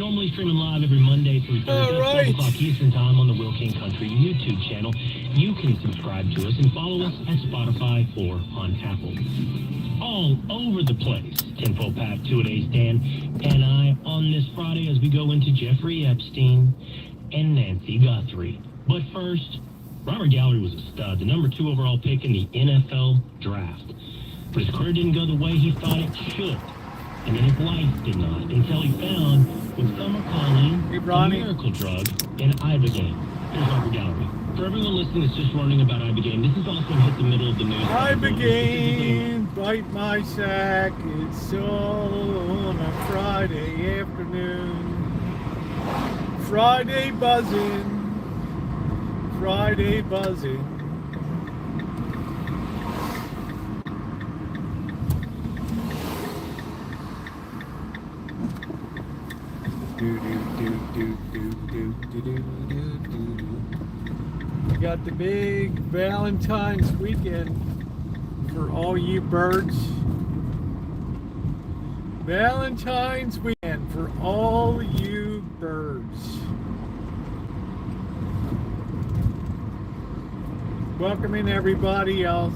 normally streaming live every Monday through Thursday at 12 o'clock Eastern Time on the Will King Country YouTube channel. You can subscribe to us and follow us at Spotify or on Apple. All over the place. Tinfoil Pat, 2-a-days Dan, and I on this Friday as we go into Jeffrey Epstein and Nancy Guthrie. But first, Robert Gallery was a stud, the number 2 overall pick in the NFL draft. But his career didn't go the way he thought it should. And then his life did not, until he found what some are calling a miracle drug in Ibogaine. Here's Robert Gallery. For everyone listening that's just learning about Ibogaine, this is also hit the middle of the news. Ibogaine, bite my sack, it's all on a Friday afternoon. Friday buzzing, Friday buzzing. We got the big Valentine's weekend for all you birds. Valentine's weekend for all you birds. Welcome in, everybody. I'll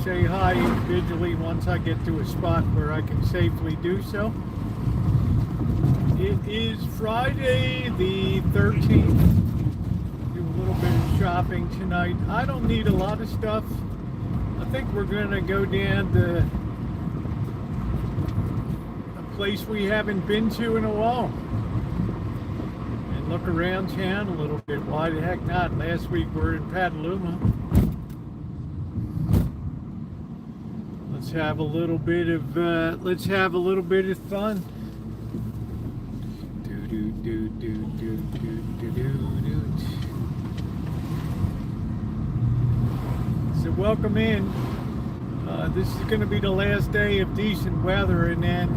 say hi individually once I get to a spot where I can safely do so. It is Friday the 13th. Do a little bit of shopping tonight. I don't need a lot of stuff. I think we're going to go down to a place we haven't been to in a while and look around town a little bit. Why the heck not? Last week we were in Petaluma. Let's have a little bit of fun. So welcome in. This is going to be the last day of decent weather, and then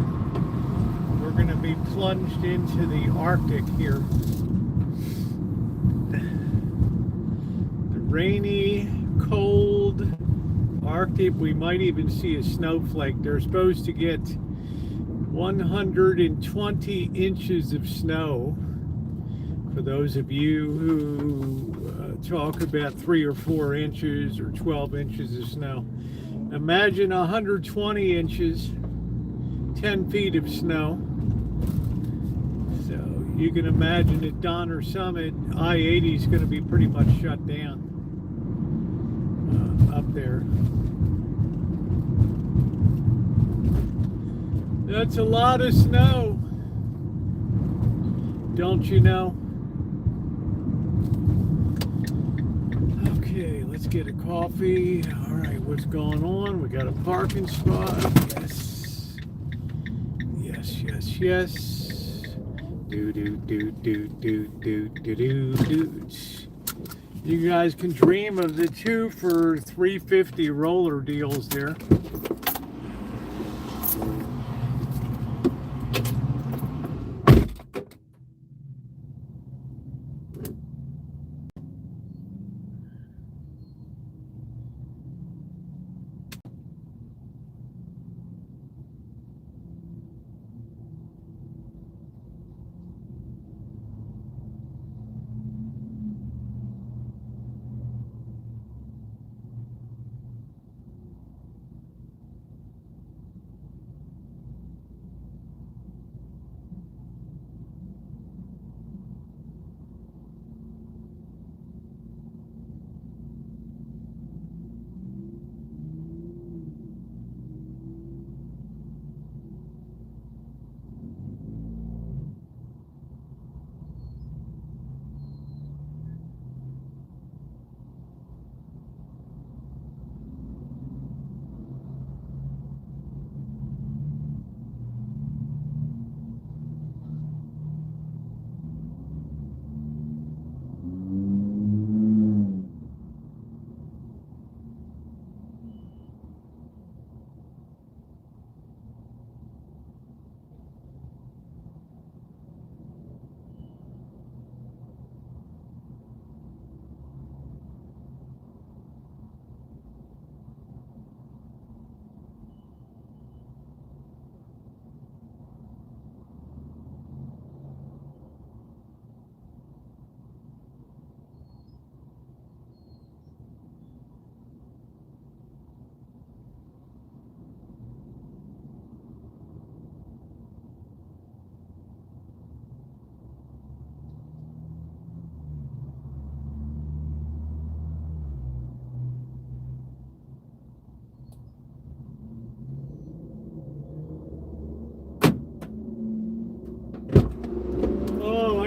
we're going to be plunged into the Arctic here. The rainy, cold Arctic. We might even see a snowflake. They're supposed to get 120 inches of snow. For those of you who talk about 3 or 4 inches or 12 inches of snow, imagine 120 inches, 10 feet of snow. So you can imagine at Donner Summit, I-80 is going to be pretty much shut down up there. That's a lot of snow, don't you know? Okay, let's get a coffee. All right, what's going on? We got a parking spot. Yes. Yes, yes, yes. Do. You guys can dream of the 2 for $350 roller deals there.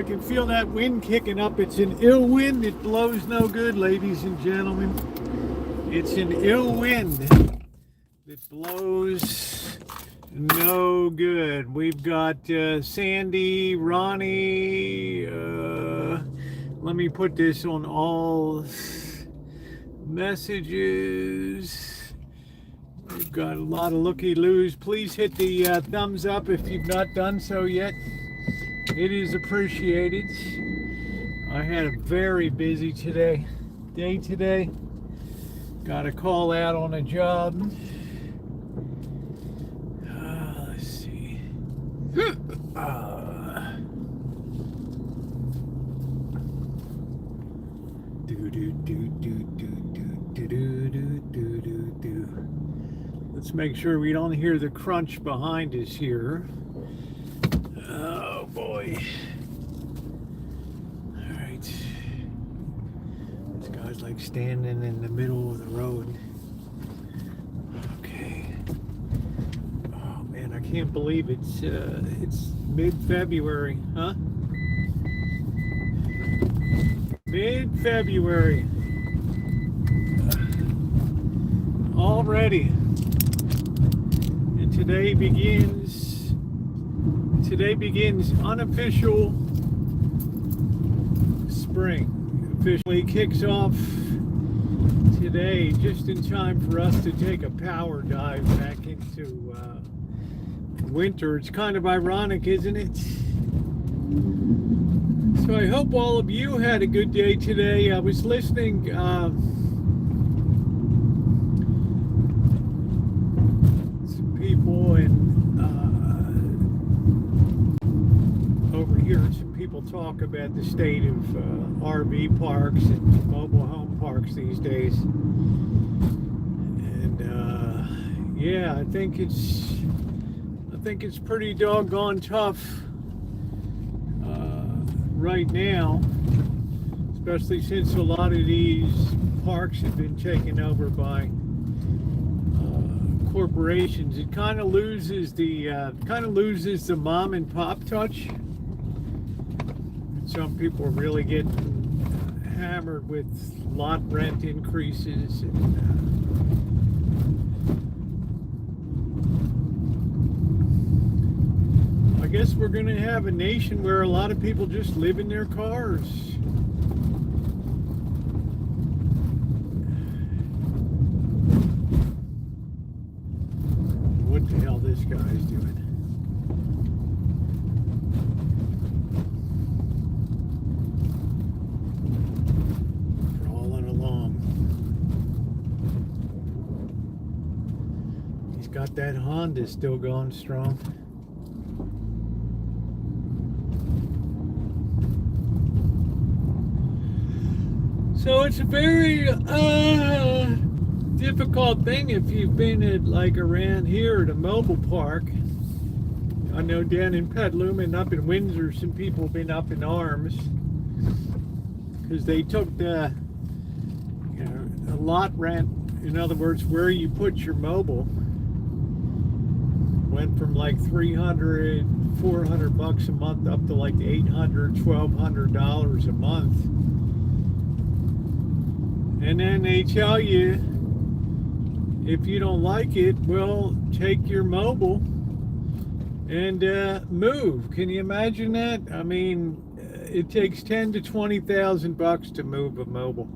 can feel that wind kicking up. It's an ill wind. It blows no good, ladies and gentlemen. It's an ill wind that blows no good. We've got Sandy, Ronnie. Let me put this on all messages. We've got a lot of looky-loos. Please hit the thumbs up if you've not done so yet. It is appreciated. I had a very busy day today. Got a call out on a job. Let's see. Let's make sure we don't hear the crunch behind us here. Oh boy. All right. This guy's like standing in the middle of the road. Okay. Oh man, I can't believe it's mid-February, huh? Mid-February. Already. And today begins unofficial spring. Officially kicks off today, just in time for us to take a power dive back into winter. It's kind of ironic, isn't it? So I hope all of you had a good day today. I was listening some people and over here some people talk about the state of RV parks and mobile home parks these days. And yeah, I think it's pretty doggone tough right now, especially since a lot of these parks have been taken over by corporations. It kind of loses the mom and pop touch. Some people are really getting hammered with lot rent increases and I guess we're going to have a nation where a lot of people just live in their cars. What the hell this guy's doing? Crawling along. He's got that Honda still going strong. So it's a very difficult thing if you've been at like around here at a mobile park. I know down in Petaluma and up in Windsor, some people have been up in arms because they took the lot rent. In other words, where you put your mobile went from like $300, $400 a month up to like $800, $1,200 a month. And then they tell you, if you don't like it, well, take your mobile and move. Can you imagine that? I mean, it takes $10,000 to $20,000 to move a mobile.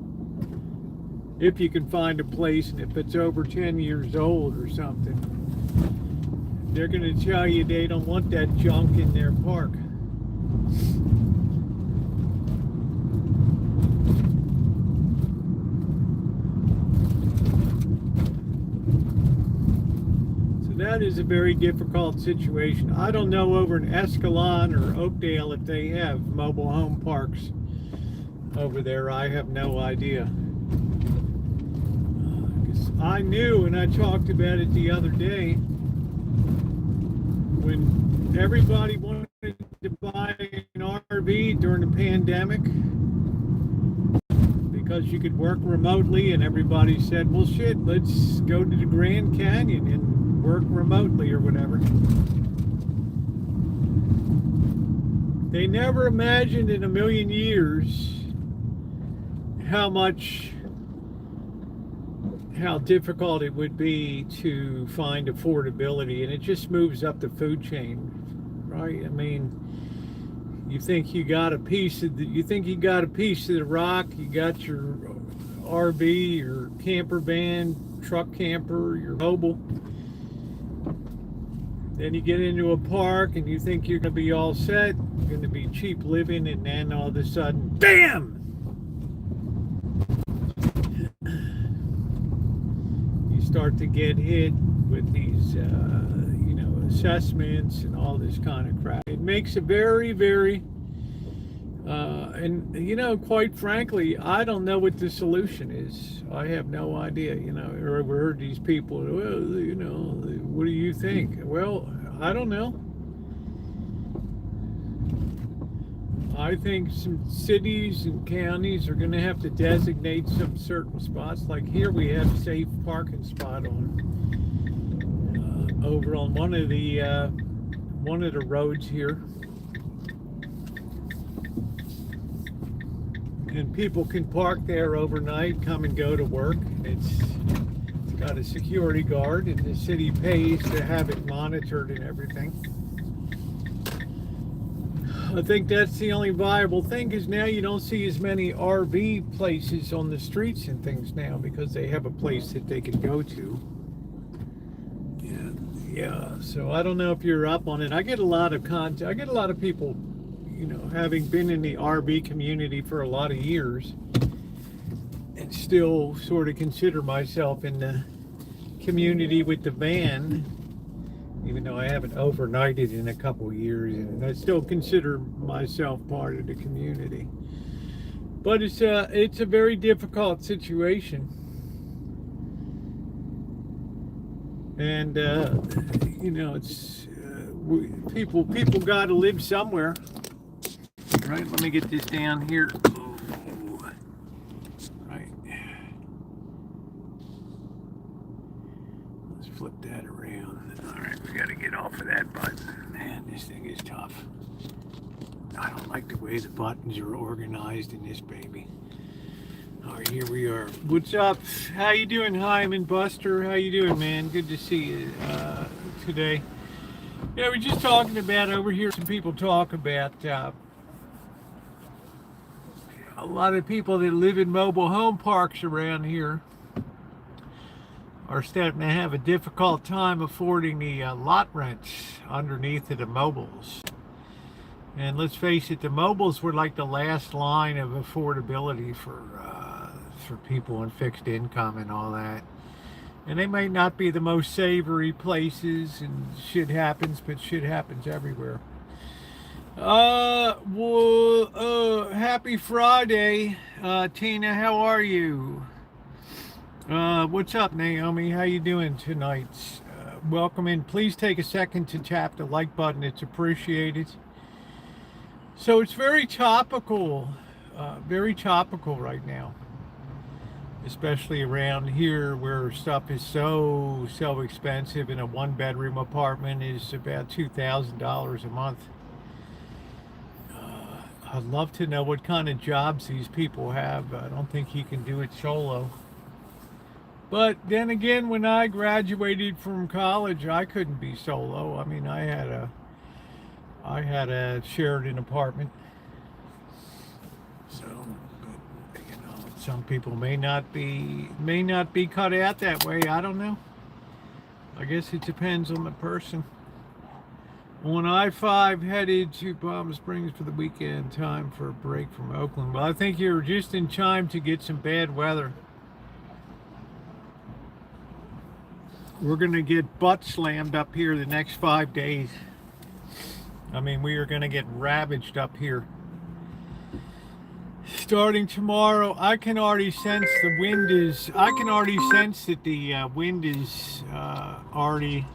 If you can find a place, and if it's over 10 years old or something. They're going to tell you they don't want that junk in their park. That is a very difficult situation. I don't know over in Escalon or Oakdale if they have mobile home parks over there. I have no idea. 'Cause I knew, and I talked about it the other day, when everybody wanted to buy an RV during the pandemic because you could work remotely, and everybody said, well shit, let's go to the Grand Canyon and work remotely or whatever. They never imagined in a million years how difficult it would be to find affordability, and it just moves up the food chain, right? I mean, you think you got a piece of the rock, you got your RV, your camper van, truck camper, your mobile. Then you get into a park and you think you're going to be all set, going to be cheap living, and then all of a sudden, BAM! You start to get hit with these, assessments and all this kind of crap. It makes a very, very, quite frankly, I don't know what the solution is. I have no idea. I've heard these people, well, what do you think? Well, I don't know. I think some cities and counties are going to have to designate some certain spots. Like here, we have a safe parking spot over on one of the roads here, and people can park there overnight, come and go to work. It's got a security guard, and the city pays to have it monitored and everything. I think that's the only viable thing, because now you don't see as many RV places on the streets and things now, because they have a place that they can go to. Yeah, so I don't know if you're up on it. I get a lot of content. I get a lot of people, having been in the RV community for a lot of years, and still sort of consider myself in the community with the van, even though I haven't overnighted in a couple years, and I still consider myself part of the community. But it's a very difficult situation. And it's people got to live somewhere, right? Let me get this down here. Ooh. Right. Let's flip that around. All right, we got to get off of that button. Man, this thing is tough. I don't like the way the buttons are organized in this baby. All right, here we are. What's up? How you doing, Hyman Buster? How you doing, man? Good to see you today. Yeah, we're just talking about over here. Some people talk about a lot of people that live in mobile home parks around here are starting to have a difficult time affording the lot rents underneath of the mobiles. And let's face it, the mobiles were like the last line of affordability for people in fixed income and all that. And they may not be the most savory places, and shit happens, but shit happens everywhere. Happy Friday, Tina. How are you? What's up, Naomi? How you doing tonight? Welcome in. Please take a second to tap the like button. It's appreciated. So it's very topical right now, especially around here where stuff is so expensive, and a one-bedroom apartment is about $2,000 a month. I'd love to know what kind of jobs these people have. I don't think you can do it solo. But then again, when I graduated from college, I couldn't be solo. I mean, I had a shared an apartment. So, but, some people may not be cut out that way. I don't know. I guess it depends on the person. On I-5 headed to Palm Springs for the weekend, time for a break from Oakland. Well, I think you're just in time to get some bad weather. We're going to get butt slammed up here the next 5 days. I mean, we are going to get ravaged up here. Starting tomorrow, I can already sense the wind is, I can already sense that the wind is already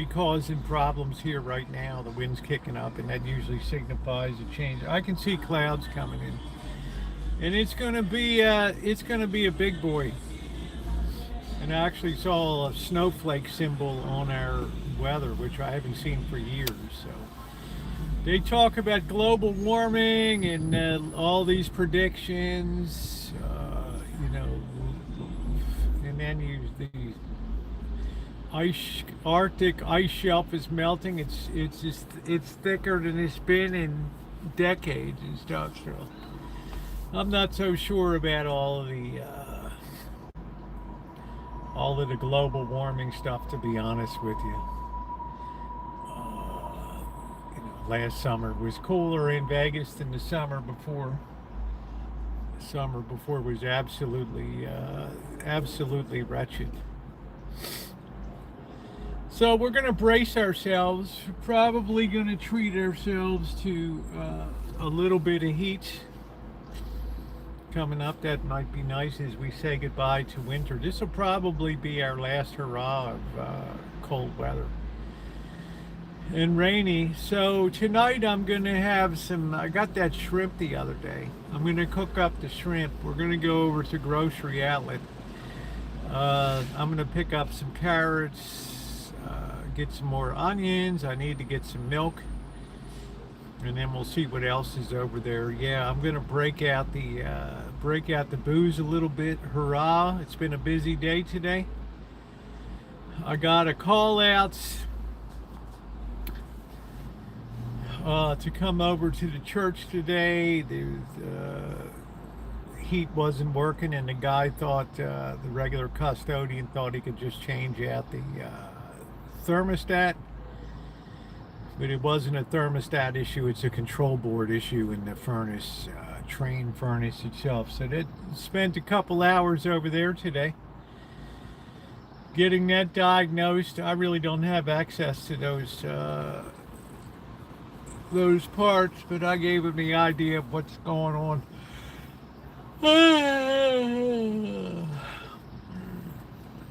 causing problems here right now. The wind's kicking up, and that usually signifies a change. I can see clouds coming in, and it's going to be a big boy. And I actually saw a snowflake symbol on our weather, which I haven't seen for years. So they talk about global warming and all these predictions, you know, and then the Arctic ice shelf is melting. It's thicker than it's been in decades and stuff. So I'm not so sure about all of the global warming stuff, to be honest with you. You know, last summer was cooler in Vegas than the summer before. The summer before was absolutely wretched. So we're going to brace ourselves. We're probably going to treat ourselves to a little bit of heat coming up. That might be nice as we say goodbye to winter. This will probably be our last hurrah of cold weather and rainy. So tonight I'm going to have I got that shrimp the other day. I'm going to cook up the shrimp. We're going to go over to Grocery Outlet. I'm going to pick up some carrots, get some more onions. I need to get some milk. And then we'll see what else is over there. Yeah, I'm gonna break out the booze a little bit. Hurrah! It's been a busy day today. I got a call out to come over to the church today. The heat wasn't working, and the guy thought the regular custodian thought he could just change out the thermostat. But it wasn't a thermostat issue, it's a control board issue in the furnace, train furnace itself. So that spent a couple hours over there today getting that diagnosed. I really don't have access to those parts, but I gave him the idea of what's going on.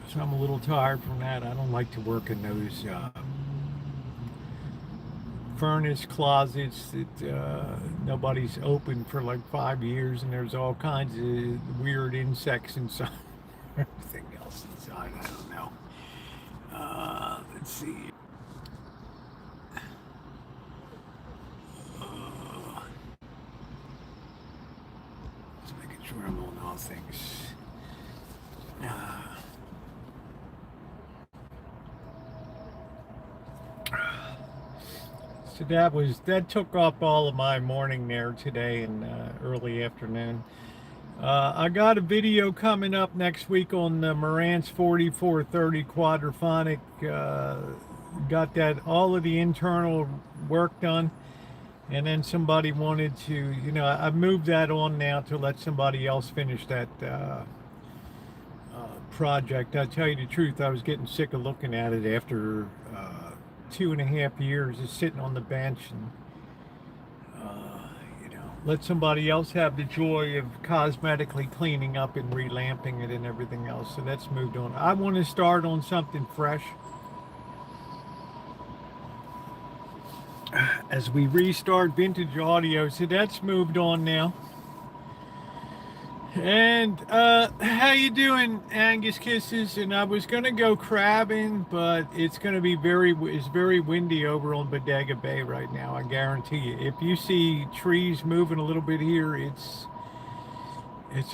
So I'm a little tired from that. I don't like to work in those furnace closets that nobody's opened for like 5 years, and there's all kinds of weird insects inside. Everything else inside, I don't know. Let's see. Just making sure I'm on all things. So that took up all of my morning there today and early afternoon. I got a video coming up next week on the Marantz 4430 quadraphonic. Got that all of the internal work done, and then somebody wanted to, you know, I moved that on now to let somebody else finish that project. I tell you the truth, I was getting sick of looking at it after 2.5 years of sitting on the bench, and you know, let somebody else have the joy of cosmetically cleaning up and relamping it and everything else. So that's moved on. I want to start on something fresh as we restart vintage audio. So that's moved on now. And how you doing, Angus Kisses? And I was gonna go crabbing, but it's gonna be it's very windy over on Bodega Bay right now. I guarantee you. If you see trees moving a little bit here, it's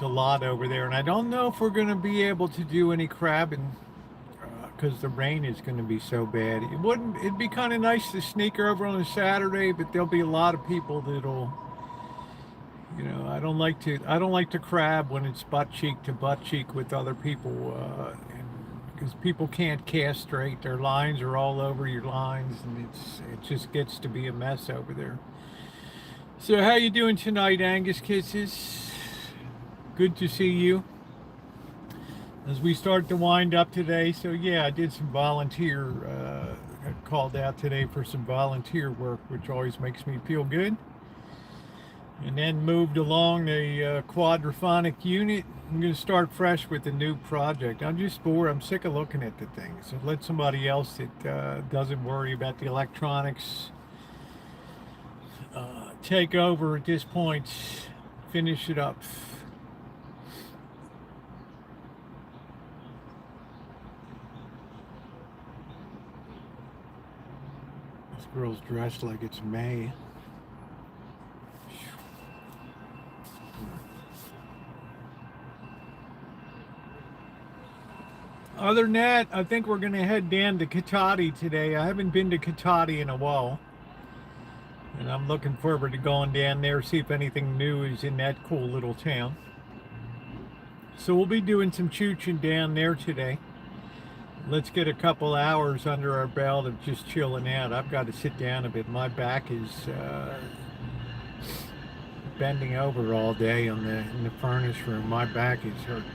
a lot over there. And I don't know if we're gonna be able to do any crabbing because the rain is gonna be so bad. It'd be kind of nice to sneak over on a Saturday, but there'll be a lot of people that'll. You know, I don't like to crab when it's butt cheek to butt cheek with other people, because people can't cast straight. Their lines are all over your lines, and it just gets to be a mess over there. So how you doing tonight, Angus Kisses? Good to see you. As we start to wind up today, so yeah, I did some volunteer. Got called out today for some volunteer work, which always makes me feel good. And then moved along the quadraphonic unit. I'm going to start fresh with a new project. I'm just bored. I'm sick of looking at the thing. So let somebody else that doesn't worry about the electronics take over at this point, finish it up. This girl's dressed like it's May. Other than that, I think we're going to head down to Katati today. I haven't been to Katati in a while. And I'm looking forward to going down there, see if anything new is in that cool little town. So we'll be doing some chooching down there today. Let's get a couple hours under our belt of just chilling out. I've got to sit down a bit. My back is bending over all day in the furnace room. My back is hurting.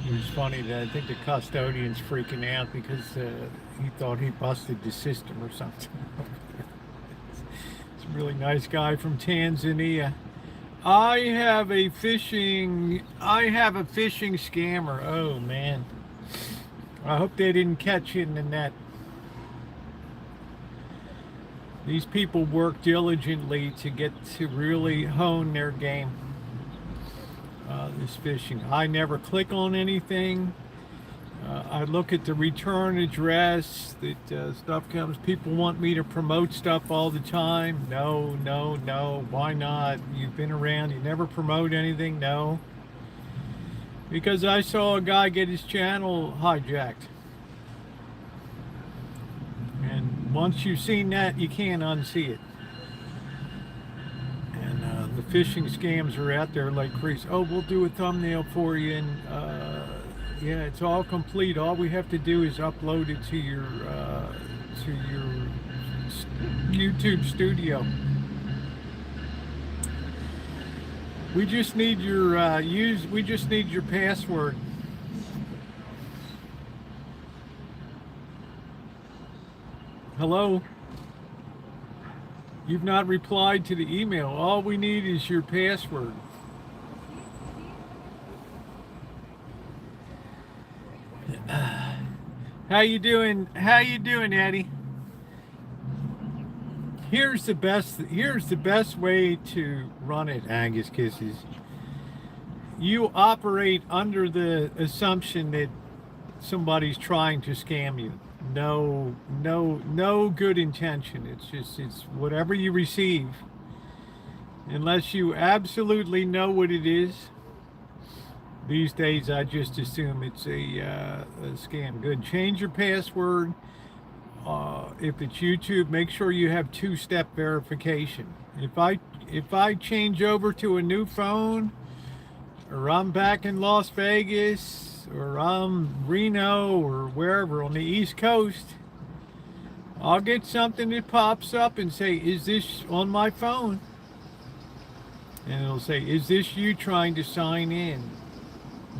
It was funny that I think the custodian's freaking out because he thought he busted the system or something. It's a really nice guy from Tanzania. I have a phishing scammer. Oh man. I hope they didn't catch you in the net. These people work diligently to get to really hone their game. This phishing. I never click on anything. I look at the return address that stuff comes. People want me to promote stuff all the time. No. Why not? You've been around. You never promote anything. No. Because I saw a guy get his channel hijacked. And once you've seen that, you can't unsee it. And the phishing scams are out there like crazy. Oh, we'll do a thumbnail for you, and yeah, it's all complete. All we have to do is upload it to your YouTube studio. We just need your we just need your password. Hello? You've not replied to the email. All we need is your password. How you doing? How you doing, Eddie? Here's the best way to run it, Angus Kisses. You operate under the assumption that somebody's trying to scam you. No good intention. It's whatever you receive. Unless you absolutely know what it is. These days, I just assume it's a scam. Good. Change your password. If it's YouTube, make sure you have two-step verification. If I change over to a new phone, or I'm back in Las Vegas, or I'm Reno, or wherever on the East Coast, I'll get something that pops up and say, is this on my phone? And it'll say, is this you trying to sign in?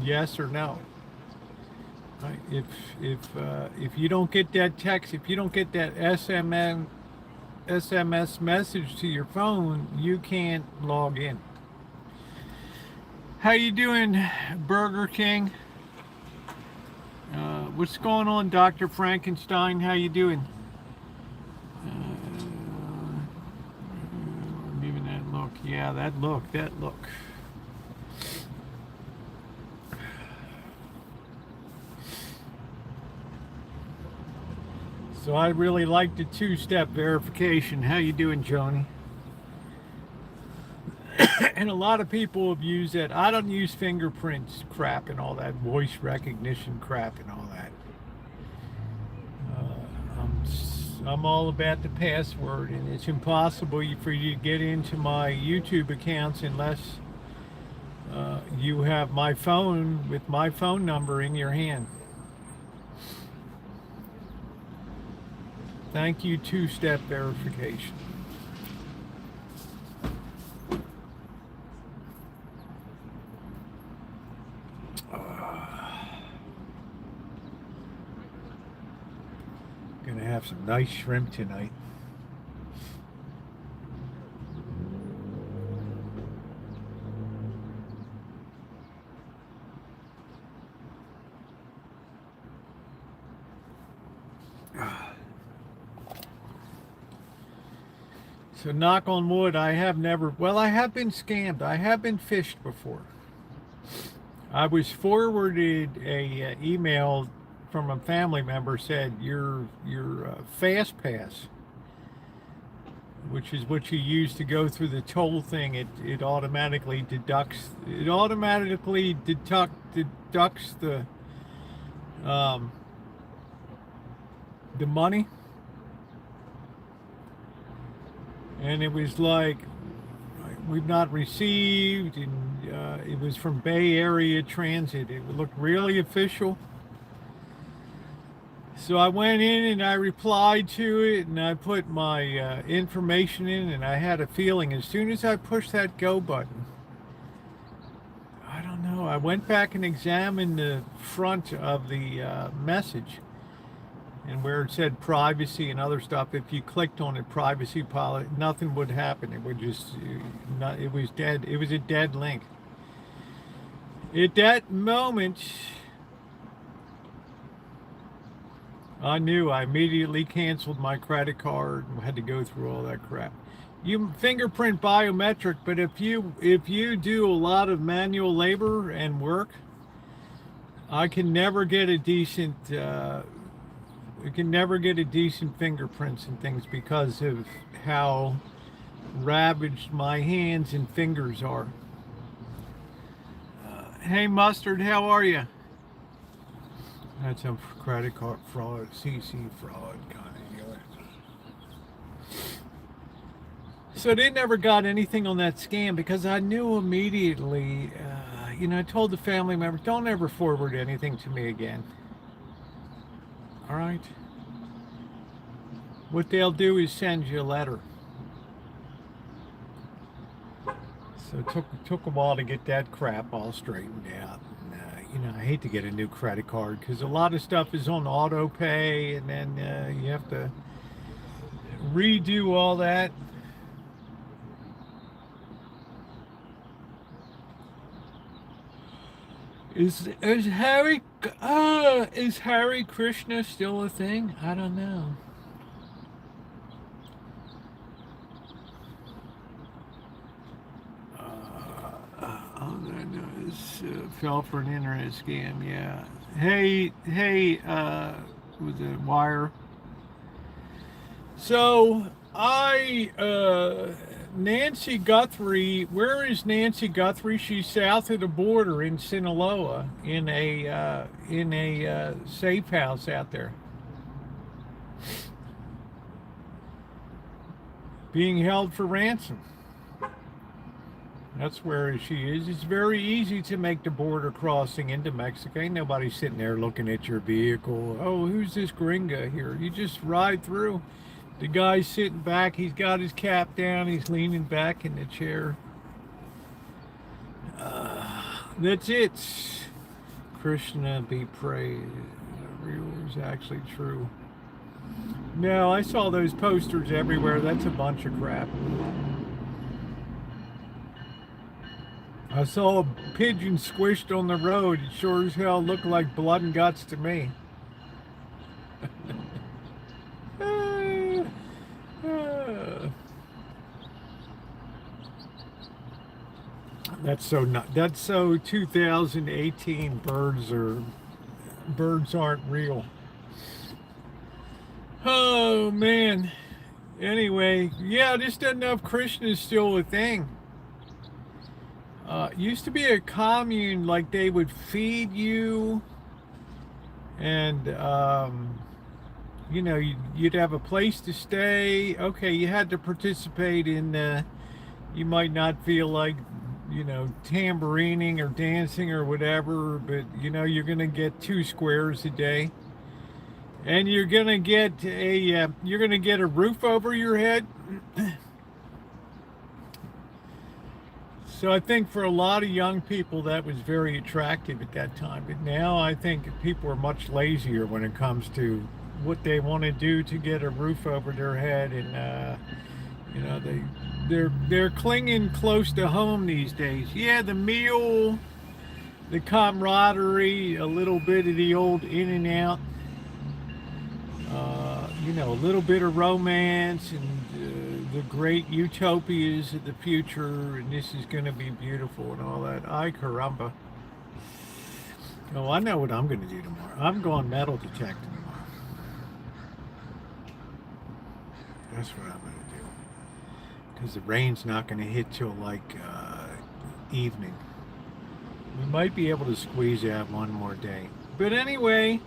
Yes or no. Right. If you don't get that text, if you don't get that SMS message to your phone, you can't log in. How you doing, Burger King? What's going on, Dr. Frankenstein? How you doing? Even that look. Yeah, that look. So I really like the two-step verification. How you doing, Joni? And a lot of people have used that. I don't use fingerprints crap and all that, voice recognition crap and all that. I'm all about the password, and it's impossible for you to get into my YouTube accounts unless you have my phone with my phone number in your hand. Thank you, two-step verification. Gonna have some nice shrimp tonight. So knock on wood, I have been scammed. I have been fished before. I was forwarded a email from a family member said your fast pass, which is what you use to go through the toll thing, it automatically deducts um, the money, and it was like we've not received, and it was from Bay Area Transit. It looked really official. So I went in and I replied to it and I put my information in, and I had a feeling as soon as I pushed that go button, I don't know, I went back and examined the front of the message, and where it said privacy and other stuff, if you clicked on it, privacy policy, nothing would happen. It would just, it was dead. It was a dead link. At that moment, I knew. I immediately canceled my credit card and had to go through all that crap. You fingerprint biometric, but if you do a lot of manual labor and work, I can never get a decent fingerprints and things because of how ravaged my hands and fingers are. Hey Mustard, how are you? That's some credit card fraud, CC fraud kind of deal. So they never got anything on that scam because I knew immediately, I told the family member, don't ever forward anything to me again. All right? What they'll do is send you a letter. So it took a while to get that crap all straightened out. I hate to get a new credit card because a lot of stuff is on auto pay, and then you have to redo all that. Is Harry Krishna still a thing? I don't know. Fell for an internet scam, yeah. Hey, with the wire. So Nancy Guthrie, where is Nancy Guthrie? She's south of the border in Sinaloa, in a safe house out there, being held for ransom. That's where she is. It's very easy to make the border crossing into Mexico. Ain't nobody sitting there looking at your vehicle. Oh, who's this gringa here? You just ride through. The guy's sitting back. He's got his cap down. He's leaning back in the chair. That's it. Krishna be praised. Real is actually true. No, I saw those posters everywhere. That's a bunch of crap. I saw a pigeon squished on the road. It sure as hell looked like blood and guts to me. That's so 2018. Birds aren't real. Oh man. Anyway, yeah, I just don't know if Krishna is still a thing. Used to be a commune, like they would feed you, and you'd have a place to stay. Okay, you had to participate in. You might not feel like tambourining or dancing or whatever, but you're gonna get 2 squares a day, and you're gonna get a roof over your head. So I think for a lot of young people that was very attractive at that time. But now I think people are much lazier when it comes to what they want to do to get a roof over their head, and they're clinging close to home these days. Yeah, the meal, the camaraderie, a little bit of the old in and out, a little bit of romance, and the great utopias of the future, and this is going to be beautiful and all that. Ay caramba. Oh, I know what I'm going to do tomorrow. I'm going metal detecting tomorrow. That's what I'm going to do. Because the rain's not going to hit till like evening. We might be able to squeeze out one more day. But anyway,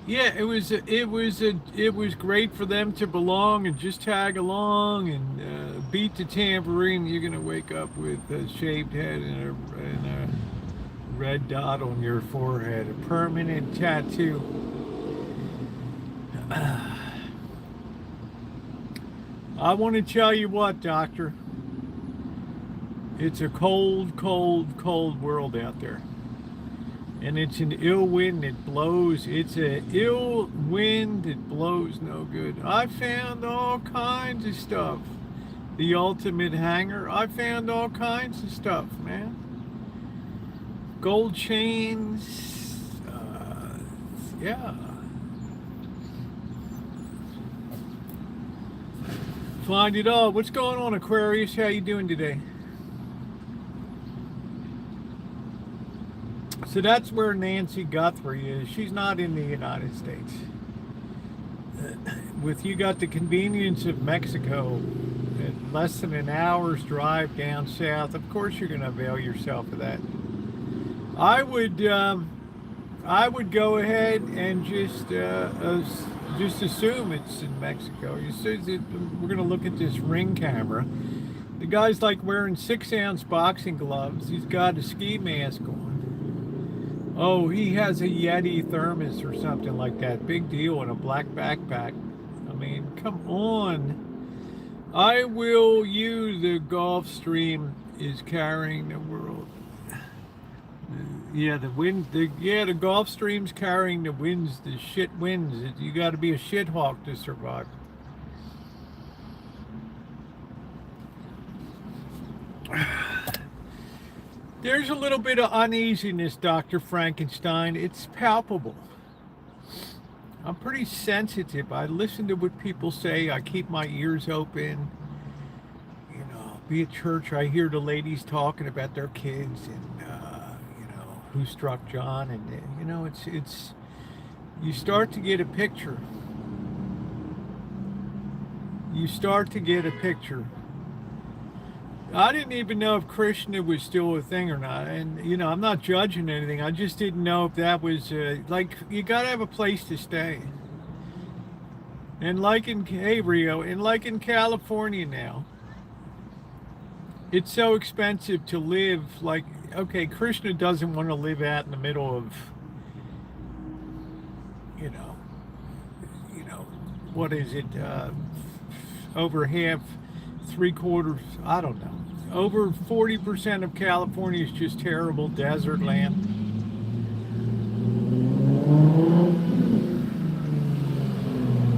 yeah, it was great for them to belong and just tag along and beat the tambourine. You're gonna wake up with a shaved head and a red dot on your forehead, a permanent tattoo. I want to tell you what, Doctor. It's a cold, cold, cold world out there. And it's an ill wind that blows. It's an ill wind that blows no good. I found all kinds of stuff. The ultimate hanger. I found all kinds of stuff, man. Gold chains. Yeah. Find it all. What's going on, Aquarius? How you doing today? So that's where Nancy Guthrie is. She's not in the United States. With you got the convenience of Mexico, at less than an hour's drive down south. Of course, you're going to avail yourself of that. I would go ahead and just assume it's in Mexico. We're going to look at this ring camera. The guy's like wearing 6-ounce boxing gloves. He's got a ski mask on. Oh, he has a Yeti thermos or something like that. Big deal in a black backpack. I mean, come on. I will use the Gulf Stream is carrying the world. Yeah, the Gulf Stream's carrying the winds, the shit winds. You got to be a shithawk to survive. There's a little bit of uneasiness, Dr. Frankenstein. It's palpable. I'm pretty sensitive. I listen to what people say. I keep my ears open. You know, be at church, I hear the ladies talking about their kids and, who struck John. And, it's you start to get a picture. You start to get a picture. I didn't even know if Krishna was still a thing or not. And, I'm not judging anything. I just didn't know if that was, you got to have a place to stay. And like in California now, it's so expensive to live. Like, okay, Krishna doesn't want to live out in the middle of, what is it, over half, 3/4, I don't know. Over 40% of California is just terrible desert land.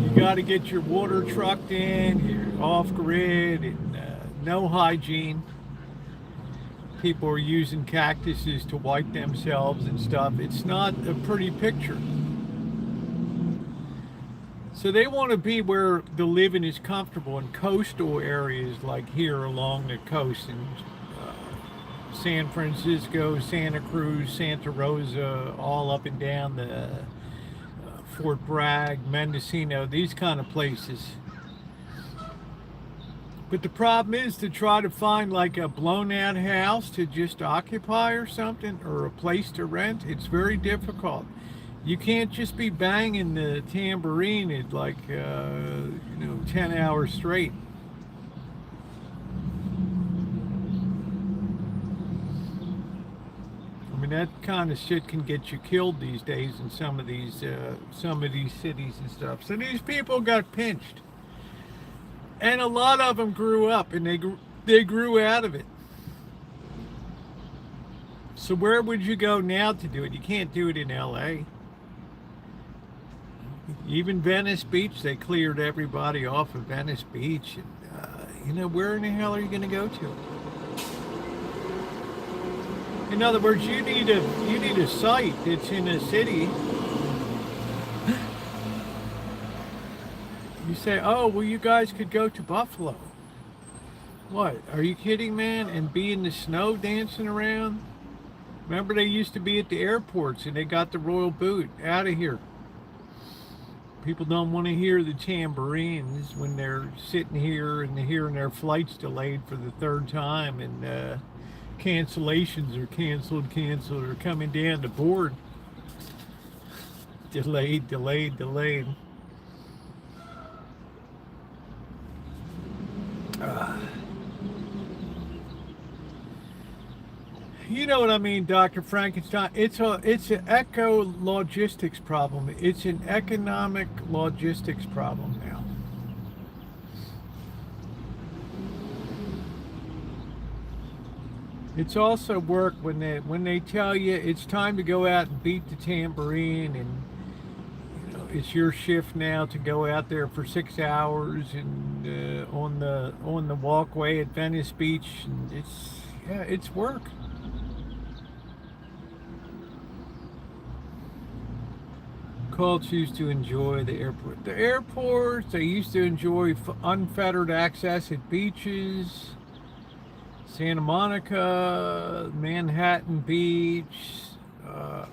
You got to get your water trucked in, you're off grid, and no hygiene. People are using cactuses to wipe themselves and stuff. It's not a pretty picture. So they want to be where the living is comfortable in coastal areas like here along the coast in San Francisco, Santa Cruz, Santa Rosa, all up and down the Fort Bragg, Mendocino, these kind of places. But the problem is to try to find like a blown out house to just occupy or something, or a place to rent. It's very difficult. You can't just be banging the tambourine at like, 10 hours straight. I mean, that kind of shit can get you killed these days in some of these cities and stuff. So these people got pinched. And a lot of them grew up and they grew out of it. So where would you go now to do it? You can't do it in LA. Even Venice Beach, they cleared everybody off of Venice Beach. And, where in the hell are you going to go to? In other words, you need a site that's in a city. You say, oh, well, you guys could go to Buffalo. What? Are you kidding, man? And be in the snow dancing around? Remember, they used to be at the airports and they got the royal boot out of here. People don't want to hear the tambourines when they're sitting here and hearing their flights delayed for the third time, and cancellations are canceled, or coming down the board. Delayed. You know what I mean, Dr. Frankenstein? It's an eco logistics problem. It's an economic logistics problem now. It's also work when they tell you it's time to go out and beat the tambourine, and you know it's your shift now to go out there for 6 hours and on the walkway at Venice Beach, and it's work. Cults used to enjoy the airport. The airports, they used to enjoy unfettered access at beaches, Santa Monica, Manhattan Beach,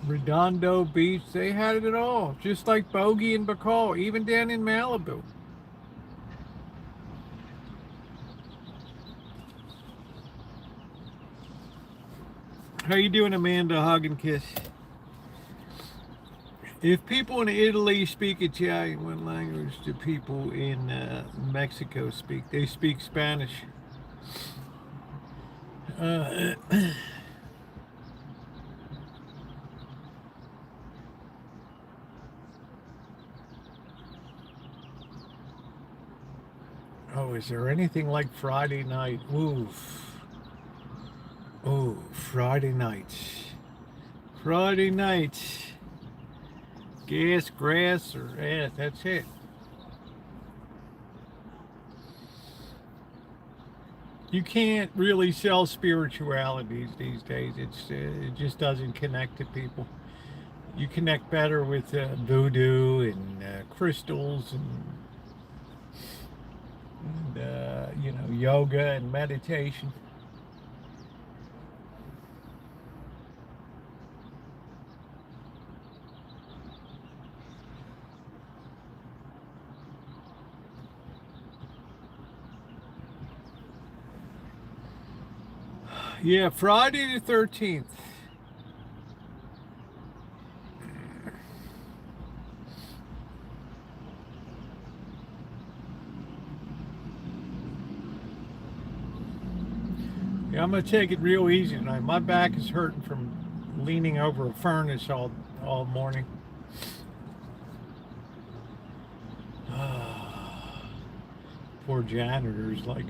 Redondo Beach. They had it all, just like Bogey and Bacall, even down in Malibu. How you doing, Amanda? Hug and kiss. If people in Italy speak Italian, what language do people in Mexico speak? They speak Spanish. Oh, is there anything like Friday night? Oof. Oh, Friday night. Friday night. Gas, grass, or that's it. You can't really sell spirituality these days. It just doesn't connect to people. You connect better with voodoo and crystals and yoga and meditation. Yeah, Friday the 13th. Yeah, I'm going to take it real easy tonight. My back is hurting from leaning over a furnace all morning. Poor janitors, like,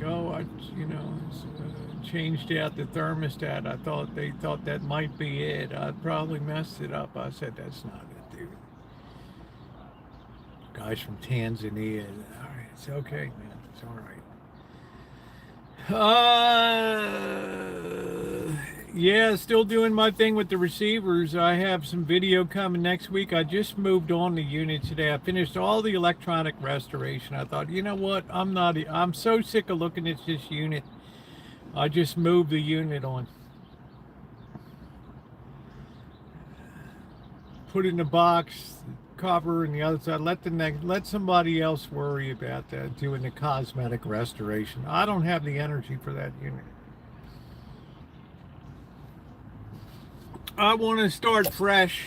changed out the thermostat. They thought that might be it. I probably messed it up. I said, that's not it, dude. Guys from Tanzania. All right, it's okay, man. It's all right. Yeah, still doing my thing with the receivers. I have some video coming next week. I just moved on the unit today. I finished all the electronic restoration. I thought, you know what? I'm so sick of looking at this unit. I just moved the unit on. Put it in the box, cover, and the other side. Let somebody else worry about that, doing the cosmetic restoration. I don't have the energy for that unit. I want to start fresh.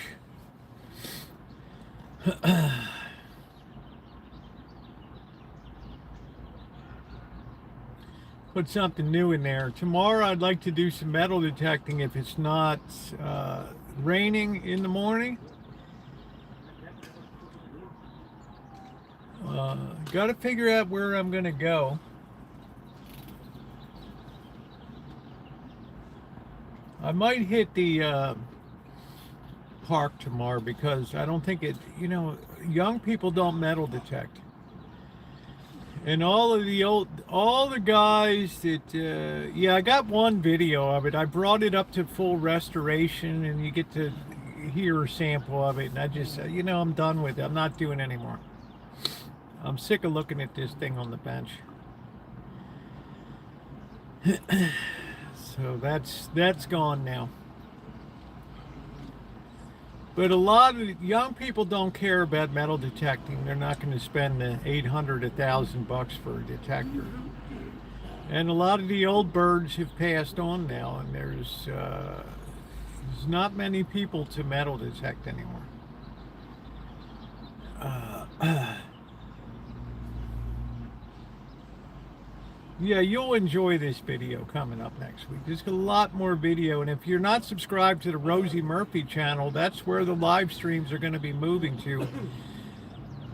Put something new in there. Tomorrow I'd like to do some metal detecting if it's not raining in the morning. Got to figure out where I'm going to go. I might hit the park tomorrow because I don't think young people don't metal detect. And all the guys that, I got one video of it. I brought it up to full restoration and you get to hear a sample of it. And I just said, I'm done with it. I'm not doing anymore. I'm sick of looking at this thing on the bench. So that's gone now. But a lot of young people don't care about metal detecting. They're not going to spend the 800, $1,000 for a detector. And a lot of the old birds have passed on now, and there's not many people to metal detect anymore. Yeah, you'll enjoy this video coming up next week. There's a lot more video, and if you're not subscribed to the Rosie Murphy channel, that's where the live streams are going to be moving to.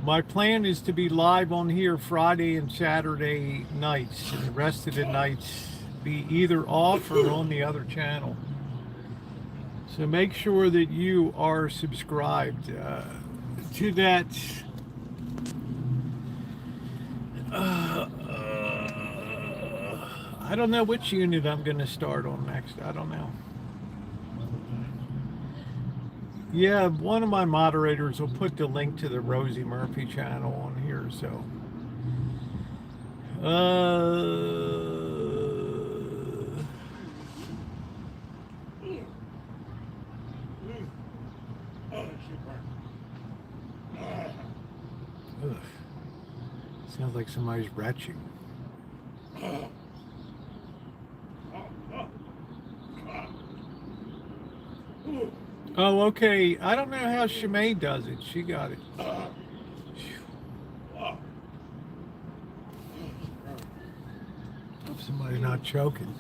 My plan is to be live on here Friday and Saturday nights, and the rest of the nights be either off or on the other channel. So make sure that you are subscribed to that. I don't know which unit I'm going to start on next. I don't know. Yeah, one of my moderators will put the link to the Rosie Murphy channel on here, so. Ugh. Sounds like somebody's retching. Oh, okay. I don't know how Shimei does it. She got it. Hope somebody's not choking.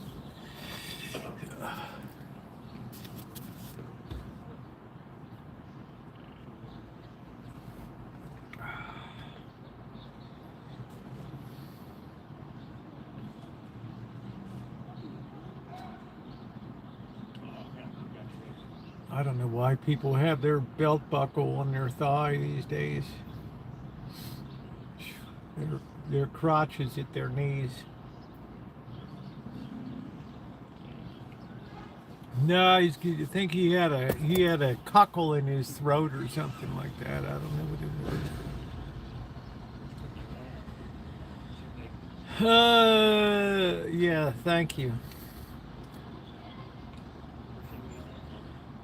I don't know why people have their belt buckle on their thigh these days. Their crotches at their knees. No, I think he had a cockle in his throat or something like that. I don't know what it was. Yeah, thank you.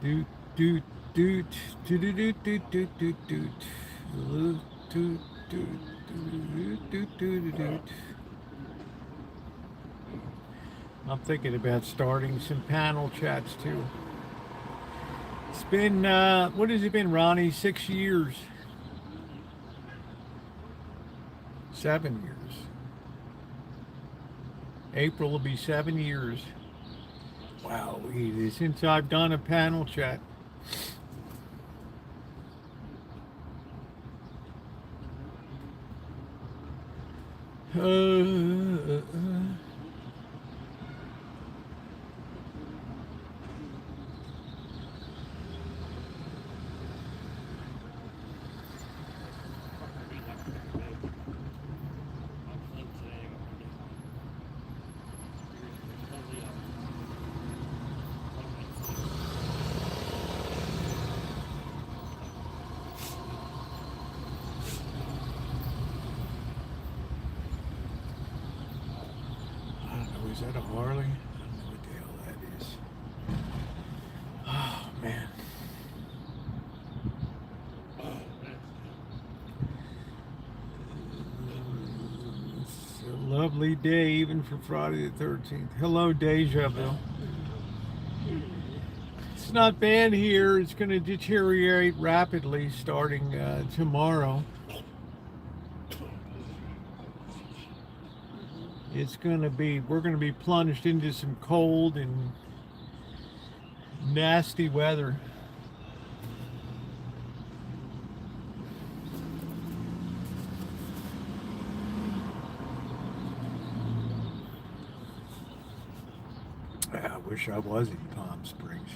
Doot doot doot doot doot doot doot doot doot doot doot doot doot doot. I'm thinking about starting some panel chats too. It's been what has it been, Ronnie? 6 years. 7 years. April will be 7 years. Wow, since I've done a panel chat. Is that a Harley? I don't know what the hell that is. Oh, man. It's a lovely day, even for Friday the 13th. Hello, Deja Vu. It's not bad here. It's going to deteriorate rapidly starting tomorrow. We're going to be plunged into some cold and nasty weather. I wish I was in Palm Springs.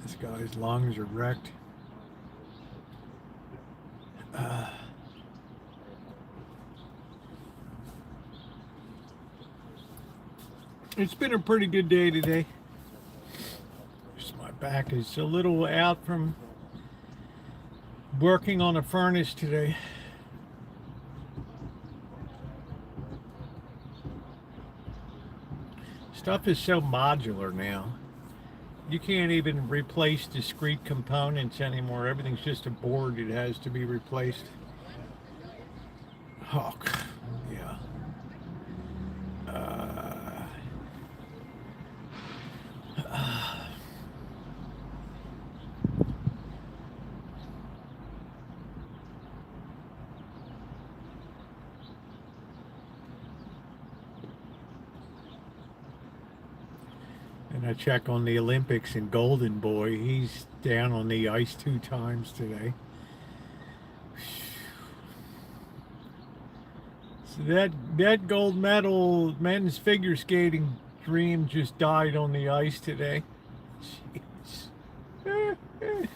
This guy's lungs are wrecked. It's been a pretty good day today. Just my back is a little out from Working on a furnace today. Stuff is so modular now. You can't even replace discrete components anymore. Everything's just a board. It has to be replaced. Oh, yeah. And I check on the Olympics and Golden Boy. He's down on the ice 2 times today. So that gold medal men's figure skating dream just died on the ice today. Jeez. The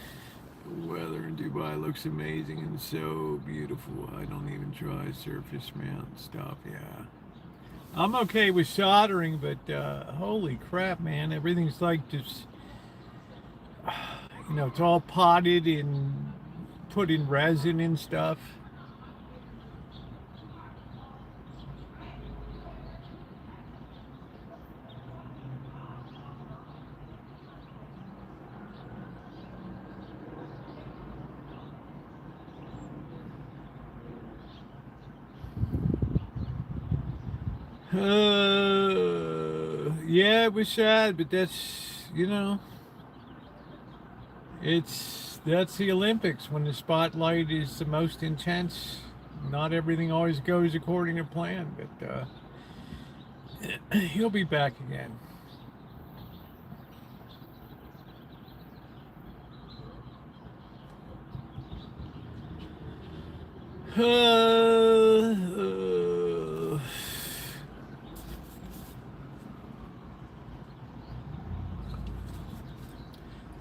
weather in Dubai looks amazing and so beautiful. I don't even try surface mount stuff. Yeah. I'm okay with soldering, but holy crap, man. Everything's like just, it's all potted and put in resin and stuff. Yeah, it was sad, but that's that's the Olympics when the spotlight is the most intense. Not everything always goes according to plan, but he'll be back again.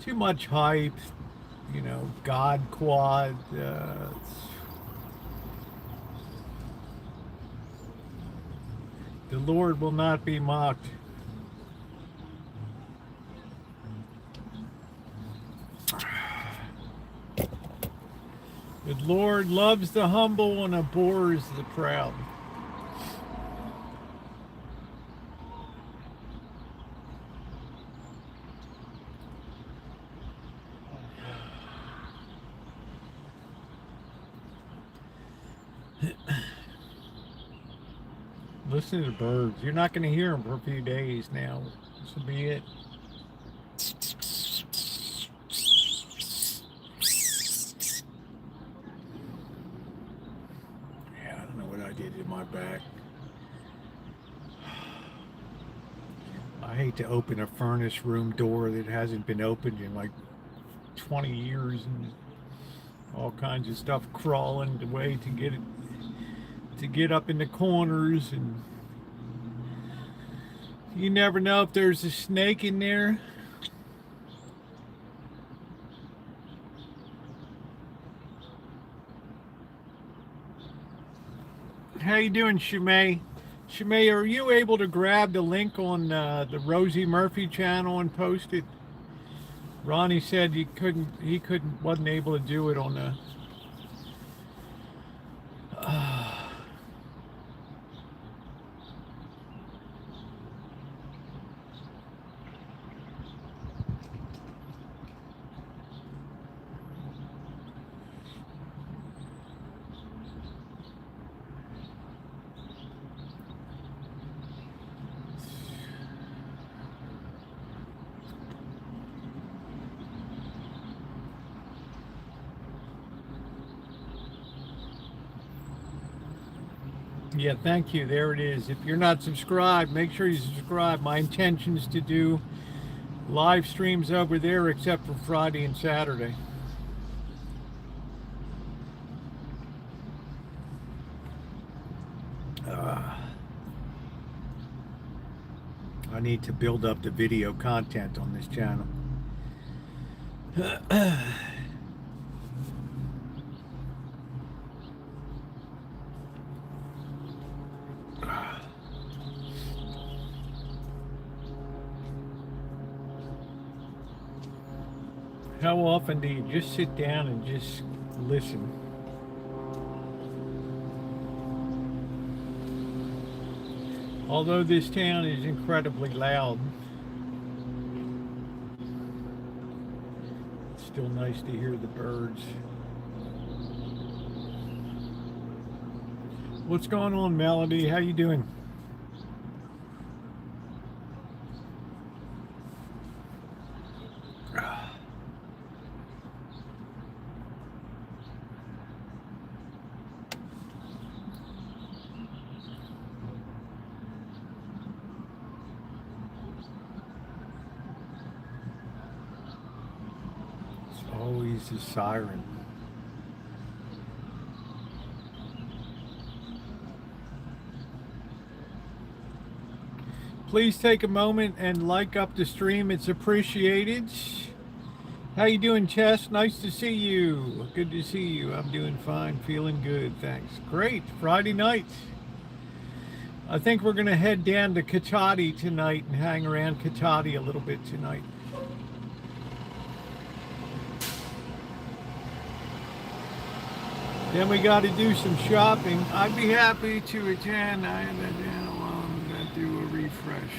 Too much hype, God quad. The Lord will not be mocked. The Lord loves the humble and abhors the proud. Listen to the birds. You're not going to hear them for a few days now. This will be it. Yeah, I don't know what I did to my back. I hate to open a furnace room door that hasn't been opened in like 20 years and all kinds of stuff crawling away to get it to get up in the corners, and you never know if there's a snake in there. How you doing, Shimei? Shimei, are you able to grab the link on the Rosie Murphy channel and post it? Ronnie said wasn't able to do it on the Yeah, thank you. There it is. If you're not subscribed, make sure you subscribe. My intention is to do live streams over there except for Friday and Saturday. I need to build up the video content on this channel. How often do you just sit down and just listen. Although this town is incredibly loud, it's still nice to hear the birds. What's going on, Melody? How you doing? Always a siren. Please take a moment and like up the stream. It's appreciated. How you doing, Chess? Nice to see you. Good to see you. I'm doing fine. Feeling good. Thanks. Great. Friday night. I think we're going to head down to Katati tonight and hang around Katati a little bit tonight. Then we got to do some shopping. I'd be happy to attend. I want to do a refresh.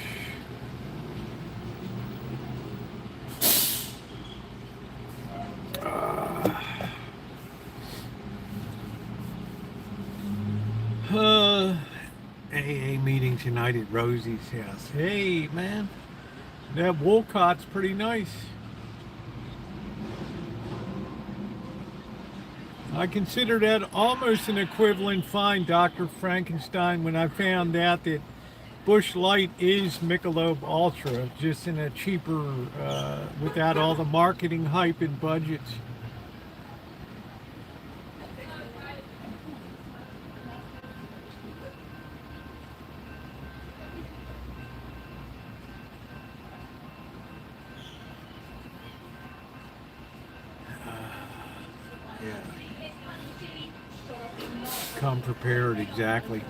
AA meeting tonight at Rosie's house. Hey, man, that Wolcott's pretty nice. I consider that almost an equivalent find, Dr. Frankenstein, when I found out that Busch Light is Michelob Ultra, just in a cheaper, without all the marketing hype and budgets. Come prepared, exactly.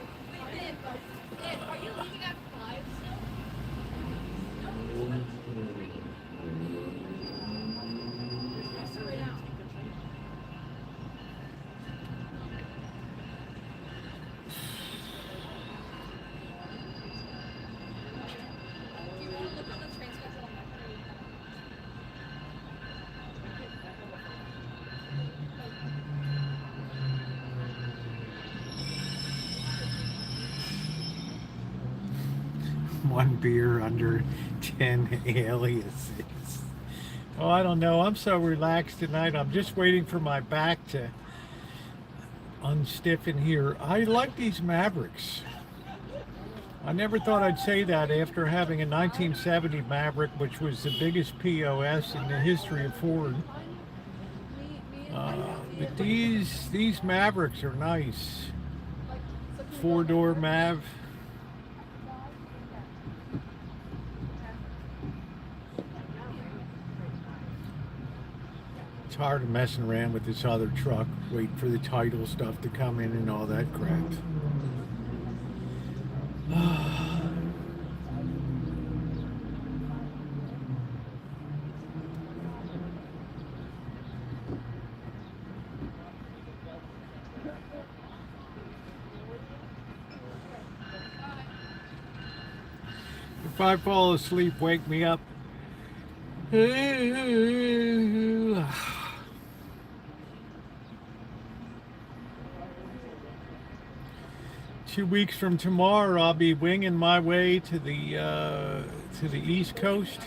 One beer under 10 aliases. Oh, I don't know. I'm so relaxed tonight. I'm just waiting for my back to unstiffen here. I like these Mavericks. I never thought I'd say that after having a 1970 Maverick, which was the biggest POS in the history of Ford. But these Mavericks are nice. Four-door Mav. It's hard of messing around with this other truck, waiting for the title stuff to come in and all that crap. If I fall asleep, wake me up. 2 weeks from tomorrow, I'll be winging my way to the East Coast.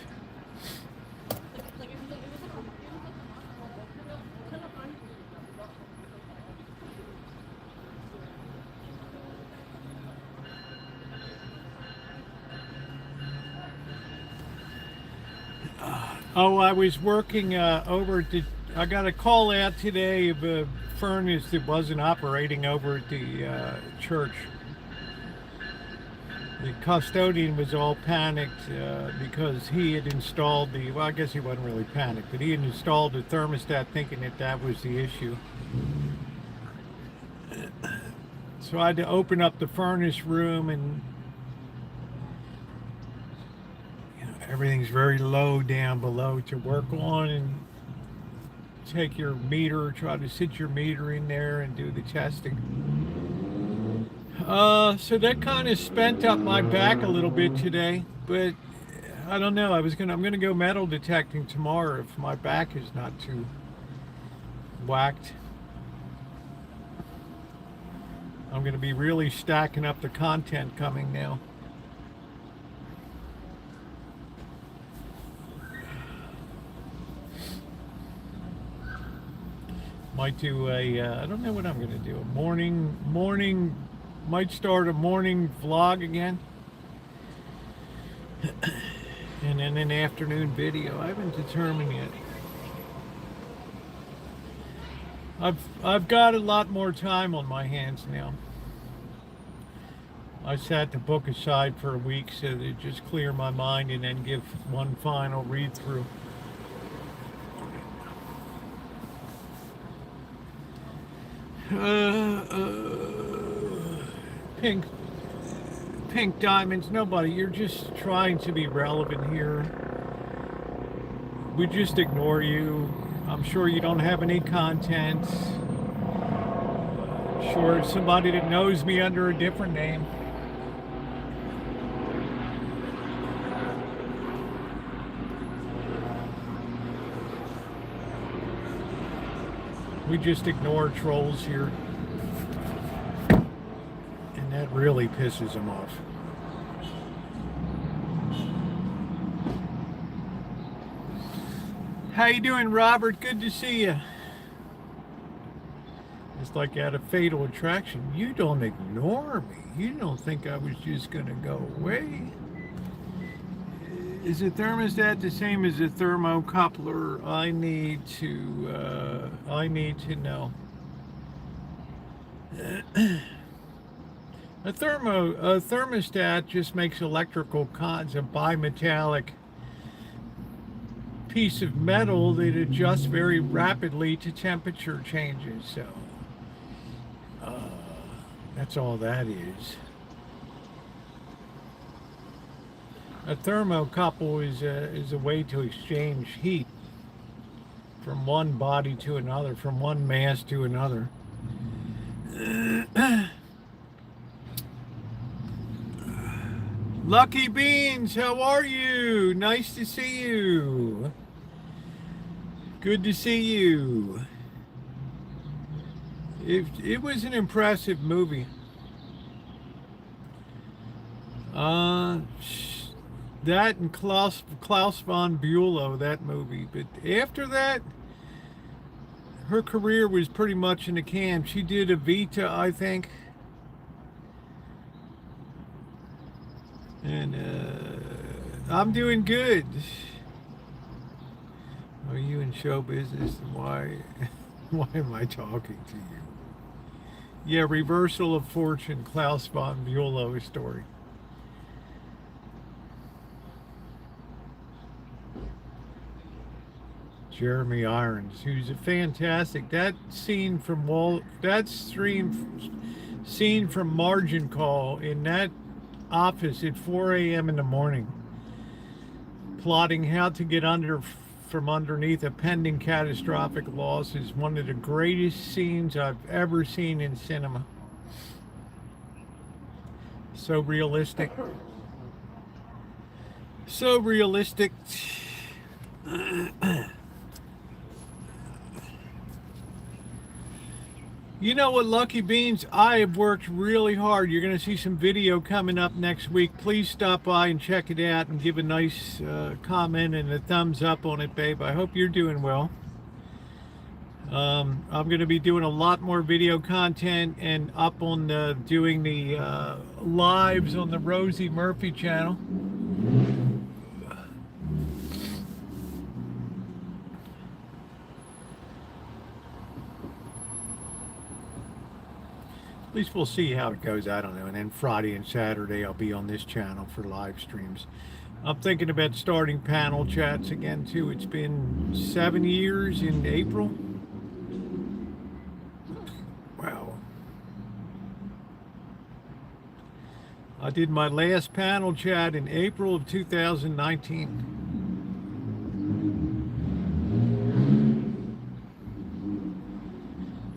I was working over at I got a call out today of a furnace that wasn't operating over at the church. The custodian was all panicked because he had installed well, I guess he wasn't really panicked, but he had installed the thermostat thinking that was the issue. So I had to open up the furnace room, and everything's very low down below to work on, and take your meter, try to sit your meter in there and do the testing. So that kind of spent up my back a little bit today, but I don't know. I'm gonna go metal detecting tomorrow if my back is not too whacked. I'm gonna be really stacking up the content coming now. Might do I don't know what I'm gonna do. Might start a morning vlog again. And then an afternoon video. I haven't determined yet. I've got a lot more time on my hands now. I sat to book aside for a week so to just clear my mind and then give one final read through. Pink diamonds, nobody, you're just trying to be relevant here. We just ignore you. I'm sure you don't have any content. Sure, it's somebody that knows me under a different name. We just ignore trolls here. And that really pisses them off. How you doing, Robert? Good to see you. It's like at a Fatal Attraction. You don't ignore me. You don't think I was just gonna go away. Is a thermostat the same as a thermocoupler? I need to know. A thermostat just makes electrical cons, a bimetallic piece of metal that adjusts very rapidly to temperature changes. So that's all that is. A thermocouple is a way to exchange heat from one body to another, from one mass to another. Lucky Beans, how are you? Nice to see you. Good to see you. It was an impressive movie. That and Klaus von Bülow, that movie. But after that, her career was pretty much in the can. She did Evita, I think. And I'm doing good. Are you in show business? Why am I talking to you? Yeah, Reversal of Fortune, Klaus von Bülow story. Jeremy Irons, who's a fantastic. That scene from scene from Margin Call in that office at 4 a.m. in the morning, plotting how to get from underneath a pending catastrophic loss, is one of the greatest scenes I've ever seen in cinema. So realistic. So realistic. You know what, Lucky Beans? I have worked really hard. You're going to see some video coming up next week. Please stop by and check it out and give a nice comment and a thumbs up on it, babe. I hope you're doing well. I'm going to be doing a lot more video content and up on doing the lives on the Rosie Murphy channel. At least we'll see how it goes. I don't know. And then Friday and Saturday I'll be on this channel for live streams. I'm thinking about starting panel chats again too. It's been 7 years in April. Wow. I did my last panel chat in April of 2019.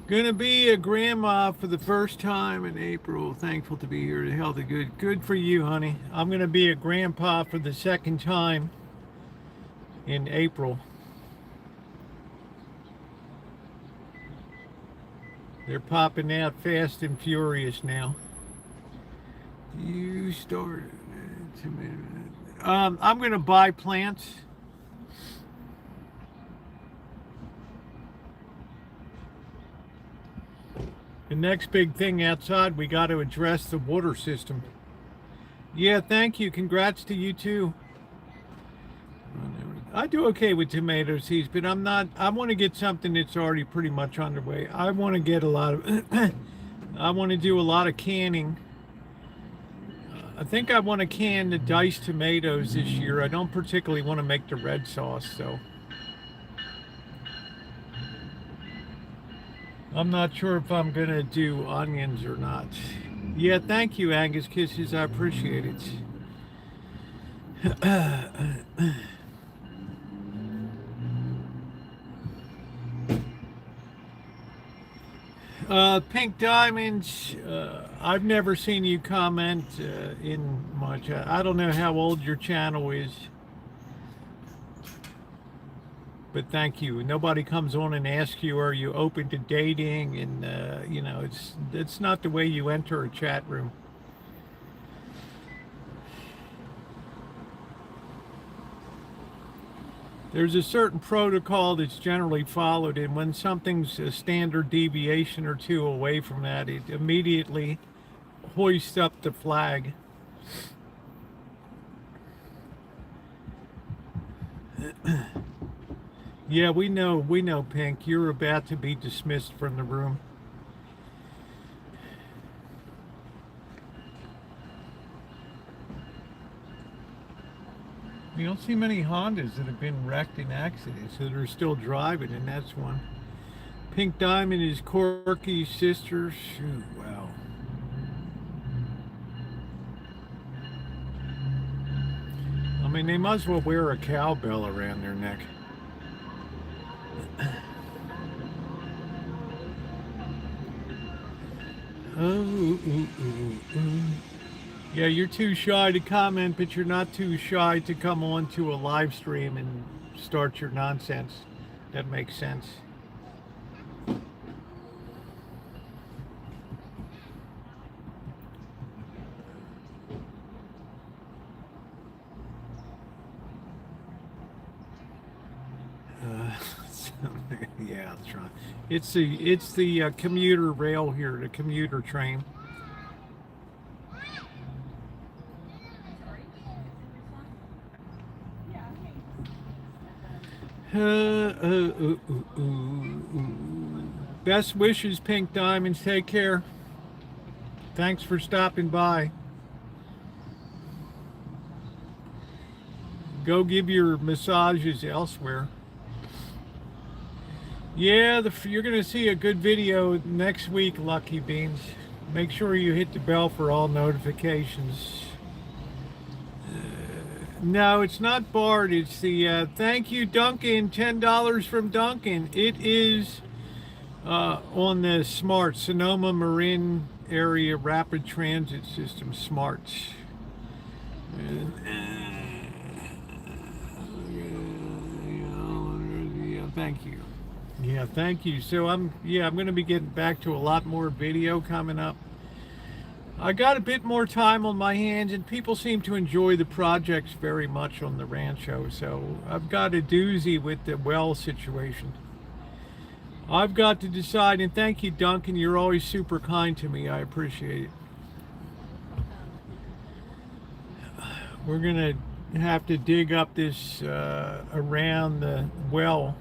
Gonna be a grandma for the first time in April. Thankful to be here to help the good. Good for you, honey. I'm gonna be a grandpa for the second time in April. They're popping out fast and furious now. You started. I'm gonna buy plants. The next big thing outside, we got to address the water system. Yeah, thank you. Congrats to you too. I do okay with tomato seeds, but I'm not. I want to get something that's already pretty much underway. I want to get a lot of. I want to do a lot of canning. I think I want to can the diced tomatoes this year. I don't particularly want to make the red sauce, so. I'm not sure if I'm gonna do onions or not. Yeah, thank you, Angus Kisses. I appreciate it. Pink Diamonds, I've never seen you comment in much. I don't know how old your channel is. But thank you. Nobody comes on and asks you, are you open to dating? And, you know, it's not the way you enter a chat room. There's a certain protocol that's generally followed, and when something's a standard deviation or two away from that, it immediately hoists up the flag. Yeah, we know, Pink. You're about to be dismissed from the room. You don't see many Hondas that have been wrecked in accidents that are still driving, and that's one. Pink Diamond is Corky's sister. Shoot, wow. I mean, they might as well wear a cowbell around their neck. Yeah, you're too shy to comment, but you're not too shy to come on to a live stream and start your nonsense. That makes sense. Yeah, that's right. It's the commuter rail here, the commuter train. Best wishes, Pink Diamonds. Take care. Thanks for stopping by. Go give your massages elsewhere. Yeah, you're going to see a good video next week, Lucky Beans. Make sure you hit the bell for all notifications. No, it's not Bard. It's the thank you, Duncan. $10 from Duncan. It is on the SMART, Sonoma Marin Area Rapid Transit System, SMART. Thank you. Yeah, thank you. So I'm going to be getting back to a lot more video coming up. I got a bit more time on my hands, and people seem to enjoy the projects very much on the Rancho. So I've got a doozy with the well situation. I've got to decide, and thank you, Duncan. You're always super kind to me. I appreciate it. We're going to have to dig up this around the well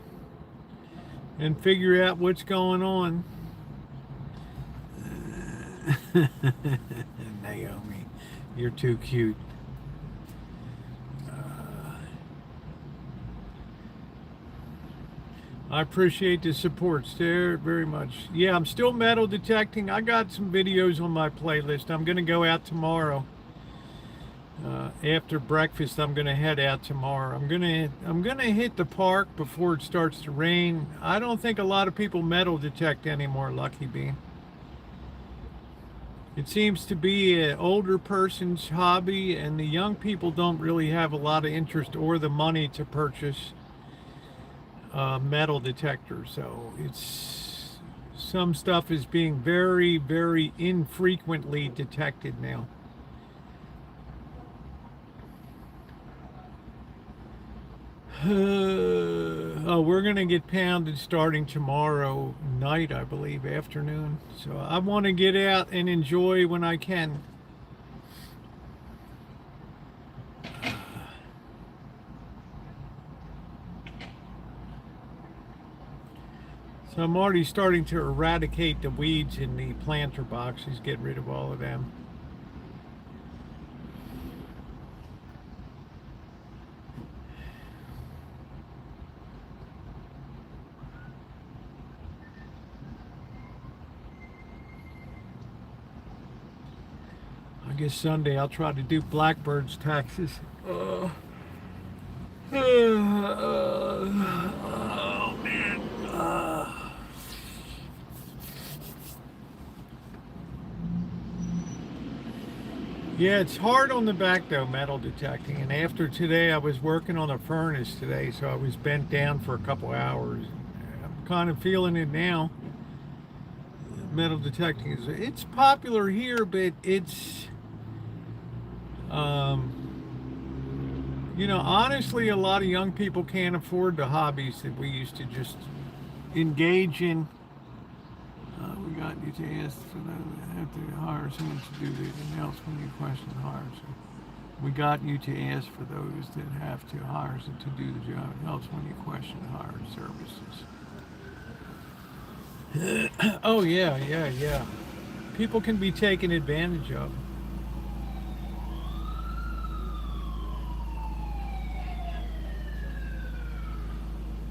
and figure out what's going on. Naomi, you're too cute. I appreciate the support, Sarah, very much. Yeah, I'm still metal detecting. I got some videos on my playlist. I'm going to go out tomorrow After breakfast, I'm gonna head out tomorrow. I'm gonna hit the park before it starts to rain. I don't think a lot of people metal detect anymore, Lucky Bean. It seems to be an older person's hobby, and the young people don't really have a lot of interest or the money to purchase metal detectors. So some stuff is being very, very infrequently detected now. Oh, we're gonna get pounded starting tomorrow night, I believe, afternoon. So I want to get out and enjoy when I can. So I'm already starting to eradicate the weeds in the planter boxes, get rid of all of them. I guess Sunday I'll try to do Blackbird's taxes. Oh man. Yeah, it's hard on the back though, metal detecting. And after today, I was working on a furnace today, so I was bent down for a couple hours. I'm kind of feeling it now. Metal detecting it's popular here, but it's you know, honestly, a lot of young people can't afford the hobbies that we used to just engage in. We got you to ask for that. Have to hire someone to do anything else when you question hire. So we got you to ask for those that have to hire some to do the job. It helps when you question hired services. Oh yeah. People can be taken advantage of.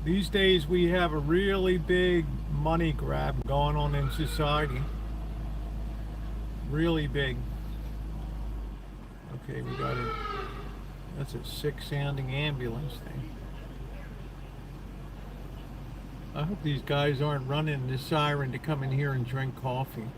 These days we have a really big money grab going on in society. Really big. Okay, we got it. That's a sick sounding ambulance thing. I hope these guys aren't running the siren to come in here and drink coffee.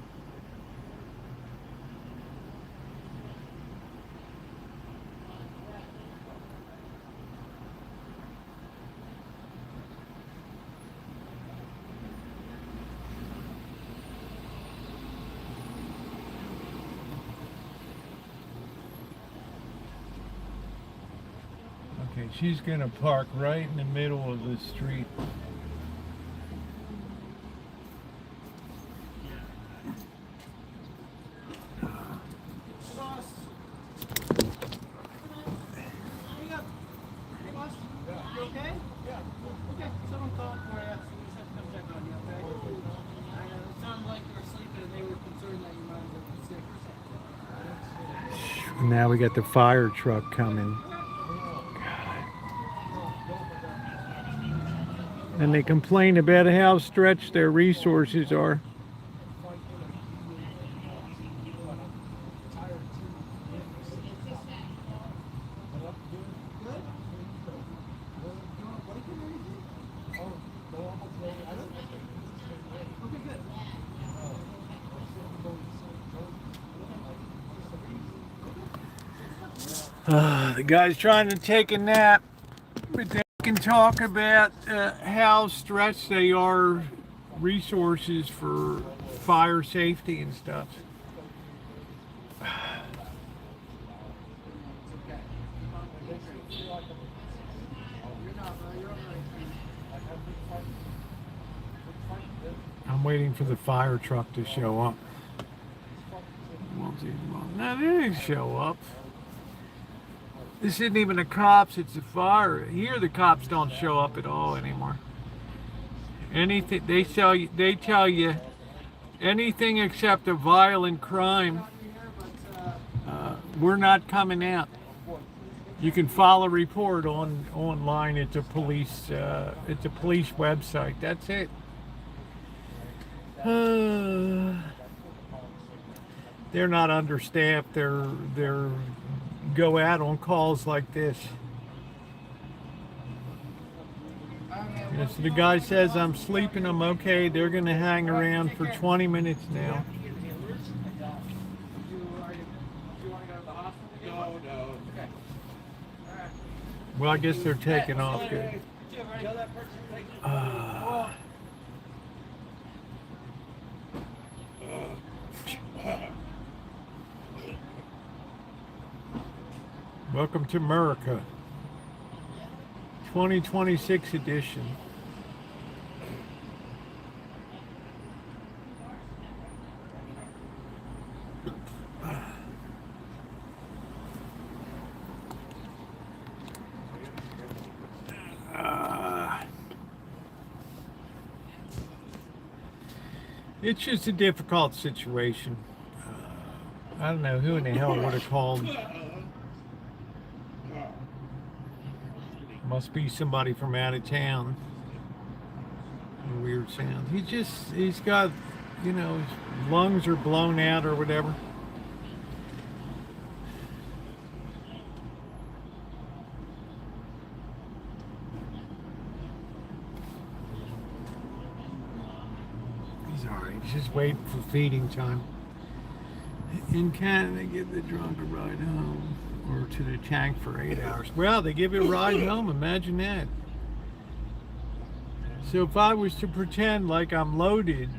Okay, she's gonna park right in the middle of the street. Now we got the fire truck coming. And they complain about how stretched their resources are. The guy's trying to take a nap, but they can talk about how stretched they are, resources for fire safety and stuff. I'm waiting for the fire truck to show up. No, they didn't show up. This isn't even the cops, it's the fire. Here the cops don't show up at all anymore. Anything they tell you anything except a violent crime, we're not coming out. You can file a report online at the police website. That's it. They're not understaffed. They're go out on calls like this. Yes, the guy says I'm sleeping, I'm okay. They're going to hang around for 20 minutes now. Well, I guess they're taking off good. Welcome to America, 2026 edition. It's just a difficult situation. I don't know who in the hell would have called. Must be somebody from out of town. Weird sound. He's got, you know, his lungs are blown out or whatever. He's alright. He's just waiting for feeding time. In Canada, give the drunk a ride home. Or to the tank for 8 hours. Well, they give you a ride home. Imagine that. So if I was to pretend like I'm loaded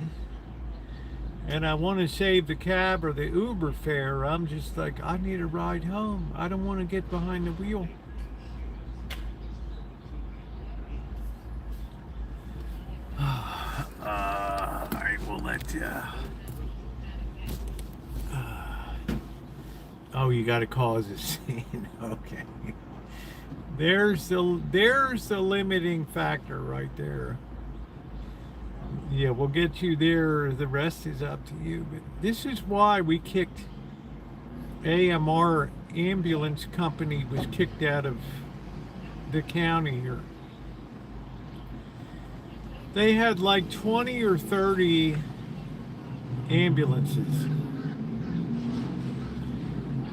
and I want to save the cab or the Uber fare, I'm just like, I need a ride home. I don't want to get behind the wheel. I will let you. Oh, you got to cause a scene. Okay. There's the limiting factor right there. Yeah, we'll get you there. The rest is up to you. But this is why we kicked AMR ambulance company was kicked out of the county here. They had like 20 or 30 ambulances.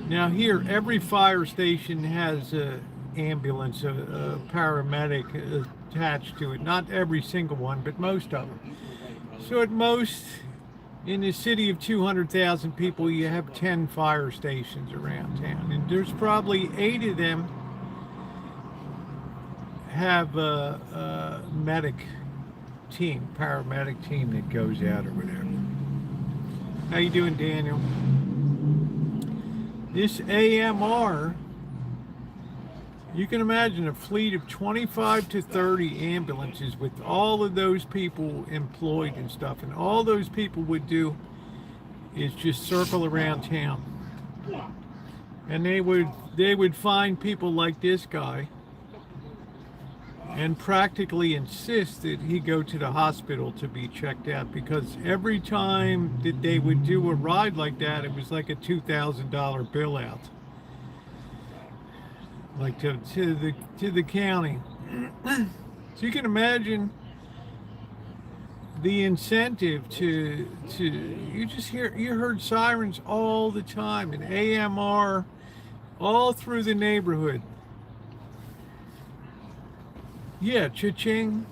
Now here, every fire station has an ambulance, a paramedic attached to it. Not every single one, but most of them. So at most, in a city of 200,000 people, you have 10 fire stations around town. And there's probably 8 of them have a medic team, paramedic team that goes out or whatever. How you doing, Daniel? This AMR, you can imagine a fleet of 25 to 30 ambulances with all of those people employed and stuff. And all those people would do is just circle around town. And they would find people like this guy and practically insist that he go to the hospital to be checked out, because every time that they would do a ride like that, it was like a $2,000 bill out, like to the county. So you can imagine the incentive to you heard sirens all the time, and AMR all through the neighborhood. Yeah, cha-ching.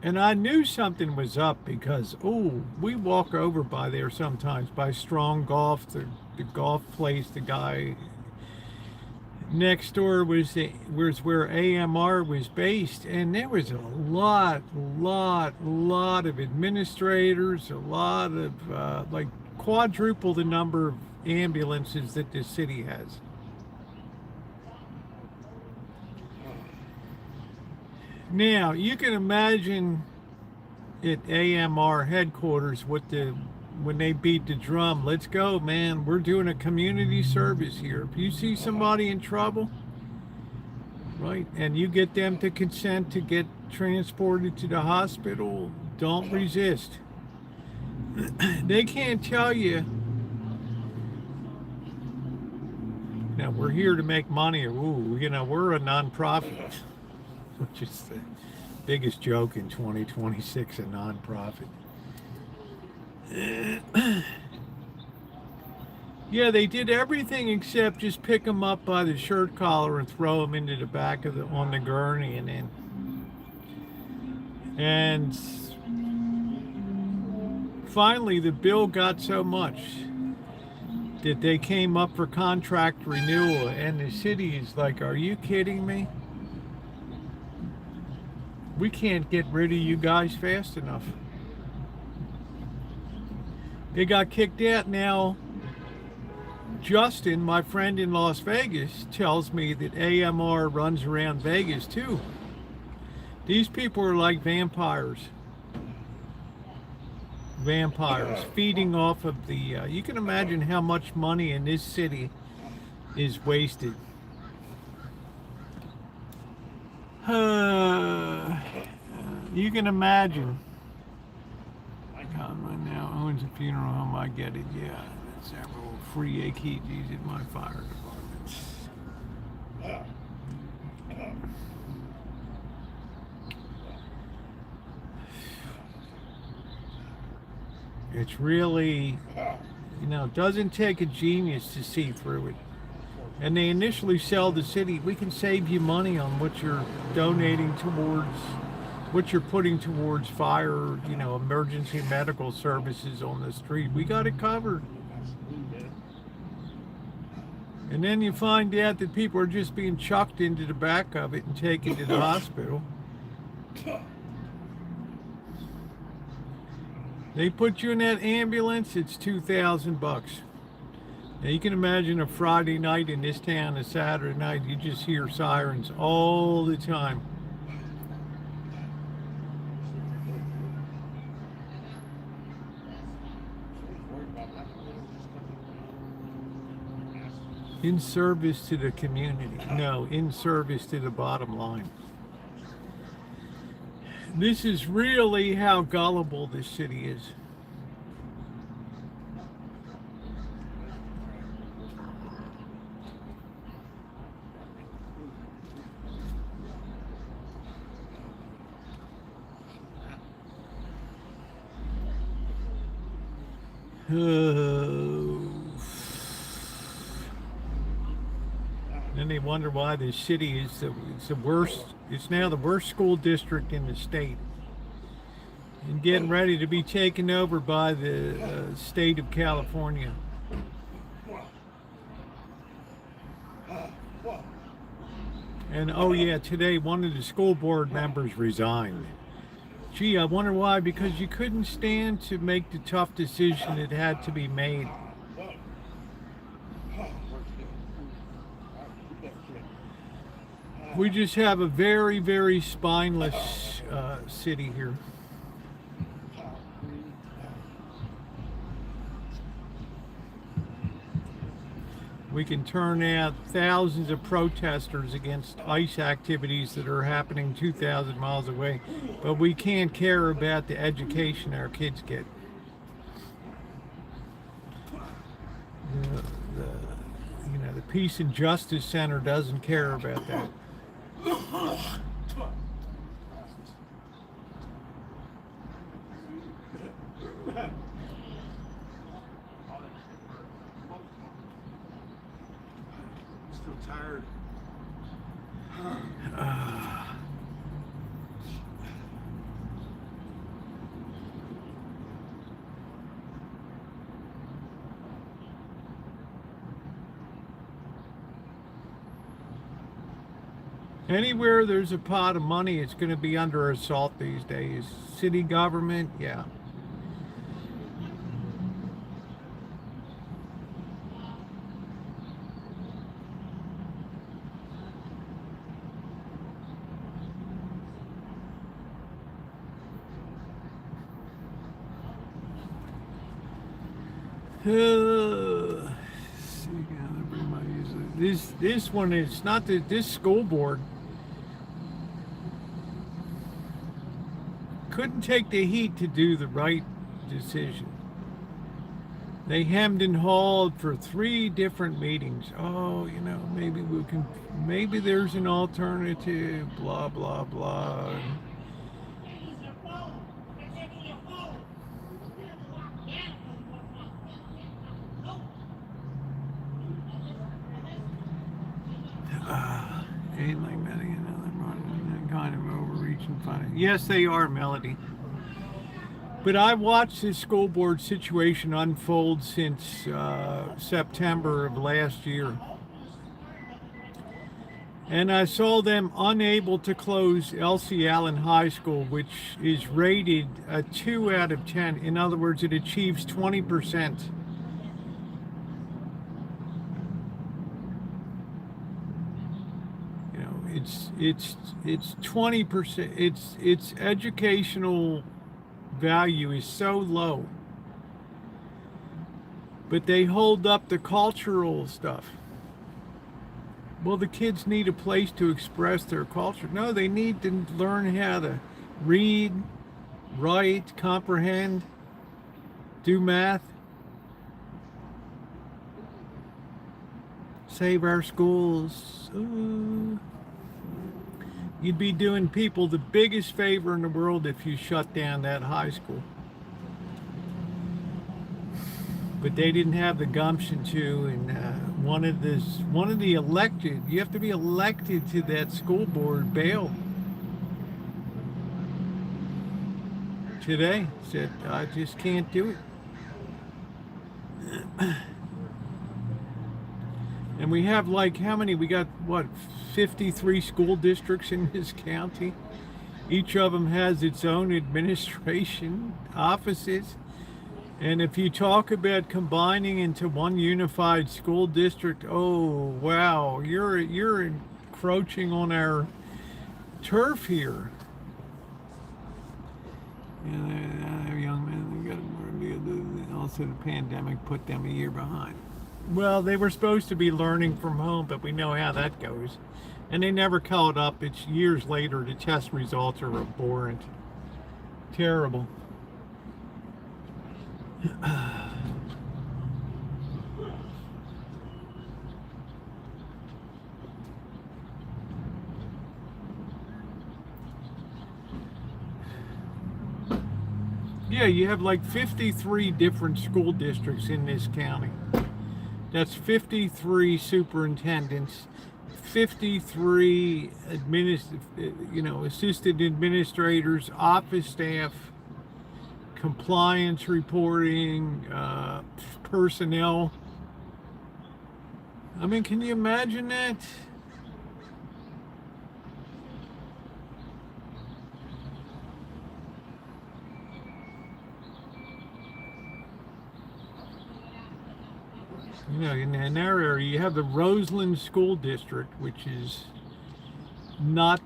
And I knew something was up because, we walk over by there sometimes, by Strong Golf, the golf place. The guy next door was where AMR was based, and there was a lot of administrators, a lot of, like quadruple the number of ambulances that this city has. Now, you can imagine at AMR headquarters when they beat the drum, let's go, man, we're doing a community service here. If you see somebody in trouble, right, and you get them to consent to get transported to the hospital, don't resist. They can't tell you, now we're here to make money, or we're a nonprofit. Which is the biggest joke in 2026, a nonprofit. Yeah, they did everything except just pick them up by the shirt collar and throw them into the back of the on the gurney and then. And finally, the bill got so much that they came up for contract renewal, and the city is like, "Are you kidding me? We can't get rid of you guys fast enough." They got kicked out. Now, Justin, my friend in Las Vegas, tells me that AMR runs around Vegas too. These people are like vampires. Vampires feeding off of the. You can imagine how much money in this city is wasted. You can imagine. God, now owns a funeral home. I get it. Yeah, several free AKGs in my fire department. It's really, it doesn't take a genius to see through it. And they initially sell the city, we can save you money on what you're donating towards, what you're putting towards fire, emergency medical services on the street. We got it covered. And then you find out that people are just being chucked into the back of it and taken to the hospital. They put you in that ambulance, it's $2,000. Now you can imagine a Friday night in this town, a Saturday night, you just hear sirens all the time. In service to the community. No, in service to the bottom line. This is really how gullible this city is. Then they wonder why this city is it's the worst. It's now the worst school district in the state, and getting ready to be taken over by the state of California. And oh yeah, today one of the school board members resigned. Gee, I wonder why, because you couldn't stand to make the tough decision that had to be made. We just have a very, very spineless city here. We can turn out thousands of protesters against ICE activities that are happening 2,000 miles away, but we can't care about the education our kids get. The Peace and Justice Center doesn't care about that. Still tired. Anywhere there's a pot of money, it's going to be under assault these days. City government, yeah. This one is not that this school board couldn't take the heat to do the right decision. They hemmed and hawed for 3 different meetings. Oh, maybe there's an alternative, blah, blah, blah. kind of overreaching fun. Yes, they are, Melody. But I watched this school board situation unfold since September of last year. And I saw them unable to close Elsie Allen High School, which is rated a 2 out of 10. In other words, it achieves 20%. You know, it's 20%. Its educational value is so low. But they hold up the cultural stuff. Well, the kids need a place to express their culture. No, they need to learn how to read, write, comprehend, do math. Save our schools. Ooh. You'd be doing people the biggest favor in the world if you shut down that high school. But they didn't have the gumption to, and one of the elected, you have to be elected to that school board, bailed today. Said, I just can't do it. And we have like, how many? We got, what, 53 school districts in this county? Each of them has its own administration, offices. And if you talk about combining into one unified school district, oh wow, you're encroaching on our turf here. And young men, we got also the pandemic put them a year behind. Well, they were supposed to be learning from home, but we know how that goes. And they never caught up. It's years later. The test results are abhorrent, terrible. Yeah, you have like 53 different school districts in this county. That's 53 superintendents, 53 assistant administrators, office staff, compliance reporting, personnel. I mean, can you imagine that? You know, in our area, you have the Roseland School District, which is not,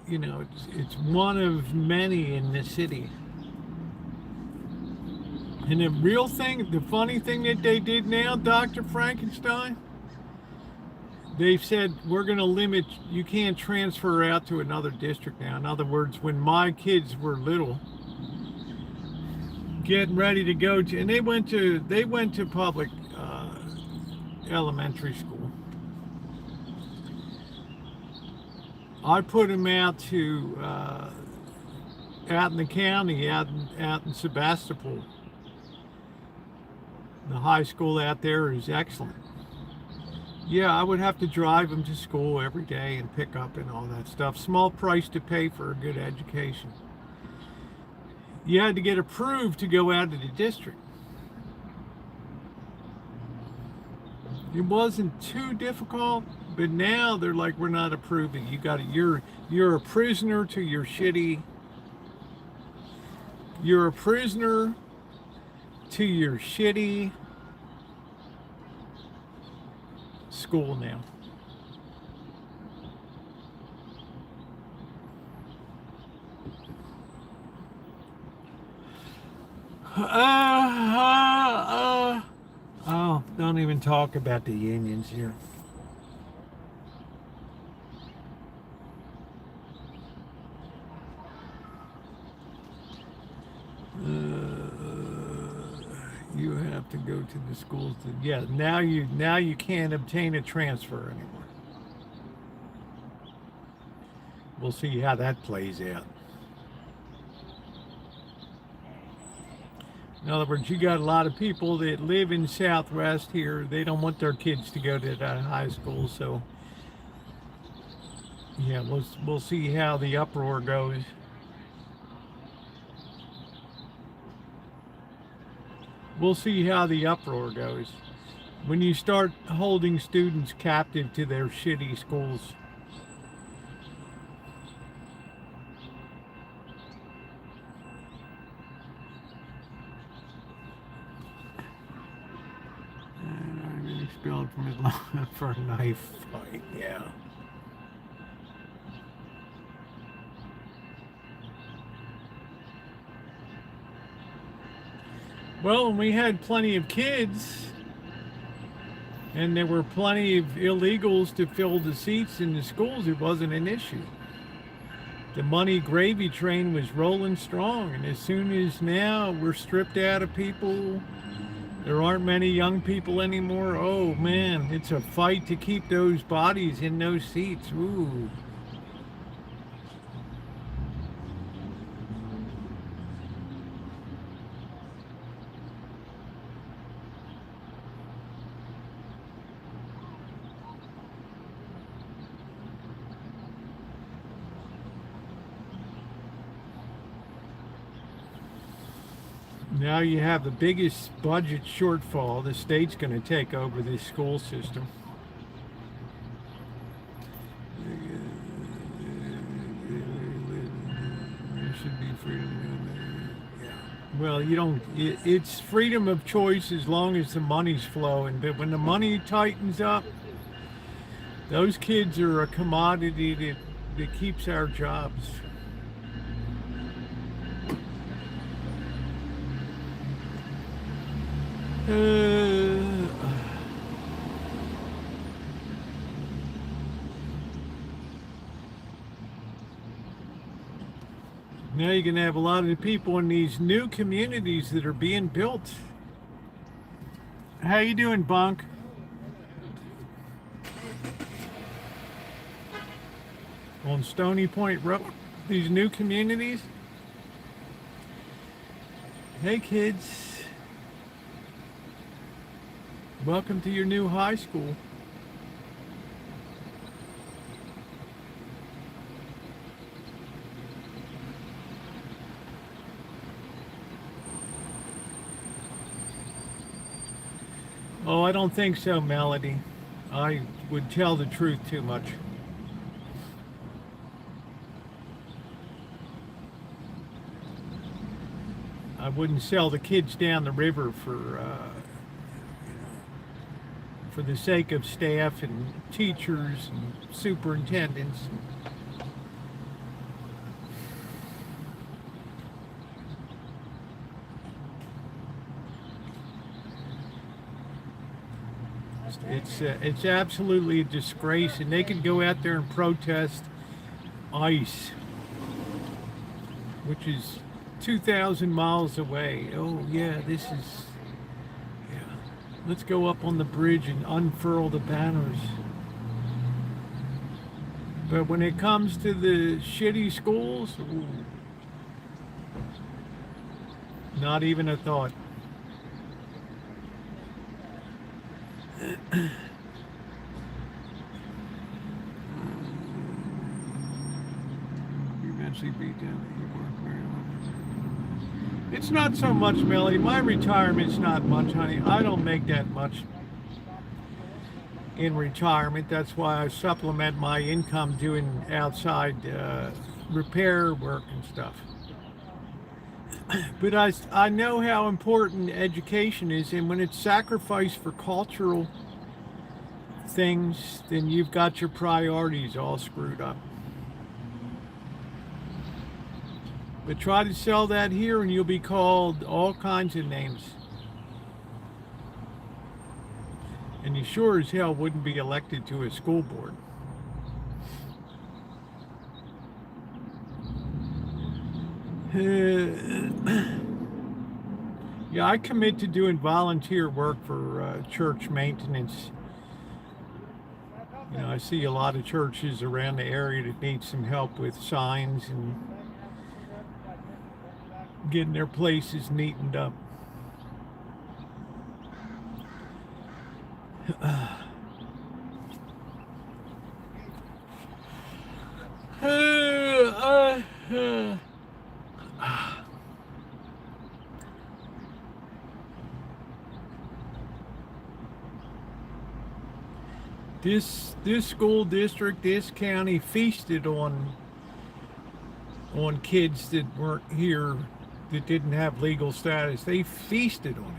it's one of many in the city. And the funny thing that they did now, Dr. Frankenstein, they've said, we're going to limit, you can't transfer out to another district now. In other words, when my kids were little, getting ready to go to, and they went to public elementary school. I put them out to, out in the county, out in Sebastopol. The high school out there is excellent. Yeah, I would have to drive them to school every day and pick up and all that stuff. Small price to pay for a good education. You had to get approved to go out of the district. It wasn't too difficult, but now they're like, we're not approving. You're a prisoner to your shitty. You're a prisoner to your shitty school now. Oh, don't even talk about the unions here. You have to go to the schools now you can't obtain a transfer anymore. We'll see how that plays out. In other words, you got a lot of people that live in Southwest here. They don't want their kids to go to that high school, so Yeah, we'll see how the uproar goes. We'll see how the uproar goes. When you start holding students captive to their shitty schools. And I've been expelled from his life for a knife fight, yeah. Well, we had plenty of kids, and there were plenty of illegals to fill the seats in the schools. It wasn't an issue. The money gravy train was rolling strong, and as soon as now we're stripped out of people, there aren't many young people anymore. Oh man, it's a fight to keep those bodies in those seats. Ooh. Now you have the biggest budget shortfall. The state's going to take over this school system. There should be freedom. Well, you don't. It's freedom of choice as long as the money's flowing. But when the money tightens up, those kids are a commodity that keeps our jobs. Now you're going to have a lot of the people in these new communities that are being built. How you doing, Bunk? On Stony Point Road, these new communities. Hey, kids. Welcome to your new high school. Oh, I don't think so, Melody. I would tell the truth too much. I wouldn't sell the kids down the river for the sake of staff and teachers and superintendents. It's absolutely a disgrace, and they could go out there and protest ICE, which is 2,000 miles away. Oh yeah, this is. Let's go up on the bridge and unfurl the banners. But when it comes to the shitty schools, ooh, not even a thought. Eventually beat down the work very much. It's not so much, Melody. My retirement's not much, honey. I don't make that much in retirement. That's why I supplement my income doing outside repair work and stuff. But I know how important education is, and when it's sacrificed for cultural things, then you've got your priorities all screwed up. But try to sell that here and you'll be called all kinds of names. And you sure as hell wouldn't be elected to a school board. Yeah, I commit to doing volunteer work for church maintenance. You know, I see a lot of churches around the area that need some help with signs and getting their places neatened up. This school district, this county feasted on kids that weren't here, that didn't have legal status. They feasted on it.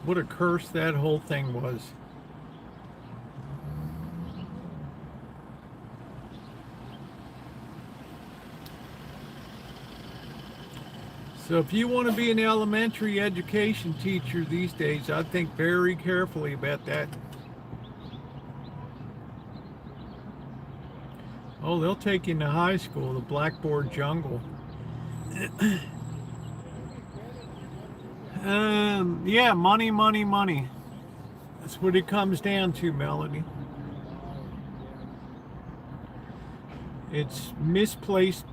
What a curse that whole thing was. So if you want to be an elementary education teacher these days, I'd think very carefully about that. Oh, they'll take you into high school, the blackboard jungle. Yeah, money, money, money. That's what it comes down to, Melody. It's misplaced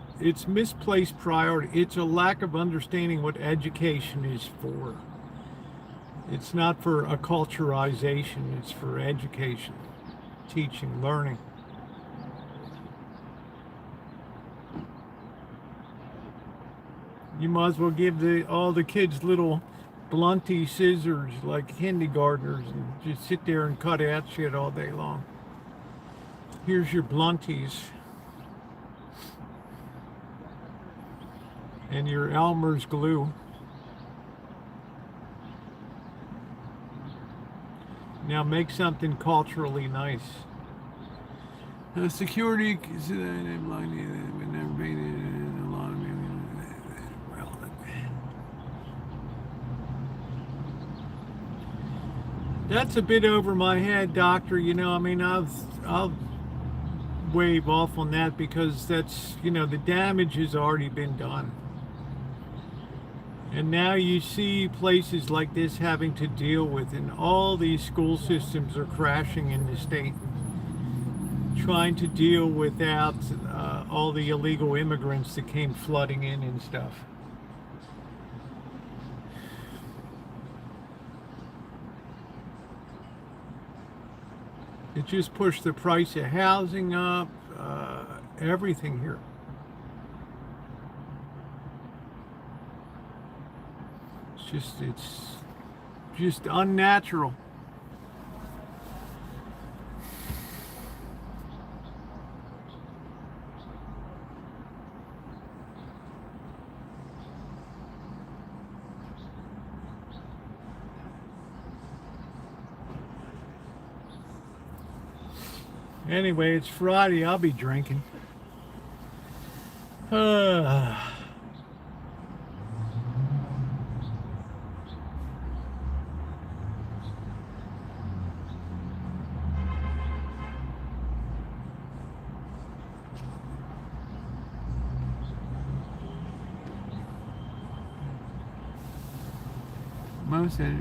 priority. It's a lack of understanding what education is for. It's not for acculturization, it's for education, teaching, learning. You might as well give all the kids little blunty scissors like kindergartners and just sit there and cut out shit all day long. Here's your blunties. And your Elmer's glue. Now make something culturally nice. Security, that's a bit over my head, Doctor. You know, I mean, I'll wave off on that because that's, you know, the damage has already been done. And now you see places like this having to deal with, and all these school systems are crashing in the state, trying to deal without all the illegal immigrants that came flooding in and stuff. It just pushed the price of housing up, everything here. It's just unnatural. Anyway, it's Friday. I'll be drinking. Most of it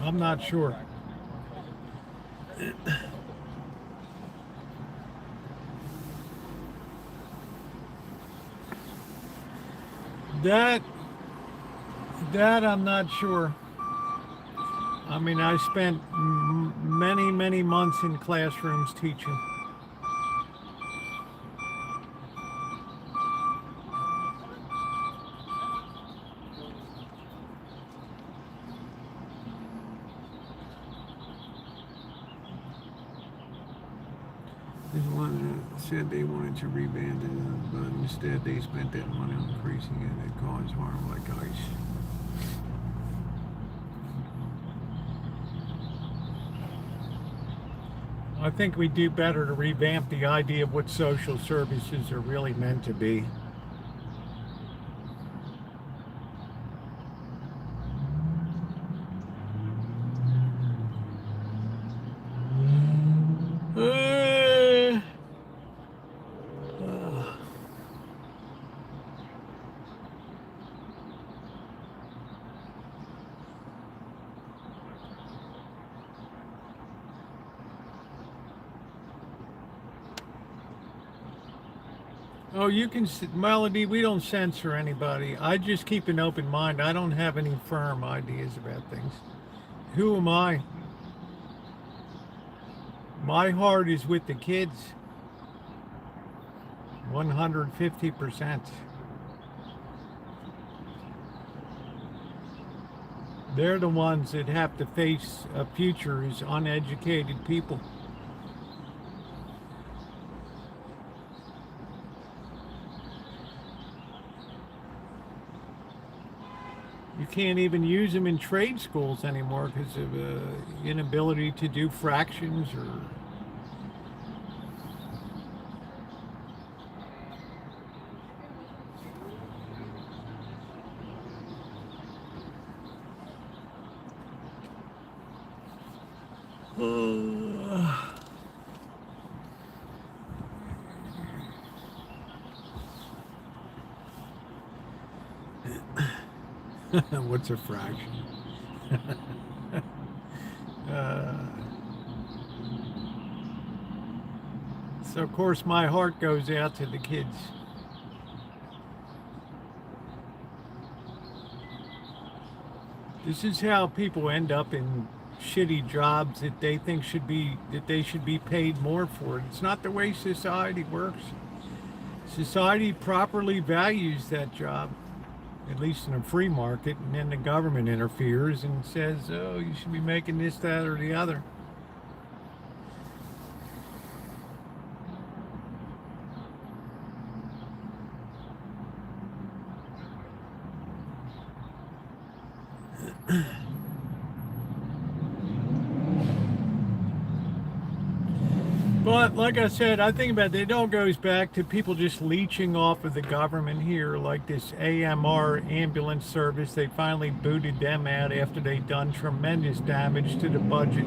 I'm not sure. That I'm not sure. I mean, I spent many months in classrooms teaching. Said they wanted to reband it, but instead they spent that money on increasing it. It caused harm like ice. I think we do better to revamp the idea of what social services are really meant to be. Oh, you can, Melody, we don't censor anybody. I just keep an open mind. I don't have any firm ideas about things. Who am I? My heart is with the kids. 150%. They're the ones that have to face a future as uneducated people. You can't even use them in trade schools anymore because of inability to do fractions or what's a fraction? So of course my heart goes out to the kids. This is how people end up in shitty jobs that they think they should be paid more for. It's not the way society works. Society properly values that job, at least in a free market, and then the government interferes and says, oh, you should be making this, that, or the other. But like I said, I think about it all goes back to people just leeching off of the government here, like this AMR ambulance service. They finally booted them out after they'd done tremendous damage to the budget.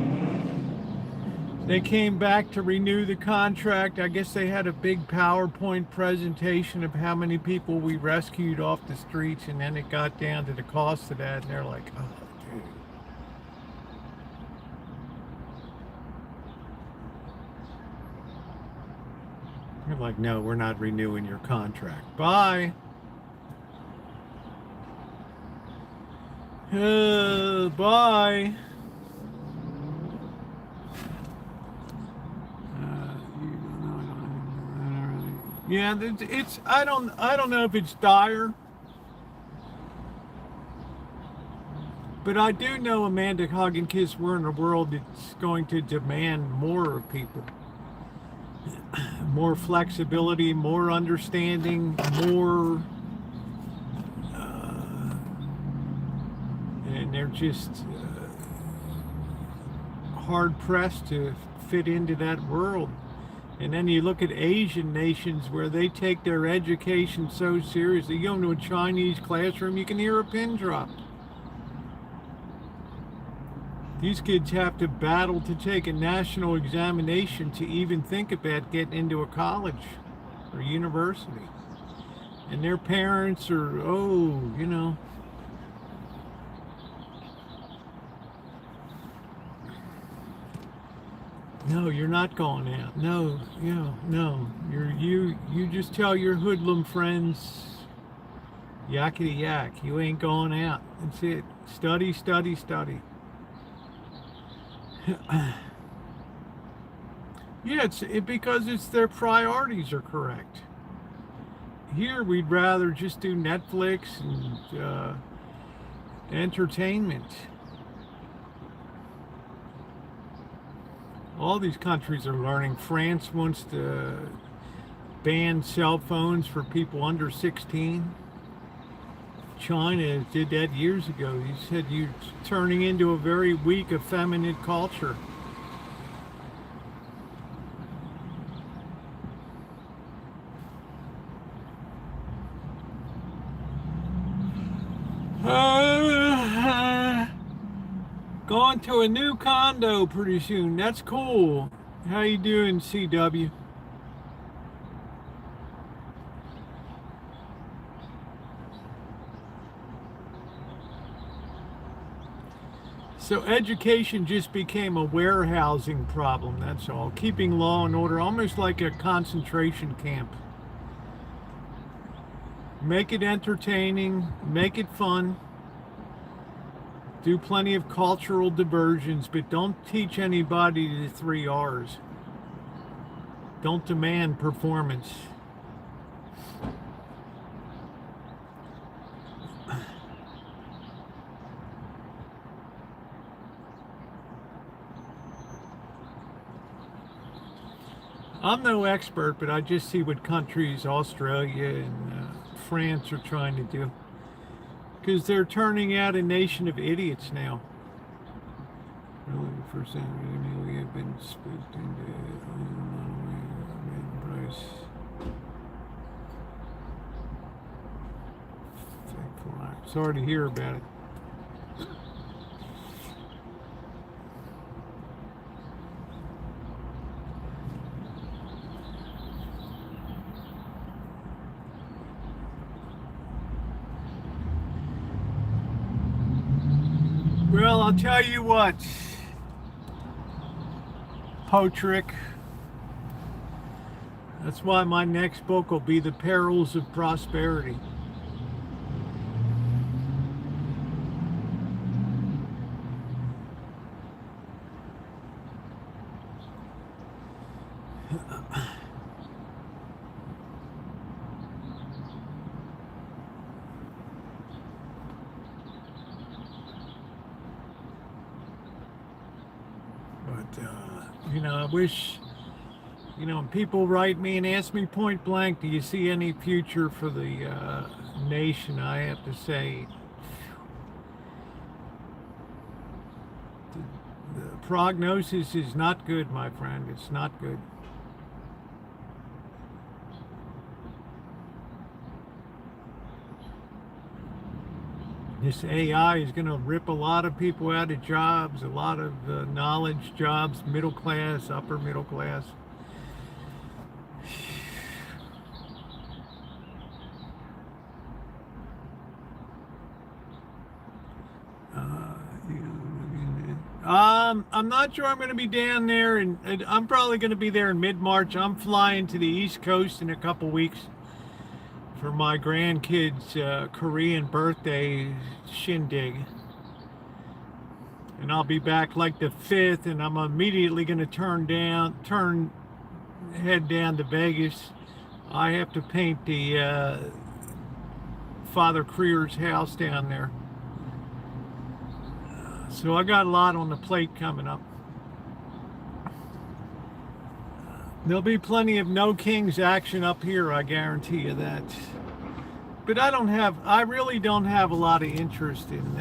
They came back to renew the contract. I guess they had a big PowerPoint presentation of how many people we rescued off the streets, and then it got down to the cost of that, and they're like, oh, dude. You're like, no, we're not renewing your contract. Bye. Bye. Yeah, it's. I don't know if it's dire, but I do know, Amanda Hogginkiss, we're in a world that's going to demand more of people. More flexibility, more understanding, more, and they're just hard pressed to fit into that world. And then you look at Asian nations where they take their education so seriously. You go into a Chinese classroom, you can hear a pin drop. These kids have to battle to take a national examination to even think about getting into a college or university. And their parents are, oh, you know. No, you're not going out. No, no. You just tell your hoodlum friends, yakety yak, you ain't going out. That's it. Study, study, study. Yeah, because it's their priorities are correct. Here, we'd rather just do Netflix and entertainment. All these countries are learning. France wants to ban cell phones for people under 16. China did that years ago. He said you're turning into a very weak, effeminate culture. Going to a new condo pretty soon. That's cool. How you doing, CW? So education just became a warehousing problem, that's all. Keeping law and order, almost like a concentration camp. Make it entertaining, make it fun. Do plenty of cultural diversions, but don't teach anybody the 3 R's. Don't demand performance. I'm no expert, but I just see what countries, Australia and France, are trying to do. Because they're turning out a nation of idiots now. Really, for some reason, we have been spooked into price. Sorry to hear about it. Well, I'll tell you what, Potrick. That's why my next book will be The Perils of Prosperity. You know, I wish, you know, when people write me and ask me point blank, do you see any future for the nation? I have to say, the prognosis is not good, my friend. It's not good. This AI is going to rip a lot of people out of jobs, a lot of knowledge jobs, middle class, upper middle class. I'm not sure I'm going to be down there, and I'm probably going to be there in mid-March. I'm flying to the East Coast in a couple weeks for my grandkids' Korean birthday shindig. And I'll be back like the 5th, and I'm immediately going to head down to Vegas. I have to paint the Father Creer's house down there. So I got a lot on the plate coming up. There'll be plenty of No Kings action up here, I guarantee you that. But I really don't have a lot of interest in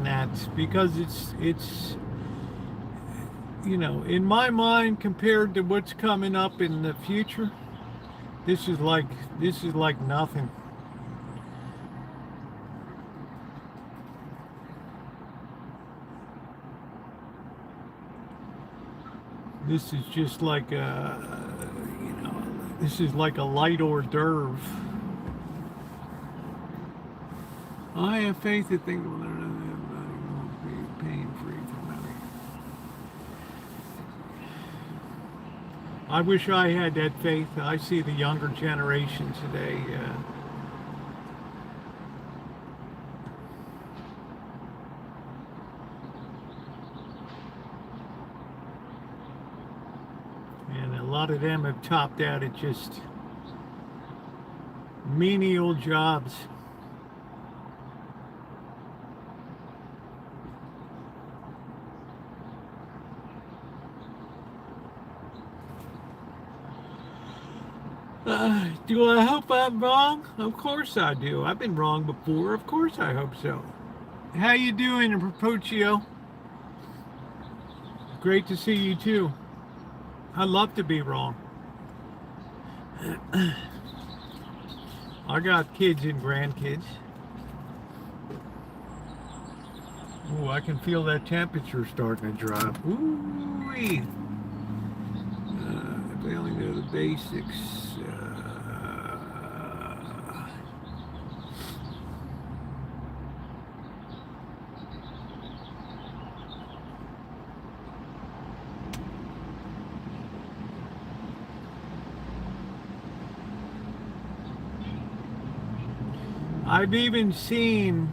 that because it's you know, in my mind, compared to what's coming up in the future, this is like nothing. This is just like this is like a light hors d'oeuvre. I have faith that things will be pain-free from money. I wish I had that faith. I see the younger generation today. A lot of them have topped out at just menial jobs. Do I hope I'm wrong? Of course I do. I've been wrong before. Of course I hope so. How you doing, Propocio? Great to see you too. I love to be wrong. I got kids and grandkids. Ooh, I can feel that temperature starting to drop. Ooh-wee. If they only know the basics. I've even seen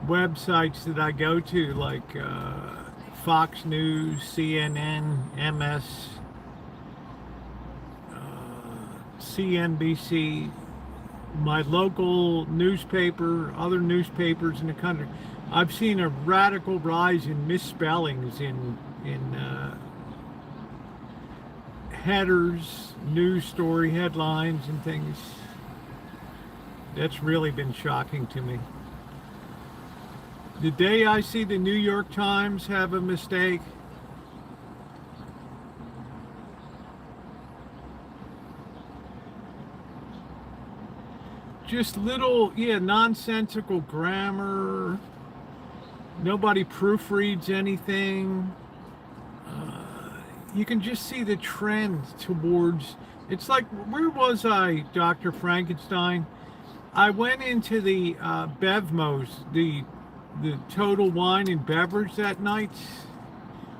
websites that I go to, like Fox News, CNN, MS, CNBC, my local newspaper, other newspapers in the country. I've seen a radical rise in misspellings in headers, news story headlines, and things. That's really been shocking to me. The day I see the New York Times have a mistake, just little, nonsensical grammar. Nobody proofreads anything. You can just see the trend towards, it's like, where was I, Dr. Frankenstein? I went into the Bevmos, the Total Wine and Beverage that night.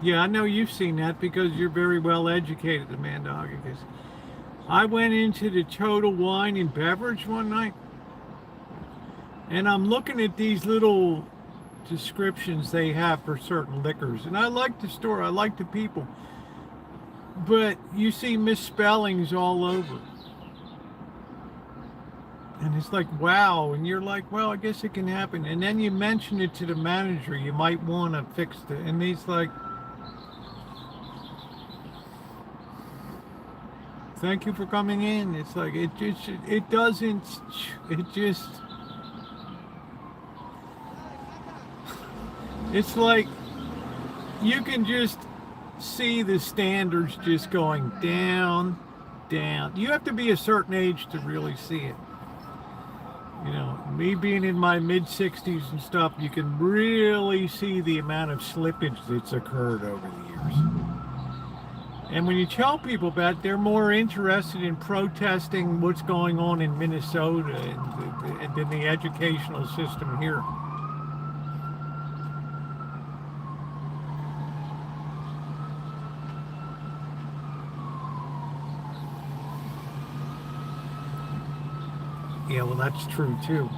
Yeah, I know you've seen that because you're very well educated, Amanda Hoggigas. I went into the Total Wine and Beverage one night, and I'm looking at these little descriptions they have for certain liquors. And I like the store, I like the people. But you see misspellings all over. And it's like, wow. And you're like, well, I guess it can happen. And then you mention it to the manager, you might want to fix it. And he's like, thank you for coming in. It's like, it just, it's like, you can just see the standards just going down, down. You have to be a certain age to really see it. You know, me being in my mid-60s and stuff, you can really see the amount of slippage that's occurred over the years. And when you tell people about it, they're more interested in protesting what's going on in Minnesota and in the educational system here. Yeah, well, that's true too.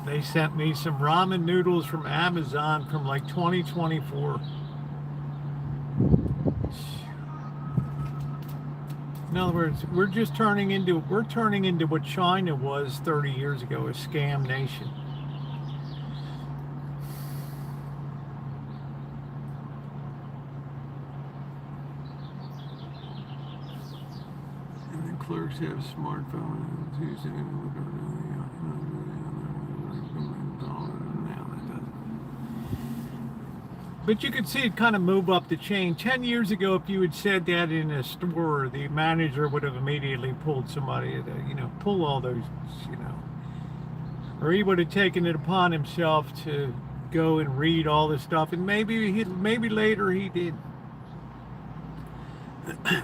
They sent me some ramen noodles from Amazon from like 2024. In other words, we're turning into what China was 30 years ago, a scam nation. Clerks have smartphones using it. But you could see it kind of move up the chain. 10 years ago, if you had said that in a store, the manager would have immediately pulled somebody to, pull all those, or he would have taken it upon himself to go and read all this stuff, and maybe later he did.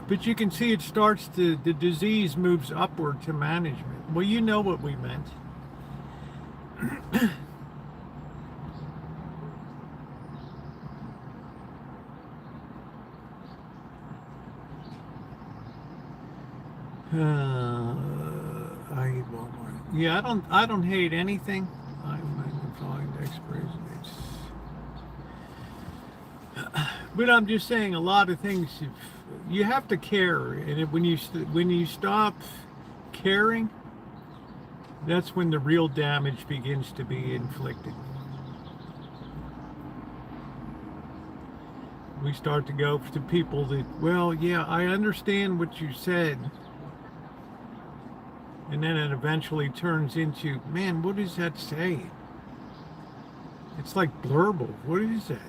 But you can see it starts the disease moves upward to management. Well, you know what we meant. I hate Walmart. Yeah, I don't hate anything. I'm magnifying the expiration dates. But I'm just saying, a lot of things you have to care, and when you stop caring, that's when the real damage begins to be inflicted. We start to go to people that, well, yeah, I understand what you said, and then it eventually turns into, man, what does that say? It's like blurble. What is that?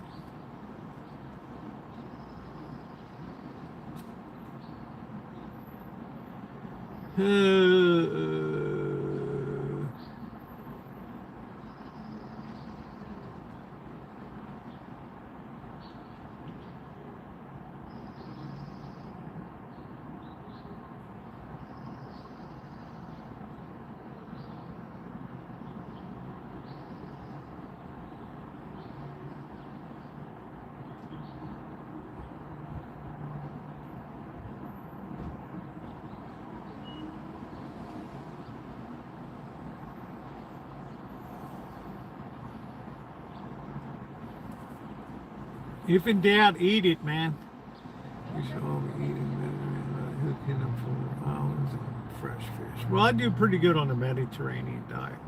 If in doubt, eat it, man. We should all be eating who can afford olives and fresh fish. Well, I do pretty good on the Mediterranean diet.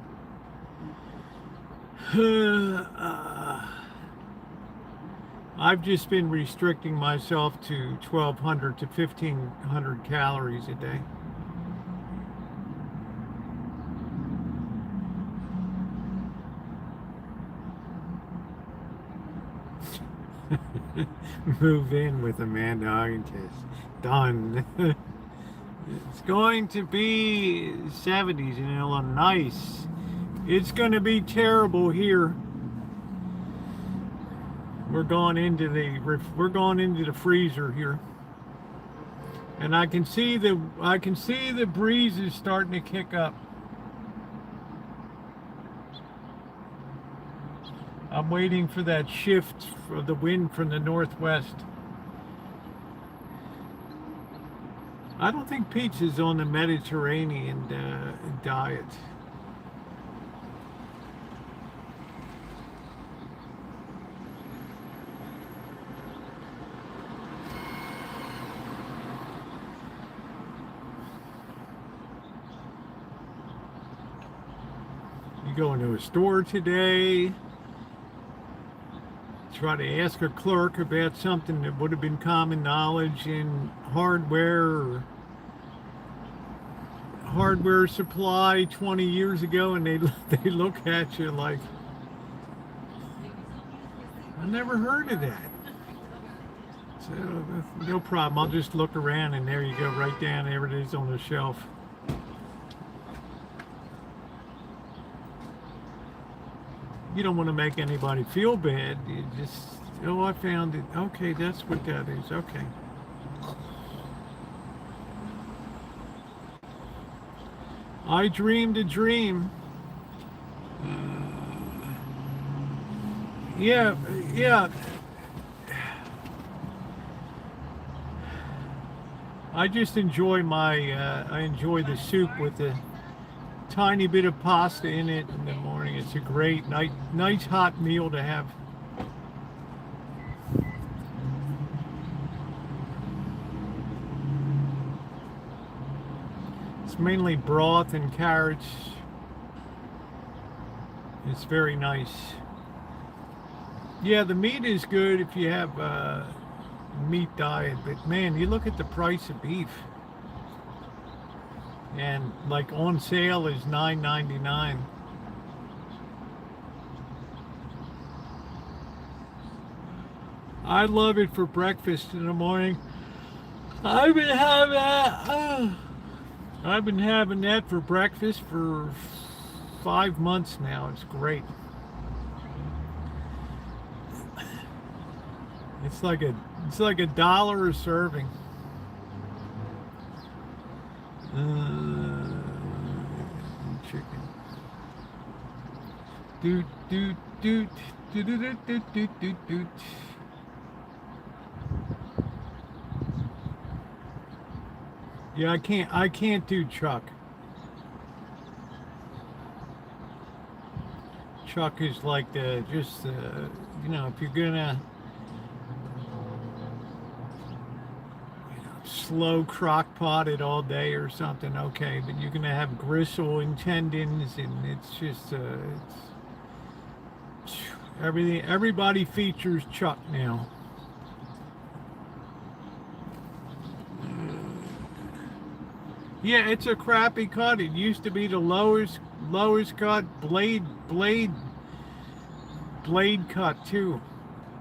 I've just been restricting myself to 1,200 to 1,500 calories a day. Move in with Amanda Hogginkiss. Done. It's going to be 70s in Illinois. It's going to be terrible here. We're going into the freezer here, and I can see the breeze is starting to kick up. I'm waiting for that shift of the wind from the northwest. I don't think pizza's on the Mediterranean diet. You go into a store today, try to ask a clerk about something that would have been common knowledge in hardware supply 20 years ago, and they look at you like, I never heard of that. So no problem. I'll just look around, and there you go, right down. There it is on the shelf. You don't want to make anybody feel bad. You just, oh, I found it. Okay, that's what that is. Okay. I dreamed a dream. Yeah. I just enjoy I enjoy the soup with the tiny bit of pasta in it in the morning. It's a great nice hot meal to have. It's mainly broth and carrots. It's very nice. Yeah, the meat is good if you have a meat diet, but man, you look at the price of beef. And like on sale is $9.99. I love it for breakfast in the morning. I've been having that for breakfast for 5 months now. It's great. It's like $1 a serving. Chicken. Doot doot doot doot doot doot doot doot doot. Yeah, I can't do Chuck. Chuck is like if you're gonna slow crock pot it all day or something, okay, but you're gonna have gristle and tendons, and it's just everything. Everybody features Chuck now. Yeah, it's a crappy cut. It used to be the lowest cut blade cut too.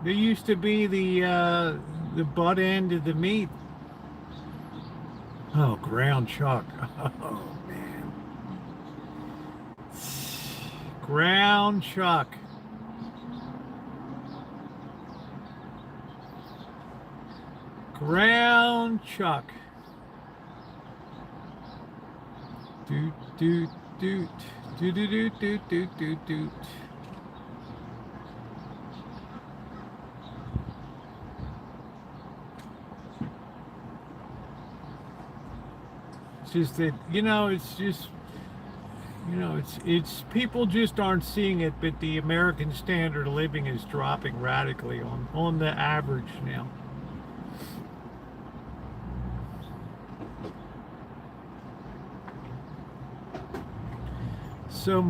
There used to be the butt end of the meat. Oh, ground chuck. Oh, man. Ground chuck. Ground chuck. Doot, doot, doot. Doot, doot, doot, doot, doot, doot, doot. It's just that, it's just, You know, it's people just aren't seeing it, but the American standard of living is dropping radically on the average now. So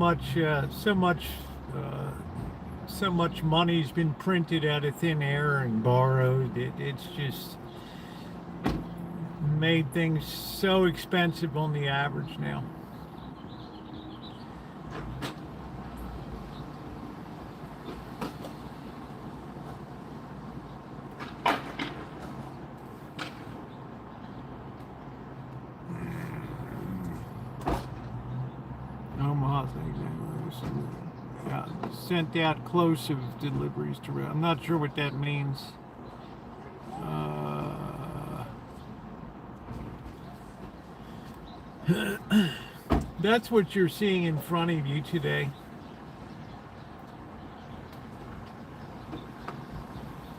much money's been printed out of thin air and borrowed. It's just made things so expensive on the average now. Omaha, sent out close of deliveries to. I'm not sure what that means. That's what you're seeing in front of you today.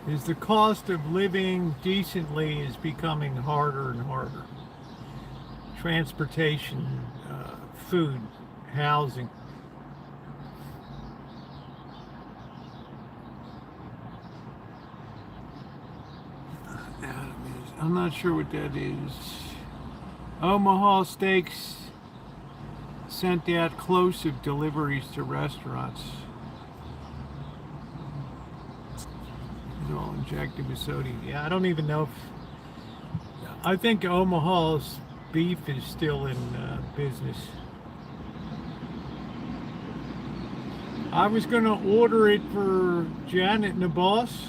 Is the cost of living decently is becoming harder and harder. Transportation, food, housing. I'm not sure what that is. Omaha Steaks sent out close of deliveries to restaurants. It's all injected with sodium. Yeah, I don't even know if. I think Omaha's beef is still in business. I was going to order it for Janet and the boss.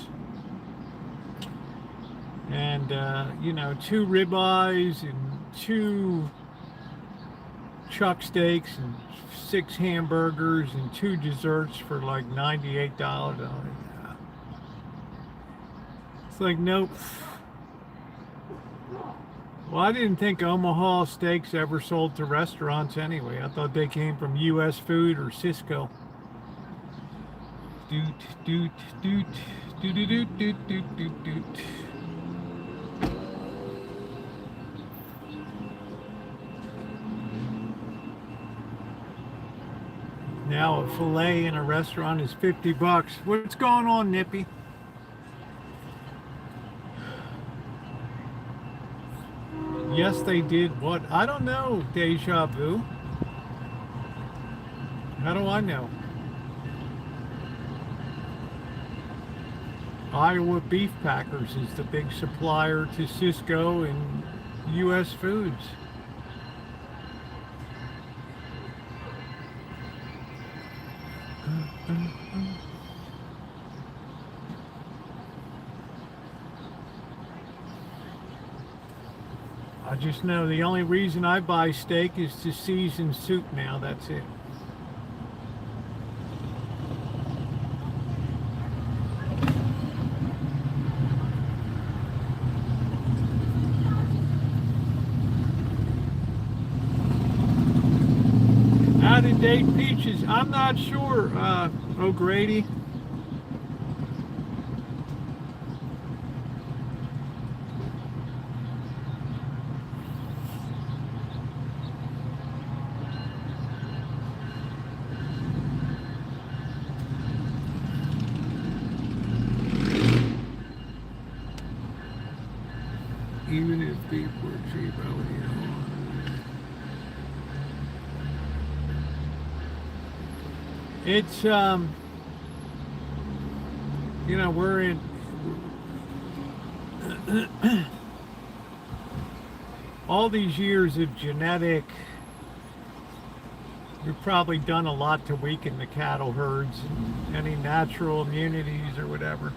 And, 2 ribeyes and 2 chuck steaks and 6 hamburgers and 2 desserts for like $98. It's like, nope. Well, I didn't think Omaha Steaks ever sold to restaurants anyway. I thought they came from U.S. Food or Cisco. Doot, doot, doot, doot, doot, doot, doot, doot, doot. Now a filet in a restaurant is $50. What's going on, Nippy? Yes, they did. What? I don't know, Deja Vu. How do I know? Iowa Beef Packers is the big supplier to Cisco and U.S. Foods. I just know the only reason I buy steak is to season soup now. That's it. Out-of-date peaches. I'm not sure, O'Grady. Even if beef were cheap, I would eat all. It's, we're in, all these years of genetic, we've probably done a lot to weaken the cattle herds, and any natural immunities or whatever.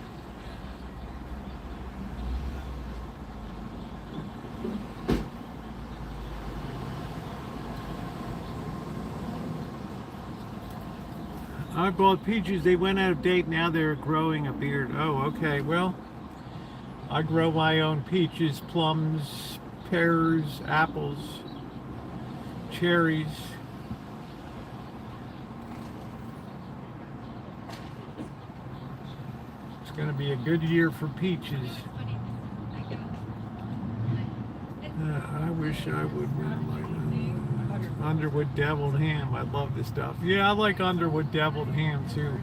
I bought peaches, they went out of date, now they're growing a beard. Oh, okay, well, I grow my own peaches, plums, pears, apples, cherries. It's going to be a good year for peaches. I wish I would win my own. Underwood deviled ham. I love this stuff. Yeah, I like Underwood deviled ham too.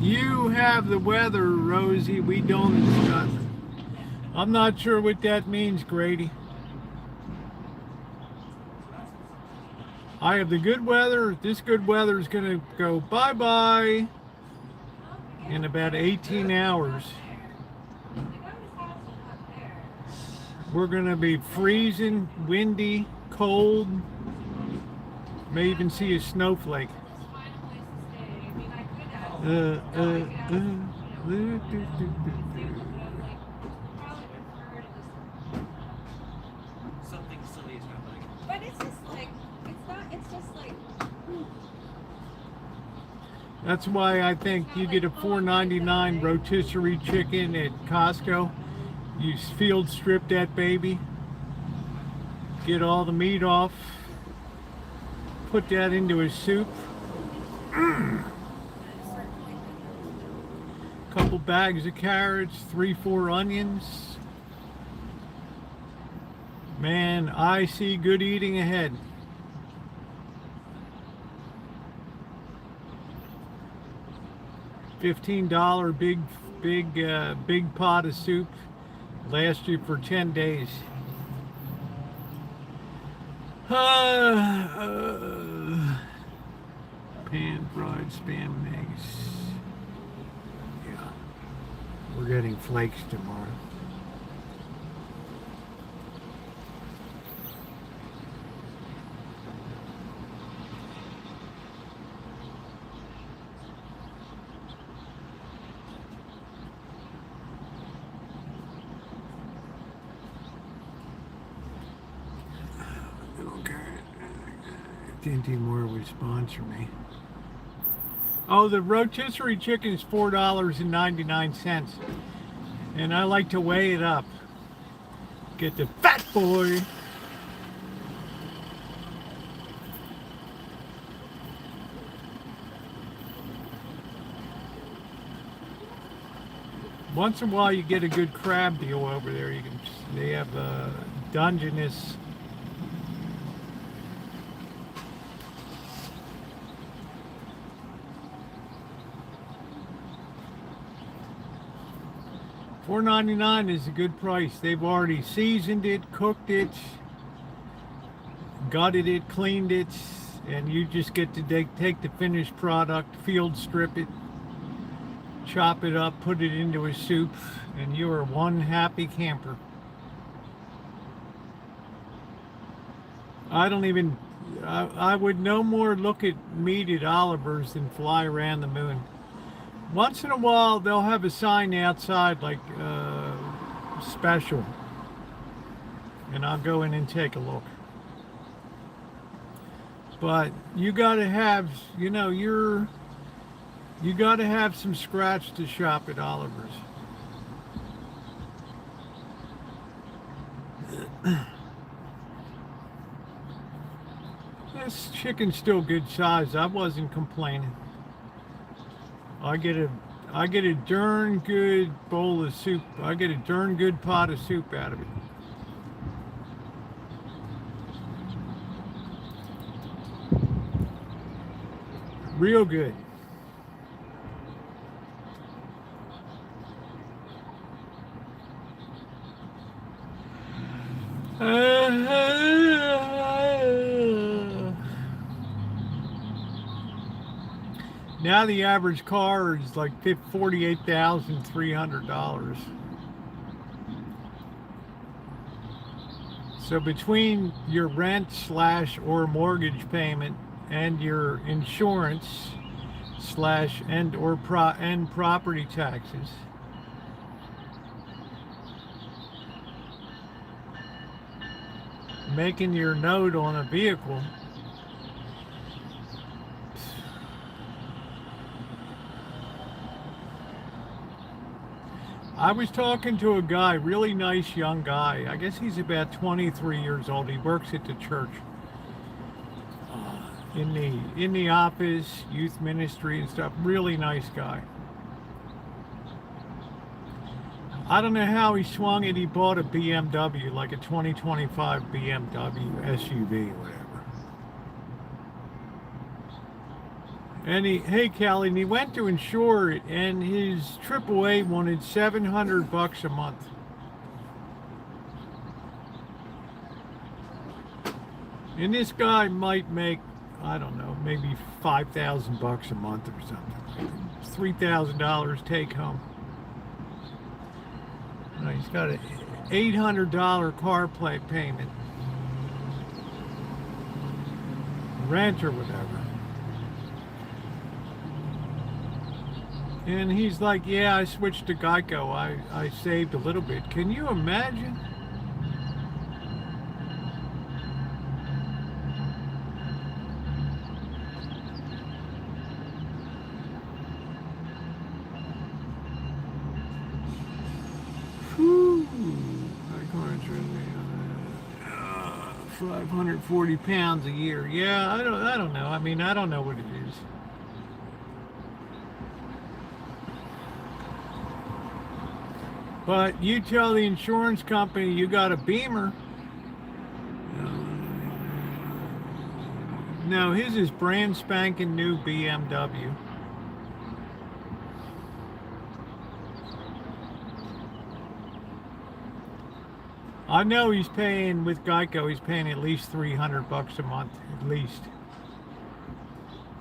You have the weather, Rosie. We don't discuss. I'm not sure what that means, Grady. I have the good weather. This good weather is going to go bye-bye in about 18 hours. We're going to be freezing, windy, cold. May even see a snowflake. Something silly is happening. But it's just like, it's just like. That's why I think you get a $4.99 rotisserie chicken at Costco. You field strip that baby, get all the meat off, put that into a soup. Couple bags of carrots, 3-4 onions. Man, I see good eating ahead. $15 big pot of soup lasts you for 10 days. Pan-fried spam and eggs. Yeah, we're getting flakes tomorrow. Dinty Moore would sponsor me. Oh, the rotisserie chicken is $4.99, and I like to weigh it up. Get the fat boy. Once in a while, you get a good crab deal over there. They have Dungeness. $4.99 is a good price. They've already seasoned it, cooked it, gutted it, cleaned it, and you just get to take the finished product, field strip it, chop it up, put it into a soup, and you are one happy camper. I would no more look at meat at Oliver's than fly around the moon. Once in a while, they'll have a sign outside like special, and I'll go in and take a look. But you gotta have, you gotta have some scratch to shop at Oliver's. This chicken's still good size. I wasn't complaining. I get a darn good bowl of soup. I get a darn good pot of soup out of it. Real good. Now the average car is like $48,300. So between your rent / or mortgage payment and your insurance / and property taxes, making your note on a vehicle, I was talking to a guy, really nice young guy. I guess he's about 23 years old. He works at the church. In the office, youth ministry and stuff. Really nice guy. I don't know how he swung it. He bought a BMW, like a 2025 BMW SUV or whatever. And hey Callie, and he went to insure it, and his AAA wanted $700 a month. And this guy might make, I don't know, maybe $5,000 a month or something. $3,000 take home. He's got an $800 car payment. Rancho or whatever. And he's like, yeah, I switched to Geico. I saved a little bit. Can you imagine? Whew. 540 pounds a year. Yeah, I don't know. I mean, I don't know what it is. But you tell the insurance company you got a Beamer. No, his is brand spanking new BMW. I know he's paying, with Geico, he's paying at least $300 a month, at least.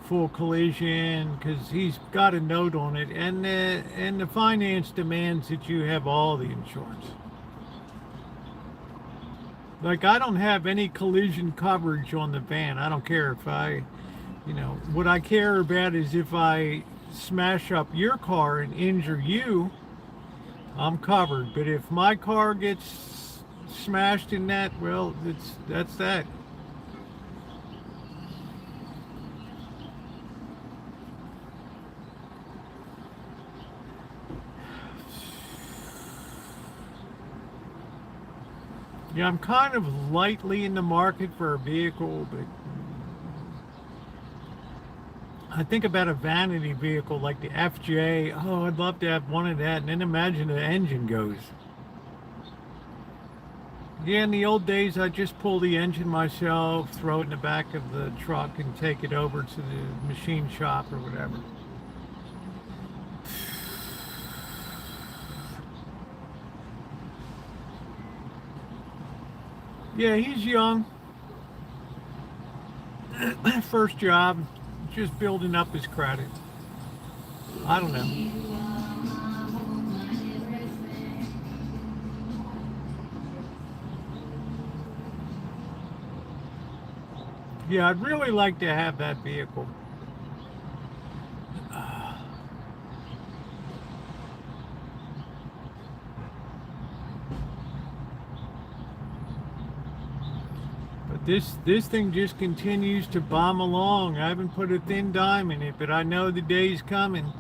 Full collision, because he's got a note on it, and the finance demands that you have all the insurance. Like, I don't have any collision coverage on the van. I don't care if what I care about is if I smash up your car and injure you, I'm covered. But if my car gets smashed in that, well, that's that. Yeah, I'm kind of lightly in the market for a vehicle, but I think about a vanity vehicle like the FJ. Oh, I'd love to have one of that, and then imagine the engine goes. Yeah, in the old days, I'd just pull the engine myself, throw it in the back of the truck, and take it over to the machine shop or whatever. Yeah, he's young. First job, just building up his credit. I don't know. Yeah, I'd really like to have that vehicle. This thing just continues to bomb along. I haven't put a thin dime in it, but I know the day's coming.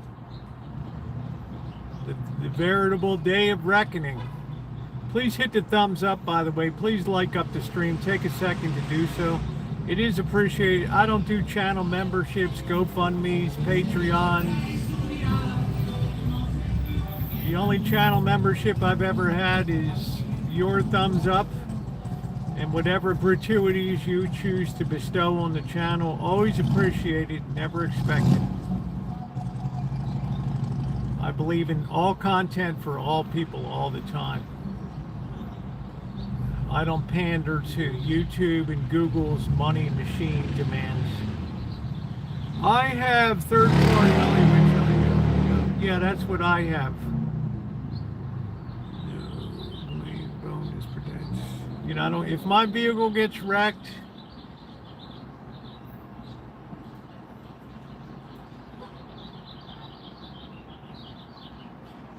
The veritable day of reckoning. Please hit the thumbs up, by the way. Please like up the stream. Take a second to do so. It is appreciated. I don't do channel memberships, GoFundMes, Patreon. The only channel membership I've ever had is your thumbs up. And whatever gratuities you choose to bestow on the channel, always appreciated, never expected. I believe in all content for all people all the time. I don't pander to YouTube and Google's money machine demands. I have third-party only. Yeah, that's what I have. You know, if my vehicle gets wrecked,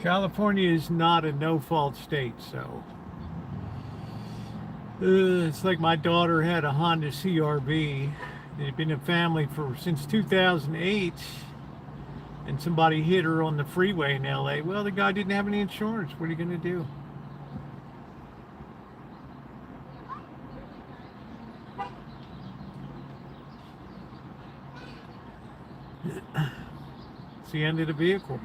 California is not a no-fault state, so it's like my daughter had a Honda CRV. They've been a family since 2008, and somebody hit her on the freeway in LA. Well, the guy didn't have any insurance. What are you going to do? It's the end of the vehicle.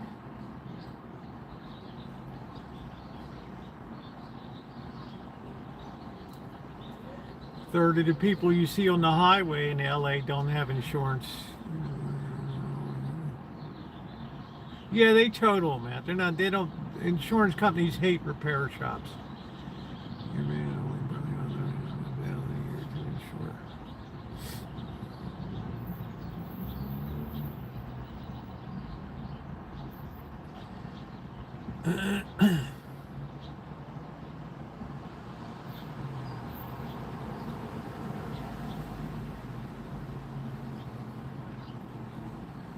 Third of the people you see on the highway in LA don't have insurance. Yeah, they total them out. They don't, insurance companies hate repair shops.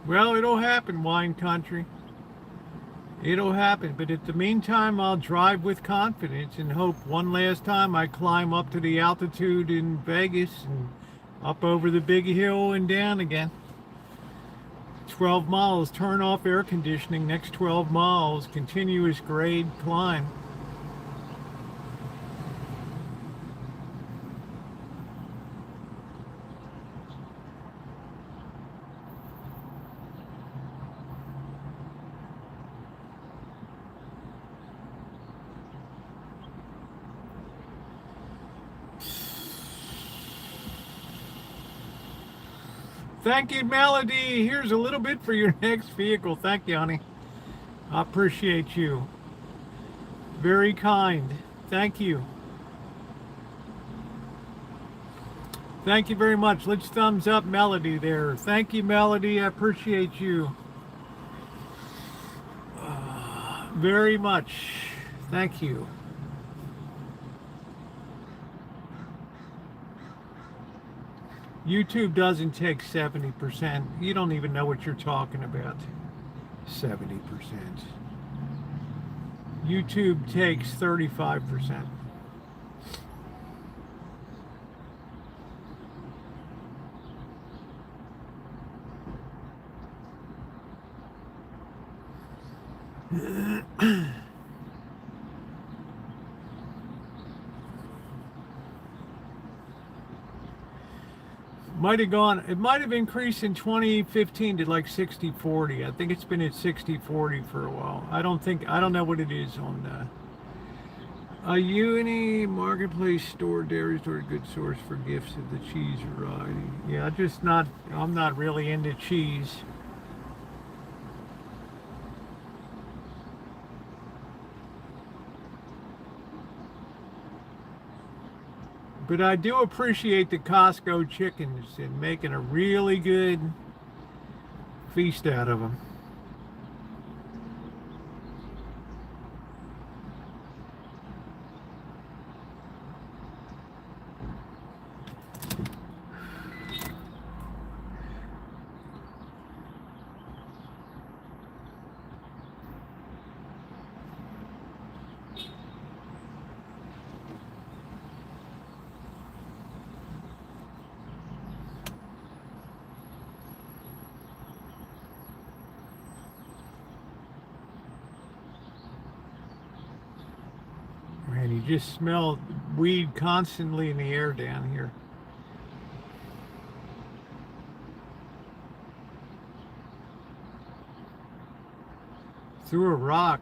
Well, it'll happen, wine country. It'll happen, but at the meantime, I'll drive with confidence and hope one last time I climb up to the altitude in Vegas and up over the big hill and down again. 12 miles, turn off air conditioning, next 12 miles, continuous grade climb. Thank you, Melody. Here's a little bit for your next vehicle. Thank you, honey. I appreciate you. Very kind. Thank you. Thank you very much. Let's thumbs up Melody there. Thank you, Melody. I appreciate you. Very much. Thank you. YouTube doesn't take 70%. You don't even know what you're talking about. 70%. YouTube takes 35%. It might have increased in 2015 to like 60-40. I think it's been at 60-40 for a while. I don't know what it is on a uni marketplace store, dairy store, good source for gifts of the cheese variety. Yeah, I'm not really into cheese. But I do appreciate the Costco chickens and making a really good feast out of them. Man, you just smell weed constantly in the air down here. Through a rock.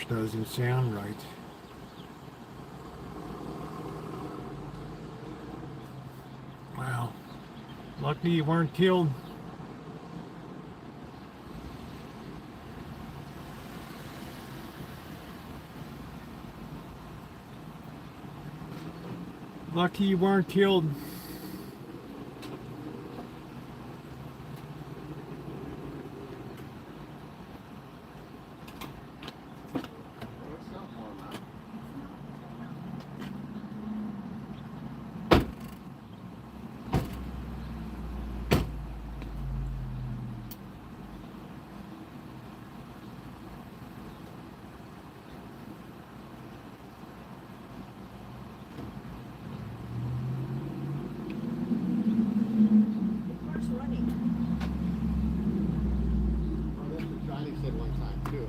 source doesn't sound right. Wow. Lucky you weren't killed. Lucky you weren't killed. Car's running. Oh, that's what Johnny said one time too.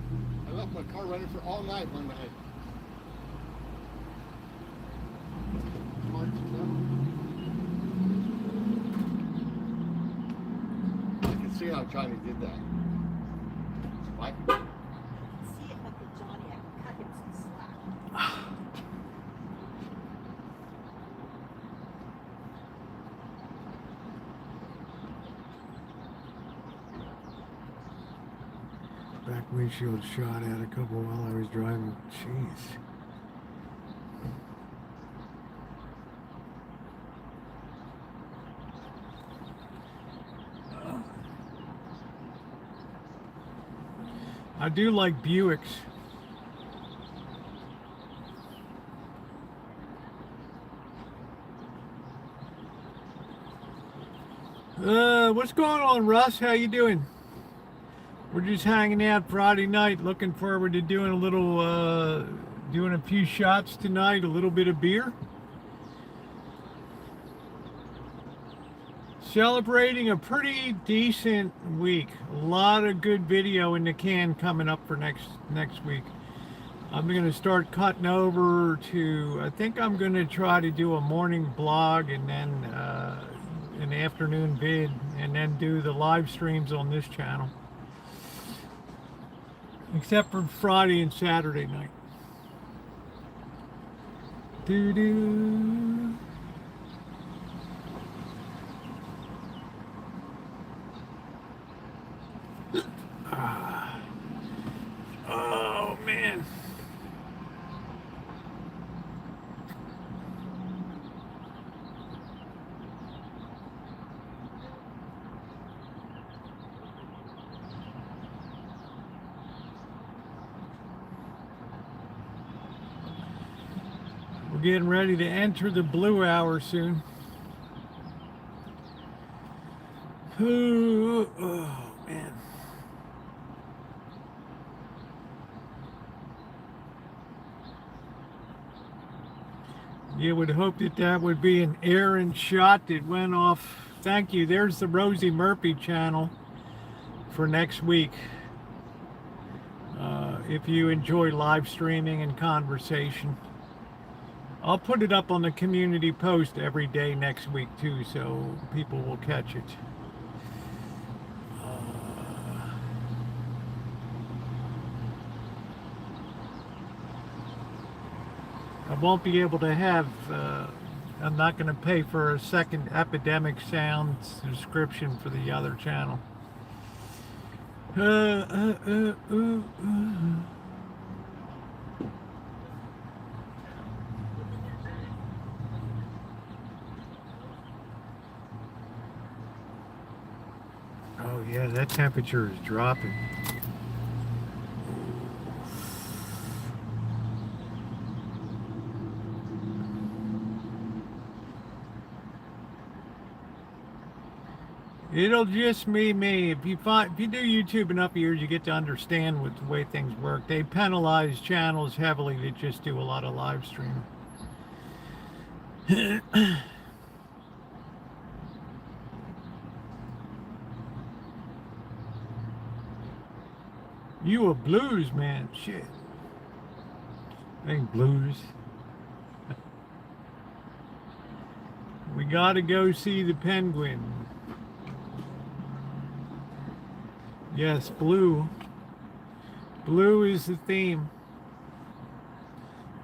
I left my car running for all night one night. March 11th. I can see how Johnny did that. Why? See it like the Johnny, I can cut him some slack. Back windshield shot at a couple while I was driving. Jeez. I do like Buicks. What's going on, Russ? How you doing? We're just hanging out Friday night, looking forward to doing a little, doing a few shots tonight, a little bit of beer. Celebrating a pretty decent week. A lot of good video in the can coming up for next week. I'm going to start cutting over to, I think I'm going to try to do a morning blog and then an afternoon vid and then do the live streams on this channel. Except for Friday and Saturday night. Doo-doo. Oh, man. We're getting ready to enter the blue hour soon. Oh, man. You would hope that that would be an errant shot that went off. Thank you. There's the Rosie Murphy channel for next week. If you enjoy live streaming and conversation. I'll put it up on the community post every day next week too, so people will catch it. I won't be able to have, I'm not going to pay for a second Epidemic Sound subscription for the other channel. Oh yeah, that temperature is dropping. It'll just be me. If you do YouTube enough years, you get to understand what the way things work. They penalize channels heavily that just do a lot of live streaming. You a blues man, shit. Ain't blues. We gotta go see the penguin. Yes, blue. Blue is the theme.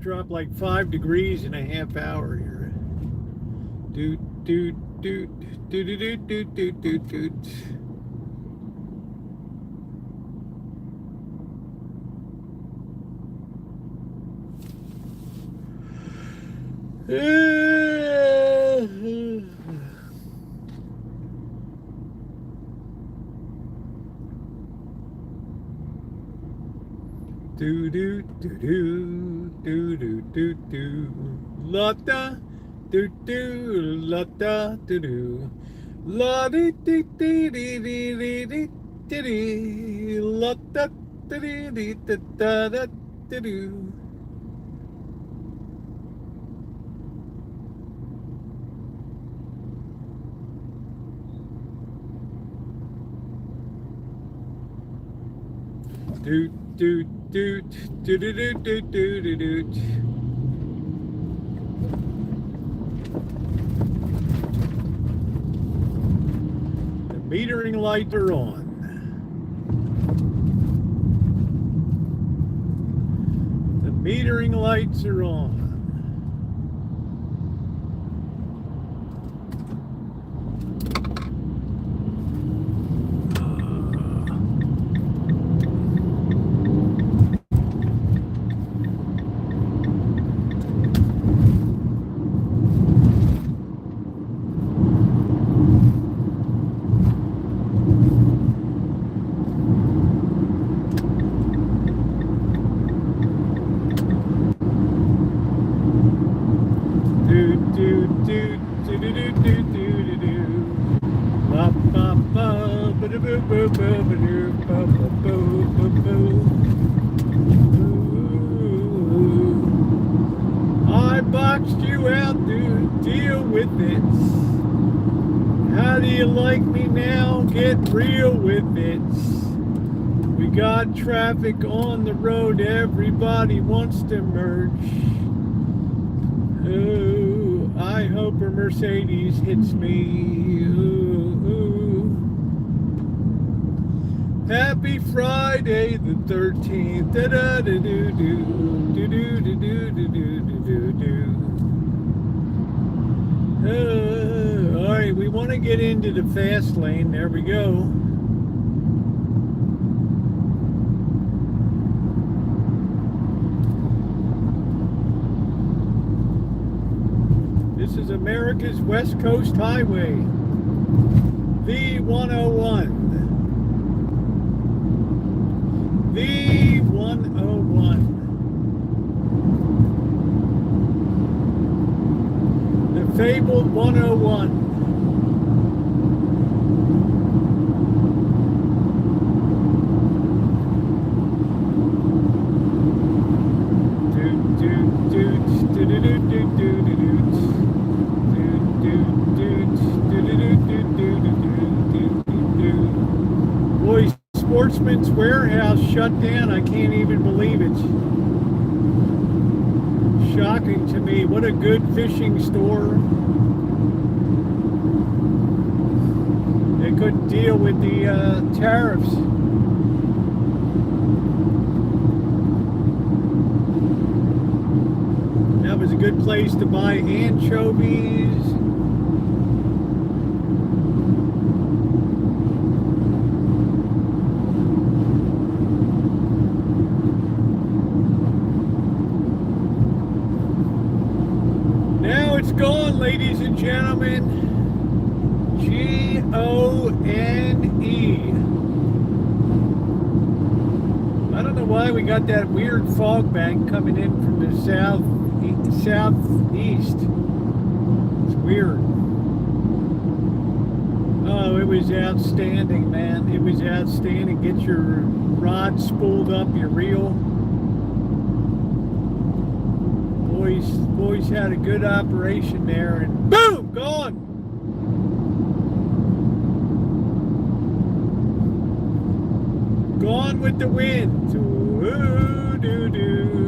dropped like 5 degrees in a half hour here. Doot, doot, doot, doot, doot, doot, doot, doot, doot. Do do do do do do do do la da do do la da do do la di di di di di di di di di la da di di da da da do. Doot doot doot doot doot doot doot doot. The metering lights are on. The metering lights are on. I boxed you out, dude. Deal with it. How do you like me now? Get real with it. We got traffic on the road. Everybody wants to merge. Oh, I hope a Mercedes hits me. Ooh. Happy Friday the 13th. Da da da do do do do do do do do do do. All right, we want to get into the fast lane. There we go. This is America's West Coast Highway, the 101. The 101. The fabled 101. Boy, Sportsman's Warehouse shut down. I can't even believe it. Shocking to me. What a good fishing store. They couldn't deal with the tariffs. That was a good place to buy anchovies. Now it's gone, ladies and gentlemen. G-O-N-E. I don't know why we got that weird fog bank coming in from the southeast. It's weird. Oh, it was outstanding, man. It was outstanding. Get your rod spooled up, your reel. Boys had a good operation there, and boom, gone. Gone with the wind. Ooh, doo doo.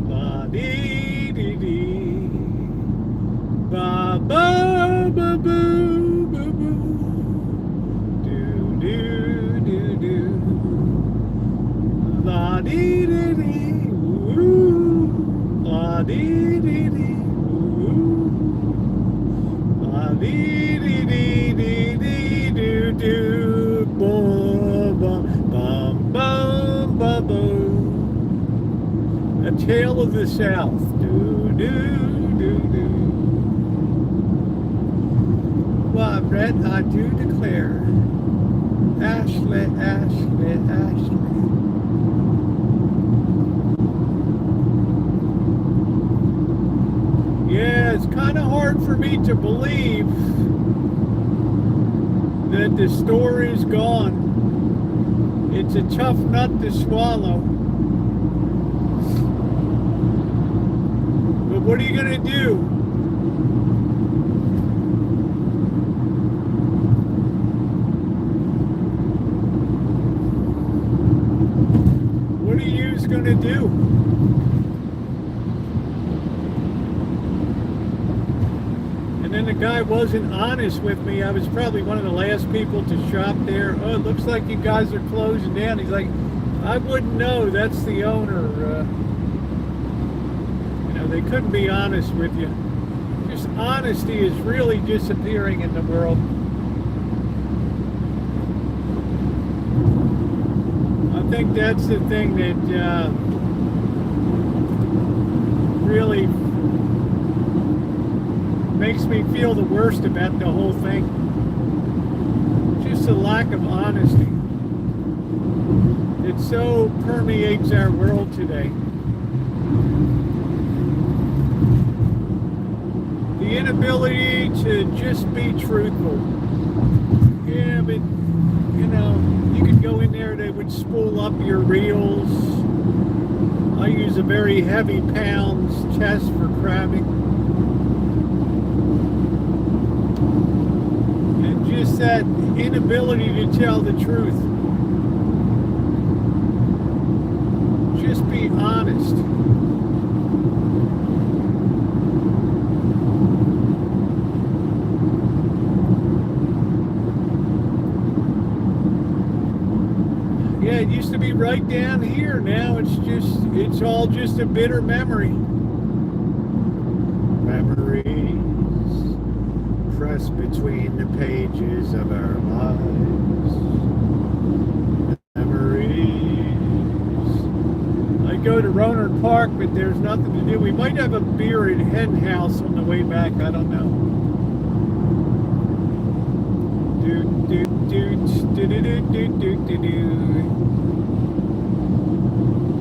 La dee dee dee. Ba ba ba boo boo boo. Do do do do. La dee dee dee. Ooh. dee dee dee. La dee dee dee dee dee doo doo. Boom bum bum bum bum boom. A Tale of the South. Doo doo doo doo. Why, Brett, I do declare. Ashley, Ashley, Ashley. Yeah, it's kind of hard for me to believe that the store is gone. It's a tough nut to swallow. But what are you going to do? What are you going to do? And then the guy wasn't honest with me. I was probably one of the last people to shop there. Oh, it looks like you guys are closing down. He's like, I wouldn't know. That's the owner. You know, they couldn't be honest with you. Just honesty is really disappearing in the world. I think that's the thing that really makes me feel the worst about the whole thing. Just the lack of honesty. It so permeates our world today. The inability to just be truthful. Yeah, but you know, you could go in there, they would spool up your reels. I use a very heavy pounds test for crabbing. And just that inability to tell the truth. Just be honest. Yeah, it used to be right down here. Now it's all just a bitter memory. Memories pressed between the pages of our lives. Memories. I go to Rohnert Park, but there's nothing to do. We might have a beer at Hen House on the way back. I don't know.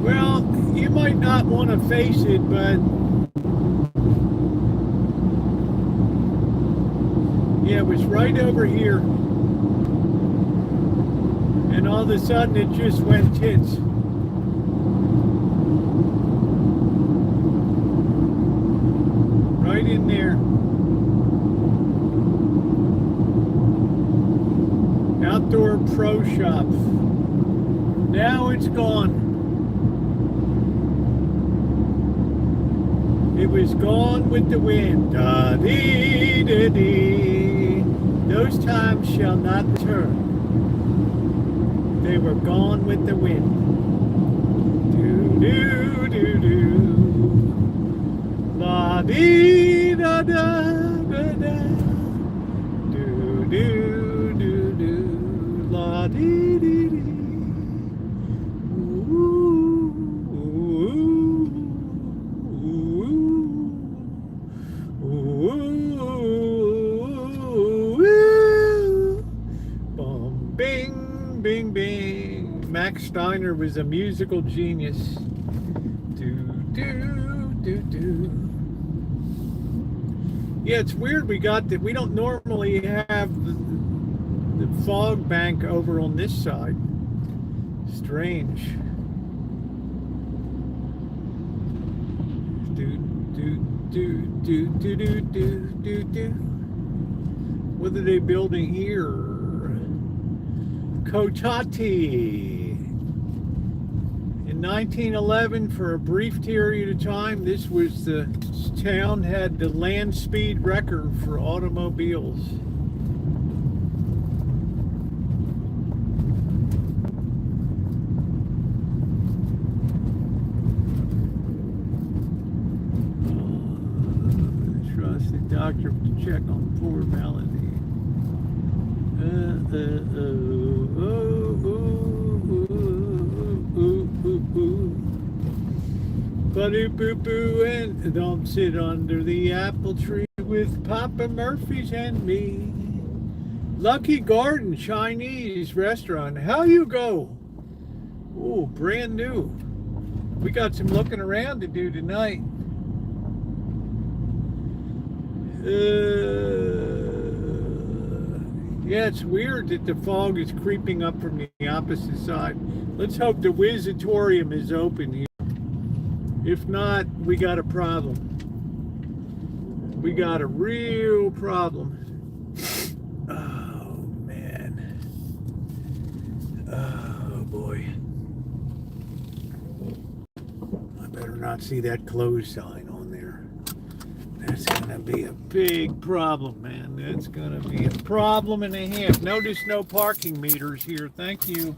Well, you might not want to face it, but yeah, it was right over here, and all of a sudden it just went tits. Right in there. Outdoor Pro Shop. Now it's gone. It was gone with the wind. Da-dee-da-dee. Those times shall not return. They were gone with the wind. Do-do-do-do. La-dee-da-da-da-da. Do-do-do-do. La-dee-dee-dee. Bing, bing. Max Steiner was a musical genius. Do, do, do, do. Yeah, it's weird we got that. We don't normally have the fog bank over on this side. Strange. Do, do, do, do, do, do, do, do, do. What are they building here? Kotati. In 1911, for a brief period of time, this was the town had the land speed record for automobiles. asked the doctor to check on poor Melody. Buddy boo boo and don't sit under the apple tree with Papa Murphy's and me. Lucky Garden Chinese restaurant. How you go? Oh, brand new. We got some looking around to do tonight. Yeah, it's weird that the fog is creeping up from the opposite side. Let's hope the Wizzatorium is open here. If not, we got a problem. We got a real problem. Oh, man. Oh, boy. I better not see that closed sign on there. That's gonna be a big problem, man. That's gonna be a problem and a half. Notice no parking meters here. Thank you.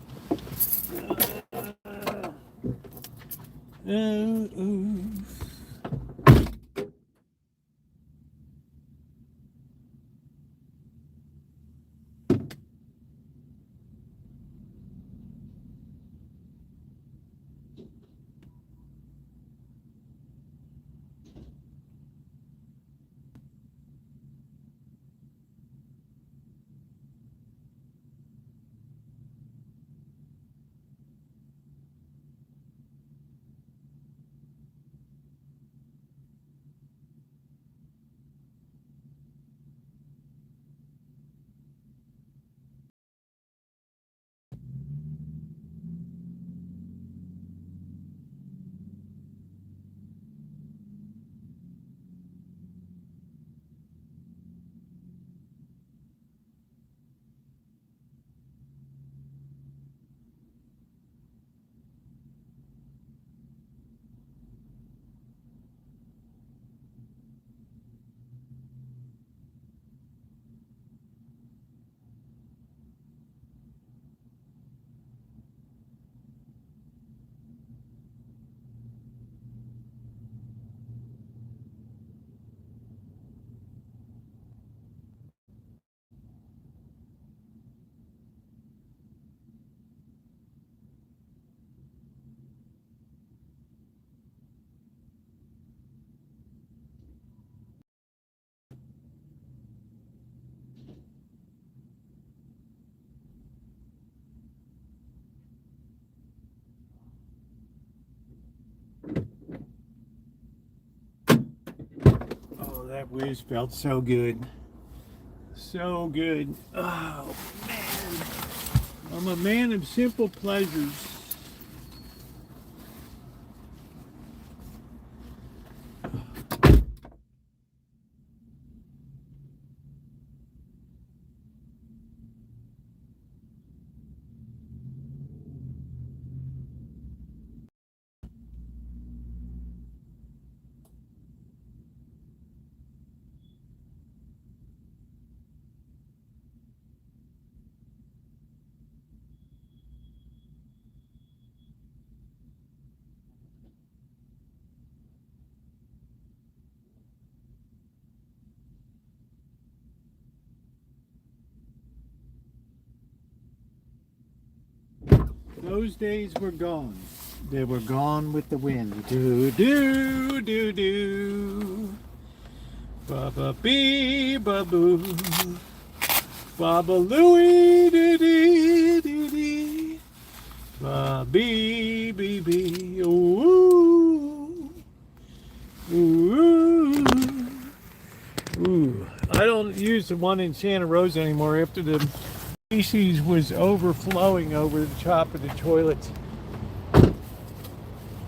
That whiz felt so good. So good. Oh, man. I'm a man of simple pleasures. Those days were gone. They were gone with the wind. Do do do do. Ba ba bee ba boo. Ba ba Louie dee dee dee dee. Ba bee bee bee. Ooh. Ooh. Ooh. I don't use the one in Santa Rosa anymore after the feces was overflowing over the top of the toilet.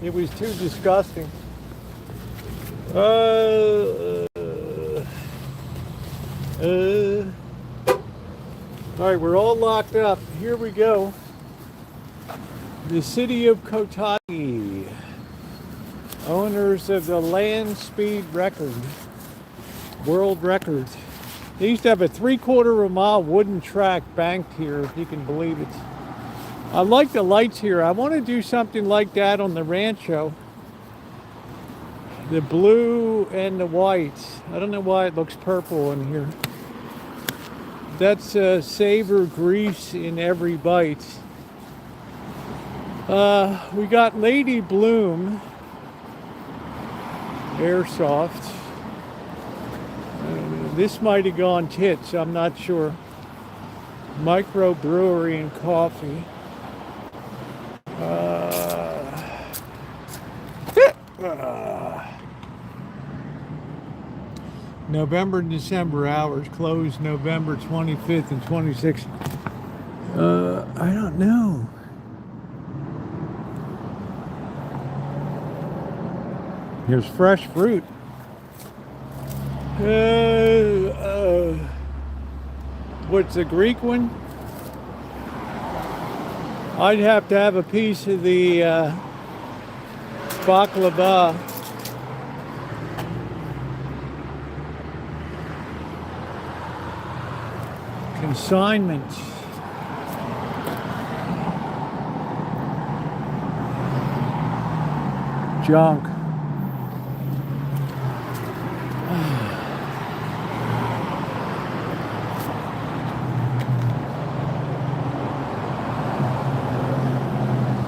It was too disgusting. All right, we're all locked up. Here we go. The city of Kotagi, owners of the land speed record, world record. They used to have a 3/4 of a mile wooden track banked here, if you can believe it. I like the lights here. I want to do something like that on the Rancho. The blue and the white. I don't know why it looks purple in here. That's Savor Grease in every bite. We got Lady Bloom Airsoft. This might have gone tits, I'm not sure. Microbrewery and coffee. November and December hours closed November 25th and 26th. I don't know. Here's fresh fruit. What's the Greek one? I'd have to have a piece of the baklava. Consignment. Junk.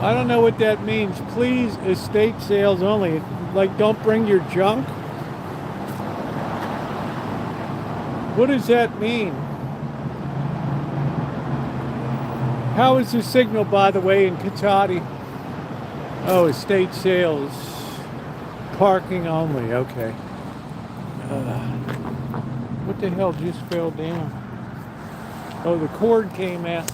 I don't know what that means. Please, estate sales only. Like, don't bring your junk? What does that mean? How is the signal, by the way, in Katati? Oh, estate sales. Parking only, okay. What the hell just fell down? Oh, the cord came out.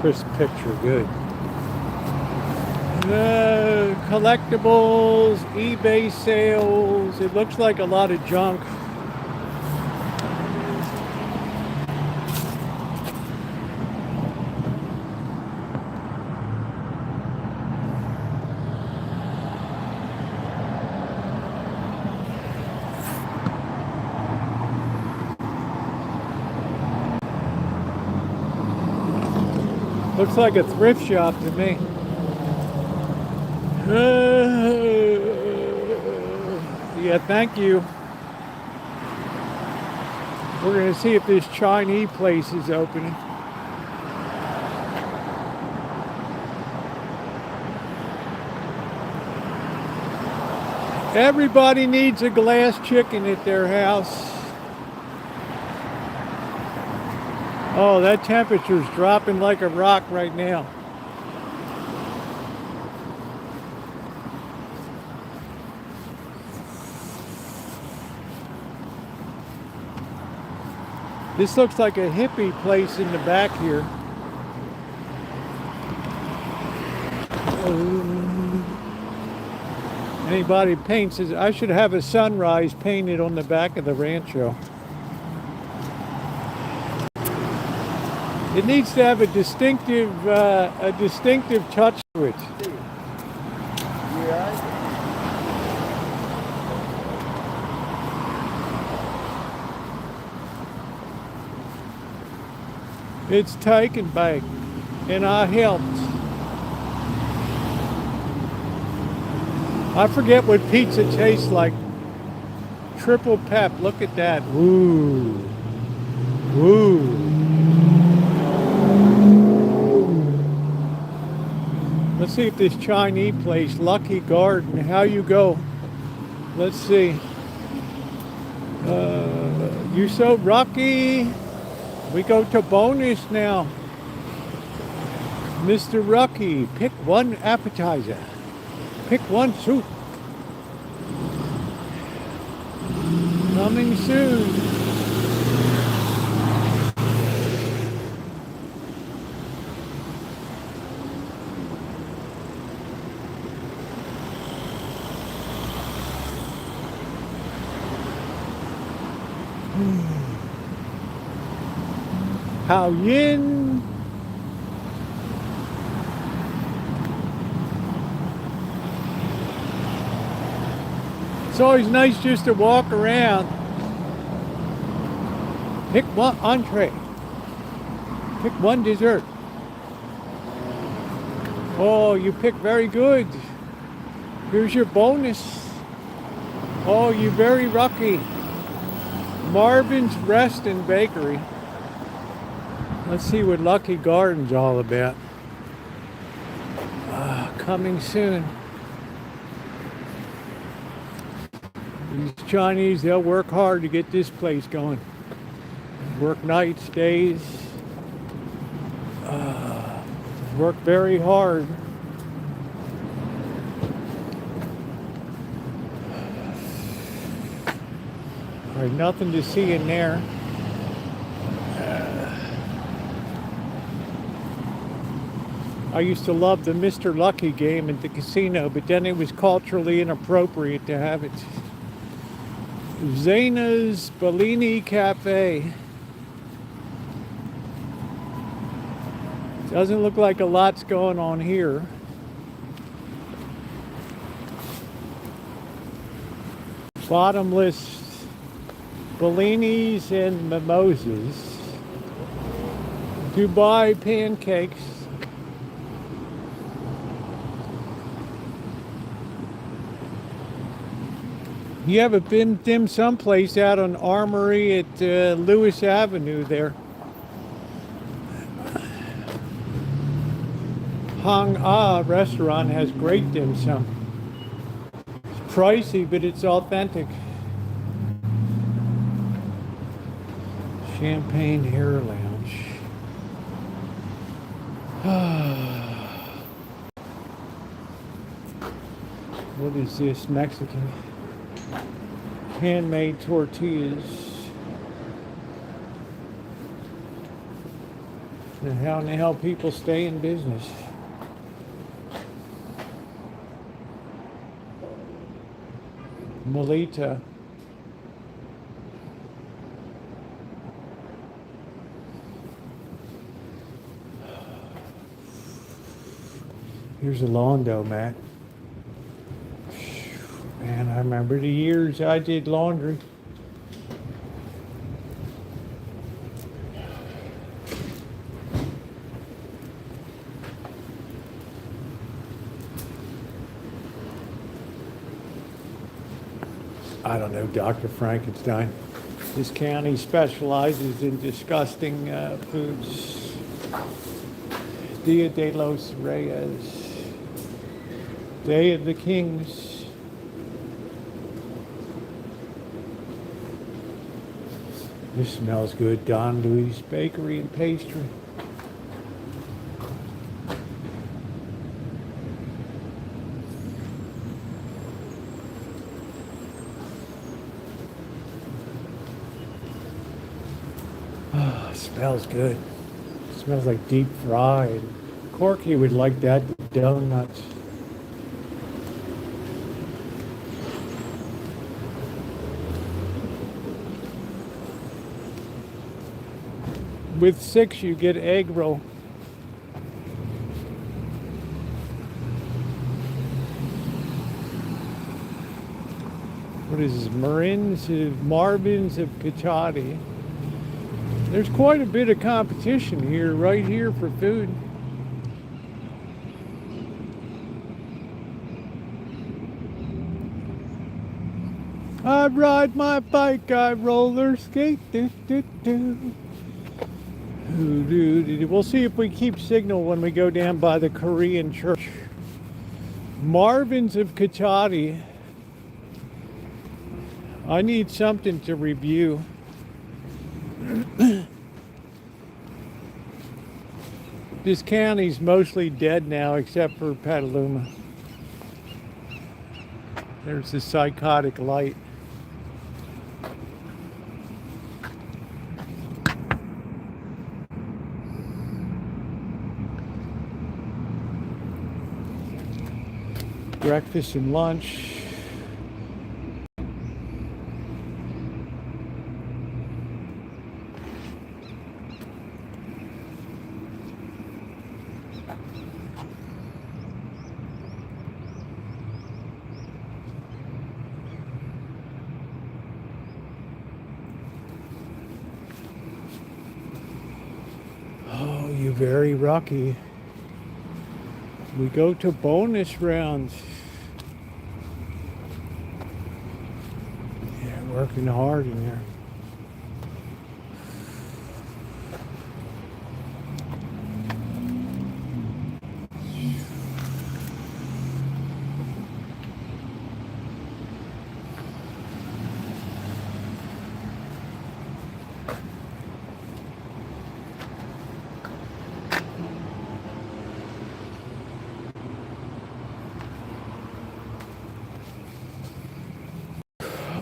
Crisp picture, good. Collectibles, eBay sales. It looks like a lot of junk. Looks like a thrift shop to me. Yeah, thank you. We're going to see if this Chinese place is opening. Everybody needs a glass chicken at their house. Oh, that temperature's dropping like a rock right now. This looks like a hippie place in the back here. Anybody paints it? I should have a sunrise painted on the back of the Rancho. It needs to have a distinctive touch to it. It's taken back, and I helped. I forget what pizza tastes like. Triple pep, look at that. Ooh. Ooh. Let's see if this Chinese place, Lucky Garden, how you go. Let's see. You so lucky. We go to bonus now. Mr. Rucky, pick one appetizer. Pick one soup. Coming soon. Hao Yin. It's always nice just to walk around. Pick one entree. Pick one dessert. Oh, you picked very good. Here's your bonus. Oh, you're very lucky. Marvin's Rest and Bakery. Let's see what Lucky Garden's all about. Coming soon. These Chinese, they'll work hard to get this place going. Work nights, days. Work very hard. All right, nothing to see in there. I used to love the Mr. Lucky game at the casino, but then it was culturally inappropriate to have it. Zena's Bellini Cafe. Doesn't look like a lot's going on here. Bottomless Bellinis and mimosas. Dubai pancakes. You have a dim sum place out on Armory at Lewis Avenue there. Hang Ah restaurant has great dim sum. It's pricey, but it's authentic. Champagne Hair Lounge. What is this? Mexican? Handmade tortillas. And how in the hell people stay in business? Molita. Here's a laundromat. Man, I remember the years I did laundry. I don't know, Dr. Frankenstein. This county specializes in disgusting foods. Dia de los Reyes. Day of the Kings. This smells good. Don Luis Bakery and Pastry. Oh, it smells good. It smells like deep fried. Corky would like that. Donuts. With 6, you get egg roll. What is this? Marvin's of Pichati. There's quite a bit of competition here, right here for food. I ride my bike, I roller skate, do, do, do. We'll see if we keep signal when we go down by the Korean church. Marvin's of Kachati. I need something to review. This county's mostly dead now except for Petaluma. There's the psychotic light. Breakfast and lunch. very rocky. We go to bonus rounds. Yeah, working hard in there.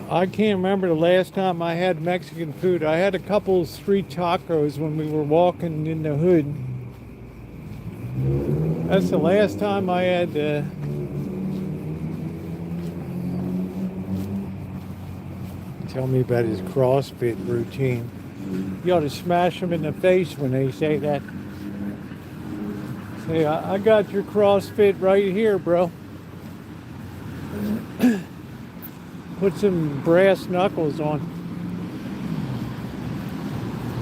I can't remember the last time I had Mexican food. I had a couple of street tacos when we were walking in the hood. That's the last time I had tell me about his CrossFit routine. You ought to smash them in the face when they say that. Say, I got your CrossFit right here, bro. Put some brass knuckles on.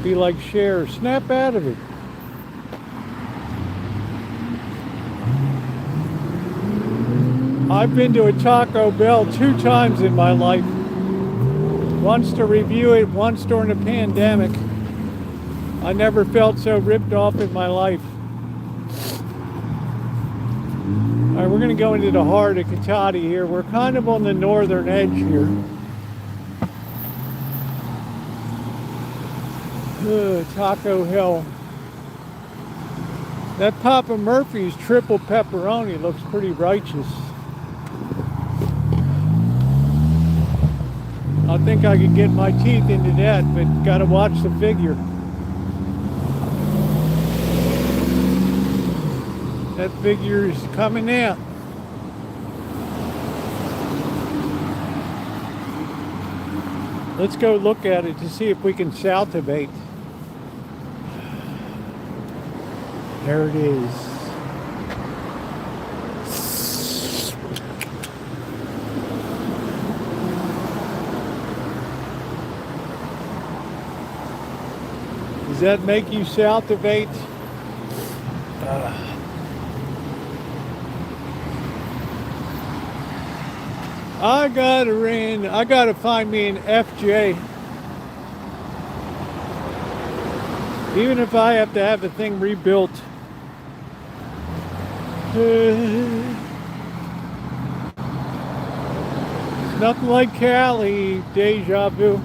Be like Cher, snap out of it. I've been to a Taco Bell 2 times in my life. Once to review it, once during the pandemic. I never felt so ripped off in my life. All right, we're going to go into the heart of Cotati here. We're kind of on the northern edge here. Taco Hill. That Papa Murphy's triple pepperoni looks pretty righteous. I think I could get my teeth into that, but gotta watch the figure. That figure's coming out. Let's go look at it to see if we can saltivate. There it is. Does that make you saltivate? I gotta find me an FJ. Even if I have to have the thing rebuilt. It's nothing like Cali, deja vu.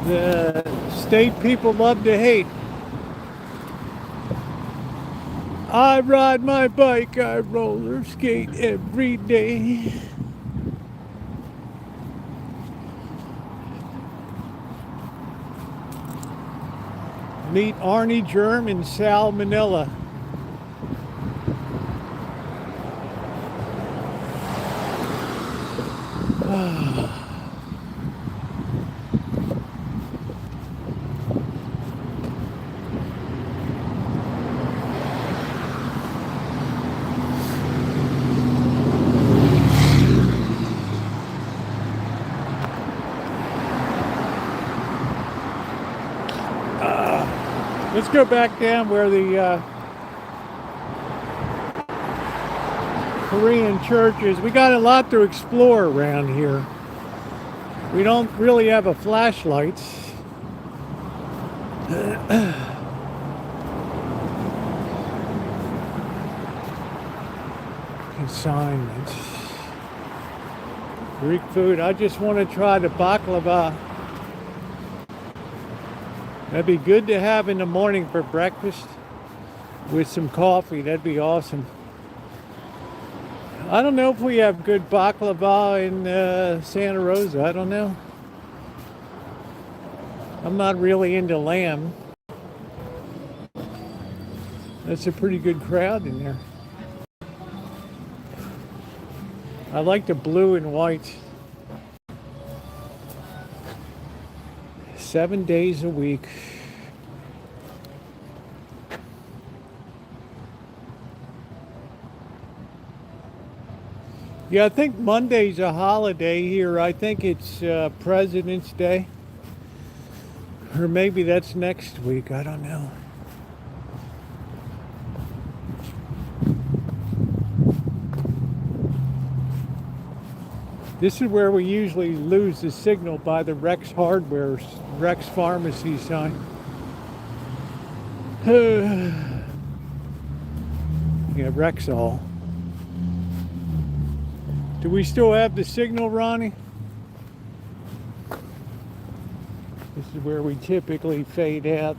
The state people love to hate. I ride my bike, I roller skate every day. Meet Arnie Germ and Sal Manila. Let's go back down where the Korean church is. We got a lot to explore around here. We don't really have a flashlight. Consignment. Greek food. I just want to try the baklava. That'd be good to have in the morning for breakfast with some coffee. That'd be awesome. I don't know if we have good baklava in Santa Rosa. I don't know. I'm not really into lamb. That's a pretty good crowd in there. I like the blue and white. 7 days a week. Yeah, I think Monday's a holiday here. I think it's President's Day. Or maybe that's next week. I don't know. This is where we usually lose the signal by the Rex Pharmacy sign. Yeah, Rexall. Do we still have the signal, Ronnie? This is where we typically fade out.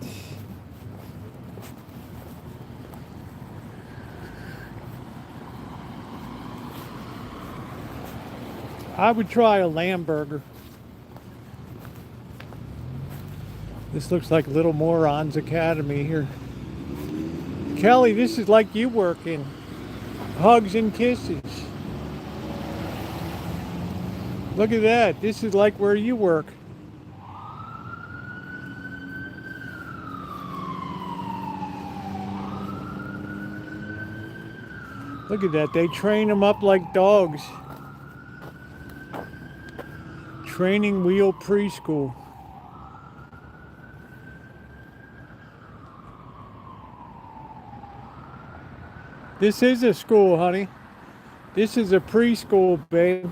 I would try a lamb burger. This looks like Little Morons Academy here. Kelly, this is like you working. Hugs and kisses. Look at that. This is like where you work. Look at that. They train them up like dogs. Training Wheel Preschool. This is a school, honey. This is a preschool, babe.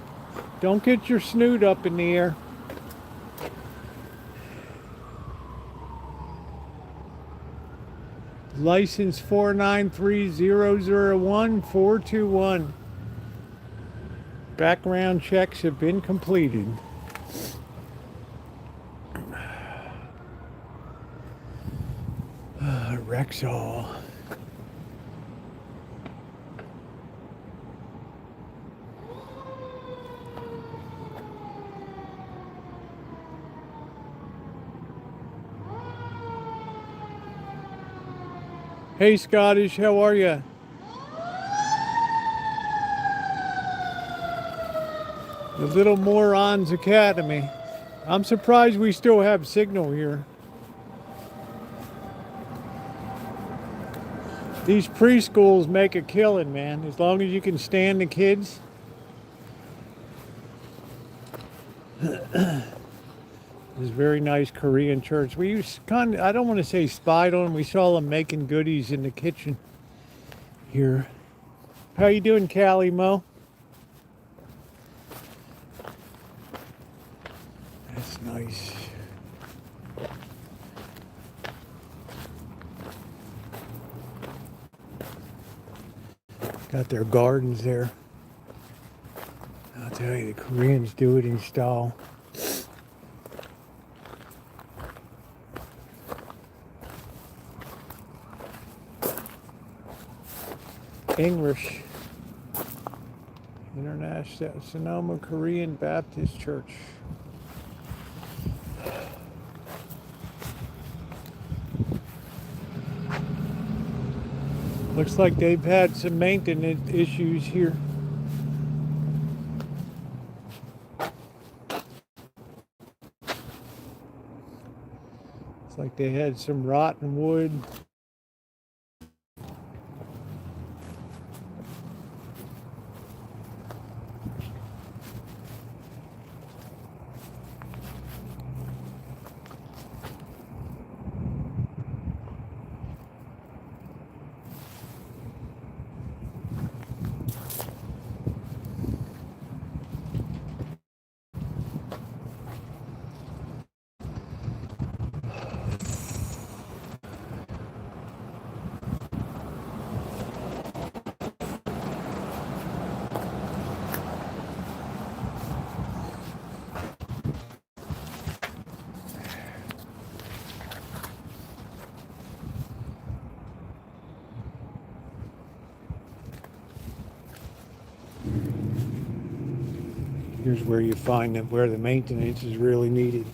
Don't get your snoot up in the air. License 493001421. Background checks have been completed. Rexall. Hey Scottish, how are you? The Little Morons Academy. I'm surprised we still have signal here. These preschools make a killing, man, as long as you can stand the kids. This is a very nice Korean church. We used I don't want to say spied on them. We saw them making goodies in the kitchen here. How you doing, Callie Mo? That's nice. Got their gardens there. I'll tell you, the Koreans do it in style. English International Sonoma Korean Baptist Church. Looks like they've had some maintenance issues here. It's like they had some rotten wood. Here's where you find that where the maintenance is really needed.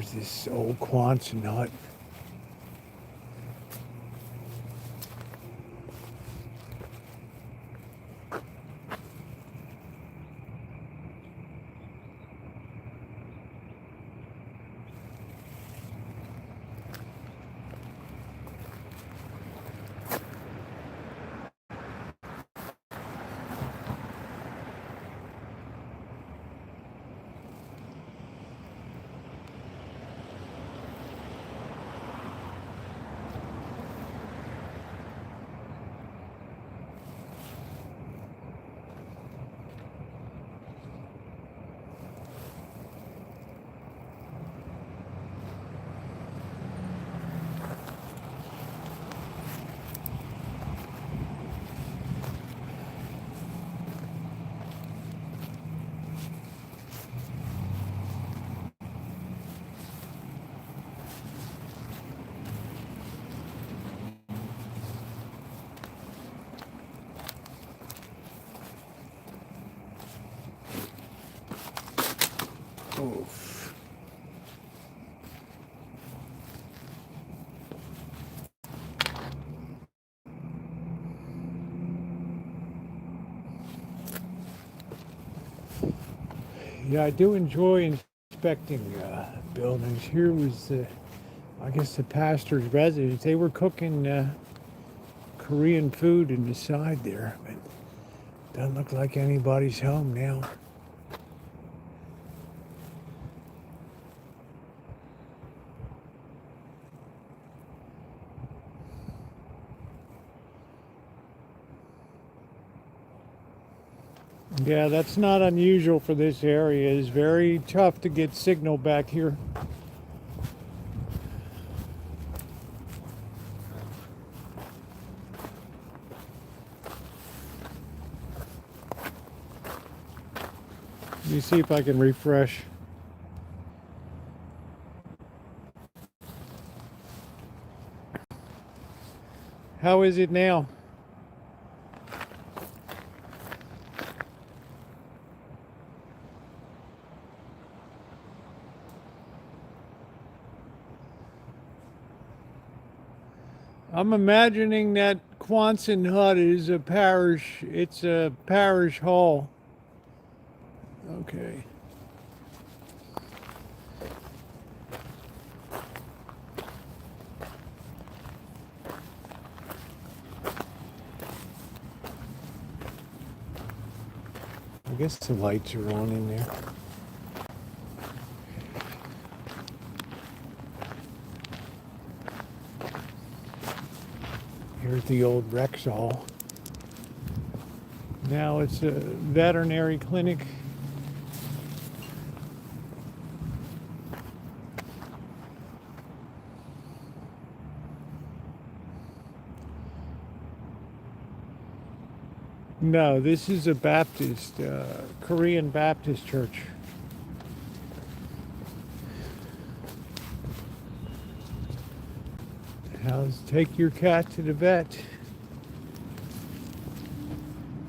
there's this old Quonset hut. Oof. Yeah, I do enjoy inspecting buildings. Here was, I guess, the pastor's residence. They were cooking Korean food in the side there, but doesn't look like anybody's home now. Yeah, that's not unusual for this area. It's very tough to get signal back here. Let me see if I can refresh. How is it now? I'm imagining that Quonset hut is a parish. It's a parish hall. Okay. I guess the lights are on in there. Here's the old Rexall. Now it's a veterinary clinic. No, this is a Baptist, Korean Baptist church. How's take your cat to the vet?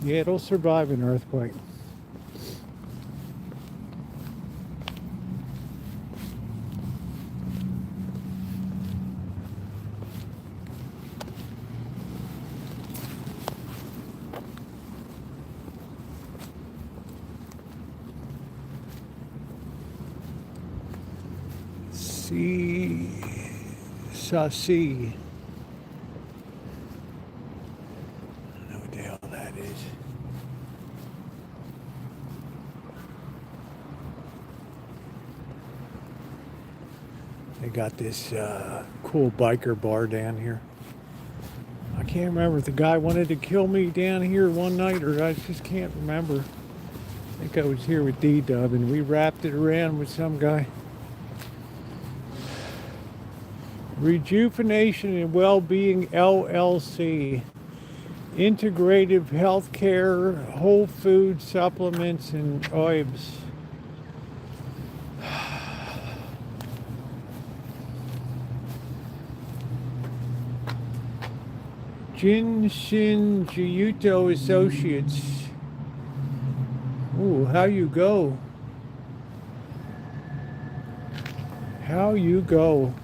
Yeah, it'll survive an earthquake. Sassy. I don't know what the hell that is. They got this cool biker bar down here. I can't remember if the guy wanted to kill me down here one night or I just can't remember. I think I was here with D-Dub and we wrapped it around with some guy. Rejuvenation and Wellbeing LLC, integrative healthcare, whole food supplements and oils. Jin Shin Jiyuto Associates. Ooh, how you go? how you go.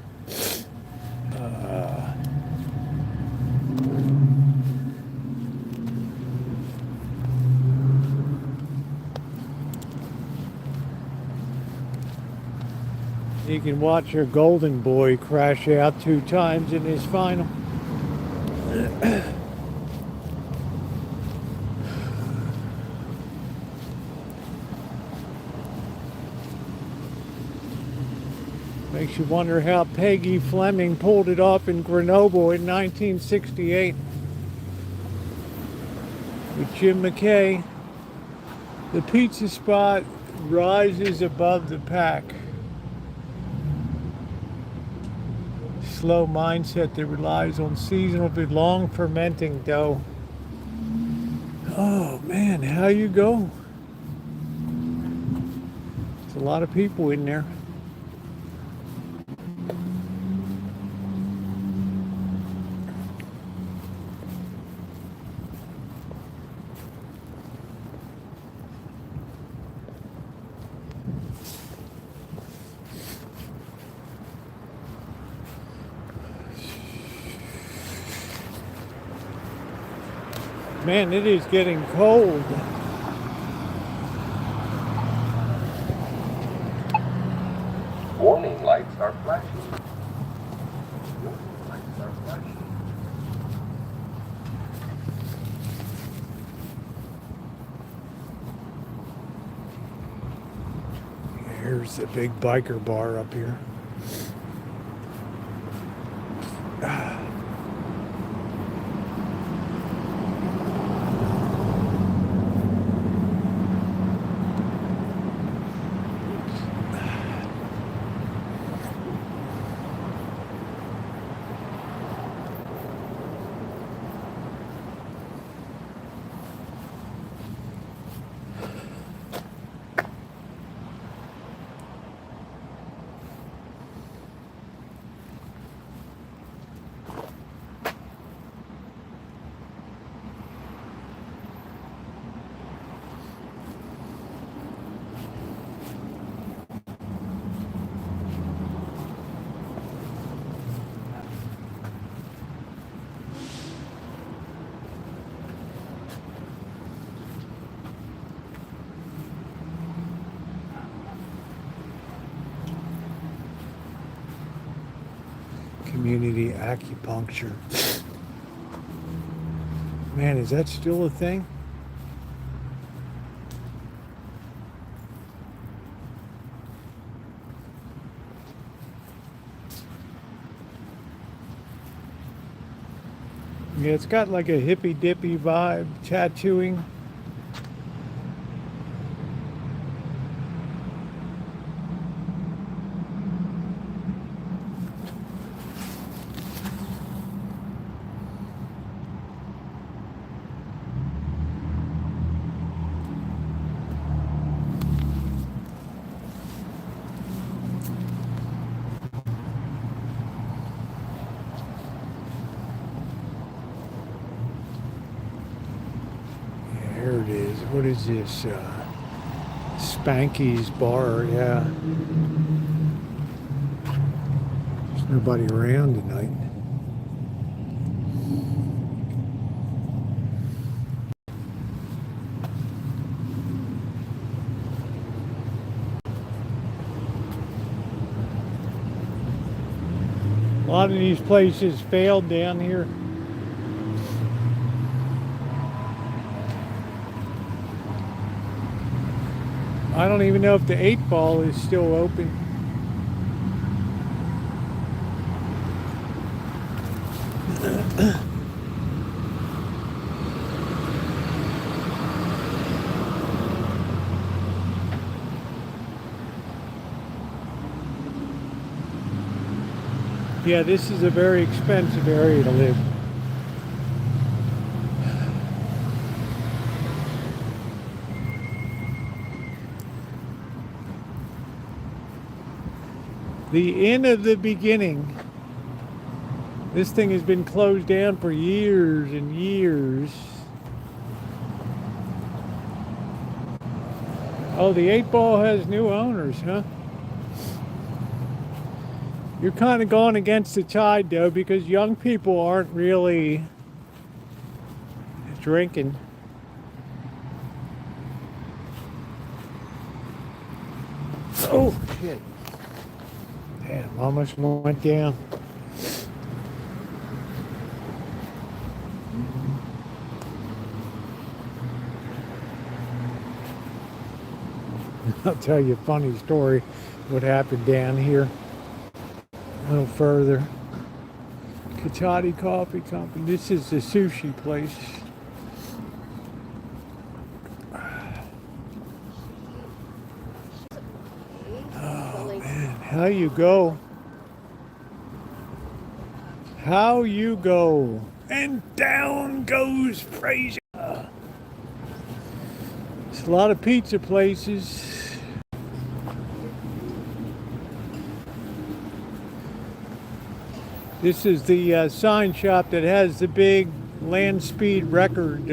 You can watch your golden boy crash out 2 times in his final. Makes you wonder how Peggy Fleming pulled it off in Grenoble in 1968 with Jim McKay. The pizza spot rises above the pack. Slow mindset that relies on seasonal but long fermenting dough. Oh man, how you go? There's a lot of people in there. Man, it is getting cold. Warning lights are flashing. Warning lights are flashing. Here's the big biker bar up here. Community acupuncture. Man, is that still a thing? Yeah, it's got like a hippy dippy vibe, tattooing. Here it is. What is this? Spanky's bar, yeah. There's nobody around tonight. A lot of these places failed down here. I don't even know if the 8 Ball is still open. Yeah, this is a very expensive area to live. The inn of the beginning. This thing has been closed down for years and years. Oh, the 8 Ball has new owners, huh? You're kind of going against the tide though, because young people aren't really drinking. Oh shit. Damn, almost went down. I'll tell you a funny story what happened down here a little further. Kachati Coffee Company. This is the sushi place. Oh man, how you go? How you go? And down goes Fraser. There's a lot of pizza places. This is the sign shop that has the big land speed record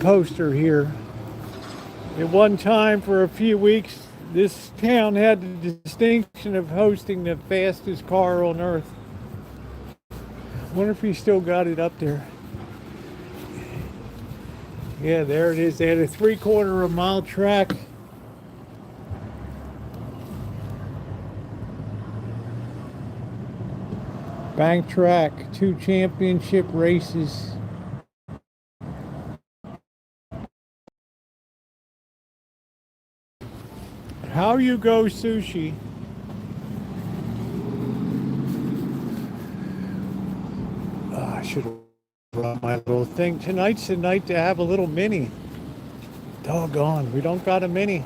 poster here. At one time, for a few weeks, this town had the distinction of hosting the fastest car on earth. I wonder if he still got it up there. Yeah, there it is. They had a 3/4 mile track. Bank track, 2 championship races. How you go sushi? Oh, I should have brought my little thing. Tonight's the night to have a little mini. Doggone, we don't got a mini.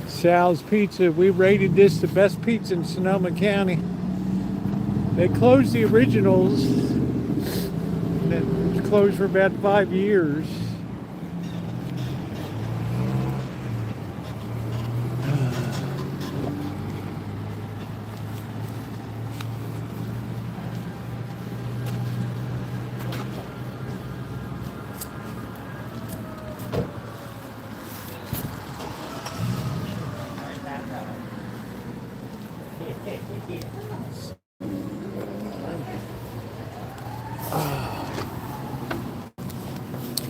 Sal's Pizza, we rated this the best pizza in Sonoma County. They closed the originals. It was closed for about 5 years.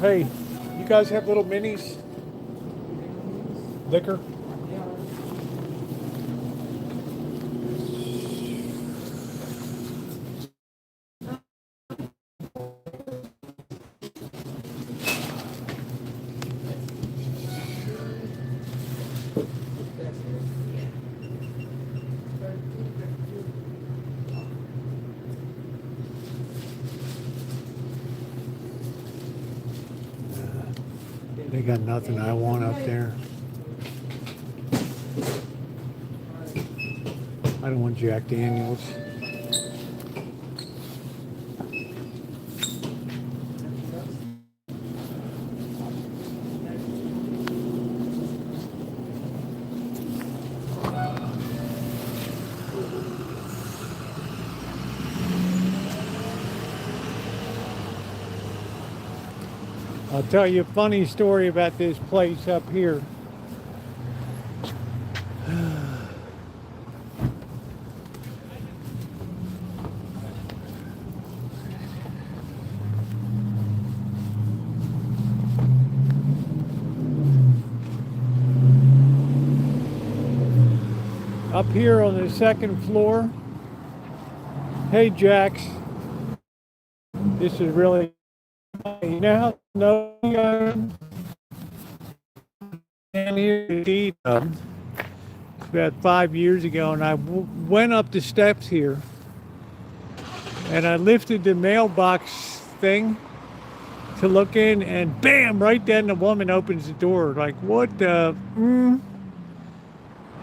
Hey, you guys have little minis? Liquor? They got nothing I want up there. I don't want Jack Daniels. I'll tell you a funny story about this place up here. Up here on the second floor. Hey, Jax. This is really, you know how snowy I am? Down here to eat. It's about 5 years ago, and I went up the steps here, and I lifted the mailbox thing to look in, and bam! Right then, the woman opens the door. Like, what the?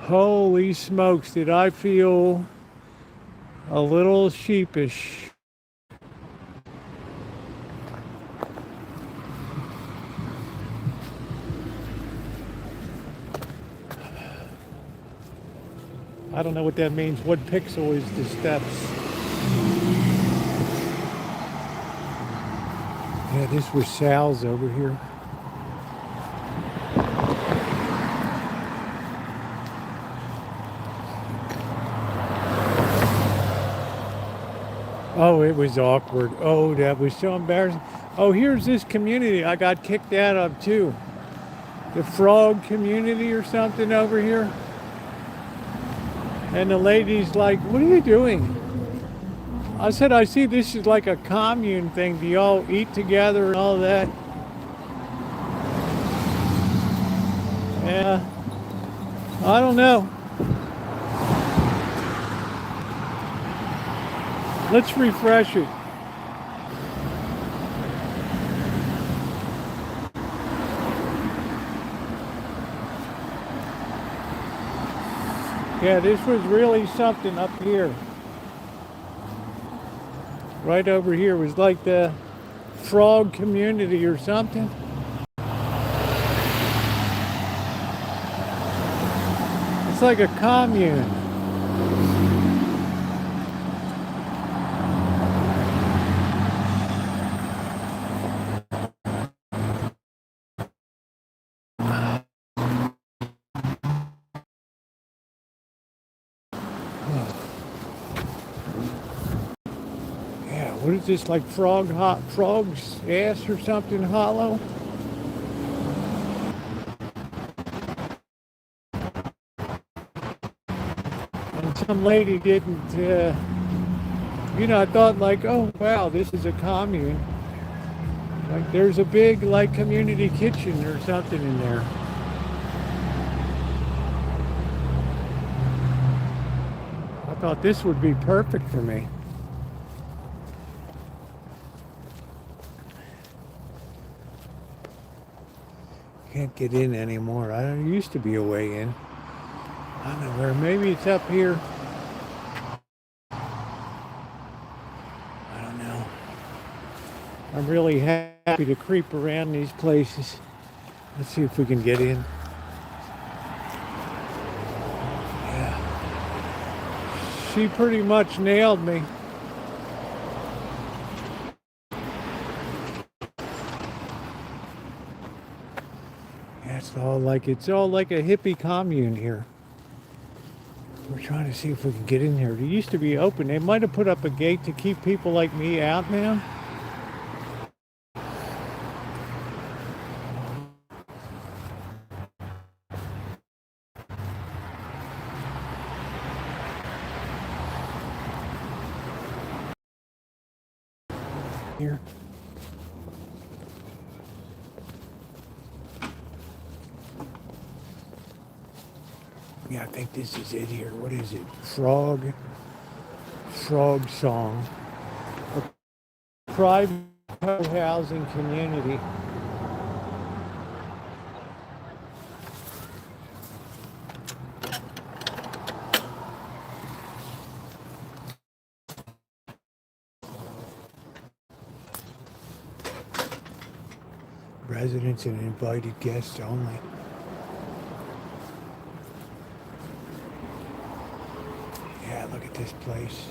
Holy smokes! Did I feel a little sheepish? I don't know what that means. What pixel is the steps? Yeah, this was Sal's over here. Oh, it was awkward. Oh, that was so embarrassing. Oh, here's this community I got kicked out of too. The frog community or something over here. And the lady's like, what are you doing? I said, I see this is like a commune thing. Do y'all eat together and all that? Yeah, I don't know. Let's refresh it. Yeah, this was really something up here. Right over here was like the frog community or something. It's like a commune. Yeah, what is this, like frog's ass or something hollow? And some lady didn't, I thought like, oh wow, this is a commune. Like there's a big like community kitchen or something in there. I thought this would be perfect for me. Can't get in anymore. I don't used to be a way in. I don't know where. Maybe it's up here. I don't know. I'm really happy to creep around these places. Let's see if we can get in. Yeah. She pretty much nailed me. It's all like a hippie commune here. We're trying to see if we can get in here. It used to be open. They might have put up a gate to keep people like me out now. Here. Yeah, I think this is it here. What is it? Frog song. A private housing community. Residents and invited guests only. Yeah, look at this place.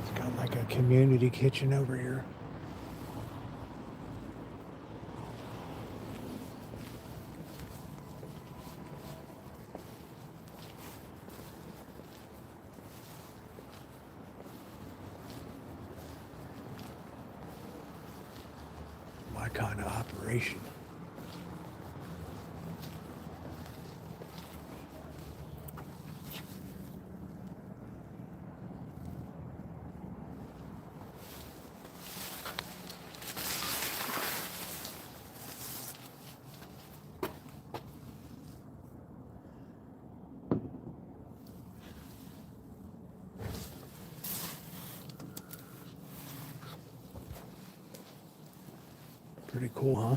It's got like a community kitchen over here. My kind of operation. Pretty cool, huh?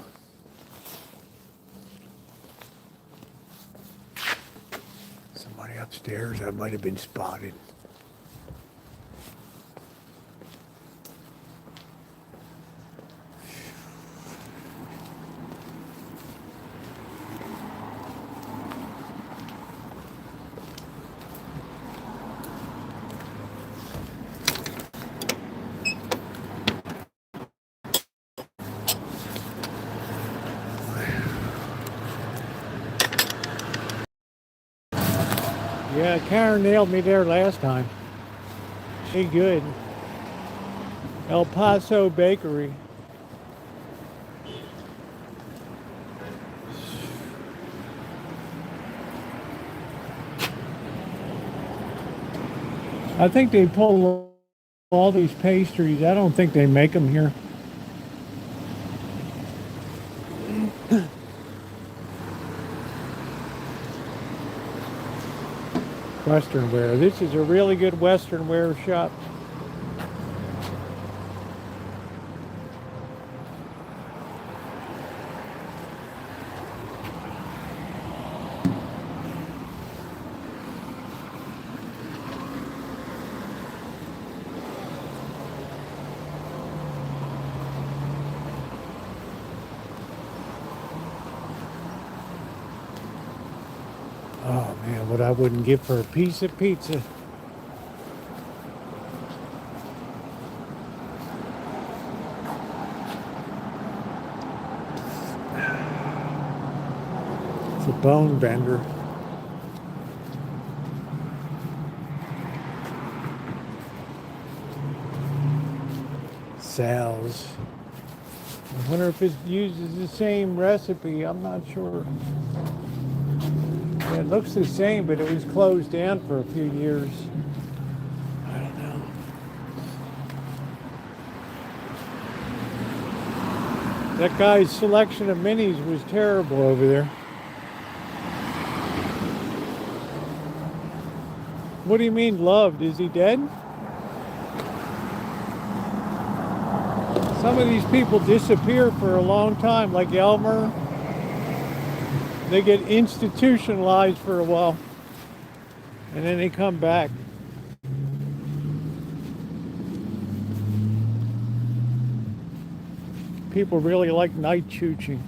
Somebody upstairs, I might have been spotted. Yeah, Karen nailed me there last time. She good. El Paso Bakery. I think they pull all these pastries. I don't think they make them here. Western wear. This is a really good Western wear shop. Oh man, what I wouldn't give for a piece of pizza. It's a bone bender. Sal's. I wonder if it uses the same recipe. I'm not sure. Yeah, it looks the same, but it was closed down for a few years. I don't know. That guy's selection of minis was terrible over there. What do you mean loved? Is he dead? Some of these people disappear for a long time, like Elmer. They get institutionalized for a while, and then they come back. People really like night chooching.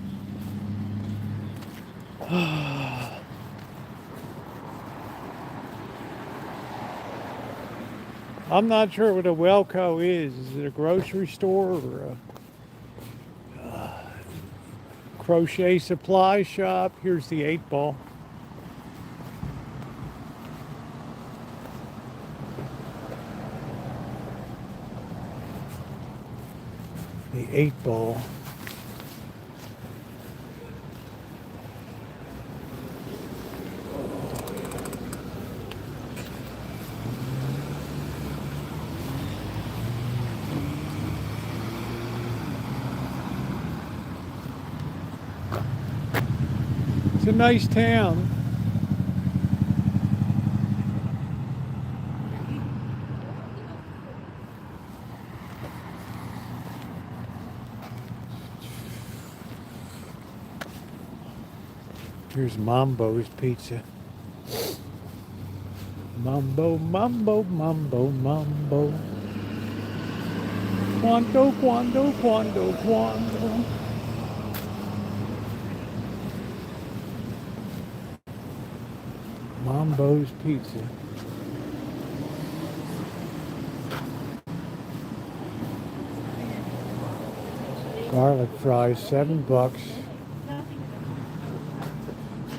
I'm not sure what a Welco is. Is it a grocery store or a crochet supply shop? Here's the 8-ball. The 8-ball. It's a nice town. Here's Mambo's Pizza. Mambo, mambo, mambo, mambo. Quando, quando, quando, quando. Mambo's Pizza. Garlic fries, $7.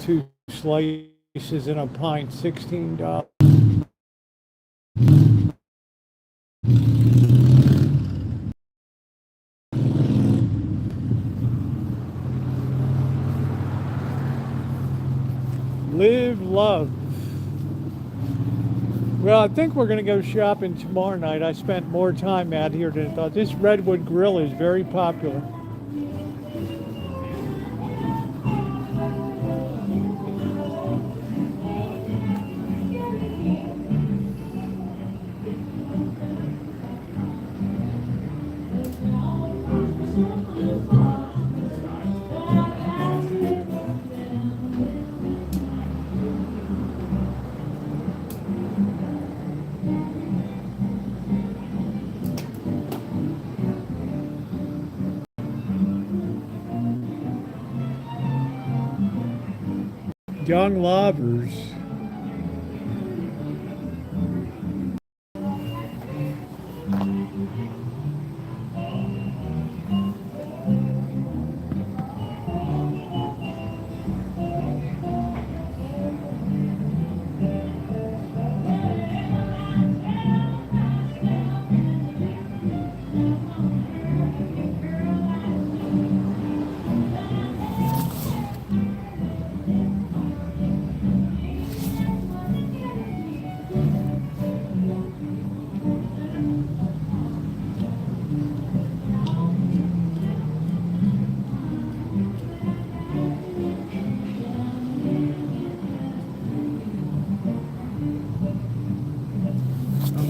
2 slices in a pint, $16. Live, love. Well, I think we're going to go shopping tomorrow night. I spent more time out here than I thought. This Redwood Grill is very popular. Young lovers.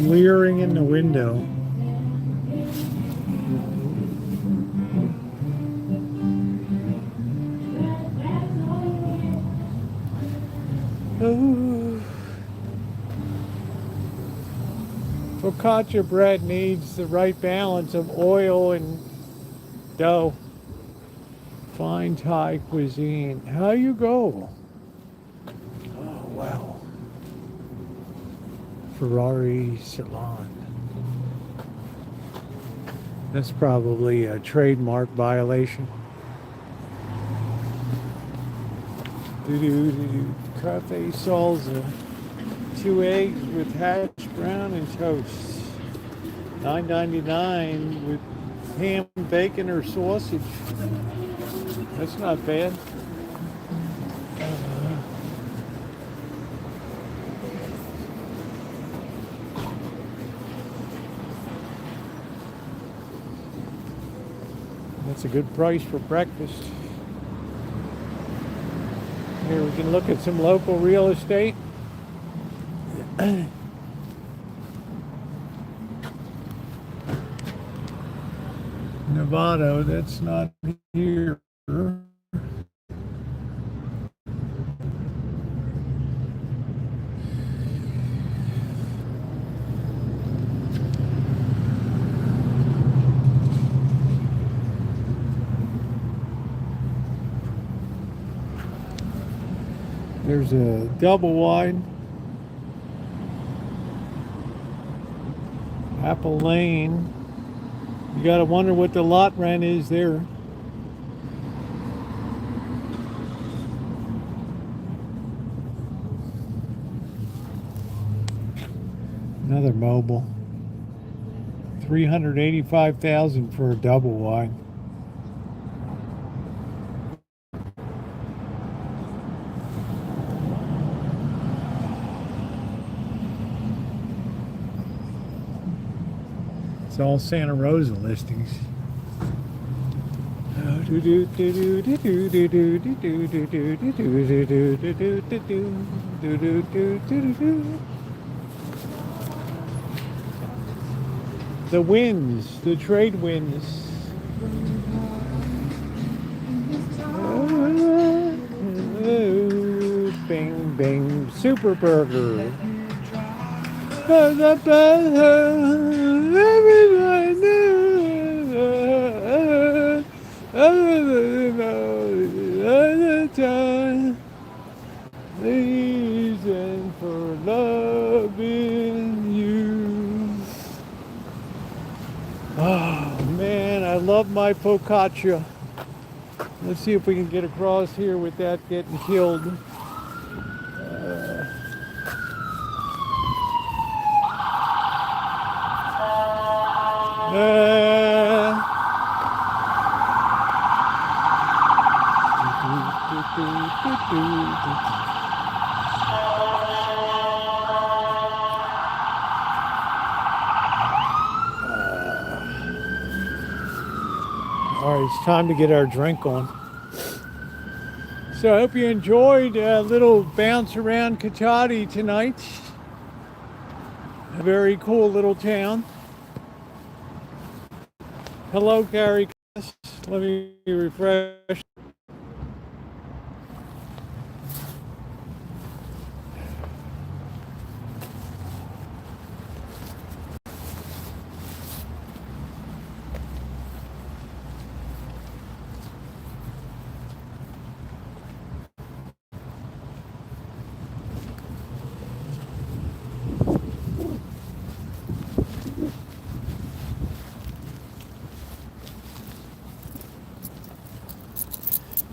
leering in the window. Oh. Focaccia bread needs the right balance of oil and dough. Fine Thai cuisine. How you go? Oh, wow. Ferrari Salon. That's probably a trademark violation. Cafe salsa. 2 eggs with hash brown and toast. $9.99 with ham, bacon, or sausage. That's not bad. That's a good price for breakfast. Here we can look at some local real estate. Nevada, that's not here. There's a double wide. Apple Lane. You gotta wonder what the lot rent is there. Another mobile. $385,000 for a double wide. It's all Santa Rosa listings. The winds, the trade winds. Bing, bing, Super Burger. Reason for loving you. Oh man, I love my focaccia. Let's see if we can get across here without getting killed. All right, it's time to get our drink on. So I hope you enjoyed a little bounce around Cotati tonight. A very cool little town. Hello, Gary. Let me refresh.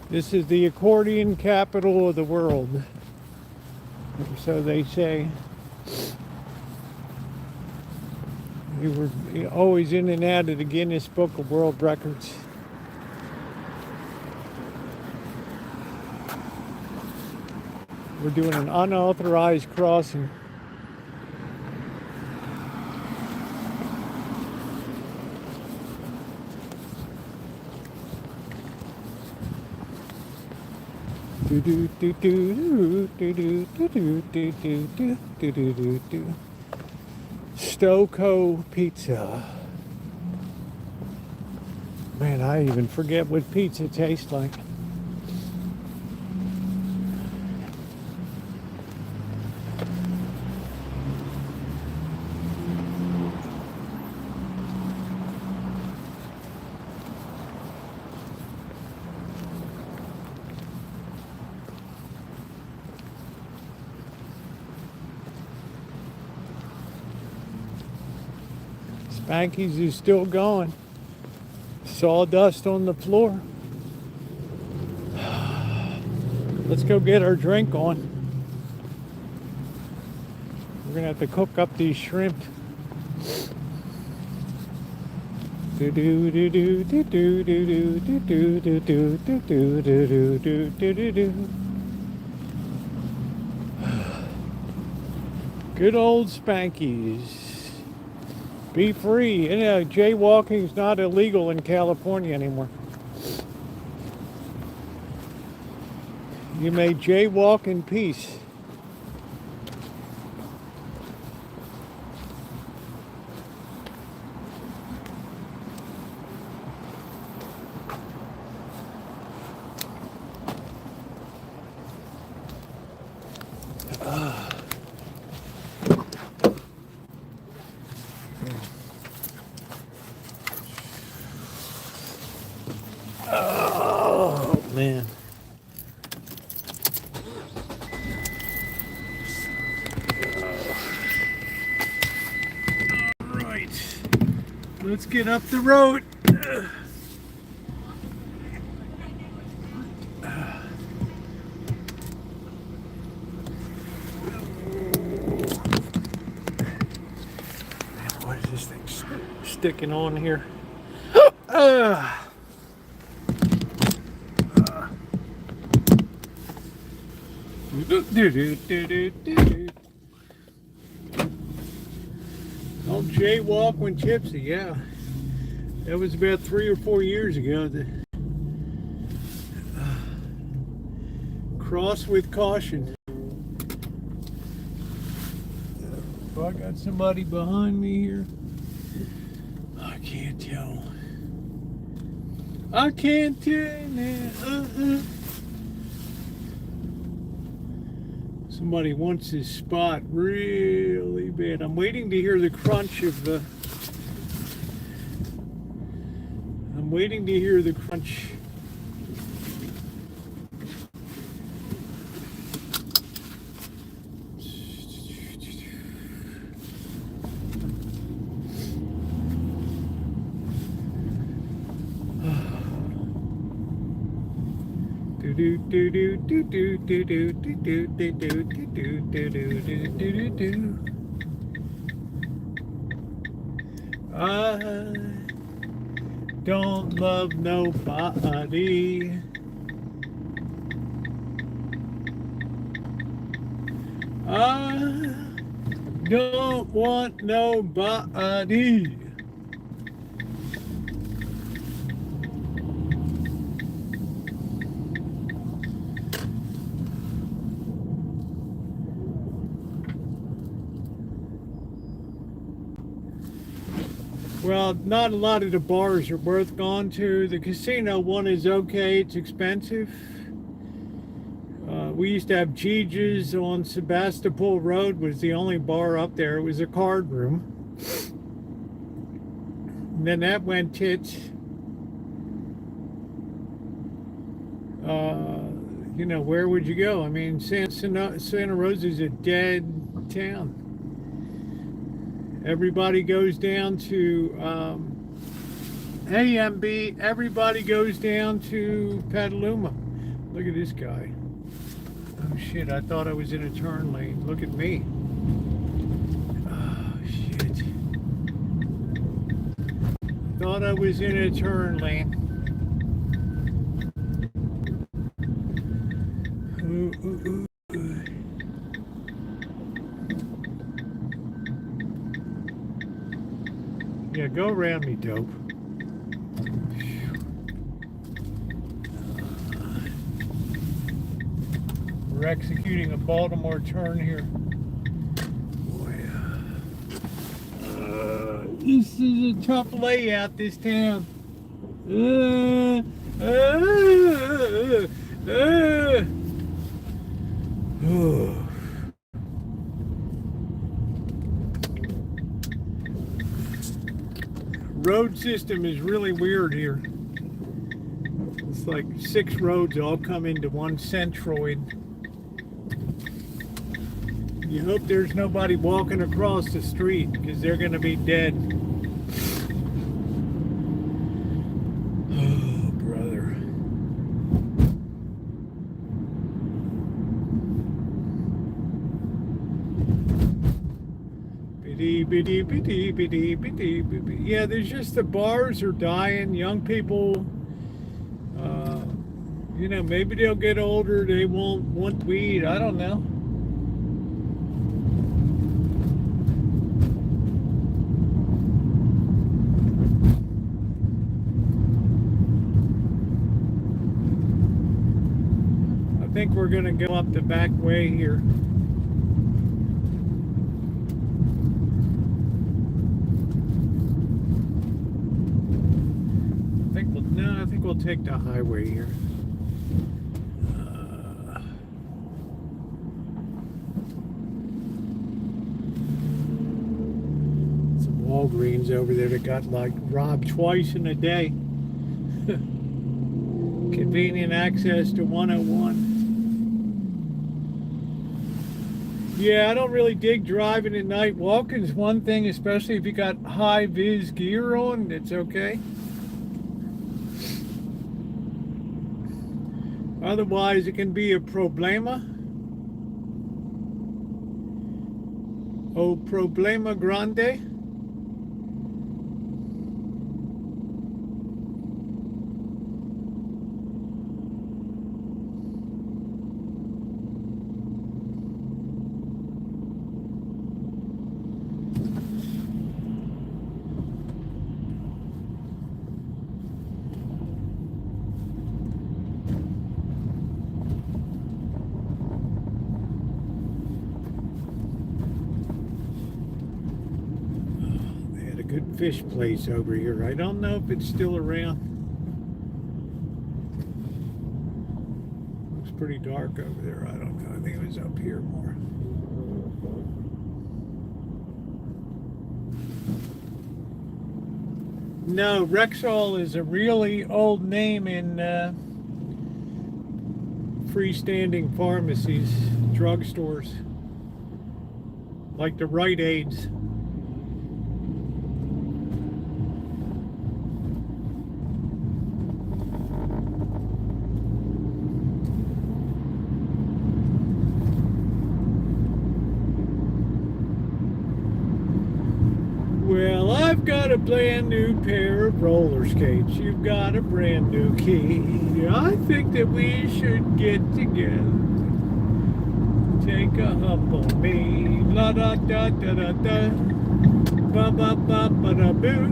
This is the accordion capital of the world, so they say. We were always in and out of the Guinness Book of World Records. We're doing an unauthorized crossing. Stoco Pizza. Man, I even forget what pizza tastes like. Spanky's is still going. Sawdust on the floor. Let's go get our drink on. We're gonna have to cook up these shrimp. Do do do do do do do do do do do do do do do do do. Good old Spanky's. Be free. You know, jaywalking is not illegal in California anymore. You may jaywalk in peace. Oh, man. All right. Let's get up the road. What is this thing sticking on here? Don't jaywalk when tipsy, yeah. That was about 3 or 4 years ago. Cross with caution. Oh, I got somebody behind me here. I can't tell. I can't tell now. Somebody wants this spot really bad. I'm waiting to hear the crunch of the... I'm waiting to hear the crunch. Do do do do do do do do do do do do do do do do. I don't love nobody. I don't want nobody. Well, not a lot of the bars are worth going to. The casino one is okay. It's expensive. We used to have Gigi's on Sebastopol Road. Was the only bar up there. It was a card room. And then that went tits. You know, where would you go? I mean, Santa Rosa is a dead town. Everybody goes down to AMB. Everybody goes down to Petaluma. Look at this guy. Oh shit, I thought I was in a turn lane. Look at me. Oh shit. Thought I was in a turn lane. Ooh, ooh, ooh. Yeah, go around me, dope. We're executing a Baltimore turn here. Boy, This is a tough layout, this town. Road system is really weird here. It's like 6 roads all come into one centroid. You hope there's nobody walking across the street because they're going to be dead. Oh, brother. Yeah, there's just the bars are dying. Young people, you know, maybe they'll get older. They won't want weed. I don't know. I think we're going to go up the back way here. I think we'll take the highway here. Some Walgreens over there that got like robbed twice in a day. Convenient access to 101. Yeah, I don't really dig driving at night. Walking's one thing, especially if you got high vis gear on, it's okay. Otherwise, it can be a problema. Oh, problema grande. Good fish place over here. I don't know if it's still around. Looks pretty dark over there. I don't know. I think it was up here more. No, Rexall is a really old name in freestanding pharmacies, drugstores, like the Rite Aids. Well, I've got a brand new pair of roller skates. You've got a brand new key. I think that we should get together. Take a hop on me. La da da da da da. Ba ba ba ba da boo.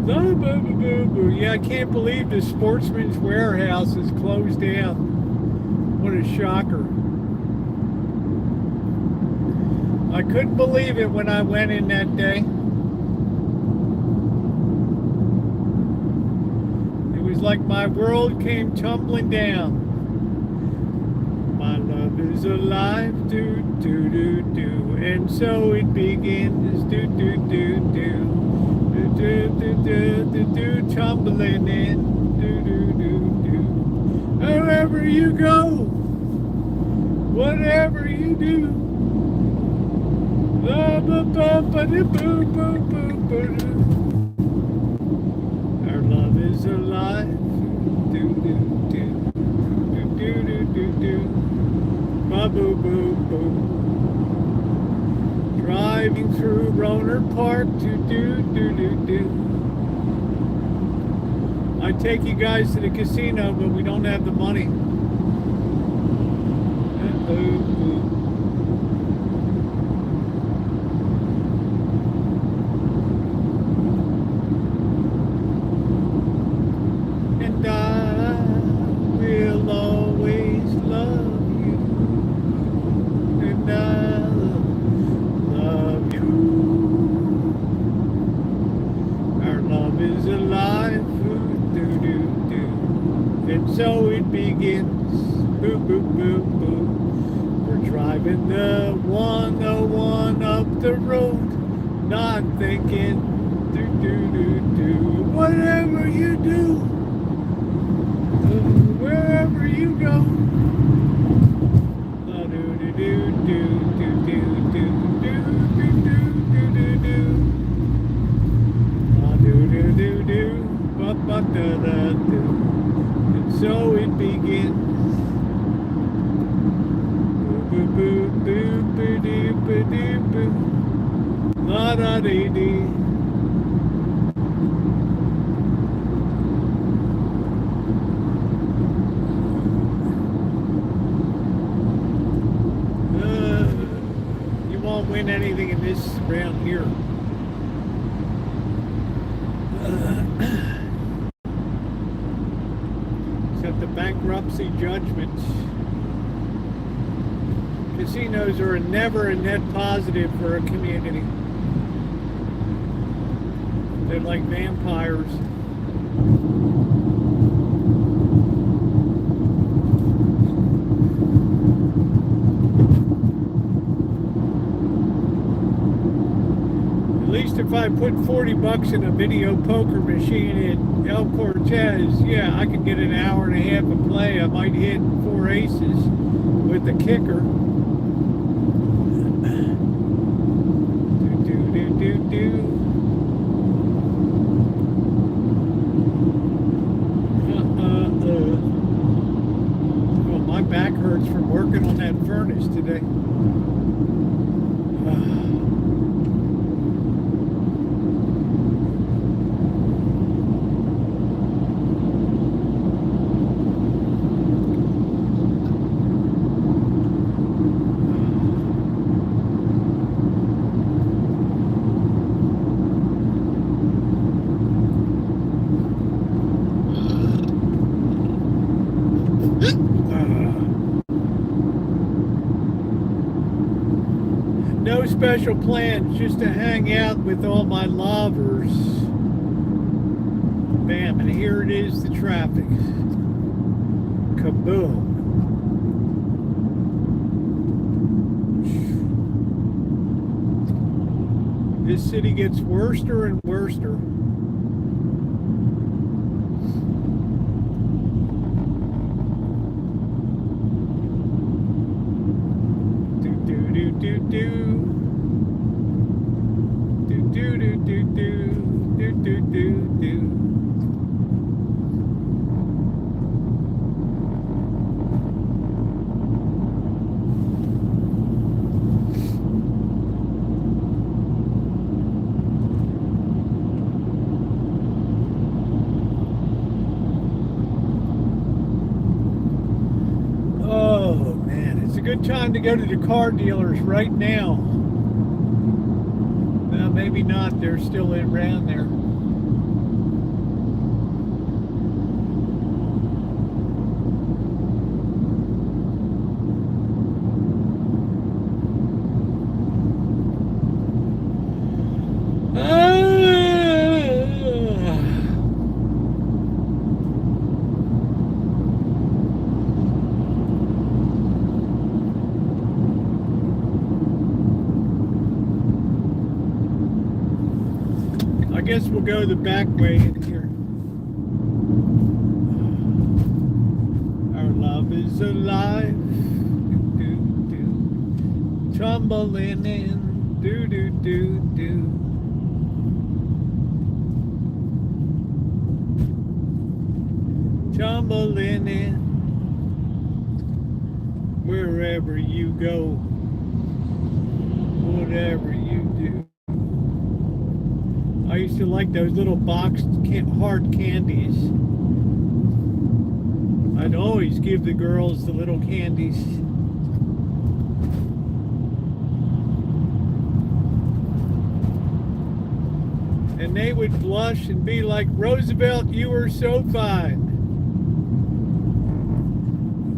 La ba ba boo boo. Yeah, I can't believe the Sportsman's Warehouse is closed down. What a shocker. I couldn't believe it when I went in that day. It was like my world came tumbling down. My love is alive, do do do do, and so it begins, do do do do, do do do do do, do tumbling in, do do do do. Wherever you go, whatever you do. Our love is alive. Do do do do do do do do. Ba boo boo boo. Driving through Roner Park to do do do do. I take you guys to the casino, but we don't have the money. And so it begins. Boop, boop, boop, boop. We're driving the 101 up the road, not thinking, do, do, do, do. Whatever you do, wherever you go. Do, do, do, do, do, do, do, do, do, do, do, do. Do, do, do, do. Ba, ba, da, da, do. And so it begins. Boo, boo, boo, boo, doo, boo, doo, boo. La, da, dee, dee. You won't win anything in this round here. Except the bankruptcy judgments. Casinos are never a net positive for a community. They're like vampires. At least if I put 40 bucks in a video poker machine in El Cortez, yeah, I could get an hour and a half of play. I might hit 4 aces with the kicker. Well, my back hurts from working on that furnace today. No special plans, just to hang out with all my lovers. Bam, and here it is, the traffic. Kaboom. This city gets worser and worser. Oh man, it's a good time to go to the car dealers right now. Well, maybe not, they're still around there. I guess we'll go the back way in here. Our love is alive. Do, do. Tumbling in. Do, do, do, do. Tumbling in. Wherever you go. Whatever you do. I used to like those little boxed hard candies. I'd always give the girls the little candies. And they would blush and be like, Roosevelt, you were so fine.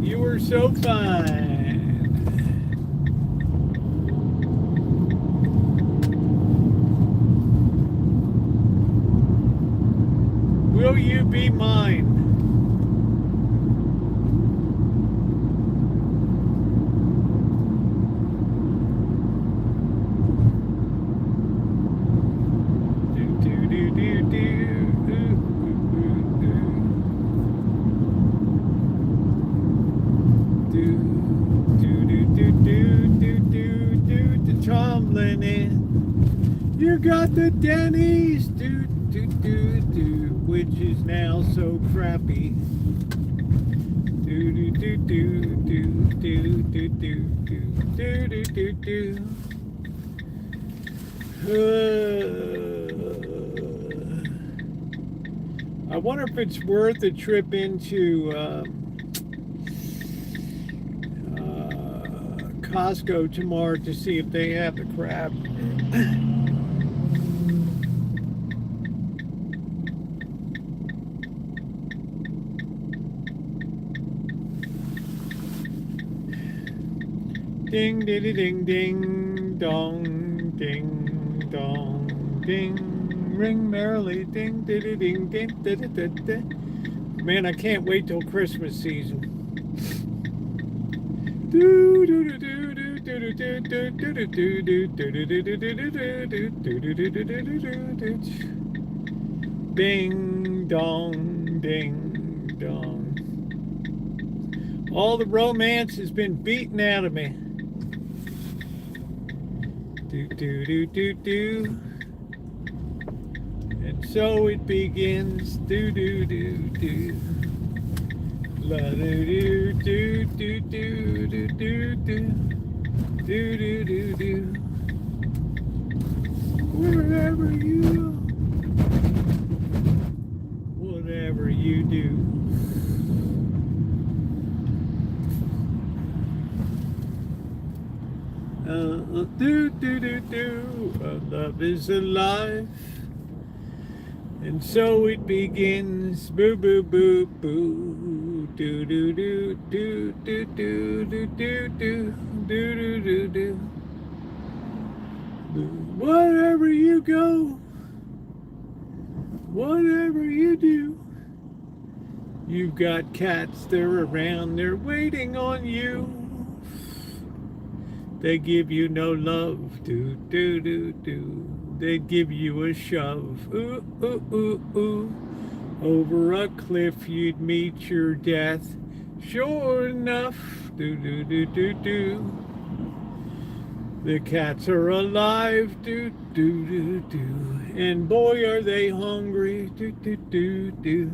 You were so fine. Will you be mine? got the Denny's, which is now so crappy. I wonder if it's worth a trip into Costco tomorrow to see if they have the crab. Ding, ding, ding, ding, dong, ding, dong, ding, ring merrily, ding, ding, ding, ding, ding, ding, ding. Man, I can't wait till Christmas season. Ding, dong, ding, dong. All the romance has been beaten out of me. And so it begins. La do do do do do do do. Whatever you do. Love is alive, and so it begins. Boo boo boo boo. Do do do do do do do do do do do do. Wherever you go, whatever you do, you've got cats. They're around. They're waiting on you. They give you no love, do, do, do, do. They give you a shove, ooh, ooh, ooh, ooh. Over a cliff you'd meet your death, sure enough, do, do, do, do, do. The cats are alive, do, do, do, do. And boy, are they hungry, do, do, do, do.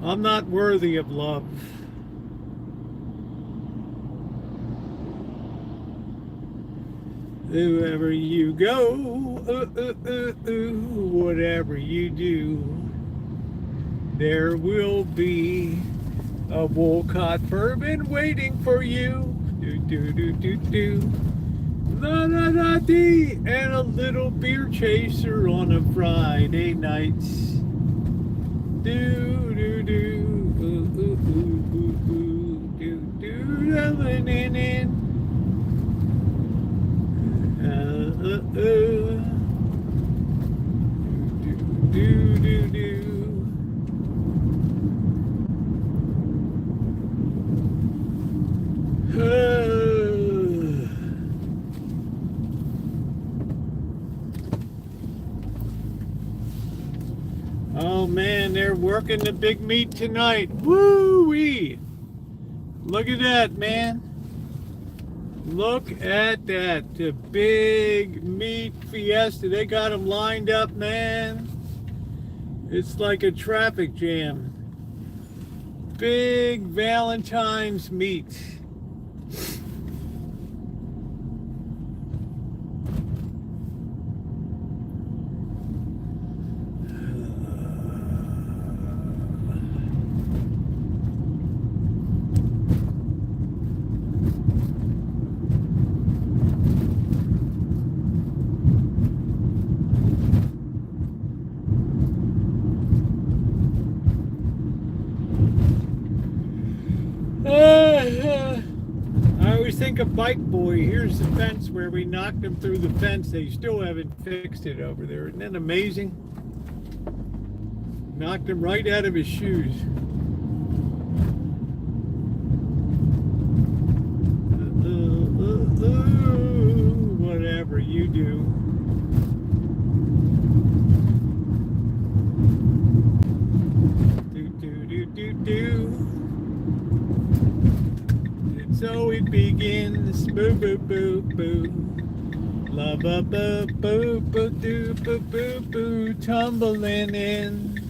I'm not worthy of love. Wherever you go, whatever you do, there will be a Wolcott bourbon waiting for you. Do do do do do. La da da dee, and a little beer chaser on a Friday night. Do do do, ooh ooh ooh ooh ooh, do do, rolling in. Do do do. Oh man, they're working the big meat tonight. Woo-wee! Look at that, man. Look at that. The big meat fiesta. They got them lined up, man. It's like a traffic jam. Big Valentine's meat. I always think of Bike Boy. Here's the fence where we knocked him through the fence. They still haven't fixed it over there. Isn't that amazing? Knocked him right out of his shoes. Whatever you do. Do do do do do. So it begins. Boo, boo, boo, boo. La ba ba boo, boo, doo, boo, boo, boo. Tumbling in.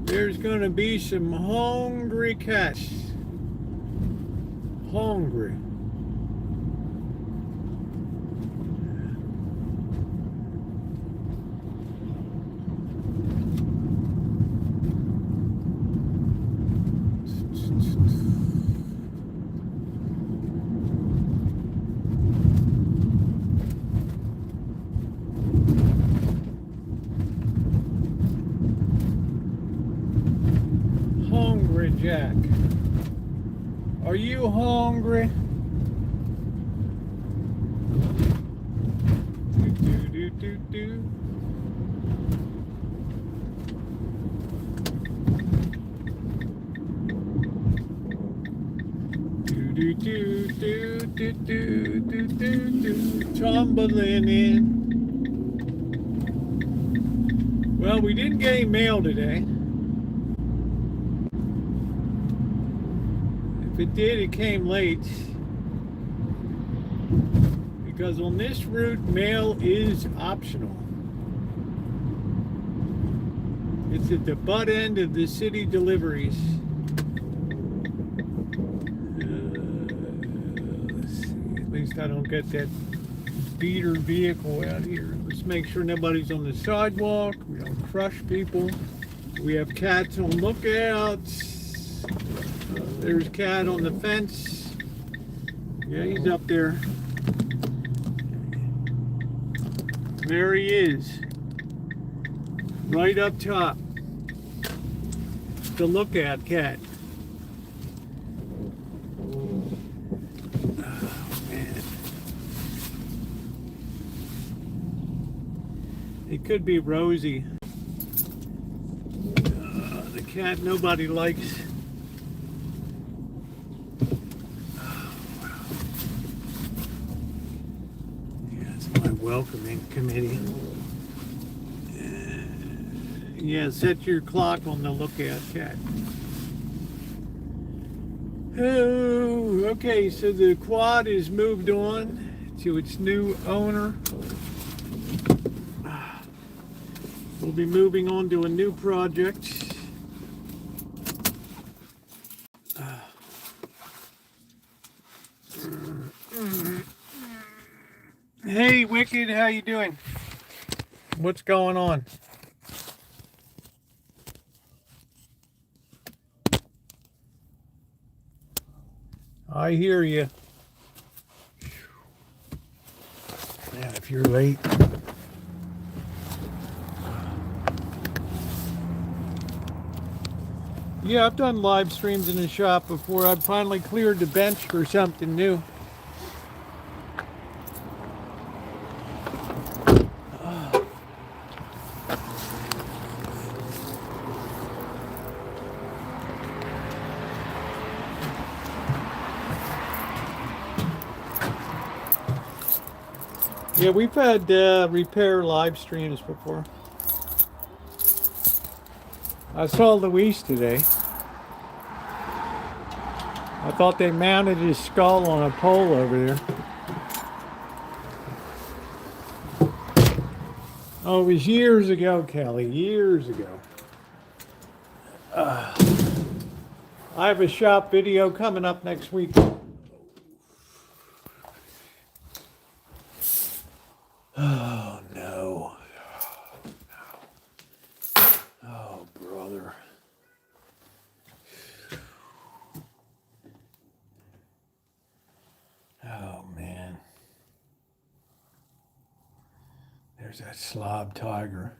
There's gonna be some hungry cats. Hungry. Hungry Jack. Are you hungry? Do, do, do, do. Do, do, do, do, do, do, do, do. Tumbling in. Well, we didn't get any mail today. If it did, it came late. Because on this route, mail is optional. It's at the butt end of the city deliveries. Let's see. At least I don't get that beater vehicle out here. Let's make sure nobody's on the sidewalk. We don't crush people. We have cats on lookouts. There's a cat on the fence. Yeah, he's up there. There he is. Right up top. The lookout cat. Oh, man. It could be Rosie. The cat nobody likes. Welcoming committee. Yeah, set your clock on the lookout cat. Oh, okay, so the quad is moved on to its new owner. We'll be moving on to a new project. Hey, Wicked, how you doing? What's going on? I hear you. Yeah, if you're late. Yeah, I've done live streams in the shop before. I've finally cleared the bench for something new. Yeah, we've had repair live streams before. I saw Luis today. I thought they mounted his skull on a pole over there. Oh, it was years ago, Kelly, years ago. I have a shop video coming up next week. Oh, no. Oh, brother. Oh, man. There's that slob tiger.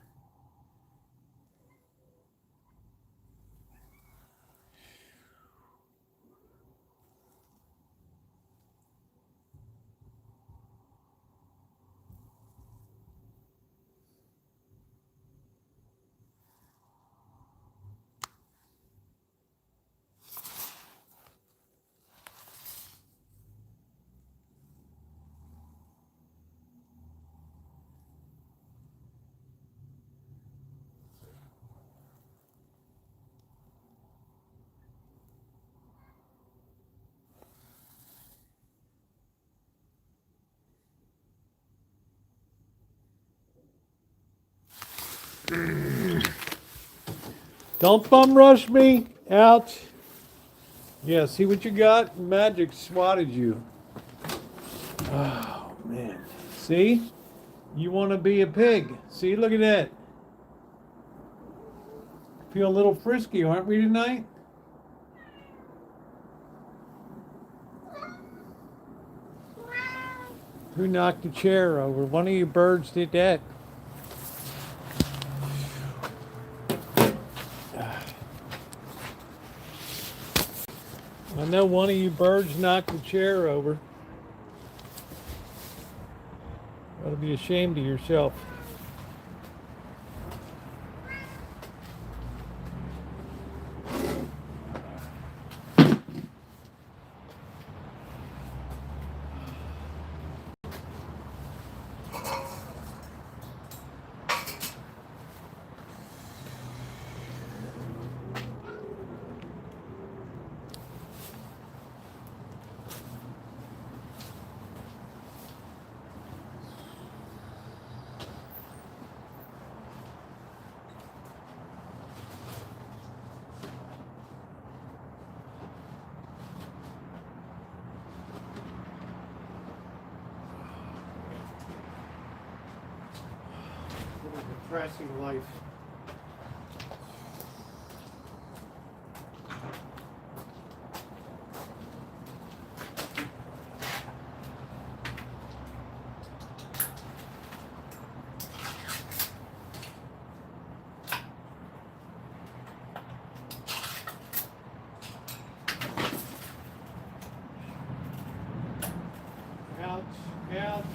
Don't bum rush me. Ouch. Yeah, see what you got? Magic swatted you. Oh, man. See? You want to be a pig. See, look at that. Feel a little frisky, aren't we tonight? Who knocked the chair over? One of you birds did that. I know one of you birds knocked the chair over. Ought to be ashamed of yourself. What a depressing life. Ouch, ouch.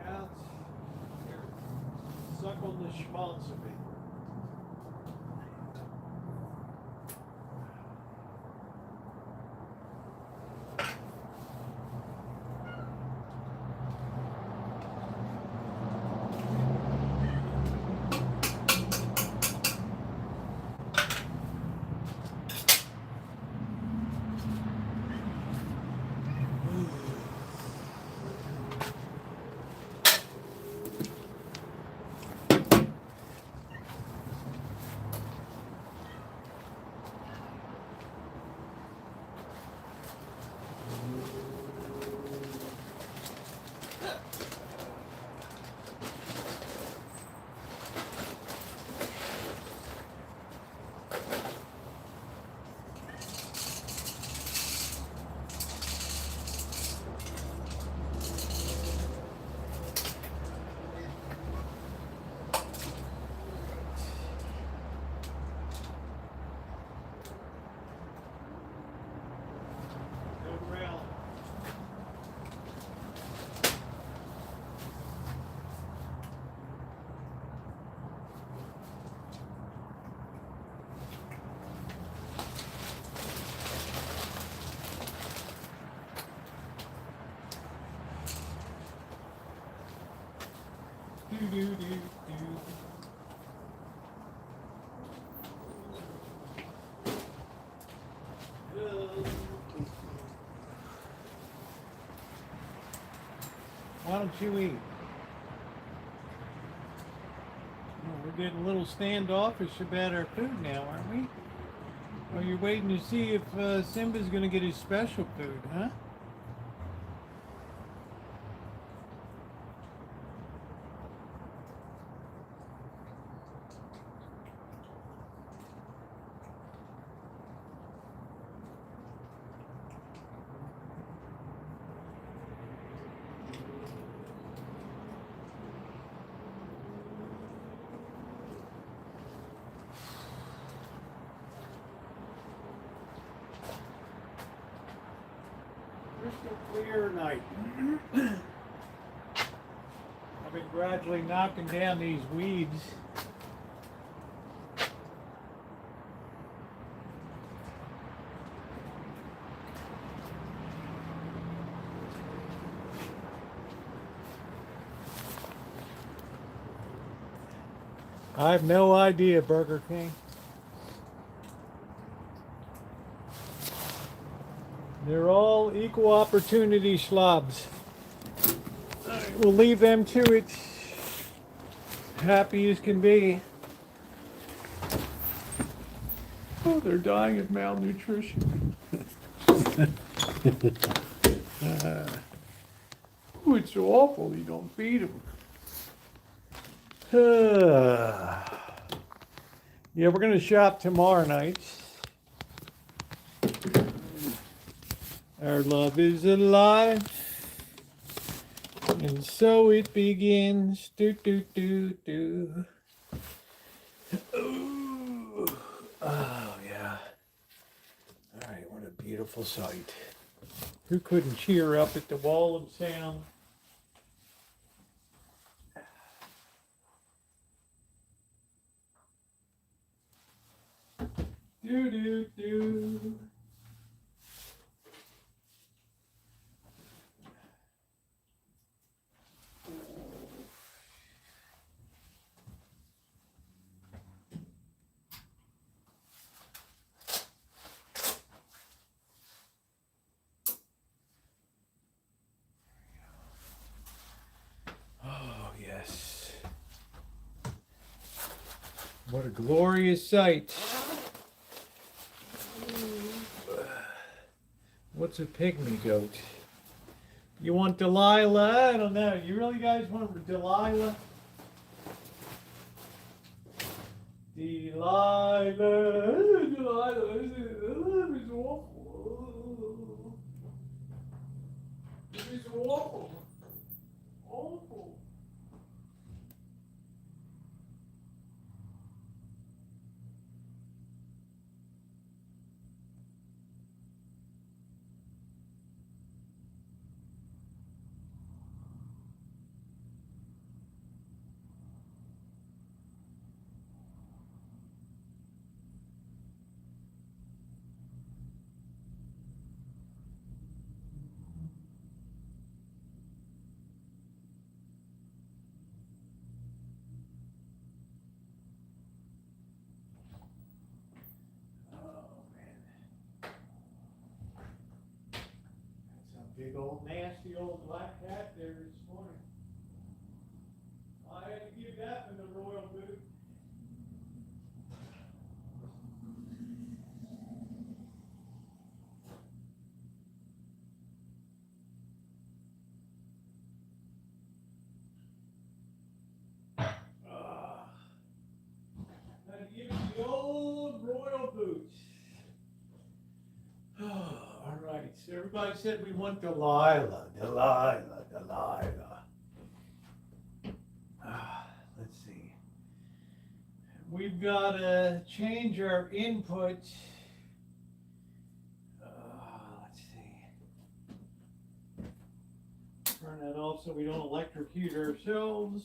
Ouch. Here, suck on the schmaltz of me. Why don't you eat? Well, we're getting a little standoffish about our food now, aren't we? Or you're waiting to see if Simba's going to get his special food, huh? Crystal clear night. I've been gradually knocking down these weeds. I have no idea, Burger King. They're all equal opportunity slobs. All right, we'll leave them to it. Happy as can be. Oh, they're dying of malnutrition. Oh, it's so awful you don't feed them. Yeah, we're going to shop tomorrow night. Our love is alive, and so it begins. Do, do, do, do. Ooh. Oh, yeah. All right, what a beautiful sight. Who couldn't cheer up at the wall of sound? Do, do, do. Oh, yes. What a glorious sight. What's a pygmy goat? You want Delilah? I don't know. You really guys want Delilah? Delilah. Delilah. This is awful. This is awful. Awful. Big old nasty old black cat there this morning. I had to give that one the royal boot. Had to give it the old royal boot. All right, so everybody said we want Delilah, Delilah, Delilah. Let's see. We've got to change our input. Let's see. Turn that off so we don't electrocute ourselves.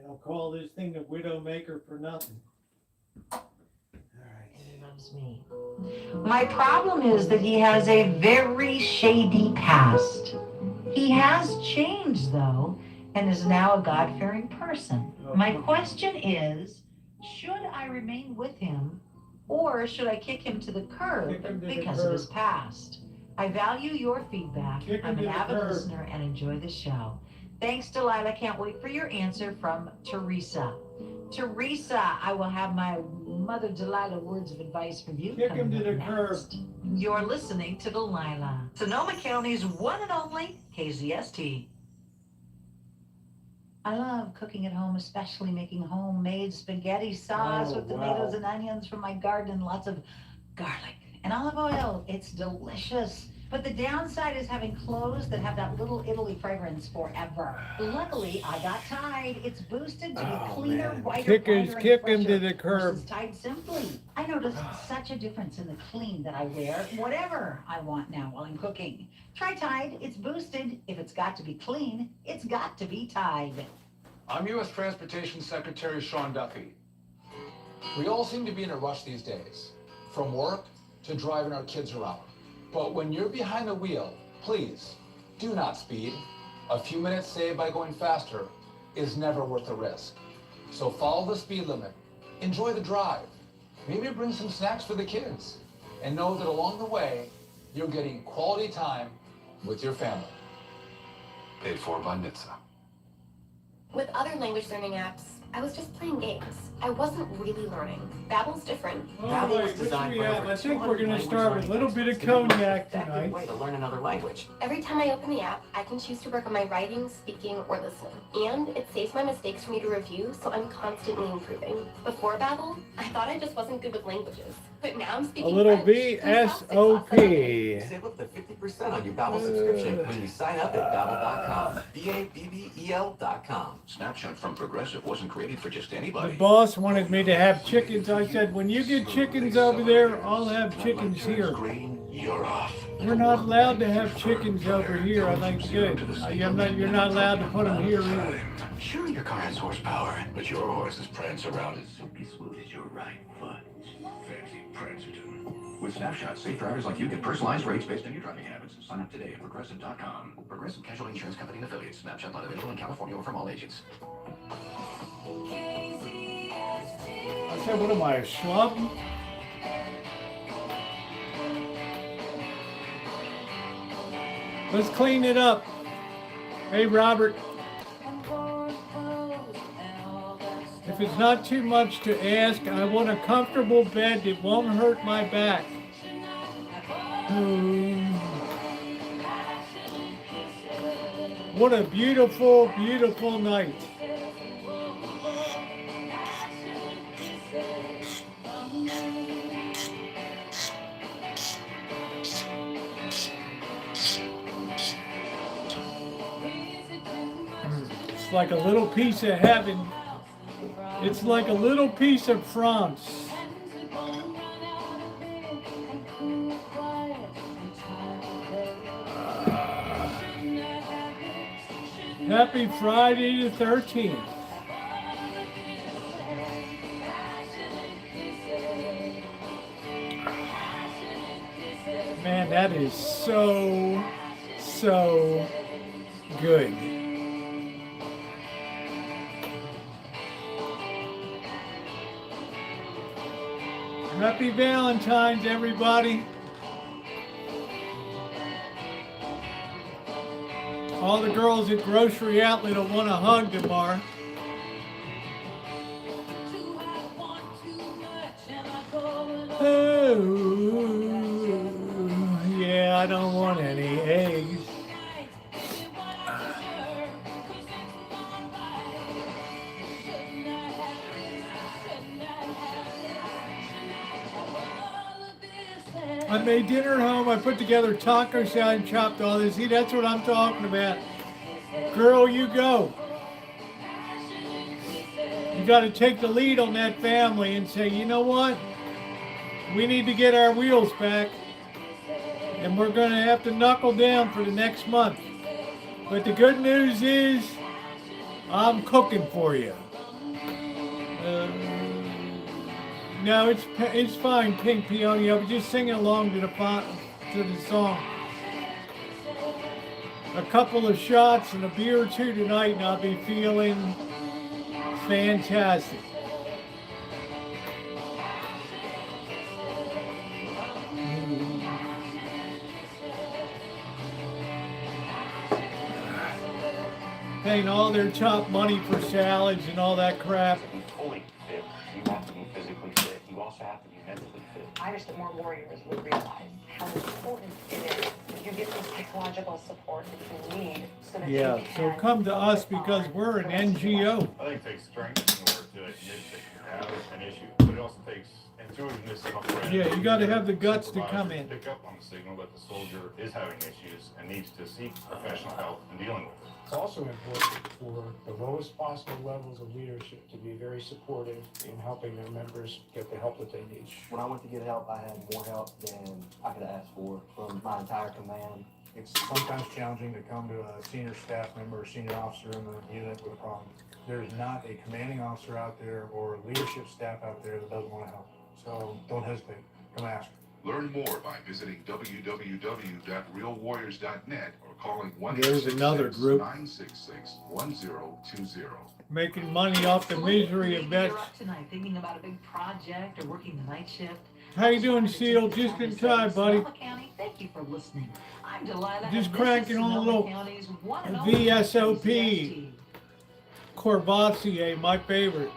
I'll call this thing a Widowmaker for nothing. All right. He loves me. My problem is that he has a very shady past. He has changed, though, and is now a God-fearing person. My question is, should I remain with him, or should I kick him to the curb because of his past? I value your feedback. I'm an avid listener and enjoy the show. Thanks, Delilah. Can't wait for your answer from Teresa. Teresa, I will have my Mother Delilah words of advice from you. Kick him to the curb. You're listening to Delilah. Sonoma County's one and only KZST. I love cooking at home, especially making homemade spaghetti sauce with tomatoes and onions from my garden and lots of garlic and olive oil. It's delicious. But the downside is having clothes that have that little Italy fragrance forever. Luckily, I got Tide. It's boosted to be cleaner, whiter, brighter, Kick and him to the fresher curb. versus Tide Simply. I noticed such a difference in the clean that I wear, whatever I want now while I'm cooking. Try Tide. It's boosted. If it's got to be clean, it's got to be Tide. I'm U.S. Transportation Secretary Sean Duffy. We all seem to be in a rush these days, from work to driving our kids around. But when you're behind the wheel, please do not speed. A few minutes saved by going faster is never worth the risk. So follow the speed limit, enjoy the drive, maybe bring some snacks for the kids, and know that along the way, you're getting quality time with your family. Paid for by NHTSA. With other language learning apps, I was just playing games. I wasn't really learning. Babbel's different. All right, which we have? I think we're going to start with a little bit of cognac tonight. Way to learn another language. Every time I open the app, I can choose to work on my writing, speaking, or listening. And it saves my mistakes for me to review, so I'm constantly improving. Before Babbel, I thought I just wasn't good with languages. But now I'm speaking A little French. VSOP. Save up to 50% on your Babbel subscription when you sign up at Babbel.com. BABBEL.com. Snapshot from Progressive wasn't created for just The anybody. boss wanted me to have chickens. I said, when you get chickens over there, I'll have chickens here. Green, you're off. We're not allowed to have chickens over here. I think it's good. You're not allowed to put them here either. Sure, your car has horsepower, but your horses prance around as silky smooth as your right foot. Fancy Prancerton. With Snapshot, safe drivers like you get personalized rates based on your driving habits. Sign up today at Progressive.com. Progressive Casualty Insurance Company and affiliates. Snapshot not available in California or from all agents. I said, what am I, a schlub? Let's clean it up. Hey, Robert. If it's not too much to ask, I want a comfortable bed that won't hurt my back. What a beautiful, beautiful night. It's like a little piece of heaven. It's like a little piece of France. Happy Friday the 13th. Man, that is so good. Happy Valentine's, everybody. All the girls at Grocery Outlet will want a hug tomorrow. Oh, yeah, I don't want any eggs. I made dinner at home. I put together taco salad, chopped all this. See, that's what I'm talking about. Girl, you go. You got to take the lead on that family and say, you know what? We need to get our wheels back. And we're going to have to knuckle down for the next month. But the good news is, I'm cooking for you. No, it's fine, Pink Peony. I was just singing along to the song. A couple of shots and a beer or two tonight, and I'll be feeling fantastic. Paying all their top money for salads and all that crap. Fully fit, you have to be physically fit. You also have to be mentally fit. I wish that more warriors would realize how important it is that you get the psychological support that you need so that Yeah, you so can come to us because we're an NGO. I think it takes strength in order to admit that you have an issue, but it also takes intuitiveness of a friend. Yeah, you got to have the guts to come in. Pick up on the signal that the soldier is having issues and needs to seek professional help in dealing with it. It's also important for the lowest possible levels of leadership to be very supportive in helping their members get the help that they need. When I went to get help, I had more help than I could ask for from my entire command. It's sometimes challenging to come to a senior staff member or senior officer in the unit with a problem. There's not a commanding officer out there or leadership staff out there that doesn't want to help. So don't hesitate. Come ask. Learn more by visiting www.realwarriors.net or calling There's another group 1-866-966-1020. making money off the misery of vets. You're up tonight thinking about a big project or working the night shift. How you doing, Seal? Just in time, buddy. County, thank you for listening. I'm Delilah. Just cranking on a little VSOP. Courvoisier, my favorite.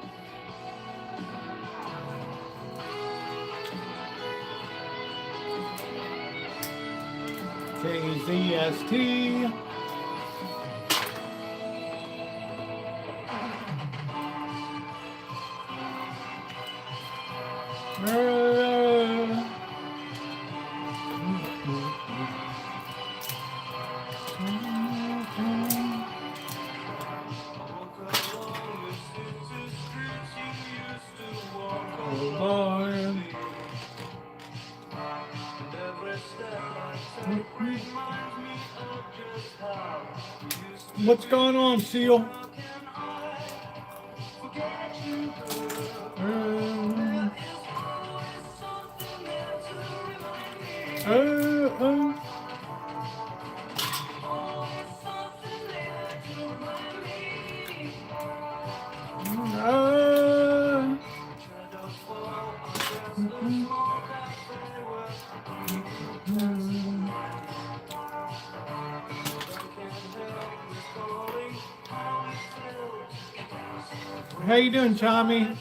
KZST. What's going on, Seal? How you doing, Tommy?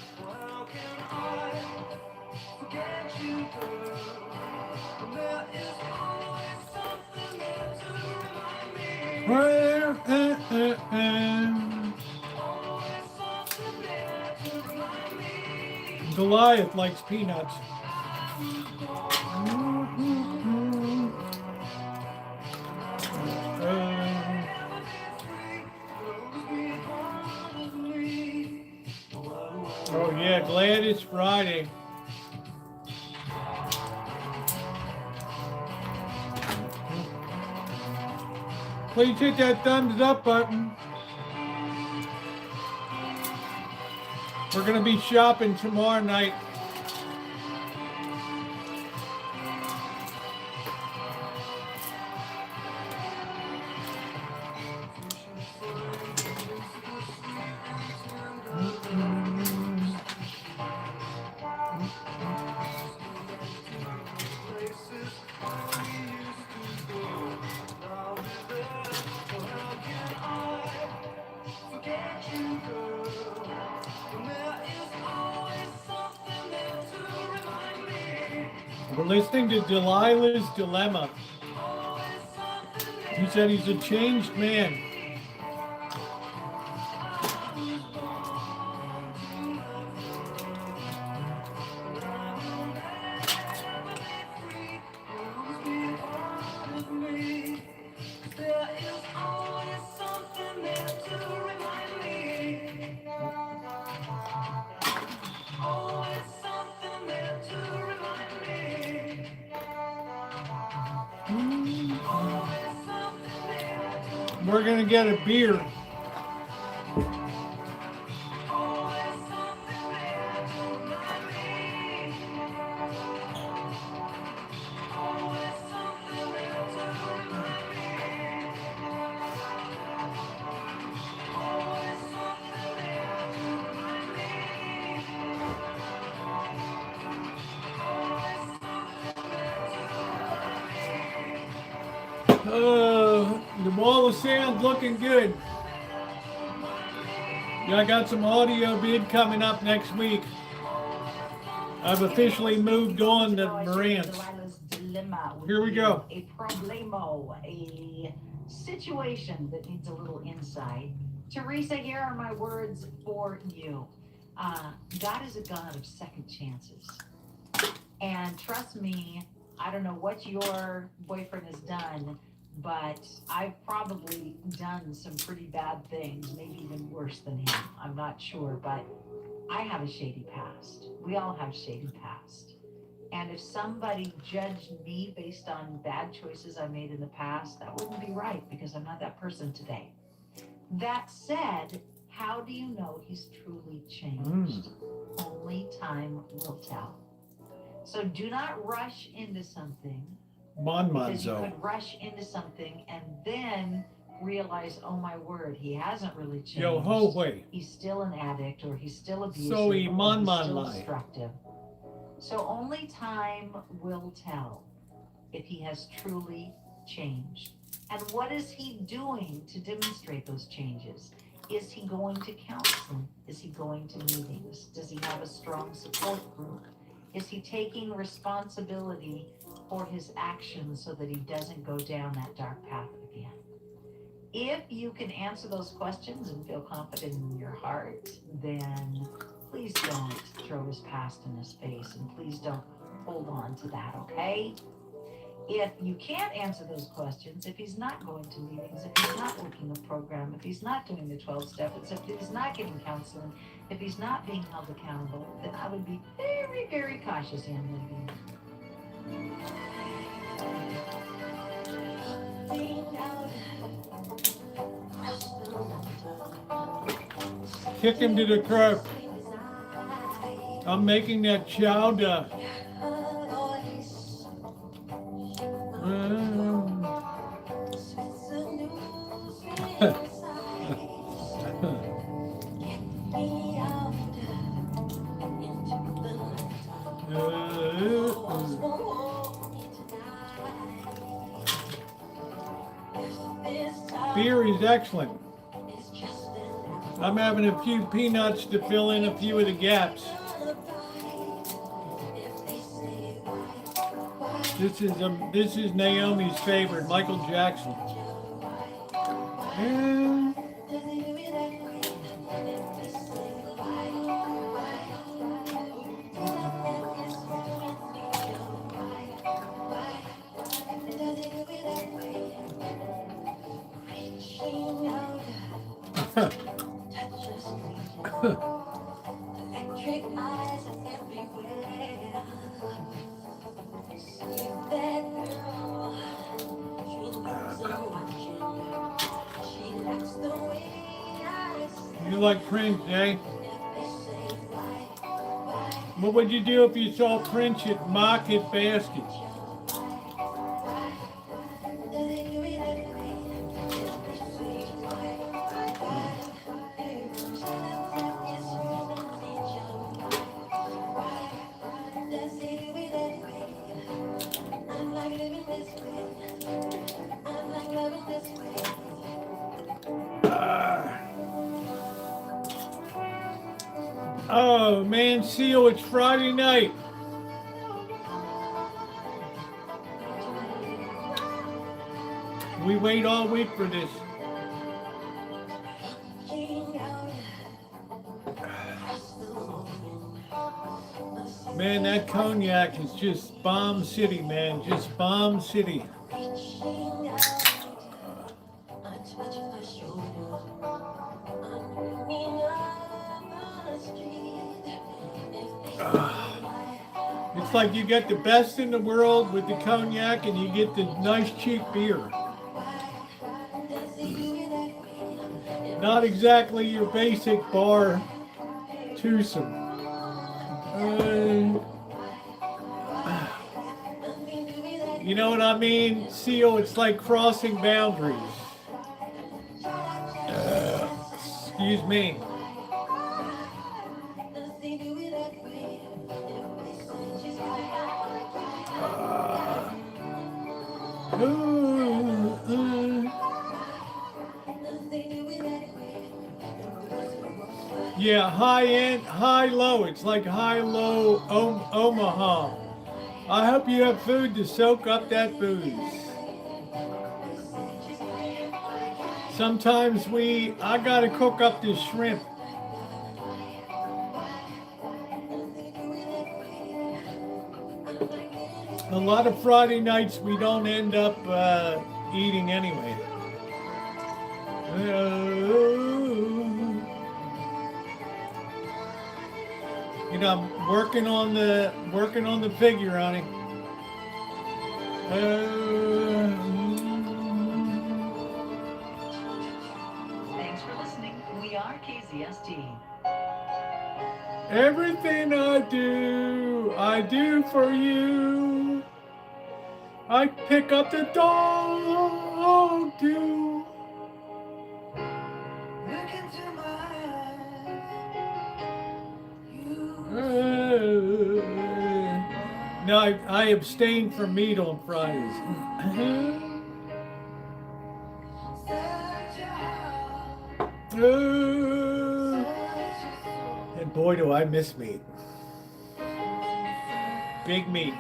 Goliath likes peanuts. Oh yeah, glad it's Friday. Please hit that thumbs up button. We're gonna be shopping tomorrow night. We're listening to Delilah's Dilemma. He said he's a changed man. We're gonna get a beer. The wall of sand's looking good. Yeah, I got some audio bid coming up next week. I've officially moved on to Marantz. Here we go. A problemo, a situation that needs a little insight. Teresa, here are my words for you. God is a God of second chances. And trust me, I don't know what your boyfriend has done, but I've probably done some pretty bad things, maybe even worse than him. I'm not sure, but I have a shady past. We all have shady past. And if somebody judged me based on bad choices I made in the past, that wouldn't be right because I'm not that person today. That said, how do you know he's truly changed? Only time will tell. So do not rush into something. Because you Monzo. could could rush into something and then realize, oh my word, he hasn't really changed. Yo ho way. He's still an addict, or he's still abusive, So he or mon he's man still lie. destructive. So only time will tell if he has truly changed. And what is he doing to demonstrate those changes? Is he going to counseling? Is he going to meetings? Does he have a strong support group? Is he taking responsibility for his actions so that he doesn't go down that dark path again? If you can answer those questions and feel confident in your heart, then please don't throw his past in his face, and please don't hold on to that, okay? If you can't answer those questions, if he's not going to meetings, if he's not working a program, if he's not doing the 12 steps, if he's not getting counseling, if he's not being held accountable, then I would be very, very cautious, young lady. Kick him to the curb. I'm making that chowder. Beer is excellent. I'm having a few peanuts to fill in a few of the gaps. This is Naomi's favorite, Michael Jackson. You like Prince, eh? What would you do if you saw Prince at Market Basket? Oh man, Seal, it's Friday night. We wait all week for this. Man, that cognac is just bomb city, man. Just bomb city. It's like you get the best in the world with the cognac and you get the nice cheap beer. Not exactly your basic bar twosome. You know what I mean? Seal, it's like crossing boundaries. Excuse me. Yeah, high end, high low. It's like high low Omaha. I hope you have food to soak up that booze. Sometimes I gotta cook up this shrimp. A lot of Friday nights we don't end up eating anyway. You know, I'm working on the figure, honey. Thanks for listening. We are KZST. Everything I do for you. I pick up the dog do. Look into my No, I abstain from meat on Fridays. And boy, do I miss meat. Big meat.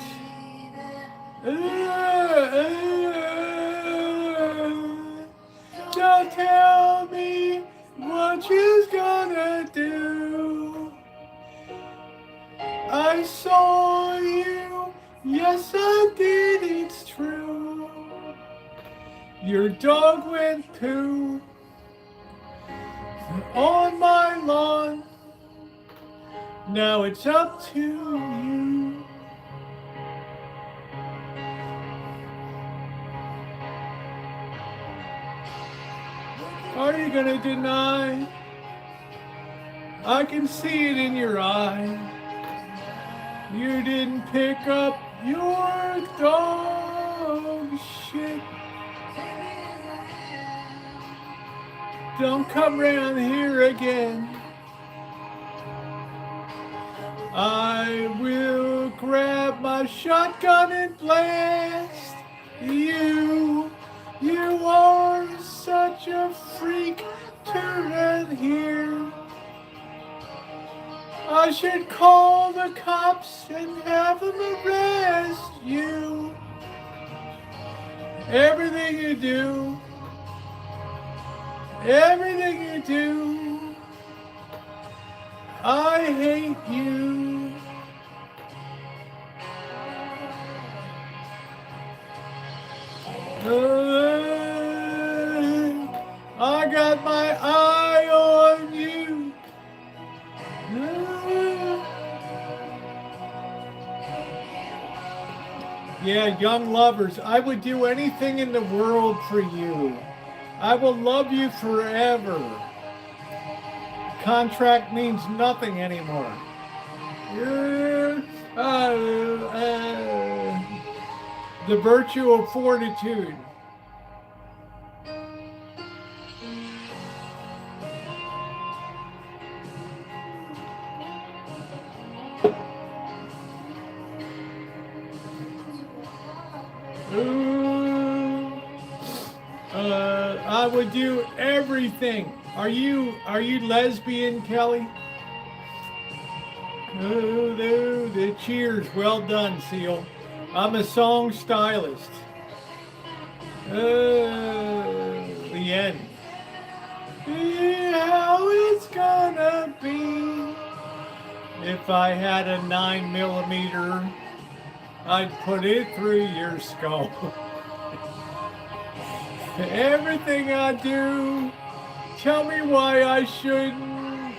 Don't tell me what you're gonna do. I saw you, yes I did, it's true. Your dog went poo on my lawn. Now it's up to you. Are you gonna deny? I can see it in your eye. You didn't pick up your dog shit. Don't come round here again. I will grab my shotgun and blast you. You are such a freak to run here. I should call the cops and have them arrest you. Everything you do, I hate you. I got my eye on you. Yeah, young lovers, I would do anything in the world for you. I will love you forever. Contract means nothing anymore. The virtue of fortitude. I would do everything. Are you lesbian, Kelly? Oh, the cheers. Well done, Seal. I'm a song stylist. The end. How it's gonna be if I had a 9mm, I'd put it through your skull. Everything I do, tell me why I shouldn't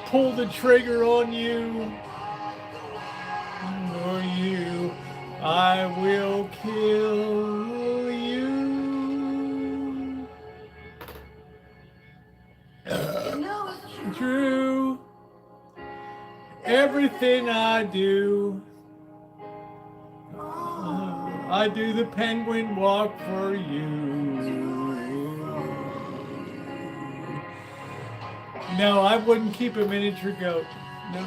pull the trigger on you. Or you, I will kill you. True. Everything I do, I do the penguin walk for you. No, I wouldn't keep a miniature goat. No.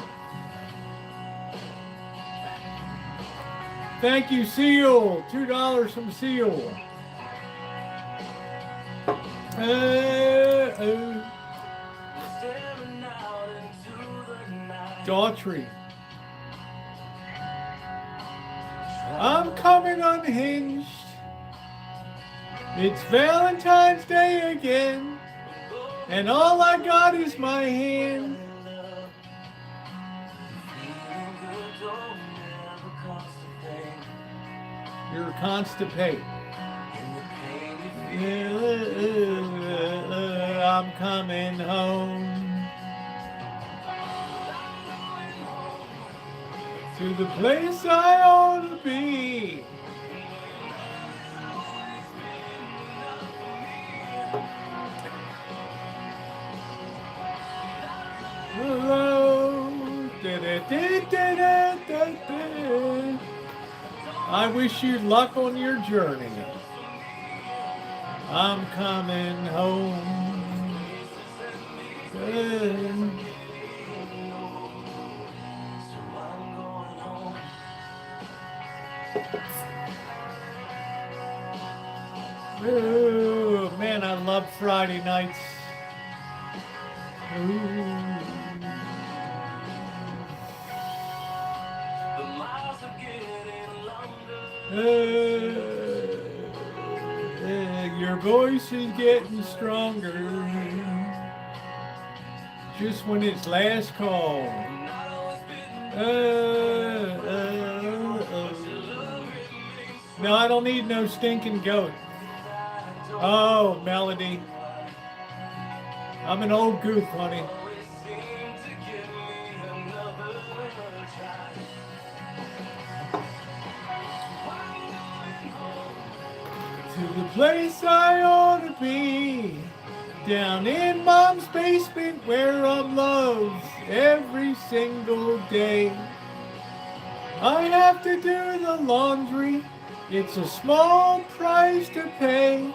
Thank you, Seal. $2 from Seal. Daughtry. I'm coming unhinged. It's Valentine's Day again, and all I got is my hand. You're constipated. I'm coming home to the place I ought to be. Hello, I wish you luck on your journey. I'm coming home. Ooh, man, I love Friday nights. Your voice is getting stronger. Just when it's last call. No, I don't need no stinking goat. Oh, Melody. I'm an old goof, honey. To the place I ought to be, down in Mom's basement where I'm loved every single day. I have to do the laundry, it's a small price to pay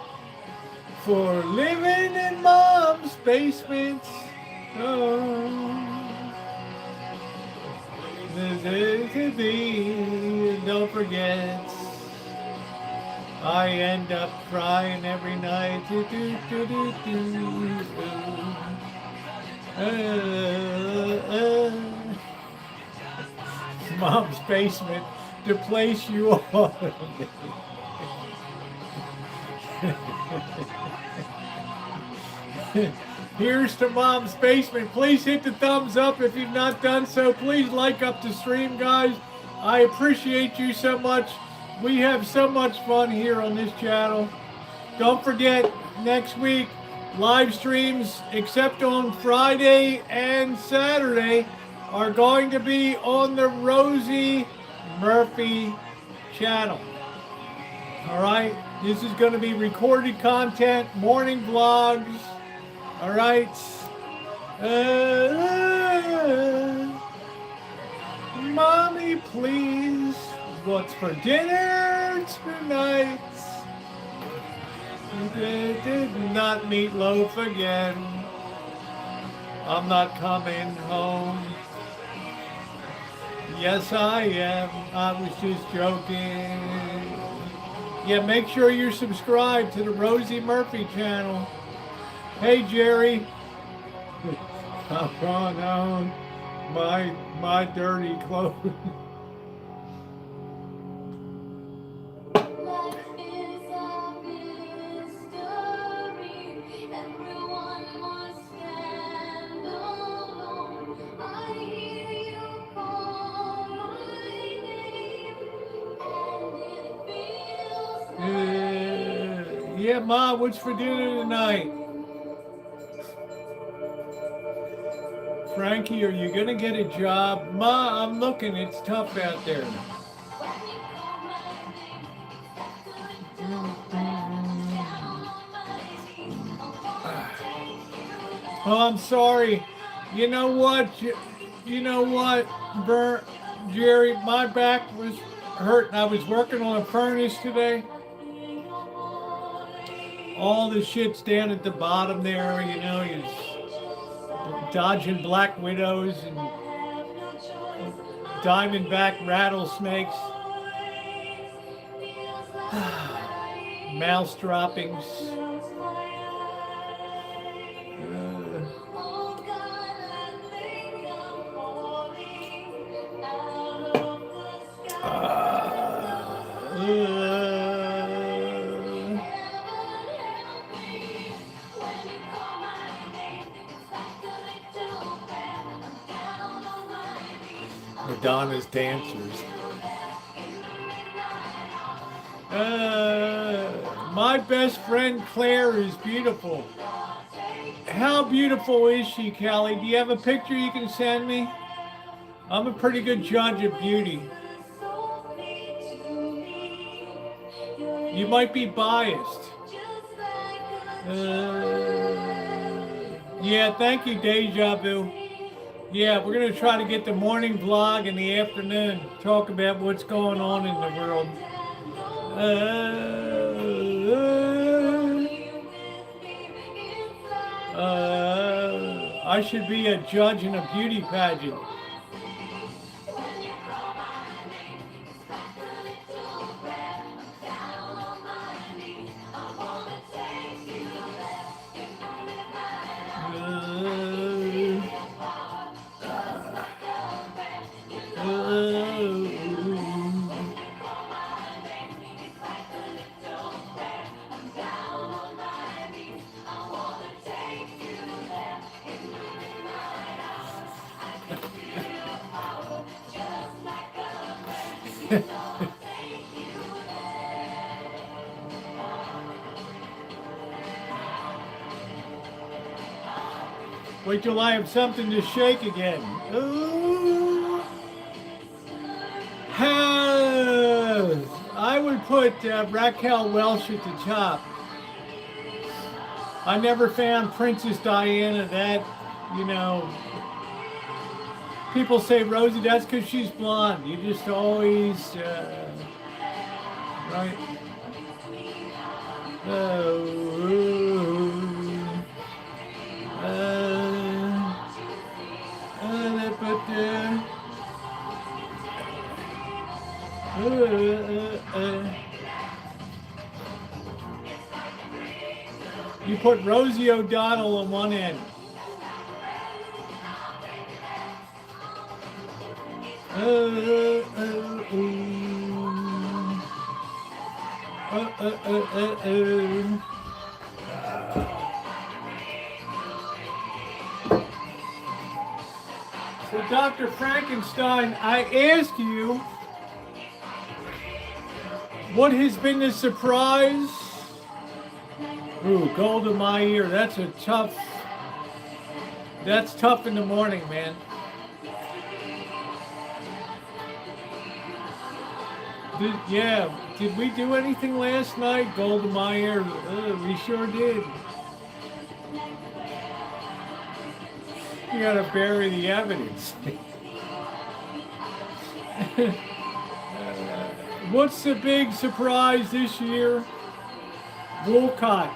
for living in Mom's basement. Oh, don't forget, I end up crying every night. Mom's basement, the place you ought to be. Here's to Mom's basement. Please hit the thumbs up if you've not done so. Please like up the stream, guys. I appreciate you so much. We have so much fun here on this channel. Don't forget, next week, live streams, except on Friday and Saturday, are going to be on the Rosie Murphy channel. All right? This is going to be recorded content, morning vlogs. All right? Mommy, please. What's for dinner tonight? Not meatloaf again. I'm not coming home. Yes, I am. I was just joking. Yeah, make sure you're subscribed to the Rosie Murphy channel. Hey, Jerry. I've gone on my dirty clothes. Yeah, Ma, what's for dinner tonight? Frankie, are you going to get a job? Ma, I'm looking. It's tough out there. Oh, I'm sorry. You know what? Jerry, my back was hurting. I was working on a furnace today. All the shit's down at the bottom there, you know, he's dodging black widows and diamondback rattlesnakes, mouse droppings. Madonna's dancers. My best friend Claire is beautiful. How beautiful is she, Kelly? Do you have a picture you can send me? I'm a pretty good judge of beauty. You might be biased. Yeah, thank you, Deja Vu. Yeah, we're going to try to get the morning vlog in the afternoon. Talk about what's going on in the world. I should be a judge in a beauty pageant. Wait till I have something to shake again. Ooh. I would put Raquel Welch at the top. I never found Princess Diana that, you know, people say, Rosie, that's because she's blonde. You just always, right? You put Rosie O'Donnell on one end. So Dr. Frankenstein, I ask you, what has been the surprise? Ooh, gold in my ear. That's tough in the morning, man. Did we do anything last night? Gold in my ear. We sure did. You gotta bury the evidence. What's the big surprise this year? Wolcott.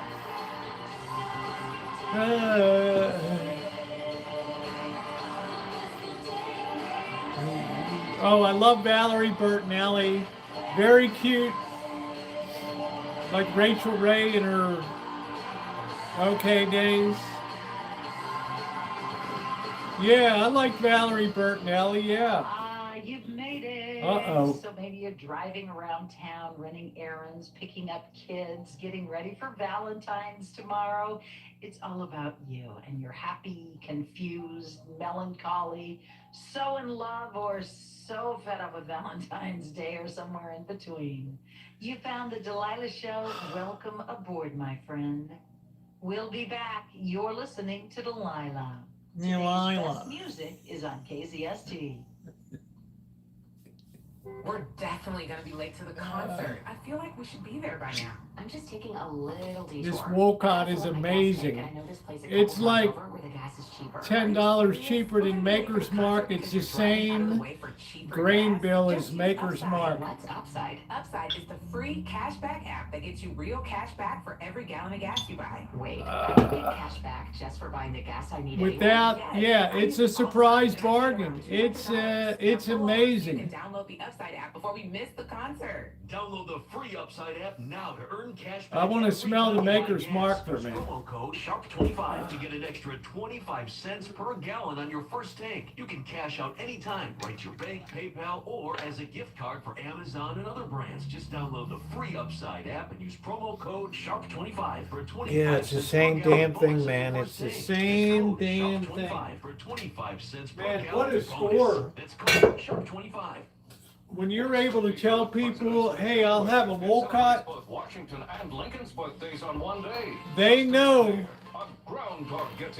Oh, I love Valerie Bertinelli. Very cute. Like Rachel Ray in her okay days. Yeah, I like Valerie Bertinelli, yeah. You've made it. Uh-oh. So maybe you're driving around town, running errands, picking up kids, getting ready for Valentine's tomorrow. It's all about you and you're happy, confused, melancholy, so in love, or so fed up with Valentine's Day, or somewhere in between. You found the Delilah Show. Welcome aboard, my friend. We'll be back. You're listening to Delilah. Today's best music is on KZST. We're definitely gonna be late to the concert. I feel like we should be there by now. I'm just taking a little detour. This Wolcott is amazing. It's like $10 cheaper than Maker's Mark. It's the same grain bill as Maker's Mark. What's Upside? Upside is the free cashback app that gets you real cash back for every gallon of gas you buy. Wait, I get cash back just for buying the gas I need. Without, yeah, it's a surprise bargain. It's amazing. You can download the Upside app before we miss the concert. Download the free Upside app now to earn cash back. I want to smell the Maker's Mark for me. Promo code SHARP25 to get an extra 25 cents per gallon on your first tank. You can cash out anytime, right to your bank, PayPal, or as a gift card for Amazon and other brands. Just download the free Upside app and use promo code SHARP25 for 25 Yeah, it's the same damn thing, man. It's the same damn thing. For 25 cents per Man, gallon. what a score. That's code SHARP25. When you're able to tell people, hey, I'll have a Wolcott, Both Washington and Lincoln's birthdays on one day. they know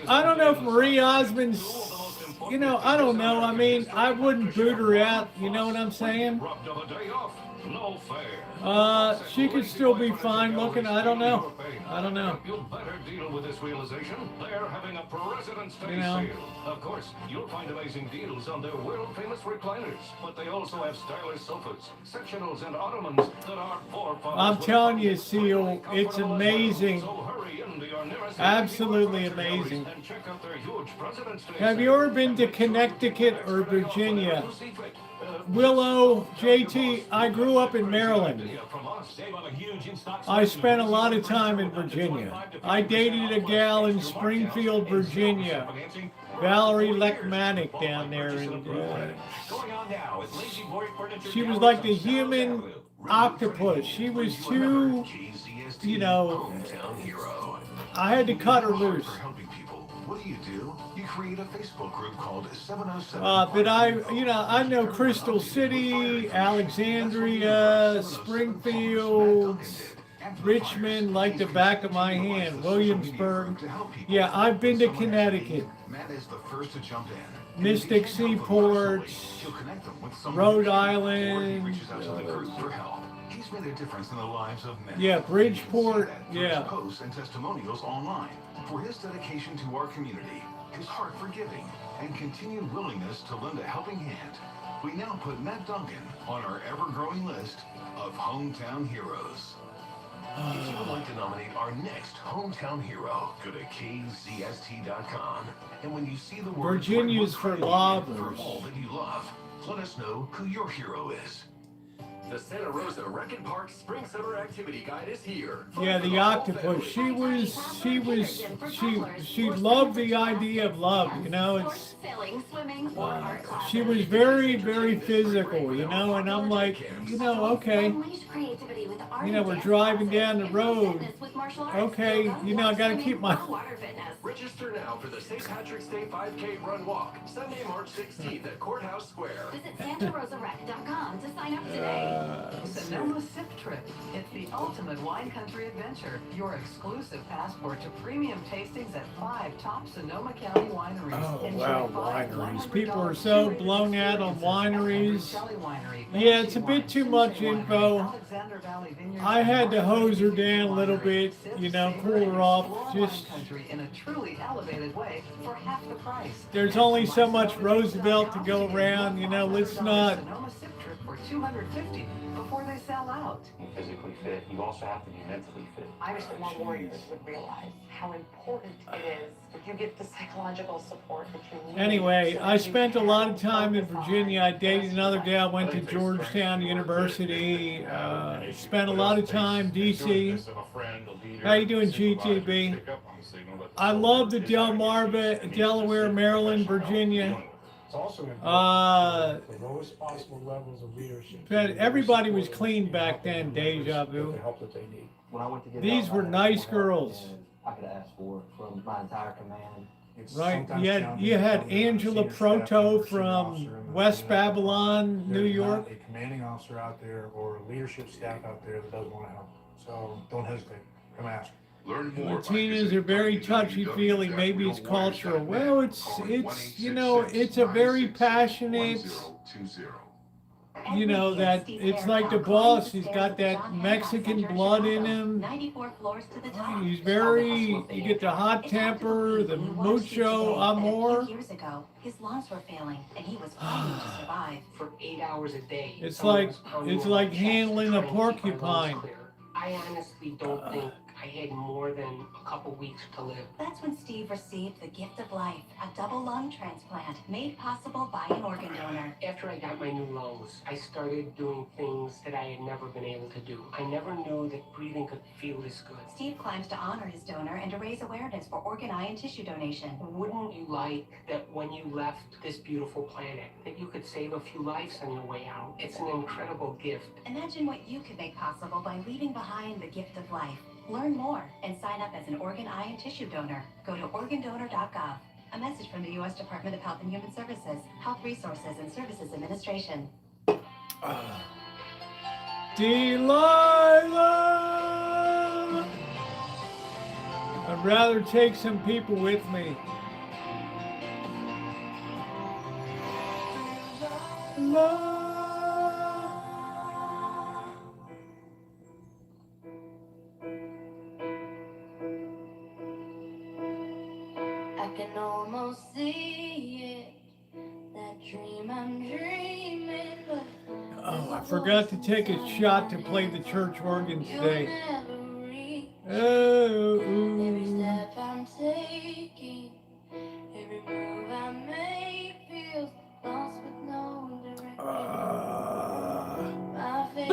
I don't know if Marie Osmond's, you know, I don't know. I mean, I wouldn't boot her out. You know what I'm saying? She could still be fine looking. I don't know. I don't know. You better deal with this realization. They're having a President's Day You know. sale. Of course, you'll find amazing deals on their world-famous recliners, but they also have stylish sofas, sectionals, and ottomans that our forefathers. I'm telling you, Seal, it's amazing. Absolutely amazing. And check out their huge President's Day Have you ever been to Connecticut or Virginia? Willow, JT, I grew up in Maryland. I spent a lot of time in Virginia. I dated a gal in Springfield, Virginia. Valerie Leckmanic down there. And, she was like the human octopus. She was too, you know, I had to cut her loose. What do? You create a Facebook group called 707. But I know Crystal City, Alexandria, Springfield, Richmond like the back of my hand, Williamsburg. Yeah, I've been to Connecticut. Matt is the first to jump in. Mystic Seaport, Rhode Island. He's made a difference in the lives of many. Yeah, Bridgeport. Yeah. Posts and testimonials online for his dedication to our community, his heart for giving, and continued willingness to lend a helping hand. We now put Matt Duncan on our ever-growing list of hometown heroes. If you would like to nominate our next hometown hero, go to kzst.com. And when you see the word Virginia's for lovers. all that you love, let us know who your hero is. The Santa Rosa Wreck Park Spring Summer Activity Guide is here. Yeah, the octopus. She loved the idea of love, you know. It's she was very, very physical, you know, and I'm like, you know, okay. You know, we're driving down the road. Okay, you know, I gotta keep my Register now for the St. Patrick's Day 5K Run Walk, Sunday, March 16th at Courthouse Square. Visit santarosarec.com to sign up today. Sonoma Sip Trip. It's the ultimate wine country adventure. Your exclusive passport to premium tastings at 5 top Sonoma County wineries. Oh, wow, wineries. People are so blown out on wineries. Yeah, it's a bit too much info. I had to hose her down a little bit, you know, cool her off. Just in a truly elevated way for half the price. there's only so much Roosevelt to go around, you know, let's not. Sonoma Sip Trip for $250 before they sell out. Physically fit, you also have to be mentally fit. I wish that more warriors would realize how important it is that you get the psychological support that you need. Anyway, I spent a lot of time in Virginia. I dated another gal, went to Georgetown University, spent a lot of time DC. How you doing, GTB? I love the Delmarva, Delaware, Maryland, Virginia. It's also important the lowest possible levels of leadership. But everybody was clean back then, deja vu. The help that they need. When I went to get These out, were I had nice more help girls. than I could ask for from my entire command. It's Right, sometimes you had challenging Angela to see a Proto staff member, senior from officer in the West command. Babylon, New There's York. not a commanding officer out there or a leadership staff out there that doesn't want to help. So don't hesitate. Come ask. Learn more. Latinas are very touchy-feely. Maybe it's cultural. Well, it's you know, it's a very passionate. You know that it's like the boss. He's got that Mexican blood in him. 94 floors to the top. He's very. You get the hot temper, the mucho amor. Years ago, his lungs were failing, and he was fighting to survive. For 8 hours a day. It's like handling a porcupine. I honestly don't think I had more than a couple weeks to live. That's when Steve received the gift of life, a double lung transplant made possible by an organ donor. After I got my new lungs, I started doing things that I had never been able to do. I never knew that breathing could feel this good. Steve climbs to honor his donor and to raise awareness for organ, eye, and tissue donation. Wouldn't you like that when you left this beautiful planet, that you could save a few lives on your way out? It's an incredible gift. Imagine what you could make possible by leaving behind the gift of life. Learn more and sign up as an organ, eye, and tissue donor. Go to organdonor.gov. A message from the U.S. Department of Health and Human Services, Health Resources and Services Administration. Delilah! I'd rather take some people with me. I can almost see it, that dream I'm dreaming, but Oh, I forgot to take a shot to play the church organ today. Oh. every step I'm taking, every move I make feels lost with no direction. My faith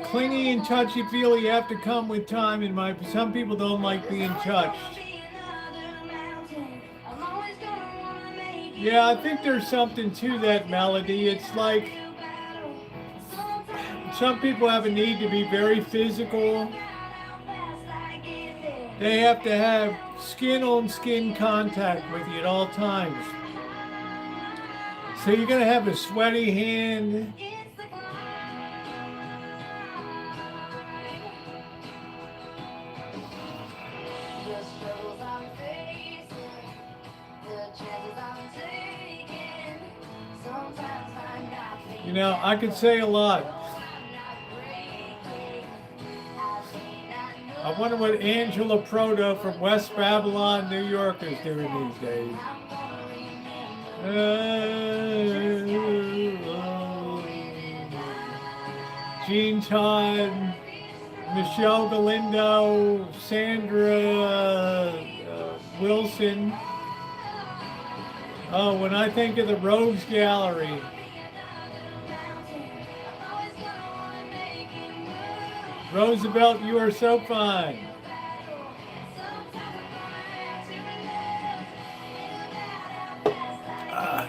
Clingy and touchy-feely have to come with time, and some people don't like being touched. Yeah, I think there's something to that, Melody. It's like some people have a need to be very physical. They have to have skin-on-skin contact with you at all times. So you're going to have a sweaty hand. You know, I could say a lot. I wonder what Angela Proto from West Babylon, New York is doing these days. Jean Todd, Michelle Galindo, Sandra Wilson. Oh, when I think of the Rogues Gallery. Roosevelt, you are so fine.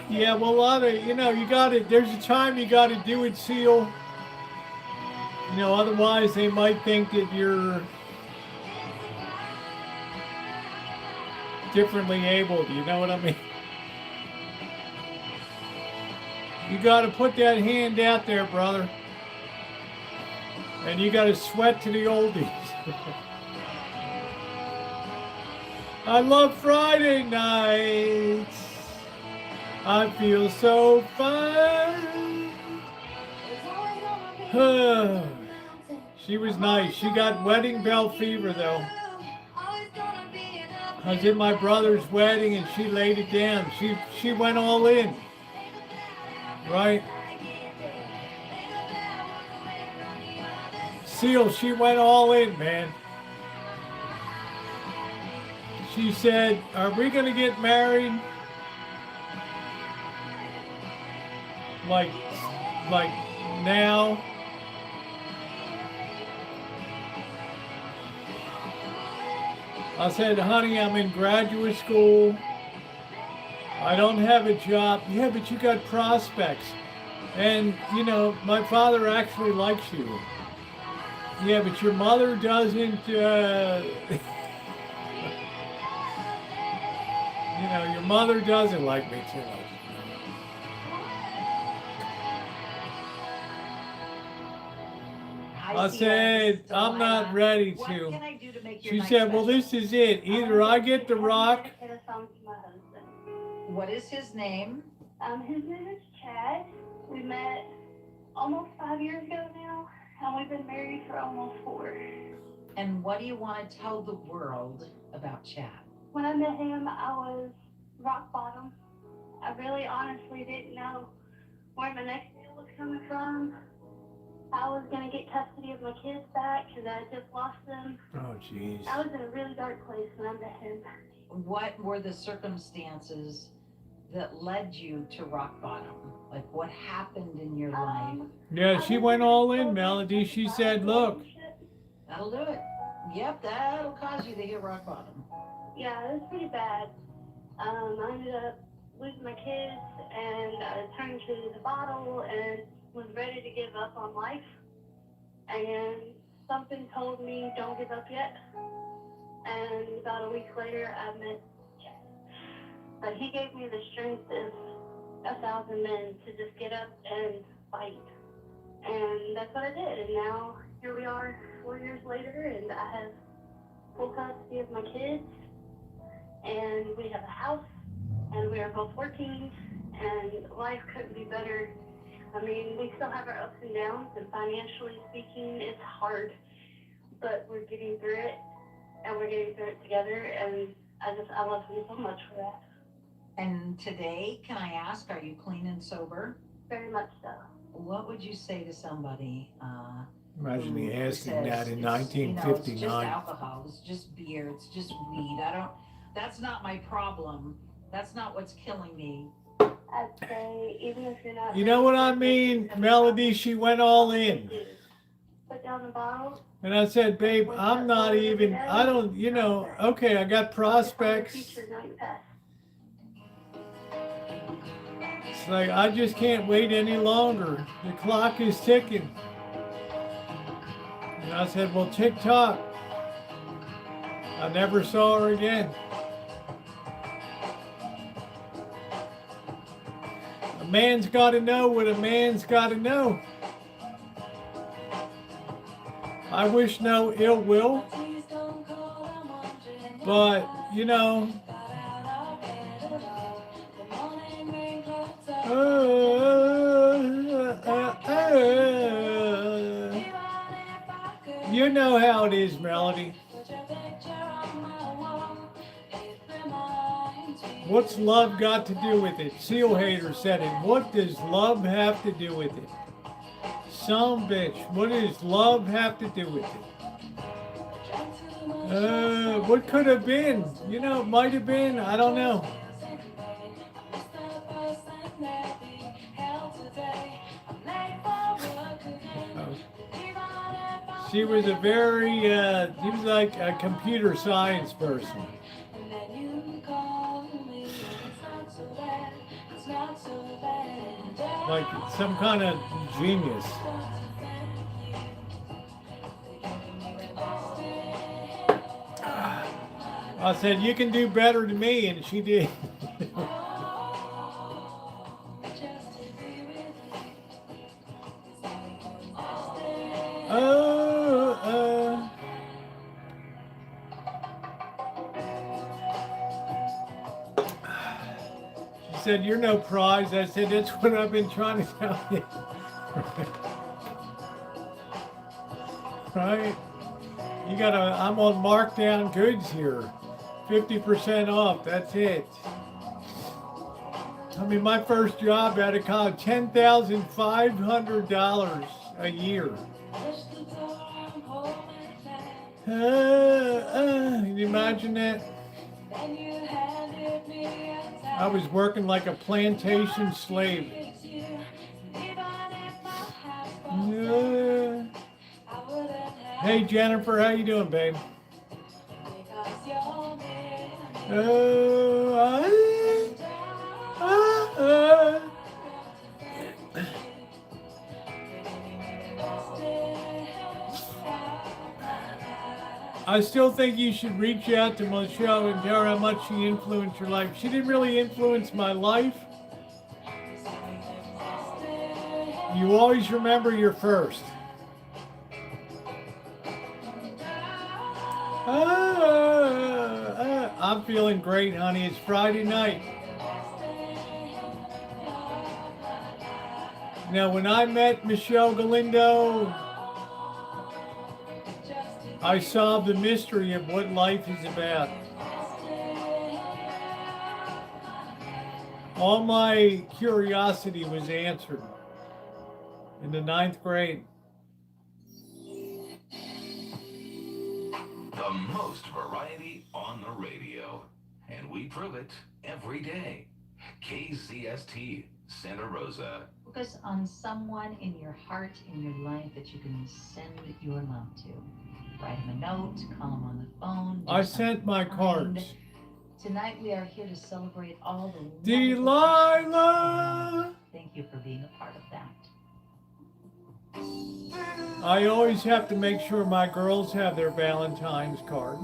Yeah, well, a lot of, you know, you got to, there's a time you got to do it, Seal. You know, otherwise they might think that you're differently abled, you know what I mean? You got to put that hand out there, brother. And you got to sweat to the oldies. I love Friday nights. I feel so fine. She was nice. She got wedding bell fever, though. I was at my brother's wedding, and she laid it down. She went all in. Right? Seal, she went all in, man. She said, "Are we going to get married?" Like now? I said, "Honey, I'm in graduate school. I don't have a job." "Yeah, but you got prospects. And, you know, my father actually likes you." "Yeah, but your mother doesn't, you know, your mother doesn't like me too much." I said, "I'm not ready to." What can I do to make your She night said, "Well, special?" this is it. Either I get the rock." What is his name? His name is Chad. We met almost 5 years ago now, and we've been married for almost 4. And what do you want to tell the world about Chad? When I met him, I was rock bottom. I really honestly didn't know where my next meal was coming from. I was going to get custody of my kids back because I had just lost them. Oh, jeez. I was in a really dark place when I met him. What were the circumstances that led you to rock bottom? Like, what happened in your life? Yeah, she went all in, Melody. She said, "Look." That'll do it. Yep, that'll cause you to hit rock bottom. Yeah, it was pretty bad. I ended up losing my kids, and I turned to the bottle and was ready to give up on life. And something told me, "Don't give up yet." And about a week later, I met Chad. But he gave me the strength of 1,000 men to just get up and fight. And that's what I did. And now here we are 4 years later, and I have full custody of my kids, and we have a house, and we are both working, and life couldn't be better. I mean, we still have our ups and downs, and financially speaking, it's hard, but we're getting through it, and we're getting through it together, and I love him so much for that. And today, can I ask, are you clean and sober? Very much so. What would you say to somebody Imagine me who asking says that in it's, you know, it's just 1959. alcohol, it's just beer, it's just weed. That's not my problem. That's not what's killing me. I'd say, even if you're not... You know what I mean, Melody? She went all in. Put down the bottle. And I said, babe, I'm not even, I don't, you know, okay, I got prospects. It's like, I just can't wait any longer. The clock is ticking. And I said, well, tick tock. I never saw her again. A man's got to know what a man's got to know. I wish no ill will, but, you know, you know how it is, Melody. What's love got to do with it? Seal Hater said it. What does love have to do with it? Some bitch. What does love have to do with it? What could have been? You know, it might have been. I don't know. She was a very, she was like a computer science person. Like some kind of genius. I said, you can do better than me, and she did. She said, you're no prize. I said, that's what I've been trying to tell you. Right? You gotta, I'm on markdown goods here. 50% off, that's it. I mean, my first job out of college, $10,500 a year. Can you imagine that? I was working like a plantation slave. Hey Jennifer, how you doing, babe? I still think you should reach out to Michelle and tell her how much she influenced your life. She didn't really influence my life. You always remember your first. I'm feeling great, honey. It's Friday night. Now, when I met Michelle Galindo, I solved the mystery of what life is about. All my curiosity was answered in the 9th grade. The most variety on the radio. And we prove it every day. KCST, Santa Rosa. Focus on someone in your heart, in your life that you can send your love to. Write him a note, call him on the phone. I sent my cards. Tonight we are here to celebrate all the Delilah! Thank you for being a part of that. I always have to make sure my girls have their Valentine's card.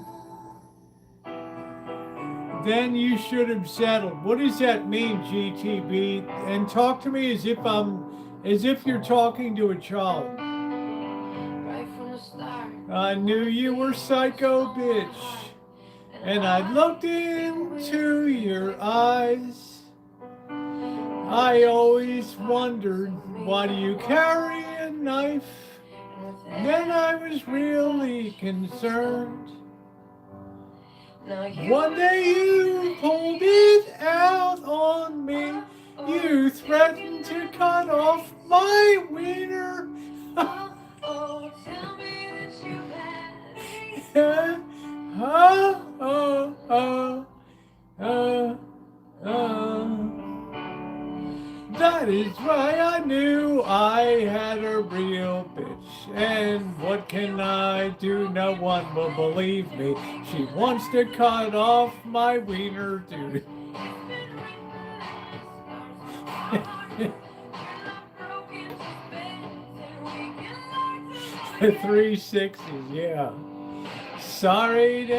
then you should have settled. What does that mean, GTB? And talk to me as if you're talking to a child. I knew you were psycho, bitch. And I looked into your eyes. I always wondered, why do you carry a knife? Then I was really concerned. One day you pulled it out on me. You threatened to cut off my wiener. That is why I knew I had a real bitch. And what can I do? No one will believe me. She wants to cut off my wiener, dude. The 360s, yeah. Sorry.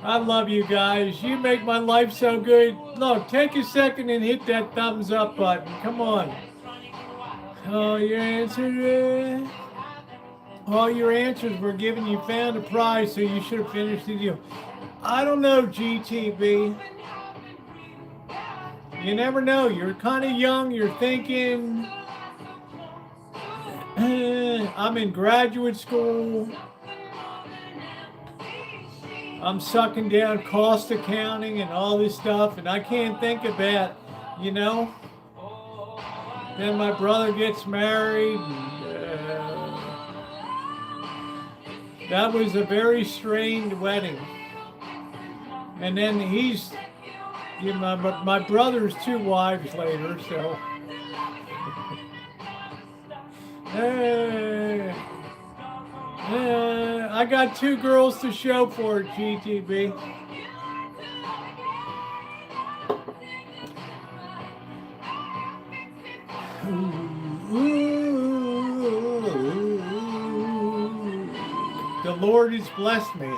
I love you guys. You make my life so good. Look, take a second and hit that thumbs up button. Come on. All your answers were given. You found a prize, so you should have finished the deal. I don't know, GTB. You never know. You're kind of young. You're thinking, I'm in graduate school. I'm sucking down cost accounting and all this stuff, and I can't think about, you know. Then my brother gets married. That was a very strained wedding. And then he's, you know, my brother's 2 wives later, so. I got 2 girls to show for it, GTB. The Lord has blessed me.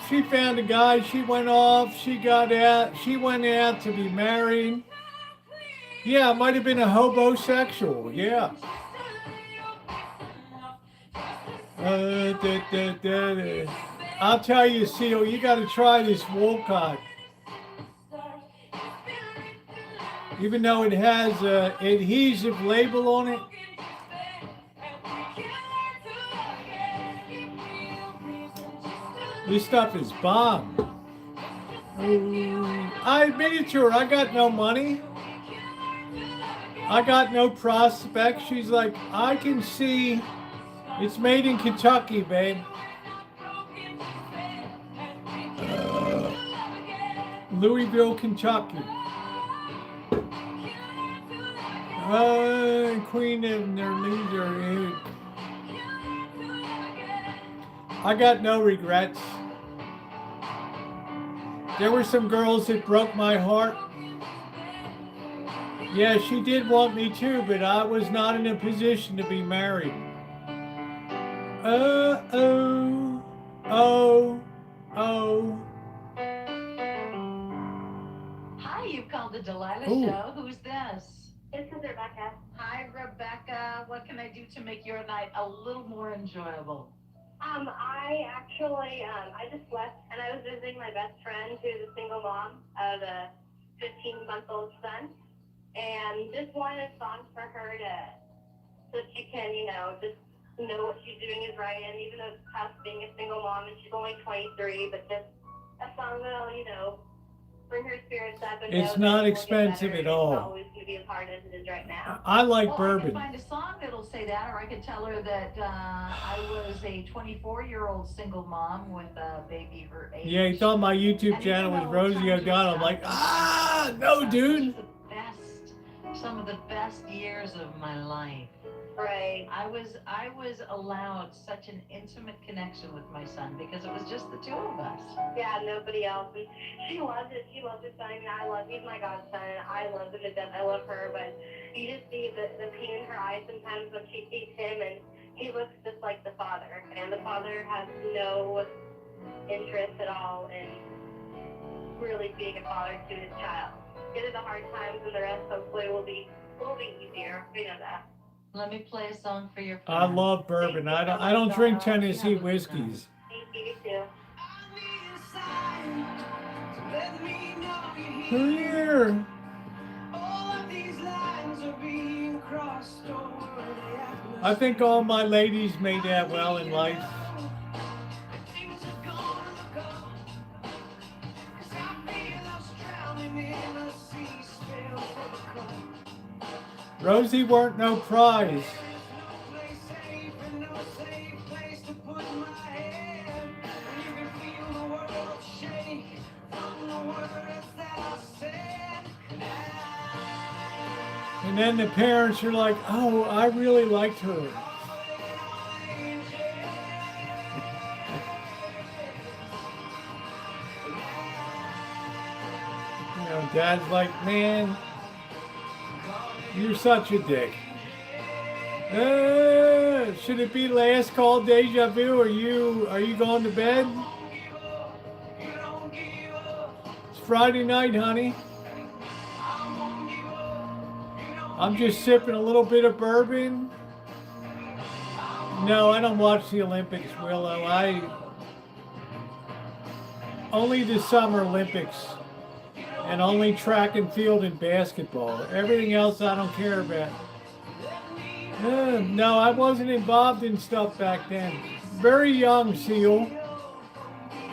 She found a guy. She went off. She got out. She went out to be married. Yeah, it might have been a hobosexual. Yeah. I'll tell you, Seal, you got to try this Wolcott. Even though it has an adhesive label on it. This stuff is bomb. I admitted to her, I got no money. I got no prospects. She's like, I can see it's made in Kentucky, babe. Louisville, Kentucky. Queen of their leader. I got no regrets. There were some girls that broke my heart. Yeah, she did want me too, but I was not in a position to be married. Hi, you've called the Delilah Ooh. Show. Who's this? This is Rebecca. Hi, Rebecca. What can I do to make your night a little more enjoyable? I just left and I was visiting my best friend who's a single mom of a 15-month-old son, and just wanted a song for her so she can, just know what she's doing is right. And even though it's tough being a single mom and she's only 23, but just a song that'll, bring her spirits up. And It's not expensive at all. It's always going to be as hard as it is right now. I like bourbon. I can find a song that'll say that, or I could tell her that I was a 24-year-old single mom with a baby her age. Yeah, he thought my YouTube channel was Rosie O'Donnell. I'm like, no, dude. Some of the best years of my life. Right. I was allowed such an intimate connection with my son because it was just the two of us. Yeah, nobody else. And she loves it. She loves her son. I mean, he's my godson. I love him to death. I love her, but you just see the pain in her eyes sometimes when she sees him, and he looks just like the father. And the father has no interest at all in really being a father to his child. Get it the hard times, and the rest hopefully will be easier. We know that. Let me play a song for your I friend. love bourbon. I don't drink Tennessee whiskeys. Thank you, too. Here. I think all my ladies made that well in life. Rosie weren't no prize. And then the parents are like, oh, I really liked her. You know, Dad's like, man, you're such a dick. Should it be last call deja vu? Are you going to bed? It's Friday night, honey. I'm just sipping a little bit of bourbon. No, I don't watch the Olympics, Willow. Only the Summer Olympics. And only track and field and basketball. Everything else I don't care about. No, I wasn't involved in stuff back then. Very young, Seal.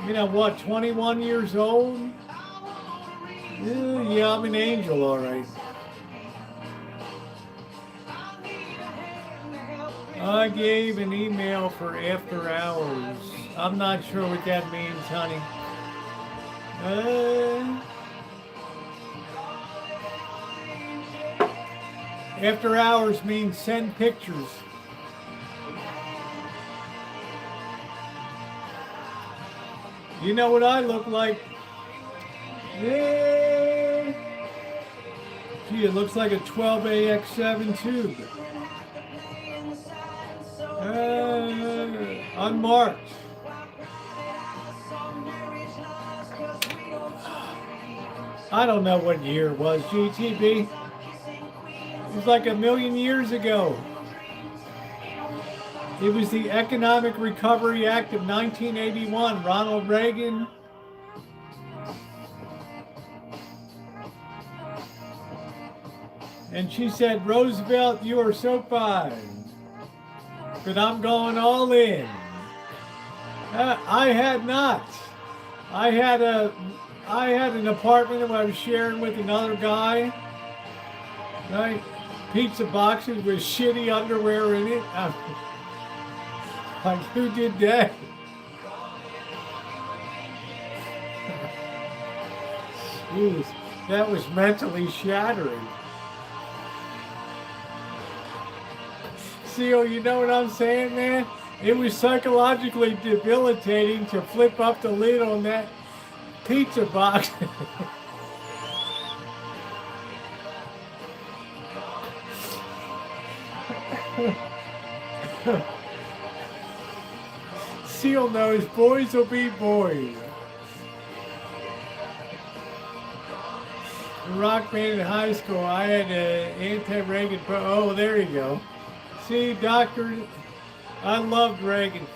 You know what, 21 years old? Yeah, I'm an angel, all right. I gave an email for after hours. I'm not sure what that means, honey. After hours means send pictures. You know what I look like? Yeah. Gee, it looks like a 12AX7 tube. Unmarked. I don't know what year it was, GTB. It was like 1,000,000 years ago. It was the Economic Recovery Act of 1981, Ronald Reagan. And she said, Roosevelt, you are so fine, but I'm going all in. I had not. I had an apartment that I was sharing with another guy. Right? Pizza boxes with shitty underwear in it. Like, who did that? Jeez, that was mentally shattering. Seal, you know what I'm saying, man? It was psychologically debilitating to flip up the lid on that pizza box. Seal knows boys will be boys. Rock band in high school, I had an anti-Reagan. Oh, there you go. See, Doctor, I loved Reagan.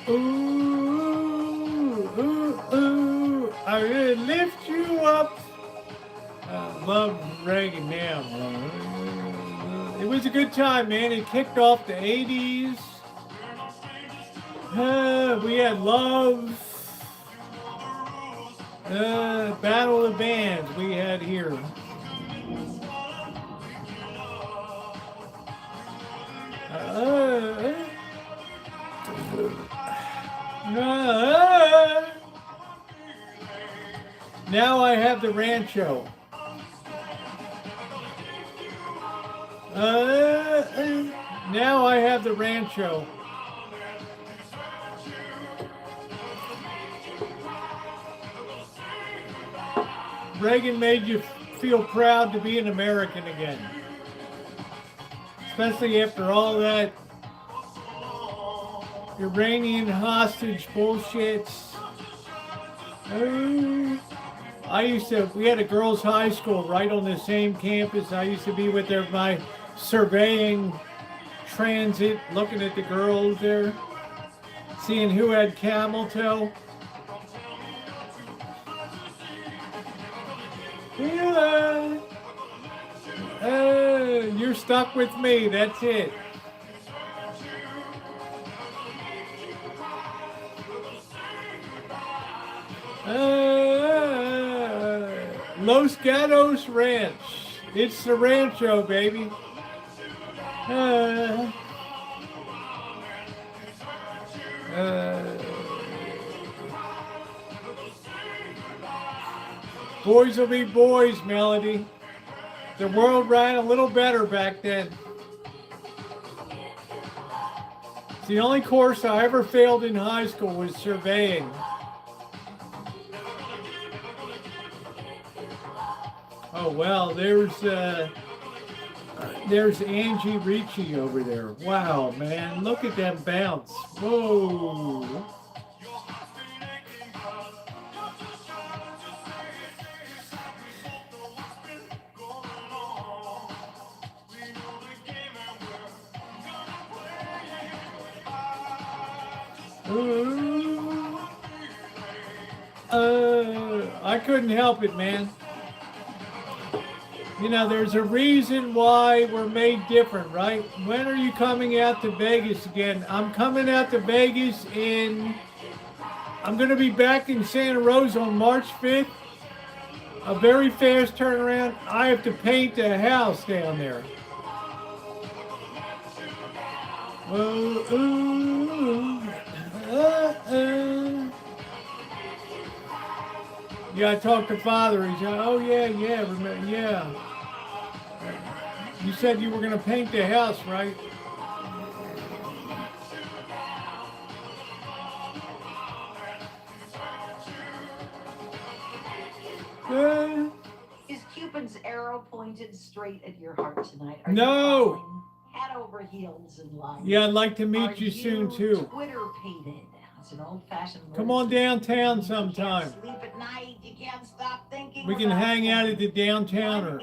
Ooh, ooh, ooh, I will lift you up. I love Reagan now. It was a good time, man. It kicked off the 80s. We had Love. Battle of the Bands we had here. Now I have the Rancho. Now I have the Rancho. Reagan made you feel proud to be an American again. Especially after all that Iranian hostage bullshit. We had a girls' high school right on the same campus. I used to be with my surveying transit, looking at the girls there, seeing who had camel toe. Yeah. You're stuck with me, that's it. Los Gatos Ranch. It's the Rancho, baby. Boys will be boys, Melody. The world ran a little better back then. The only course I ever failed in high school was surveying. Oh, well, there's Angie Ricci over there. Wow, man, look at them bounce. Whoa. I couldn't help it, man. You know, there's a reason why we're made different, right? When are you coming out to Vegas again? I'm coming out to Vegas I'm going to be back in Santa Rosa on March 5th. A very fast turnaround. I have to paint the house down there. Yeah, I talked to Father. He said, oh, yeah, remember, yeah. You said you were going to paint the house, right? Is Cupid's arrow pointed straight at your heart tonight? Are no. You head over heels in life? Yeah, I'd like to meet you soon, too. Twitter pated. It's an old-fashioned. Come on downtown sometime. You can't sleep at night. You can't stop thinking. We can hang out at the downtowner.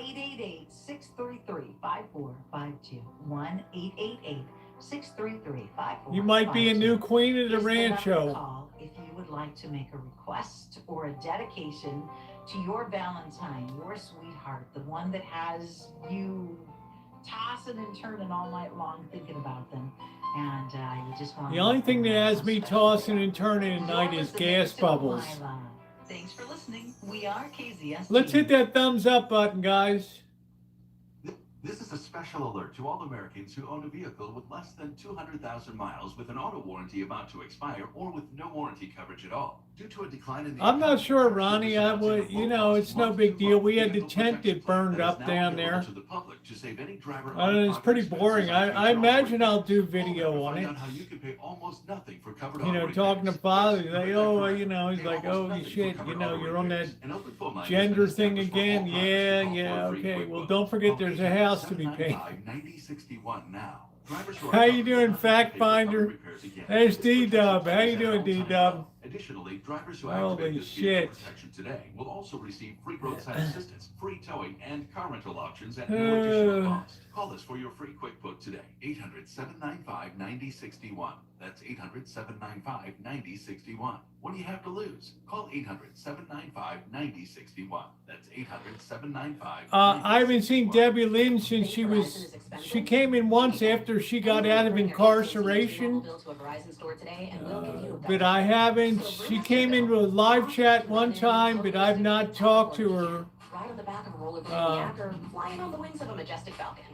1-888-633-5452. 1-888-633-5452. You might be a new queen of the Rancho. Call if you would like to make a request or a dedication to your Valentine, your sweetheart, the one that has you tossing and turning all night long thinking about them. And you just want. The only thing that has me tossing and turning at night is gas bubbles. Thanks for listening. We are KZS. Let's hit that thumbs up button, guys. This is a special alert to all Americans who own a vehicle with less than 200,000 miles with an auto warranty about to expire or with no warranty coverage at all. Due to a decline in the I'm not sure, Ronnie. I would, you know, it's no big deal. We had the tent that burned up down there. It's pretty boring. I imagine I'll do video on it. You know, talking to Father, he's like, oh, you know, he's like, oh, shit, you know, you're on that gender thing again. Yeah, okay. Well, don't forget there's a house to be paid. How you doing, Fact Finder? There's D-Dub. How you doing, D-Dub? Additionally, drivers who Holy activate this shit. vehicle protection today will also receive free roadside assistance, free towing, and car rental options at no additional cost. Call us for your free quick quote today. 800-795-9061. That's 800-795-9061. What do you have to lose? Call 800-795-9061. That's 800-795-9061. I haven't seen Debbie Lynn since she came in once after she got out of incarceration. But I haven't. She came into a live chat one time, but I've not talked to her. Right on the back of a roller coaster, or flying on the wings of a majestic falcon.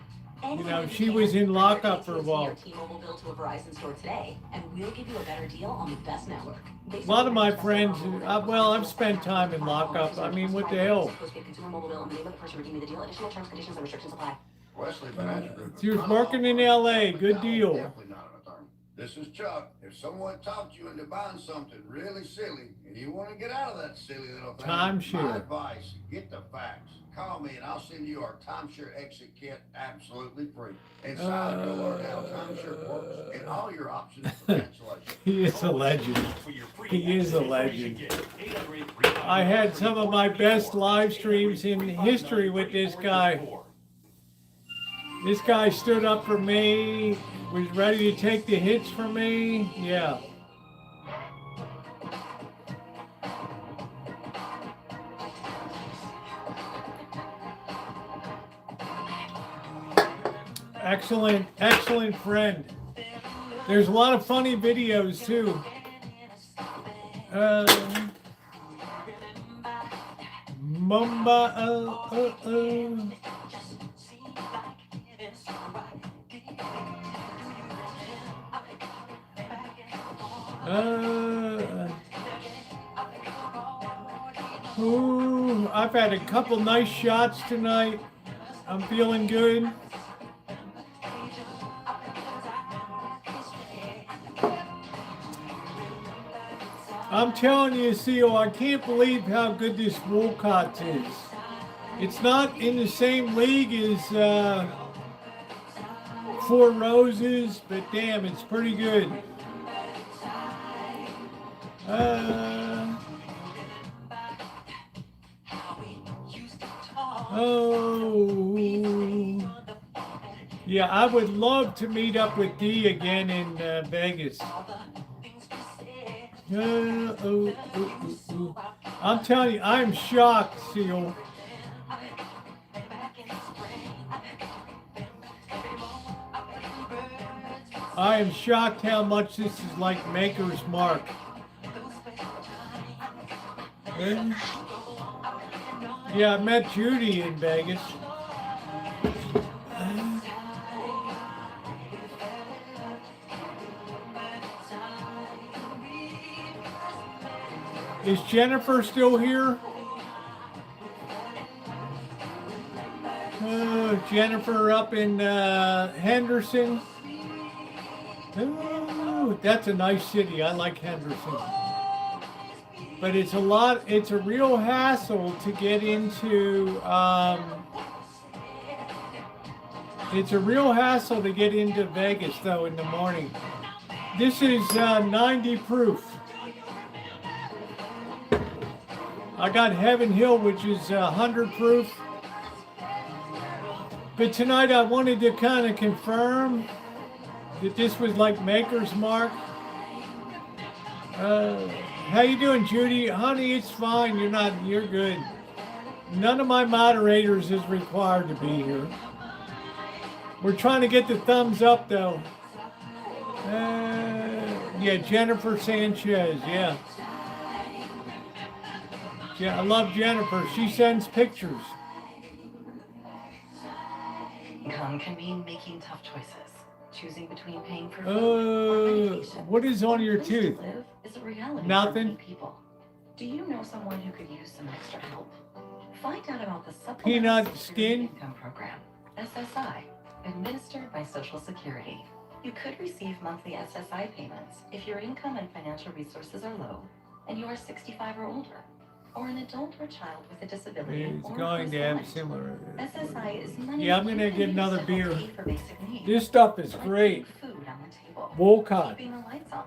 You know, she was in lockup for a while. T-Mobile bill to a Verizon store today, and we'll give you a better deal on the best network. A lot of my friends, well, I've spent time in lockup. I mean, what the hell? Postpaid consumer mobile bill and the name of the person redeeming the deal. Additional terms, conditions, and restrictions apply. Wesley Financial Group. She was working in L.A. Good deal. Definitely not an attorney. This is Chuck. If someone talked you into buying something really silly and you want to get out of that silly little thing, Timeshare. my advice, get the facts. Call me and I'll send you our timeshare exit kit absolutely free. Inside, you'll learn how timeshare works and all your options for cancellation. He is a legend. He is a legend. I had some of my best live streams in history with this guy. This guy stood up for me, was ready to take the hits for me. Yeah. Excellent, excellent friend. There's a lot of funny videos too. Mumba, ooh, I've had a couple nice shots tonight. I'm feeling good. I'm telling you, Seal, I can't believe how good this Wolcott is. It's not in the same league as Four Roses, but damn, it's pretty good. Oh, yeah, I would love to meet up with Dee again in Vegas. I'm telling you, I'm shocked, Seal. I am shocked how much this is like Maker's Mark. Yeah, I met Judy in Vegas. Is Jennifer still here? Jennifer up in Henderson. Oh, that's a nice city. I like Henderson. But it's a real hassle to get into, it's a real hassle to get into Vegas though in the morning. This is 90 proof. I got Heaven Hill, which is 100 proof. But tonight I wanted to kind of confirm that this was like Maker's Mark. How you doing, Judy? Honey, it's fine. You're good. None of my moderators is required to be here. We're trying to get the thumbs up though. Yeah, Jennifer Sanchez, yeah. Yeah, I love Jennifer. She sends pictures. Income can mean making tough choices. Choosing between paying for food or medication. What is on your tooth? Is a reality Nothing. For people. Do you know someone who could use some extra help? Find out about the Supplemental Peanut Security skin? Income Program, SSI, administered by Social Security. You could receive monthly SSI payments if your income and financial resources are low and you are 65 or older, or an adult or child with a disability. It's or going to have first similar. SSI is money Yeah, I'm you gonna can get use another to help beer. pay for basic needs, This stuff is like great. putting food on the table, Wolcott. keeping the lights on,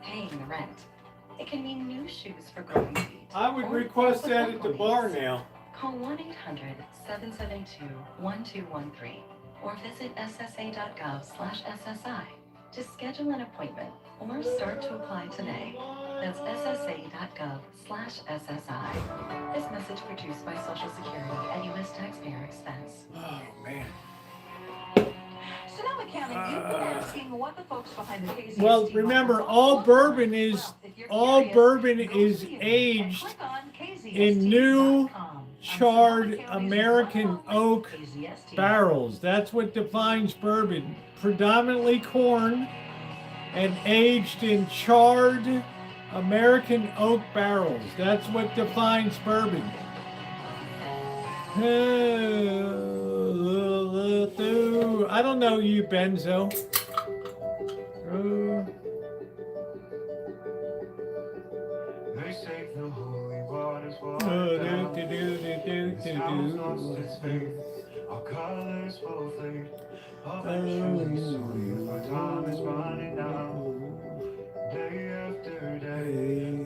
paying the rent. It can mean new shoes for growing feet. I would or request for that at the medical bar needs. now. Call 1-800-772-1213 or visit ssa.gov/SSI to schedule an appointment or start to apply today. That's ssa.gov/SSI. This message produced by Social Security at U.S. taxpayer expense. Oh, man. Sonoma County, you've been asking what the folks behind the KZST Well, remember, all bourbon is aged in new charred American oak barrels. That's what defines bourbon. Predominantly corn and aged in charred American oak barrels. That's what defines bourbon. I don't know you, Benzo. They say the holy waters water down. This house lost its faith. Our colors will fade. Eventually, sorry if our time is running out. Day after day.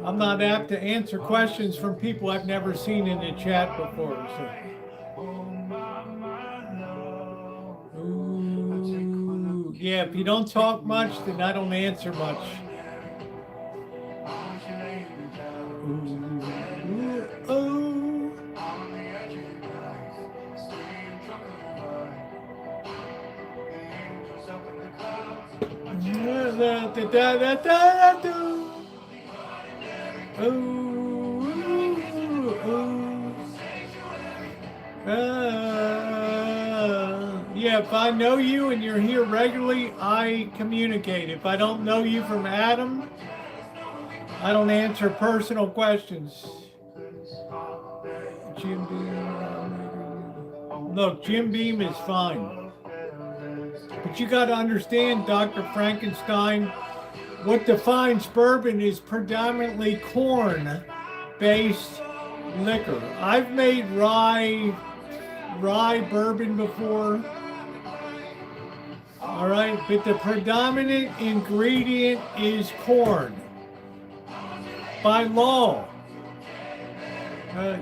I'm not apt to answer questions from people I've never seen in the chat before. So. Ooh, yeah, if you don't talk much, then I don't answer much. Yeah, if I know you and you're here regularly, I communicate. If I don't know you from Adam, I don't answer personal questions. Jim Beam. Look, Jim Beam is fine. But you got to understand, Dr. Frankenstein, what defines bourbon is predominantly corn-based liquor. I've made rye bourbon before. All right, but the predominant ingredient is corn. By law.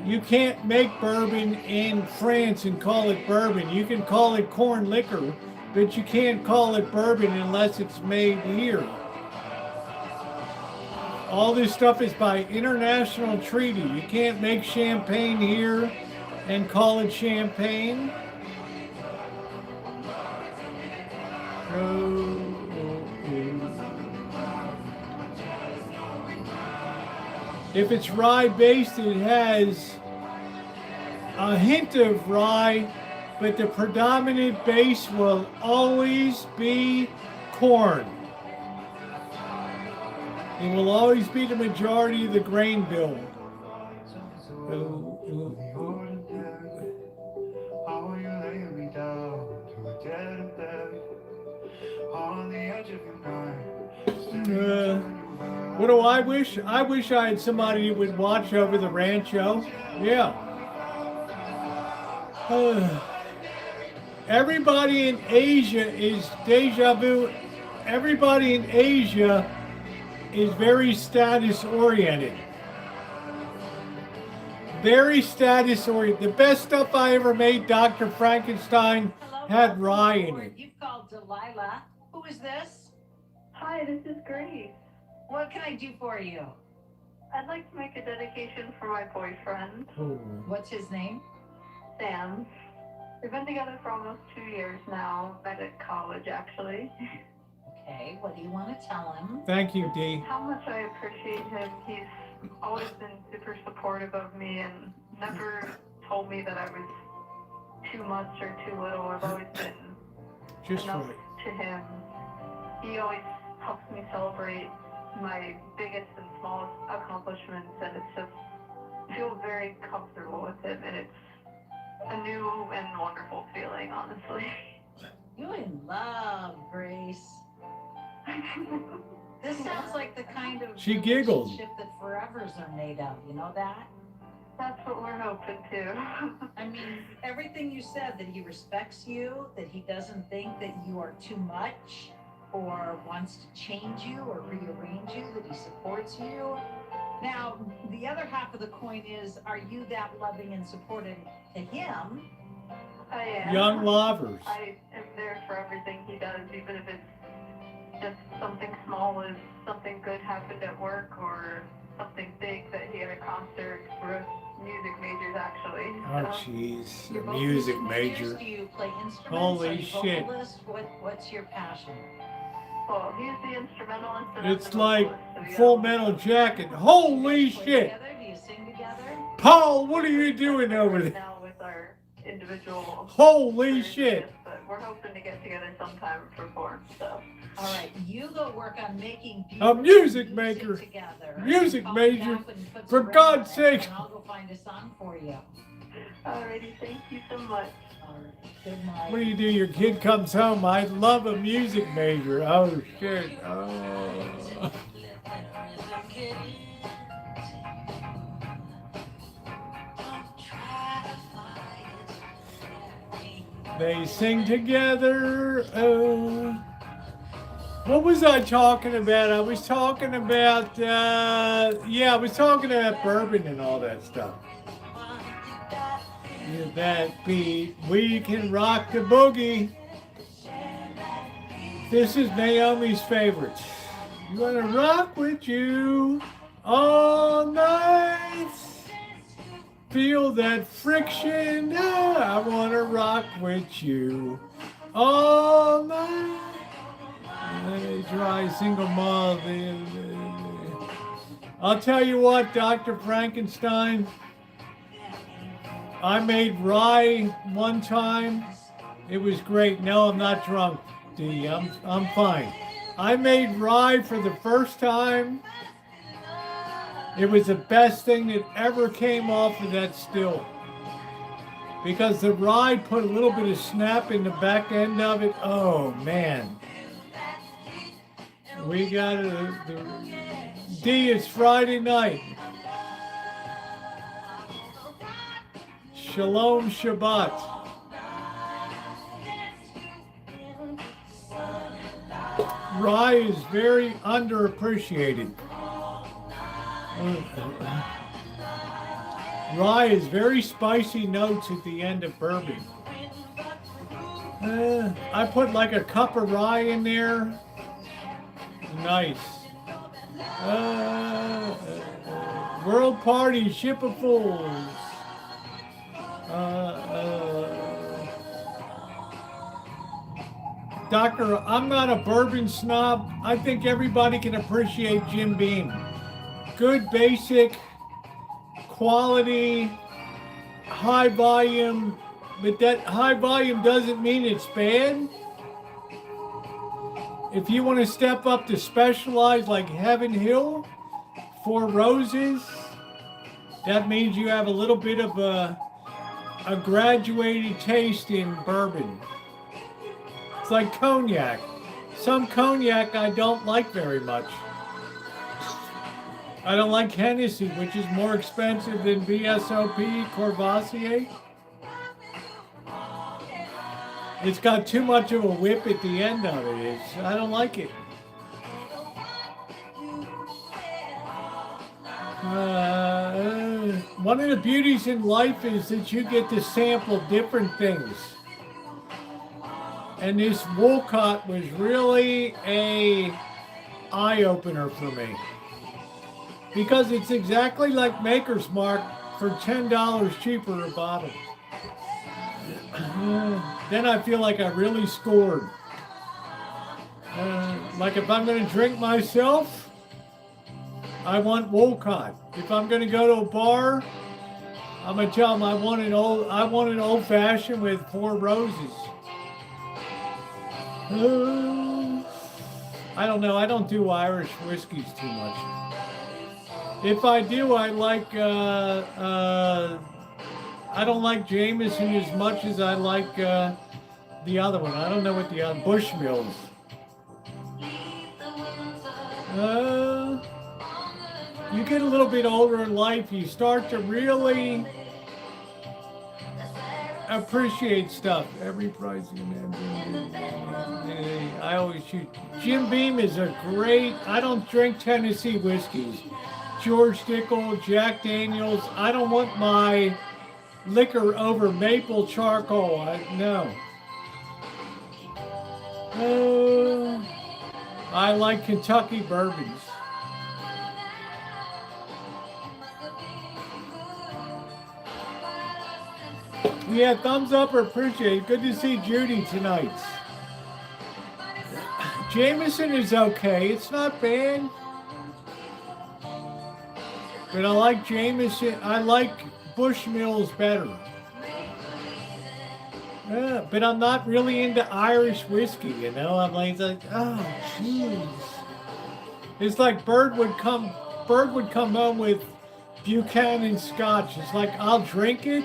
You can't make bourbon in France and call it bourbon. You can call it corn liquor, but you can't call it bourbon unless it's made here. All this stuff is by international treaty. You can't make champagne here and call it champagne. If it's rye based, it has a hint of rye, but the predominant base will always be corn. It will always be the majority of the grain bill. What do I wish? I wish I had somebody who would watch over the Rancho. Yeah. Everybody in Asia is deja vu. Everybody in Asia is very status oriented. Very status oriented. The best stuff I ever made, Dr. Frankenstein, had rye in it. You've called Delilah. Who is this? Hi, this is Grace. What can I do for you? I'd like to make a dedication for my boyfriend. What's his name? Sam. We've been together for almost 2 years now. Met at college, actually. Okay, what do you want to tell him? Thank you, Dee. How much I appreciate him. He's always been super supportive of me and never told me that I was too much or too little. I've always been enough to him. He always helps me celebrate my biggest and smallest accomplishments, and it's just, I feel very comfortable with him, and it's a new and wonderful feeling, honestly. You're in love, Grace. This sounds like the kind of She giggled. relationship that forevers are made of. You know that? That's what we're hoping to. I mean, everything you said, that he respects you, that he doesn't think that you are too much or wants to change you or rearrange you, that he supports you. Now, the other half of the coin is, are you that loving and supportive to him? I am. Young lovers. I am there for everything he does, even if it's just something small as something good happened at work or something big that he had a concert. We're music majors, actually. Oh, jeez. A music major. Do you play instruments? Holy Are you shit. vocalist? What's your passion? Well, he's the instrumentalist. And It's I'm the like vocalist, so yeah. Full Metal Jacket. Holy shit! Do you sing together? Paul, what are you doing over there? Now with our individual. Holy shit! But we're hoping to get together sometime and perform. So. All right, you go work on making A music maker, together. music Call me major, back when you put for some God's rhythm in, sake. and I'll go find a song for you. Alrighty, thank you so much. All right, good night. What do you do? Your kid comes home. I love a music major. Oh shit! Oh. They sing together. Oh. What was I talking about? I was talking about, I was talking about bourbon and all that stuff. Yeah, that beat, we can rock the boogie. This is Naomi's favorite. I'm gonna rock with you all night. Feel that friction. I wanna rock with you all night. Dry single malt. I'll tell you what, Dr. Frankenstein. I made rye one time. It was great. No, I'm not drunk, D. I'm fine. I made rye for the first time. It was the best thing that ever came off of that still. Because the rye put a little bit of snap in the back end of it. Oh, man. We got D, it's Friday night. Shalom Shabbat. Rye is very underappreciated. Rye is very spicy notes at the end of bourbon. I put like a cup of rye in there. Nice. World Party, Ship of Fools. Doctor, I'm not a bourbon snob. I think everybody can appreciate Jim Beam. Good basic, quality, high volume, but that high volume doesn't mean it's bad. If you want to step up to specialize like Heaven Hill, Four Roses, that means you have a little bit of a graduated taste in bourbon. It's like cognac. Some cognac I don't like very much. I don't like Hennessy, which is more expensive than VSOP Courvoisier. It's got too much of a whip at the end of it. I don't like it. One of the beauties in life is that you get to sample different things. And this Wolcott was really a eye-opener for me. Because it's exactly like Maker's Mark for $10 cheaper a bottle. Then I feel like I really scored. Like if I'm going to drink myself, I want Wolcott. If I'm going to go to a bar, I'm going to tell them I want an old fashioned with Four Roses. I don't know. I don't do Irish whiskeys too much. If I do, I like. I don't like Jameson as much as I like the other one. I don't know what the other Bushmills. You get a little bit older in life, you start to really appreciate stuff. Every price you man. I always shoot. Jim Beam is a great. I don't drink Tennessee whiskeys. George Dickel, Jack Daniels. I don't want my liquor over maple charcoal. No. I like Kentucky bourbons. Yeah, thumbs up or appreciate it. Good to see Judy tonight. Jameson is okay. It's not bad. But I like Jameson. I like Bushmills better. Yeah, but I'm not really into Irish whiskey, you know? I'm like, oh, jeez. It's like Bird would come home with Buchanan Scotch. It's like, I'll drink it,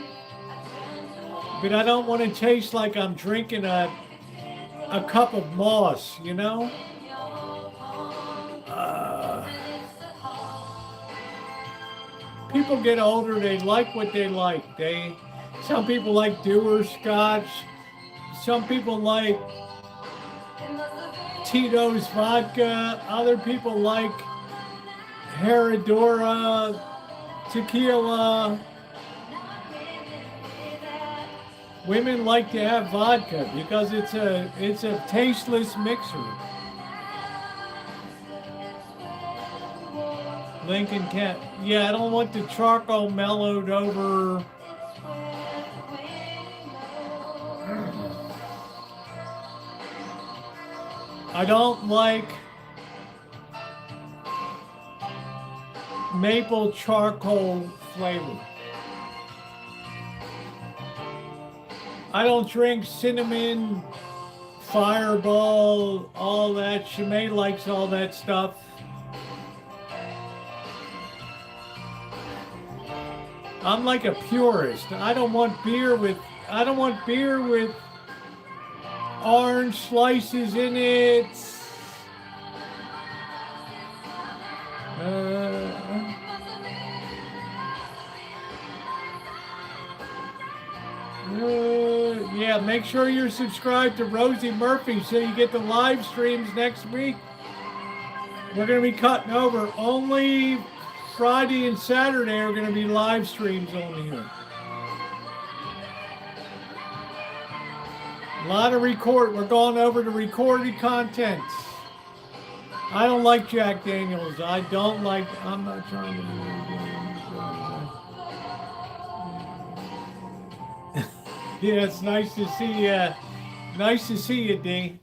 but I don't want to taste like I'm drinking a cup of moss, you know? People get older, they like what they like. Some people like Dewar Scotch. Some people like Tito's vodka. Other people like Herradura, tequila. Women like to have vodka because it's a tasteless mixer. Lincoln Cat. Yeah, I don't want the charcoal mellowed over. I don't like maple charcoal flavor. I don't drink cinnamon, Fireball, all that. Shimei likes all that stuff. I'm like a purist. I don't want beer with orange slices in it. Yeah, make sure you're subscribed to Rosie Murphy so you get the live streams next week. We're going to be cutting over. Only Friday and Saturday are going to be live streams only here. A lot of we're going over to recorded content. I don't like Jack Daniels. I'm not trying to yeah, it's nice to see you. Nice to see you, D.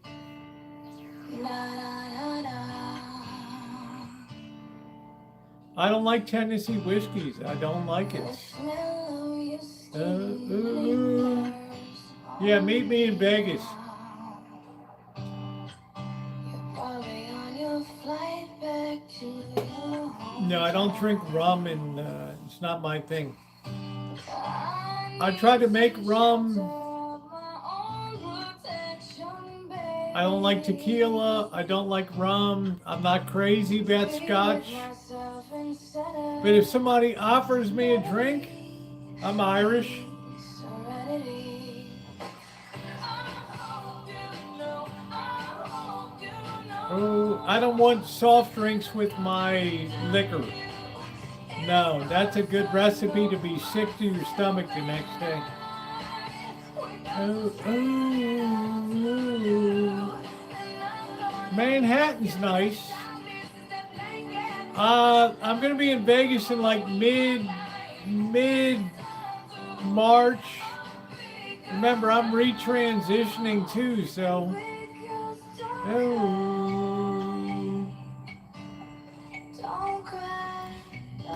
I don't like Tennessee whiskeys. I don't like it. Yeah, meet me in Vegas. No, I don't drink rum, and it's not my thing. I try to make rum. I don't like tequila. I don't like rum. I'm not crazy about scotch. But if somebody offers me a drink, I'm Irish. Oh, I don't want soft drinks with my liquor. No, that's a good recipe to be sick to your stomach the next day. Manhattan's nice. I'm gonna be in Vegas in like mid-March. Remember, I'm retransitioning too, so.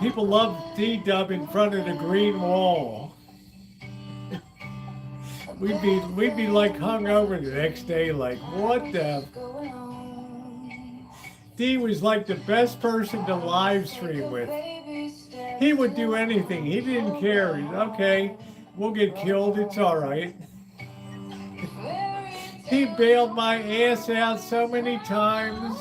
People love D-Dub in front of the green wall. we'd be like hung over the next day, like, what the? D was like the best person to live stream with. He would do anything. He didn't care. He's, okay, we'll get killed. It's all right. He bailed my ass out so many times.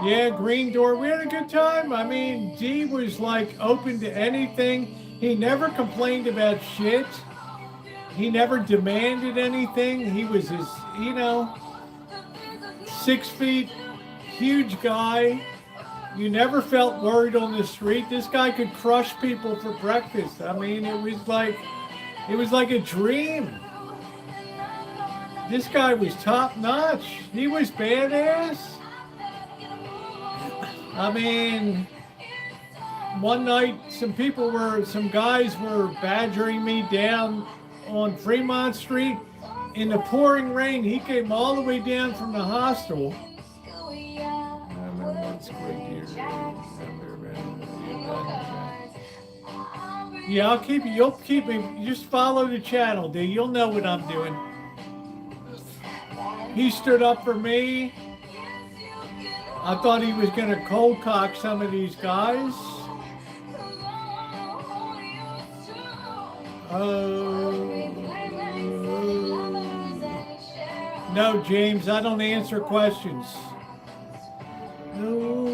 Yeah, Green Door. We had a good time. I mean, D was like open to anything. He never complained about shit. He never demanded anything. He was his, 6 feet, huge guy. You never felt worried on the street. This guy could crush people for breakfast. I mean, it was like a dream. This guy was top notch. He was badass. I mean, one night some guys were badgering me down on Fremont Street in the pouring rain. He came all the way down from the hostel. Yeah, I'll keep you. You'll keep me. Just follow the channel, dude. You'll know what I'm doing. He stood up for me. I thought he was going to cold cock some of these guys. No, James, I don't answer questions. No.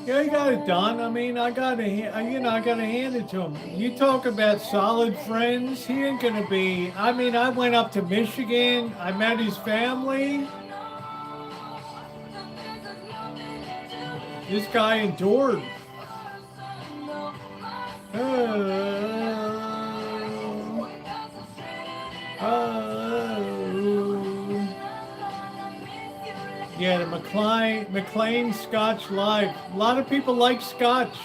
Yeah, he got it done. I mean, I gotta hand it to him. You talk about solid friends. He ain't gonna be. I mean, I went up to Michigan. I met his family. This guy endured. Yeah, the McLean Scotch Live. A lot of people like Scotch.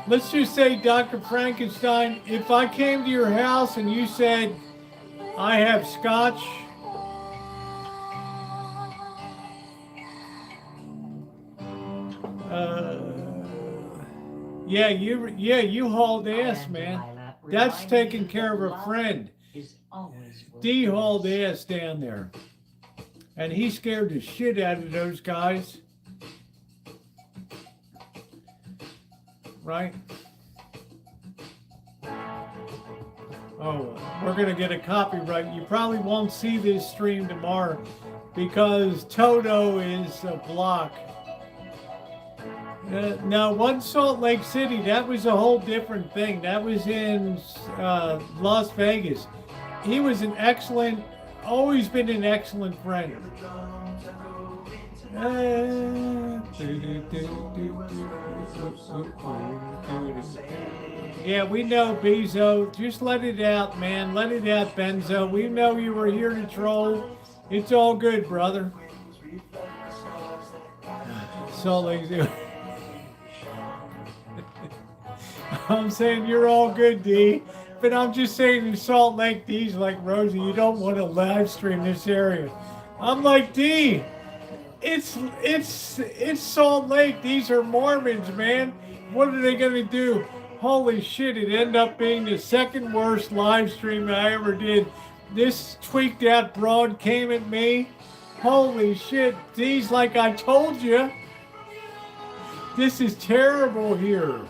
Let's just say, Dr. Frankenstein, if I came to your house and you said, I have Scotch, you hauled ass, man. That's taking care of a friend. D hauled ass down there. And he scared the shit out of those guys. Right? Oh, we're going to get a copyright. You probably won't see this stream tomorrow because Toto is a block. Now, one Salt Lake City, that was a whole different thing. That was in Las Vegas. He was an excellent, always been an excellent friend. Yeah, we know, Bezo. Just let it out, man. Let it out, Benzo. We know you were here to troll. It's all good, brother. Salt Lake City. I'm saying you're all good, D. But I'm just saying in Salt Lake, D's like, Rosie, you don't want to live stream this area. I'm like, D, it's Salt Lake. These are Mormons, man. What are they going to do? Holy shit, it ended up being the second worst live stream I ever did. This tweaked out broad came at me. Holy shit, D's like, I told you. This is terrible here.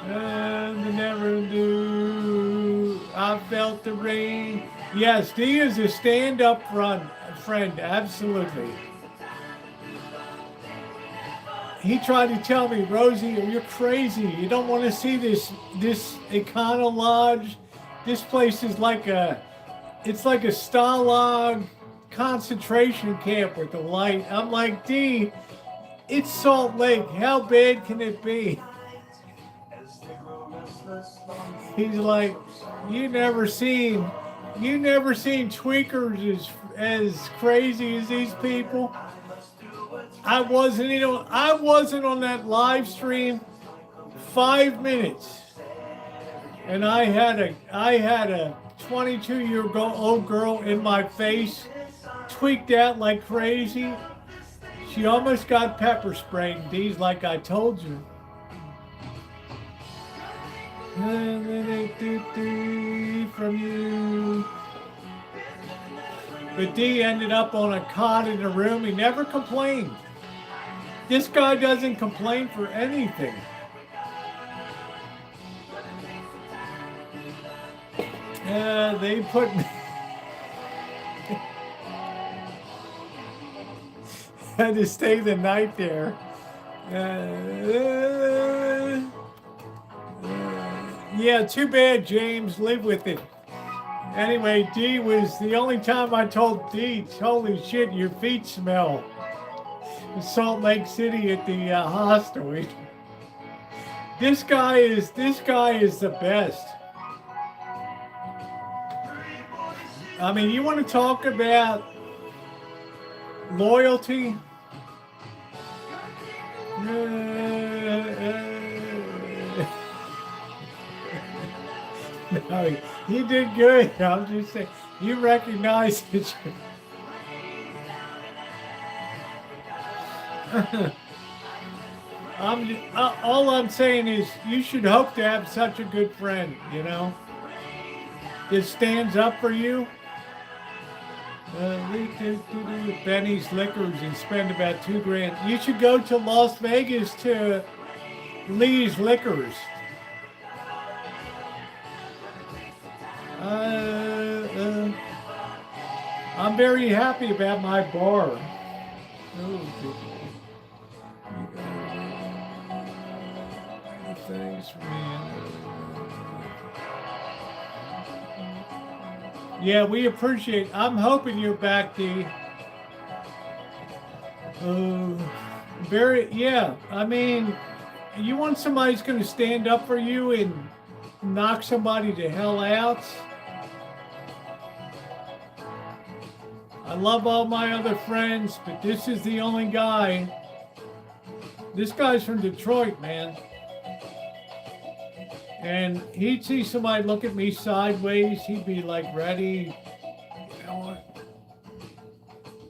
And never do. I felt the rain. Yes, D is a stand-up friend, absolutely. He tried to tell me, Rosie, you're crazy. You don't want to see this Econo Lodge. This place is like it's like a Stalag concentration camp with the light. I'm like, D, it's Salt Lake. How bad can it be? He's like, you never seen tweakers as crazy as these people. I wasn't on that live stream 5 minutes, and I had a 22-year-old girl in my face, tweaked out like crazy. She almost got pepper sprayed. D's like, I told you. From you. But D ended up on a cot in a room. He never complained. This guy doesn't complain for anything. They put had to stay the night there. Yeah, too bad, James. Live with it. Anyway, D was the only time I told D, holy shit, your feet smell. In Salt Lake City at the hostel. This guy is the best. I mean, you want to talk about loyalty? No, you did good. I'm just saying, you recognize it. All I'm saying is you should hope to have such a good friend, you know, that stands up for you. Benny's Liquors and spend about $2,000. You should go to Las Vegas to Lee's Liquors. I'm very happy about my bar. Thanks, man. Yeah, we appreciate. I'm hoping you're back, D. Yeah. I mean, you want somebody who's going to stand up for you and knock somebody to hell out. I love all my other friends, but this is the only guy. This guy's from Detroit, man. And he'd see somebody look at me sideways, he'd be like ready. You know what?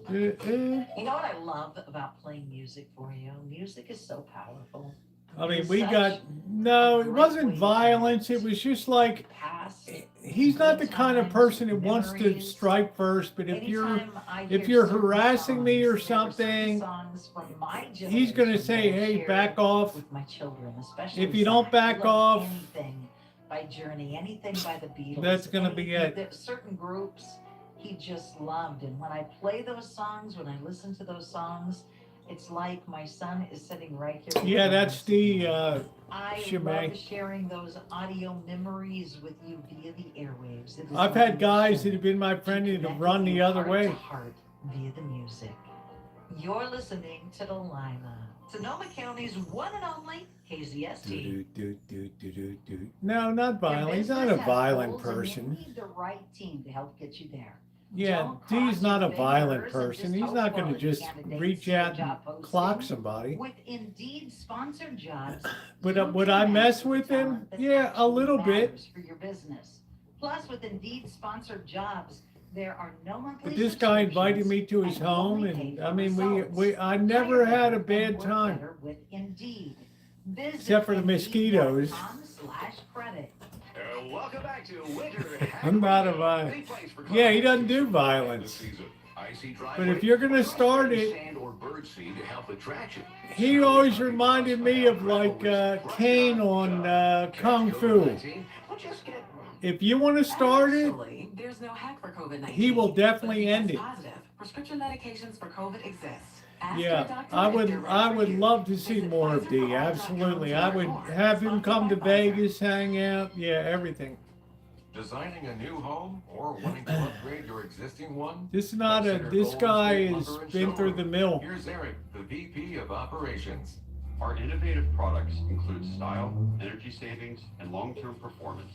You know what I love about playing music for you? Music is so powerful. I mean, we got, no, it wasn't violence. It was just like, he's not the kind of person that wants to strike first, but if you're harassing me or something, he's going to say, hey, back off. If you don't back off, by Journey, anything by the Beatles, that's going to be it. Certain groups he just loved. And when I play those songs, when I listen to those songs, it's like my son is sitting right here. Yeah, that's the I love sharing those audio memories with you via the airwaves. I've had guys that have been my friend and have run the other way. Heart via the music. You're listening to Delilah, Sonoma County's one and only KZST. No, not violent. He's not a violent person. You need the right team to help get you there. Yeah, D's not a violent person. He's not going to just reach out and clock somebody. With Indeed sponsored jobs, But would I mess with him? Yeah, a little bit. for your business. Plus, with Indeed sponsored jobs, there are no monthly. But this guy invited me to his home, and I mean, I never had a bad time, with Indeed. except for the mosquitoes. Welcome back to Winter. I'm not a violent. Yeah, he doesn't do violence. But if you're going to start it, he always reminded me of like Kane on Kung Fu. If you want to start it, there's no hack for COVID-19. he will definitely end it. Prescription medications for COVID exist. Yeah, I would love to see more of D. Absolutely, I would have him come to Vegas, hang out. Yeah, everything. Designing a new home or wanting to upgrade your existing one? This guy has been through the mill. Here's Eric, the VP of Operations. Our innovative products include style, energy savings, and long-term performance,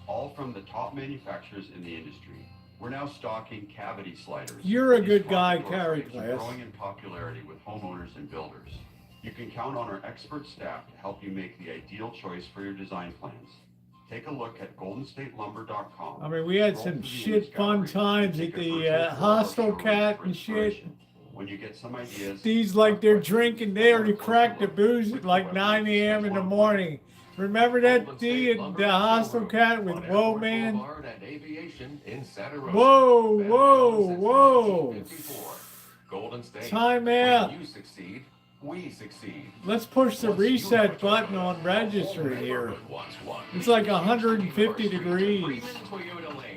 all from the top manufacturers in the industry. We're now stocking cavity sliders. You're a good guy, Carrie Glass. Growing in popularity with homeowners and builders. You can count on our expert staff to help you make the ideal choice for your design plans. Take a look at goldenstatelumber.com. I mean, we had some shit fun times at the Hostel Cat and shit. When you get some ideas, These like they're drinking there to crack the booze at like 9 a.m. in the morning. Remember that D at the Hostel Cat with Whoa Man? Whoa, whoa, whoa. Time out. We succeed. Let's push the reset button on register here. It's like 150 degrees.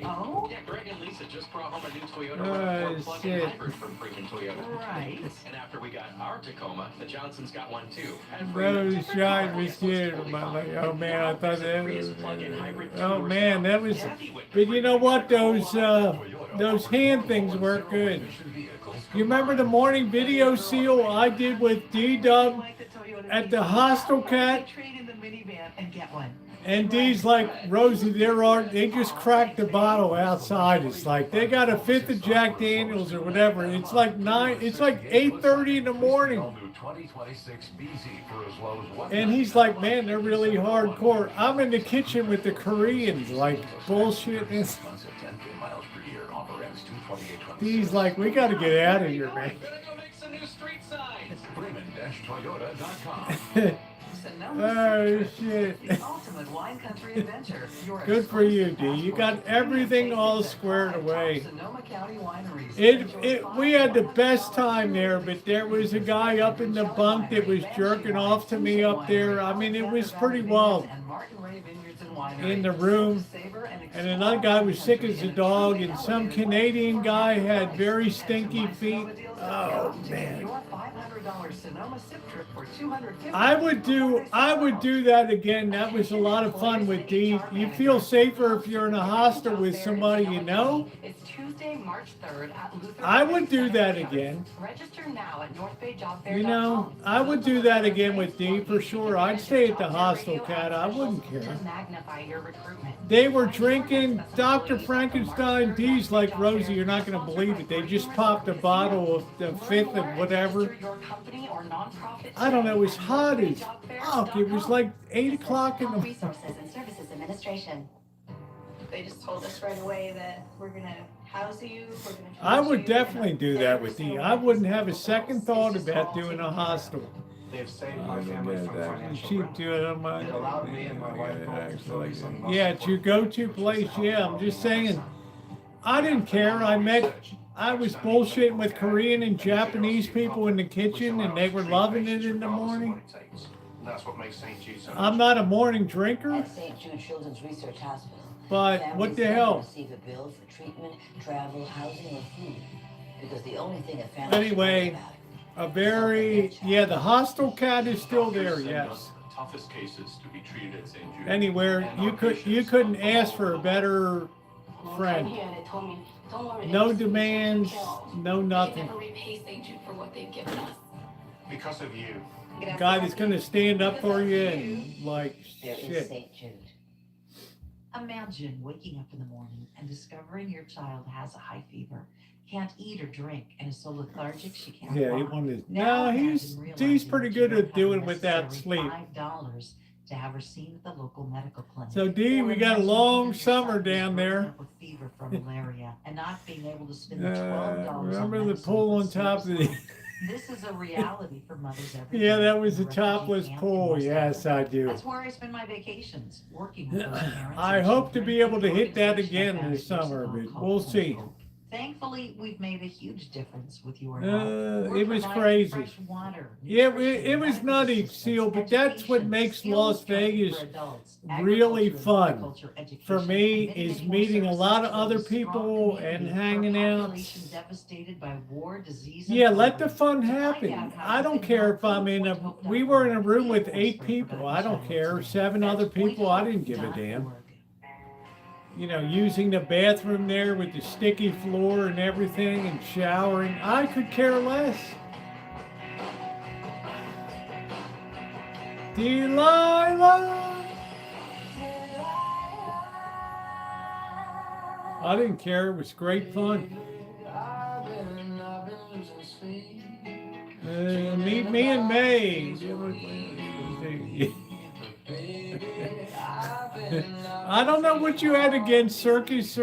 Oh? Yeah, Greg and Lisa just brought home a new Toyota Shit. hybrid from freaking Toyota. Right. And after we got our Tacoma, the Johnsons got one too. Those shot was good. Oh man, I thought that was. Oh man, that was. But you know what? Those hand things work good. You remember the morning video seal I did with D-Dub at the Hostel Cat? Trade in the minivan and get one. And Dee's like, Rosie, they just cracked the bottle outside. It's like they got a fifth of Jack Daniels or whatever. It's like 8:30 in the morning. And he's like, man, they're really hardcore. I'm in the kitchen with the Koreans, like bullshit. Dee's like, we got to get out of here, man. Oh shit. The ultimate wine country adventure. Good for you, D. You got everything all squared away. Sonoma County wineries. We had the best time there, but there was a guy up in the bunk that was jerking off to me up there. I mean, it was pretty wild. In the room, and another guy was sick as a dog, and some Canadian guy had very stinky feet. Oh man. I would do that again. That was a lot of fun with Dee. You feel safer if you're in a hostel with somebody you know. It's Tuesday, March 3rd at Luther. I would do that again. Register now at northbayjobfair.com. You know, I would do that again with Dee for sure. I'd stay at the hostel, Cat. I wouldn't care. Magnify your recruitment. They were drinking Dr. Frankenstein. Dee's like, Rosie, you're not going to believe it. They just popped a bottle of the fifth of whatever. I don't know. It was hot as fuck. It was like 8 o'clock in the morning. Resources and Services Administration. They just told us right away that we're going to house you. I would definitely do that with Dee. I wouldn't have a second thought about doing a hostel. They've saved my family from financial She'd ruin. do it on my. It allowed me and my wife both to focus on Yeah, it's your go-to place. Yeah, I'm just saying. I didn't care. I was bullshitting with Korean and Japanese people in the kitchen, and they were loving it in the morning. That's what makes St. Jude so I'm not a morning drinker, At St. Jude Children's Research Hospital, but what the hell? receive a bill for treatment, travel, housing, or food. Because the only thing a family Anyway, the hostel Cat is still there. Yes. Toughest cases to be treated at St. Jude. Anywhere you couldn't ask for a better friend. No demands, no nothing. repay St. Jude for what they've given us. because of you. Guy that's going to stand up for you and like There is shit. St. Jude. Imagine waking up in the morning and discovering your child has a high fever, can't eat or drink, and is so lethargic she can't Yeah, he walk. wanted. Now No, imagine he's realizing pretty that good you at don't doing have without necessary sleep. $5 to have her seen at the local medical clinic. So D, Or we got a imagine long your son summer is down waking there. up with fever from malaria and not being able to spend the $12 on Remember the medicine pool on with top of the. This is a reality for mothers everywhere. Yeah, that was a in the refugee topless camp in pool. West Yes, I do. That's where I spend my vacations, working with those parents. I and hope to children be able to through hit that organizations again like this summer, Foundation but called we'll see. Hope. Thankfully, we've made a huge difference with your help. We're It was providing crazy. fresh water, Yeah, nutrition, it was medical nutty, assistance, Seal, but that's what education, makes skills Las training Vegas for adults, really agriculture, fun. horticulture, education, For me, and many is more meeting a lot of services other to a strong people and community for a hanging out. population devastated by war, disease, and Yeah, let the poverty. fun To find happen. out how I you don't can care help, if I'm in a. We were in a room with 8 people. I don't care. 7 other people. I didn't give a damn. You know, using the bathroom there with the sticky floor and everything and showering. I could care less. Delilah. I didn't care. It was great fun. Meet me in May. I don't know what you had against Circus.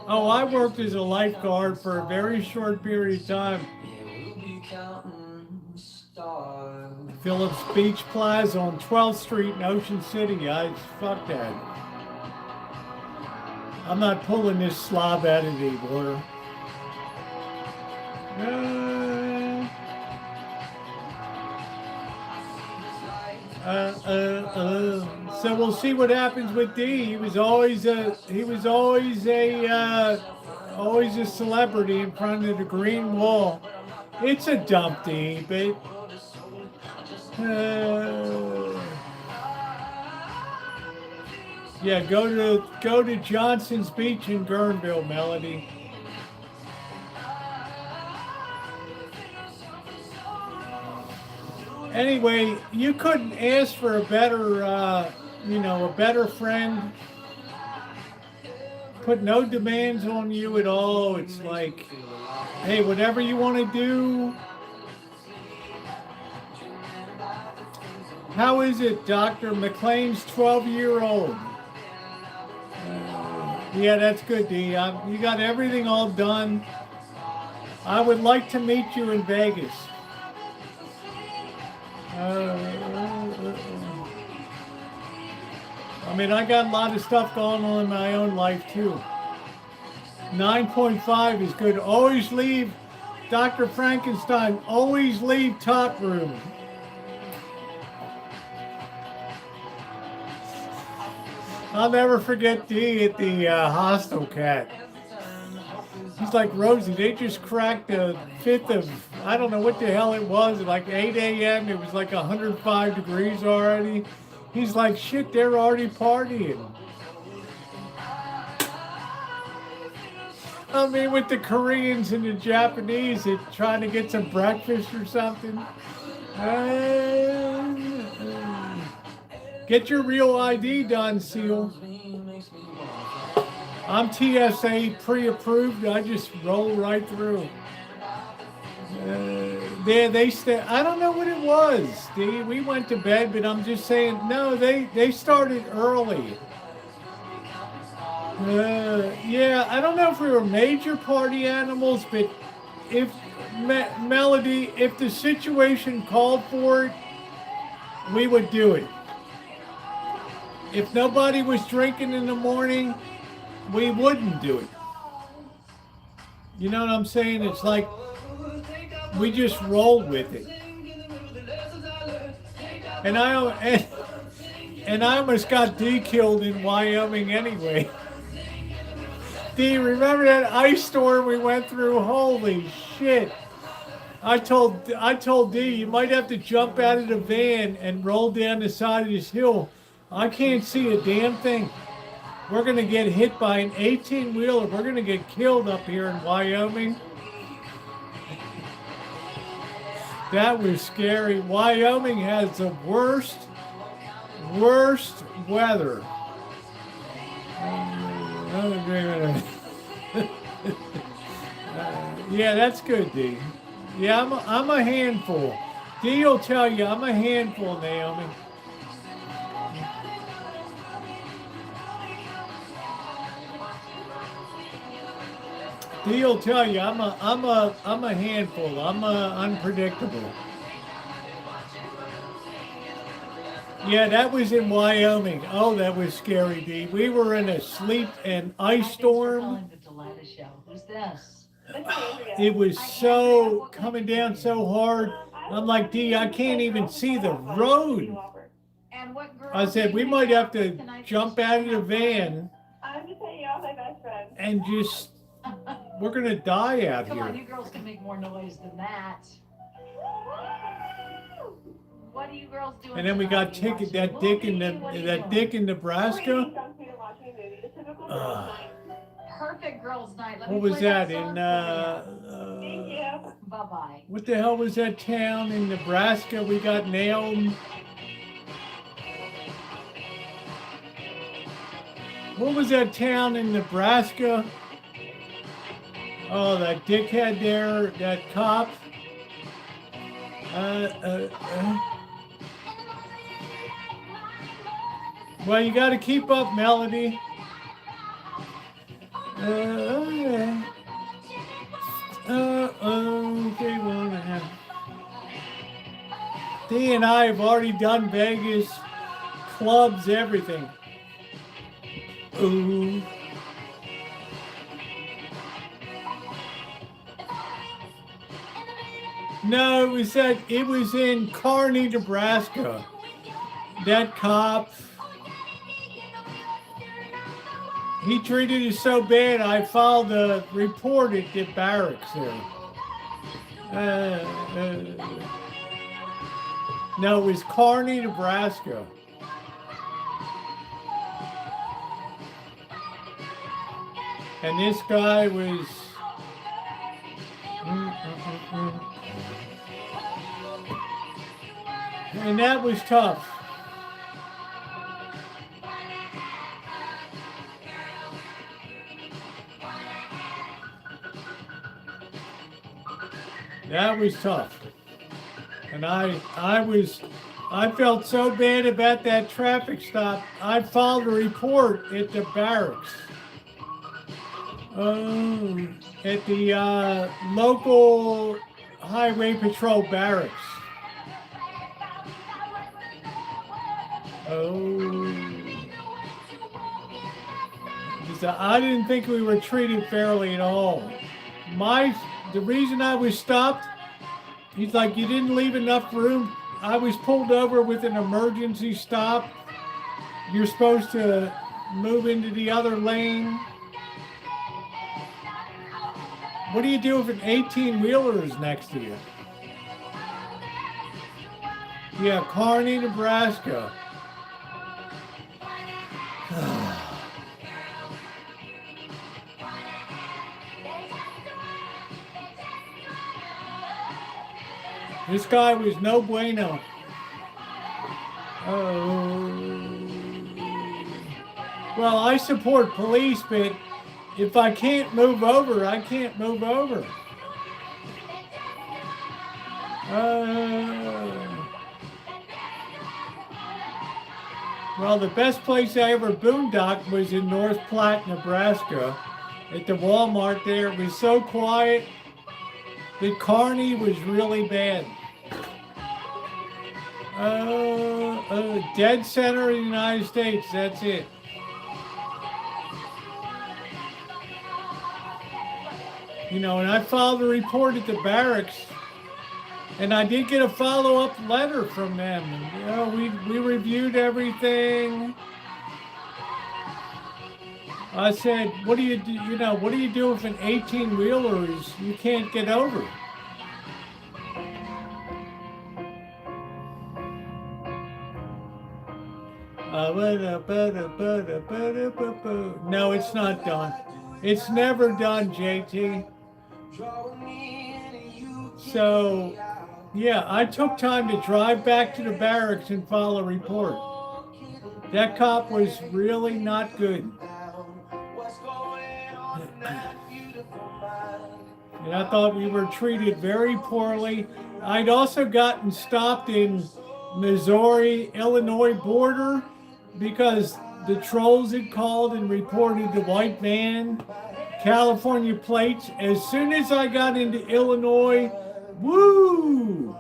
Oh, I worked as a lifeguard for a very short period of time. Phillips Beach Plaza on 12th Street in Ocean City, guys. Fuck that. I'm not pulling this slob out of the water. So we'll see what happens with D. He was always a celebrity in front of the green wall. It's a dump, D, but yeah, go to Johnson's Beach in Guerneville, Melody. Anyway, you couldn't ask for a better you know, a better friend. Put no demands on you at all. It's like, hey, whatever you want to do. How is it, Dr. McLean's 12-year-old? Yeah, that's good, D. You got everything all done. I would like to meet you in Vegas. I mean, I got a lot of stuff going on in my own life, too. 9.5 is good. Always leave, Dr. Frankenstein, always leave top room. I'll never forget D at the Hostel Cat. He's like, Rosie, they just cracked the 5th of, I don't know what the hell it was, at like 8 a.m. It was like 105 degrees already. He's like, shit, they're already partying. I mean, with the Koreans and the Japanese, it's trying to get some breakfast or something. Get your real ID done, Seal. I'm TSA pre-approved. I just roll right through. I don't know what it was, Steve. We went to bed, but I'm just saying, no, they started early. Yeah, I don't know if we were major party animals, but if Melody, if the situation called for it, we would do it. If nobody was drinking in the morning, we wouldn't do it. You know what I'm saying? It's like we just rolled with it. And I almost got killed in Wyoming anyway. D, remember that ice storm we went through? Holy shit. I told D, you might have to jump out of the van and roll down the side of this hill. I can't see a damn thing. We're going to get hit by an 18-wheeler. We're going to get killed up here in Wyoming. That was scary. Wyoming has the worst weather. Yeah, that's good, D. Yeah, I'm a handful. D will tell you I'm a handful, Naomi. D will tell you I'm a handful. I'm unpredictable. Yeah, that was in Wyoming. Oh, that was scary, D. We were in a sleet and ice storm. Who's this? It was so coming down so hard. I'm like, D, I can't even see the road. I said, we might have to jump out of the van and just, we're going to die out here. Come on, you girls can make more noise than that. What are you girls doing? And then we got that dick in Nebraska. Perfect girls' night. What was that in? Bye-bye. What the hell was that town in Nebraska? We got nailed. What was that town in Nebraska? Oh, that dickhead there, that cop. Well, you got to keep up, Melody. Okay, D and I have already done Vegas, clubs, everything. Ooh. No, it was in Kearney, Nebraska. That cop, he treated us so bad, I filed a report at the barracks there. No, it was Kearney, Nebraska. And this guy was... And that was tough. That was tough. And I felt so bad about that traffic stop. I filed a report at the barracks. At the local highway patrol barracks. Because I didn't think we were treated fairly at all. The reason I was stopped, he's like, you didn't leave enough room. I was pulled over with an emergency stop. You're supposed to move into the other lane. What do you do if an 18-wheeler is next to you? Yeah, Kearney, Nebraska. This guy was no bueno. Well, I support police, but if I can't move over, I can't move over. Well, the best place I ever boondocked was in North Platte, Nebraska, at the Walmart there. It was so quiet. The Kearney was really bad. Dead center of the United States, that's it. You know, and I filed a report at the barracks, and I did get a follow-up letter from them. And, you know, we reviewed everything. I said, what do you do? You know, what do you do if an 18-wheeler is you can't get over? No, it's not done. It's never done, JT. So, yeah, I took time to drive back to the barracks and file a report. That cop was really not good. And I thought we were treated very poorly. I'd also gotten stopped in Missouri, Illinois border because the trolls had called and reported the white van, California plates. As soon as I got into Illinois, woo!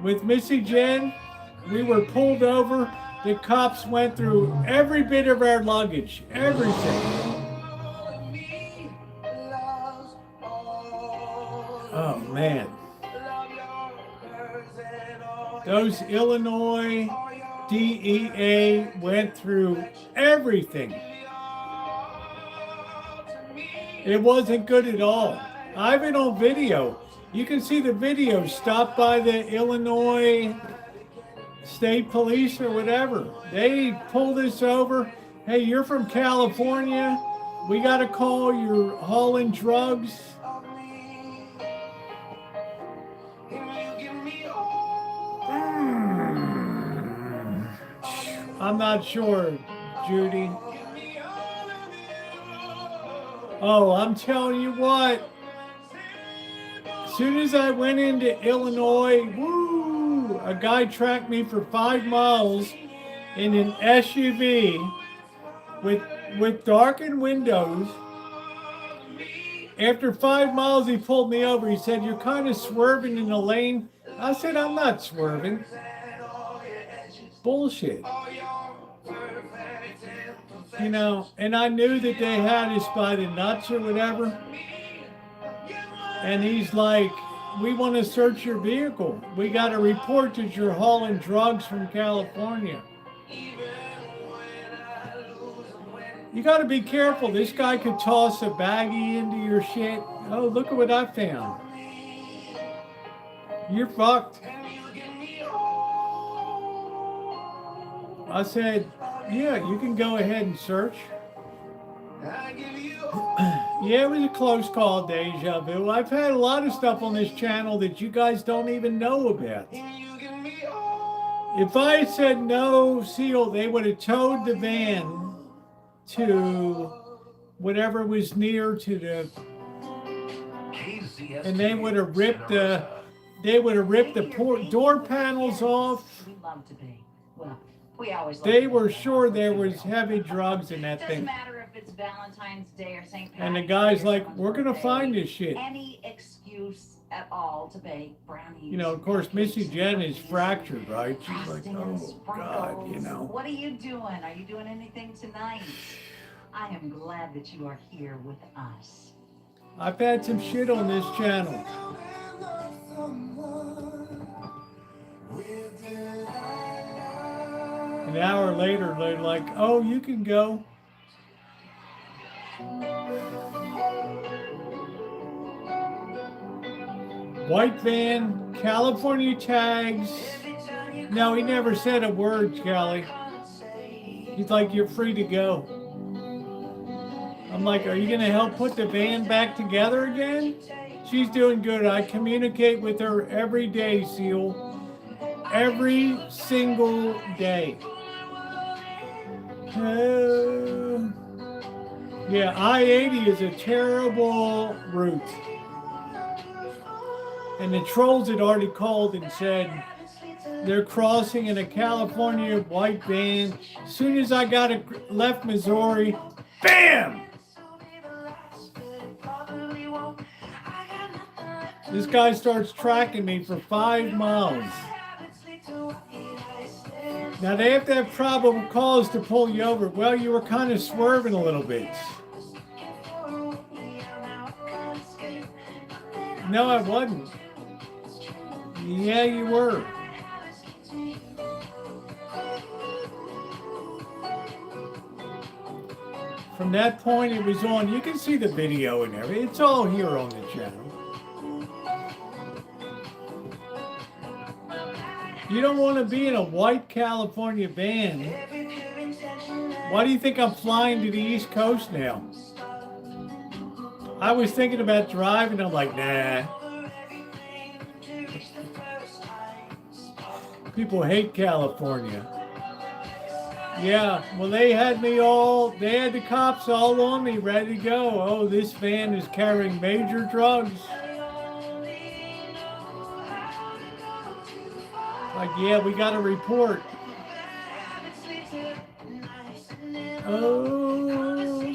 With Missy Jen, we were pulled over. The cops went through every bit of our luggage, everything. Oh, man. Those Illinois DEA went through everything. It wasn't good at all. I have it on video. You can see the video. Stopped by the Illinois State Police or whatever. They pulled us over. Hey, you're from California. We got a call. You're hauling drugs. I'm not sure, Judy. Oh, I'm telling you what. As soon as I went into Illinois, woo, a guy tracked me for 5 miles in an SUV with darkened windows. After 5 miles, he pulled me over. He said, "You're kind of swerving in the lane." I said, "I'm not swerving." Bullshit. You know, and I knew that they had us by the nuts or whatever. And he's like, "We want to search your vehicle. We got a report that you're hauling drugs from California." You got to be careful. This guy could toss a baggie into your shit. Oh, look at what I found. You're fucked. I said, "Yeah, you can go ahead and search." Yeah, it was a close call, Deja Vu. I've had a lot of stuff on this channel that you guys don't even know about. If I had said no, Seal, they would have towed the van to whatever was near to the and they would have ripped the door panels off. We love to be. Well, we always love They to were be. sure there was heavy drugs in that Doesn't thing. matter if it's Valentine's Day or St. Patrick's And the Day guy's or like, someone's we're gonna birthday, find this shit. Any excuse at all to bake brownies. You know, of course, Missy Jen is fractured, right? She's like, frosting and oh God, you sprinkles. know. What are you doing? Are you doing anything tonight? I am glad that you are here with us. I've had some shit on this channel. An hour later, they're like, oh, you can go. White van, California tags. No, he never said a word, Kelly. He's like, you're free to go. I'm like, are you going to help put the van back together again? She's doing good. I communicate with her every day, Seal. Every single day. Yeah, I-80 is a terrible route. And the trolls had already called and said they're crossing in a California white van. As soon as I left Missouri, bam! This guy starts tracking me for 5 miles. Now they have to have probable cause to pull you over. Well, you were kind of swerving a little bit. No, I wasn't. Yeah, you were. From that point, it was on. You can see the video and everything. It's all here on the channel. You don't want to be in a white California van. Why do you think I'm flying to the East Coast now? I was thinking about driving. I'm like, nah. People hate California. Yeah, well, they had the cops all on me, ready to go. Oh, this van is carrying major drugs. Like, yeah, we got a report. Oh.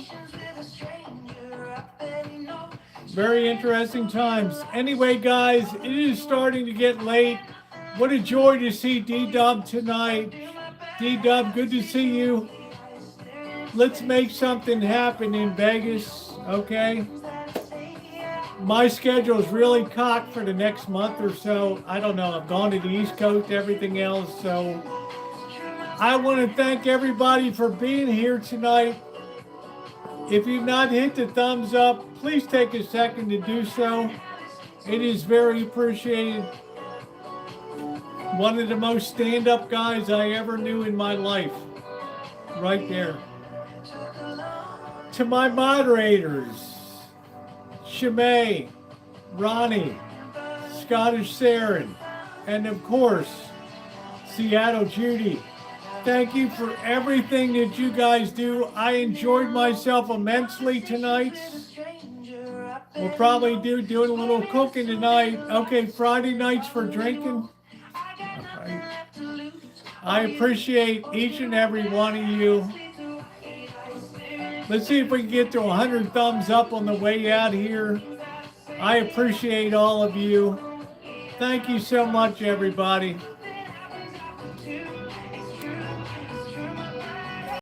Very interesting times. Anyway, guys, it is starting to get late. What a joy to see D-Dub tonight. D-Dub, good to see you. Let's make something happen in Vegas, okay? My schedule is really cocked for the next month or so. I don't know. I've gone to the East Coast, everything else. So I want to thank everybody for being here tonight. If you've not hit the thumbs up, please take a second to do so. It is very appreciated. One of the most stand-up guys I ever knew in my life. Right there. To my moderators, Shimei, Ronnie, Scottish Saren, and of course, Seattle Judy. Thank you for everything that you guys do. I enjoyed myself immensely tonight. We'll probably doing a little cooking tonight. Okay, Friday nights for drinking. Right. I appreciate each and every one of you. Let's see if we can get to 100 thumbs up on the way out here. I appreciate all of you. Thank you so much, everybody.